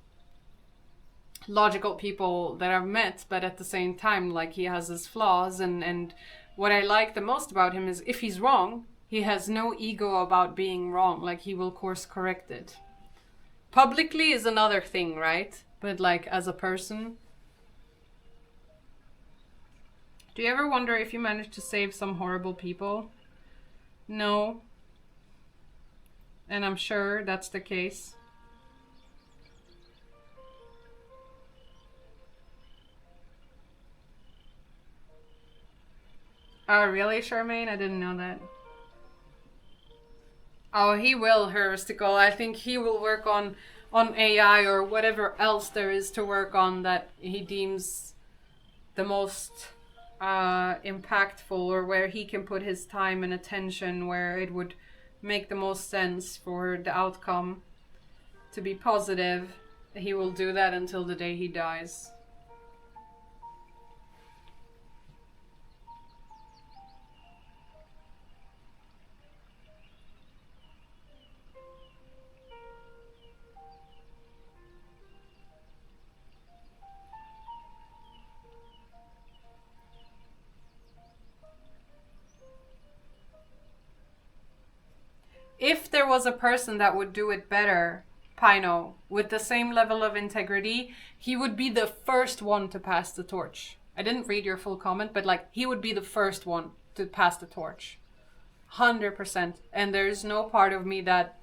[SPEAKER 1] logical people that I've met, but at the same time, like, he has his flaws, and what I like the most about him is if he's wrong, he has no ego about being wrong. Like, he will course correct it. Publicly is another thing, right? But like as a person, do you ever wonder if you managed to save some horrible people? No. And I'm sure that's the case. Oh, really, Charmaine? I didn't know that. Oh, he will, Heristical. I think he will work on AI or whatever else there is to work on that he deems the most impactful, or where he can put his time and attention where it would make the most sense for the outcome to be positive. He will do that until the day he dies. if there was a person that would do it better, Pino, with the same level of integrity, he would be the first one to pass the torch. I didn't read your full comment, but like he would be the first one to pass the torch. 100%. And there's no part of me that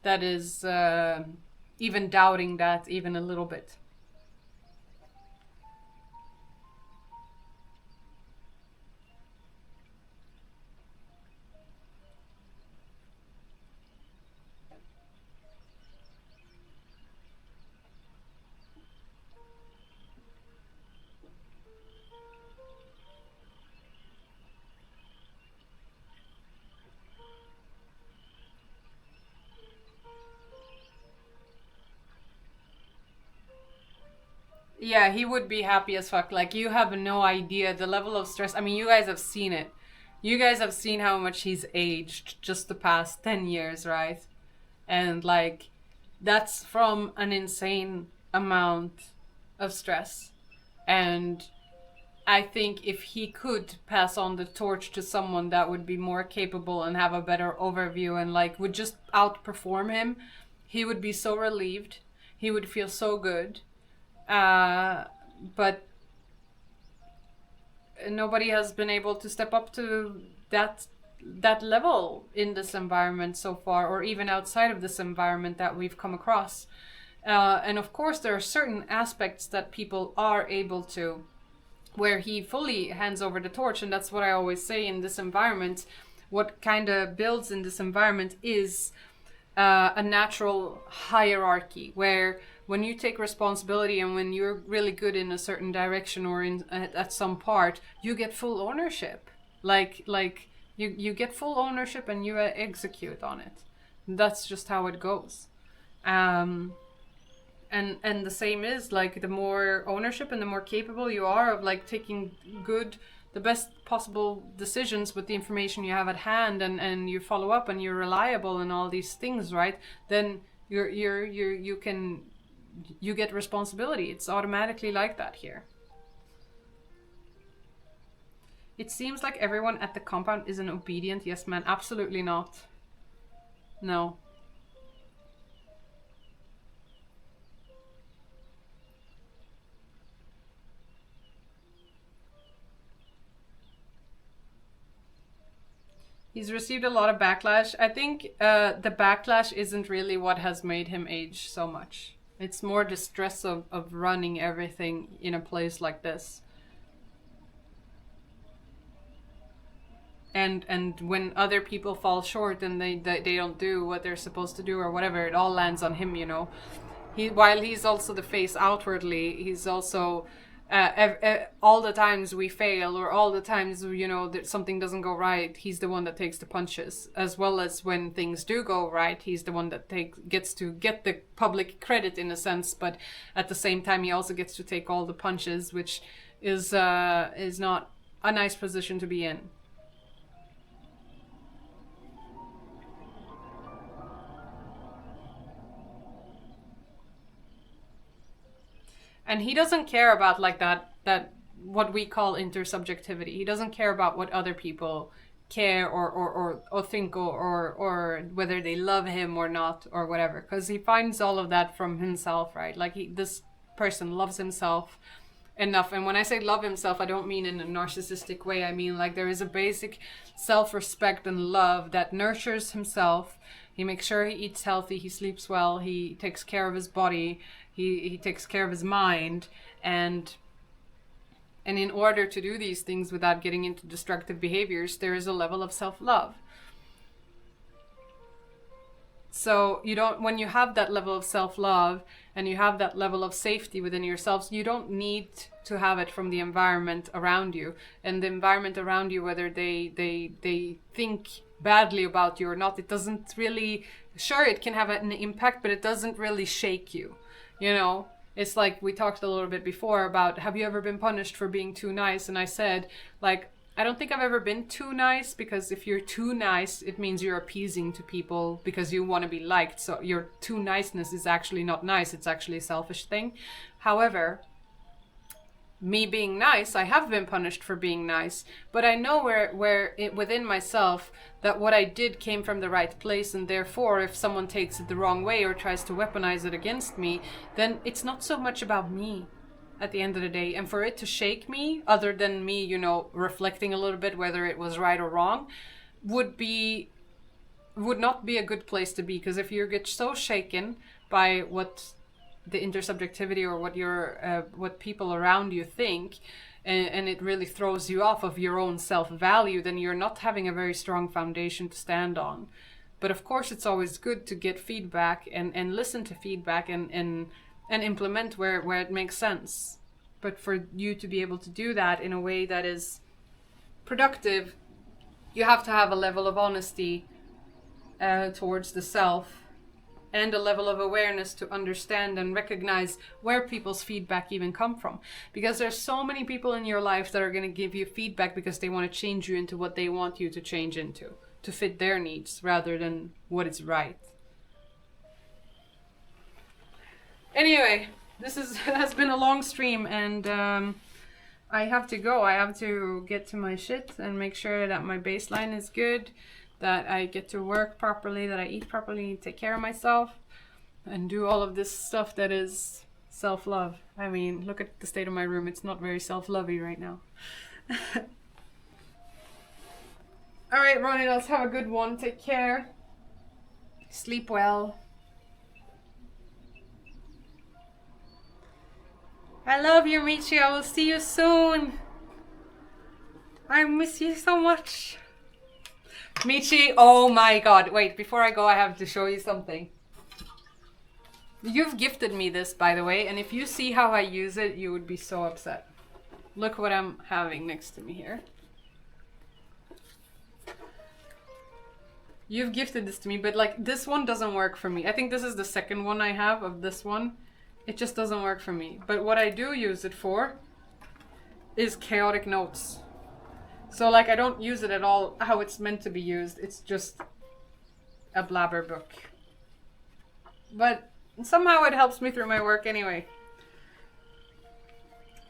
[SPEAKER 1] is even doubting that even a little bit. Yeah, he would be happy as fuck. Like, you have no idea the level of stress. I mean, you guys have seen it. You guys have seen how much he's aged just the past 10 years, right? And, like, that's from an insane amount of stress. And I think if he could pass on the torch to someone that would be more capable and have a better overview and, like, would just outperform him, he would be so relieved. He would feel so good. But nobody has been able to step up to that level in this environment so far, or even outside of this environment that we've come across. And of course, there are certain aspects that people are able to, where he fully hands over the torch, and that's what I always say in this environment. What kind of builds in this environment is a natural hierarchy, where when you take responsibility and when you're really good in a certain direction or in at some part, you get full ownership. Like you get full ownership and you execute on it. That's just how it goes. And the same is like the more ownership and the more capable you are of like taking the best possible decisions with the information you have at hand, and you follow up and you're reliable and all these things, right? Then you get responsibility. It's automatically like that here. It seems like everyone at the compound isn't obedient. Yes, man, absolutely not. No. He's received a lot of backlash. I think the backlash isn't really what has made him age so much. It's more the stress of running everything in a place like this. And when other people fall short and they don't do what they're supposed to do or whatever, it all lands on him, you know. While he's also the face outwardly, he's also all the times we fail or all the times, you know, that something doesn't go right, he's the one that takes the punches. As well as when things do go right, he's the one that gets to get the public credit in a sense, but at the same time he also gets to take all the punches, which is not a nice position to be in. And he doesn't care about like that what we call intersubjectivity. He doesn't care about what other people care or think or whether they love him or not or whatever, because he finds all of that from himself, right? Like this person loves himself enough. And when I say love himself, I don't mean in a narcissistic way. I mean like there is a basic self-respect and love that nurtures himself. He makes sure he eats healthy, he sleeps well, he takes care of his body, he takes care of his mind, and in order to do these things without getting into destructive behaviors, there is a level of self-love. So when you have that level of self-love and you have that level of safety within yourselves, you don't need to have it from the environment around you. And the environment around you, whether they think badly about you or not, it doesn't really, sure, it can have an impact, but it doesn't really shake you. You know, it's like we talked a little bit before about, have you ever been punished for being too nice? And I said, like, I don't think I've ever been too nice, because if you're too nice, it means you're appeasing to people because you want to be liked. So your too niceness is actually not nice. It's actually a selfish thing. However, me being nice, I have been punished for being nice, but I know where it, within myself, that what I did came from the right place, and therefore if someone takes it the wrong way or tries to weaponize it against me, then it's not so much about me at the end of the day. And for it to shake me, other than me, you know, reflecting a little bit whether it was right or wrong, would not be a good place to be. Because if you get so shaken by what the intersubjectivity or what people around you think, and it really throws you off of your own self-value, then you're not having a very strong foundation to stand on. But of course it's always good to get feedback and listen to feedback and implement where it makes sense. But for you to be able to do that in a way that is productive, you have to have a level of honesty towards the self, and a level of awareness to understand and recognize where people's feedback even come from. Because there's so many people in your life that are going to give you feedback because they want to change you into what they want you to change into, to fit their needs rather than what is right. Anyway, this has been a long stream, and I have to go. I have to get to my shit and make sure that my baseline is good, that I get to work properly, that I eat properly, take care of myself, and do all of this stuff that is self-love. I mean, look at the state of my room. It's not very self-lovey right now. Alright, Ronnie, let's have a good one. Take care. Sleep well. I love you, Michi. I will see you soon. I miss you so much. Michi, oh my god. Wait, before I go, I have to show you something. You've gifted me this, by the way, and if you see how I use it, you would be so upset. Look what I'm having next to me here. You've gifted this to me, but like, this one doesn't work for me. I think this is the second one I have of this one. It just doesn't work for me. But what I do use it for is chaotic notes. So like, I don't use it at all how it's meant to be used. It's just a blabber book. But somehow it helps me through my work anyway.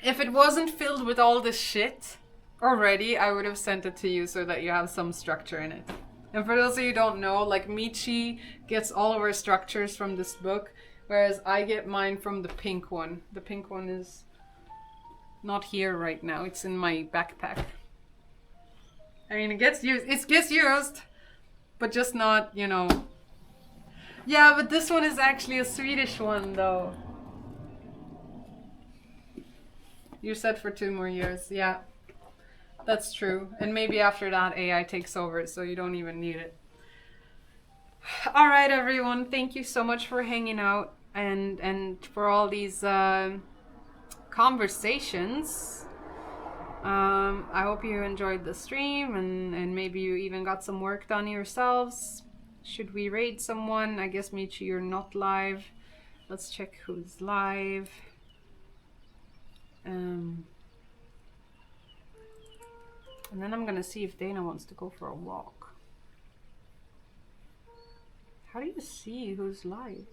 [SPEAKER 1] If it wasn't filled with all this shit already, I would have sent it to you so that you have some structure in it. And for those of you who don't know, like, Michi gets all of her structures from this book, whereas I get mine from the pink one. The pink one is not here right now. It's in my backpack. I mean, it gets used, but just not, you know. Yeah, but this one is actually a Swedish one, though. You're set for 2 more years. Yeah, that's true. And maybe after that, AI takes over, so you don't even need it. All right, everyone. Thank you so much for hanging out and for all these conversations. I hope you enjoyed the stream, and maybe you even got some work done yourselves. Should we raid someone? I guess, Michi, you're not live. Let's check who's live. And then I'm gonna see if Dana wants to go for a walk. How do you see who's live?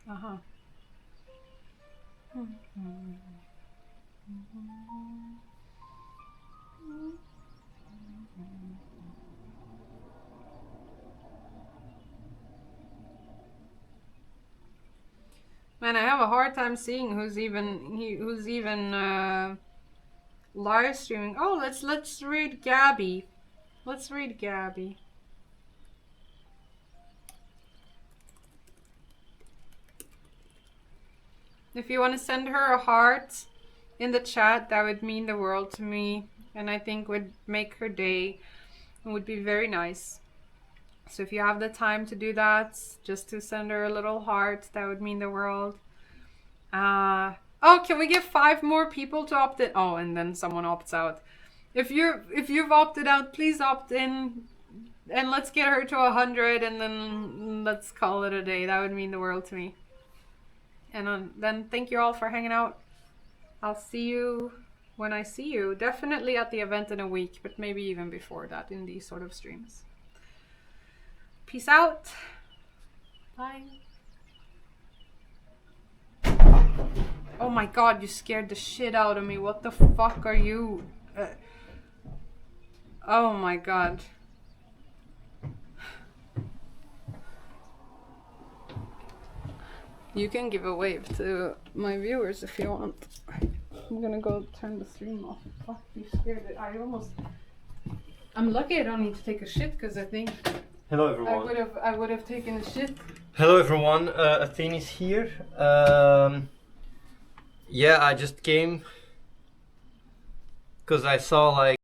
[SPEAKER 1] Uh-huh. Man, I have a hard time seeing who's even live streaming. Oh, let's read Gabby. Let's read Gabby. If you want to send her a heart in the chat, that would mean the world to me, and I think would make her day and would be very nice. So if you have the time to do that, just to send her a little heart, that would mean the world. Oh, can we get 5 more people to opt in? Oh, and then someone opts out. If you've opted out, please opt in, and let's get her to 100, and then let's call it a day. That would mean the world to me. And then thank you all for hanging out. I'll see you when I see you. Definitely at the event in a week, but maybe even before that in these sort of streams. Peace out. Bye. Oh my god, you scared the shit out of me. What the fuck are you? Oh my god. You can give a wave to my viewers if you want. I'm gonna go turn the stream off. Fuck, you scared it. I'm lucky I don't need to take a shit because I think
[SPEAKER 6] Hello everyone.
[SPEAKER 1] I would have taken a shit.
[SPEAKER 6] Hello everyone, Athene is here. Yeah, I just came because I saw like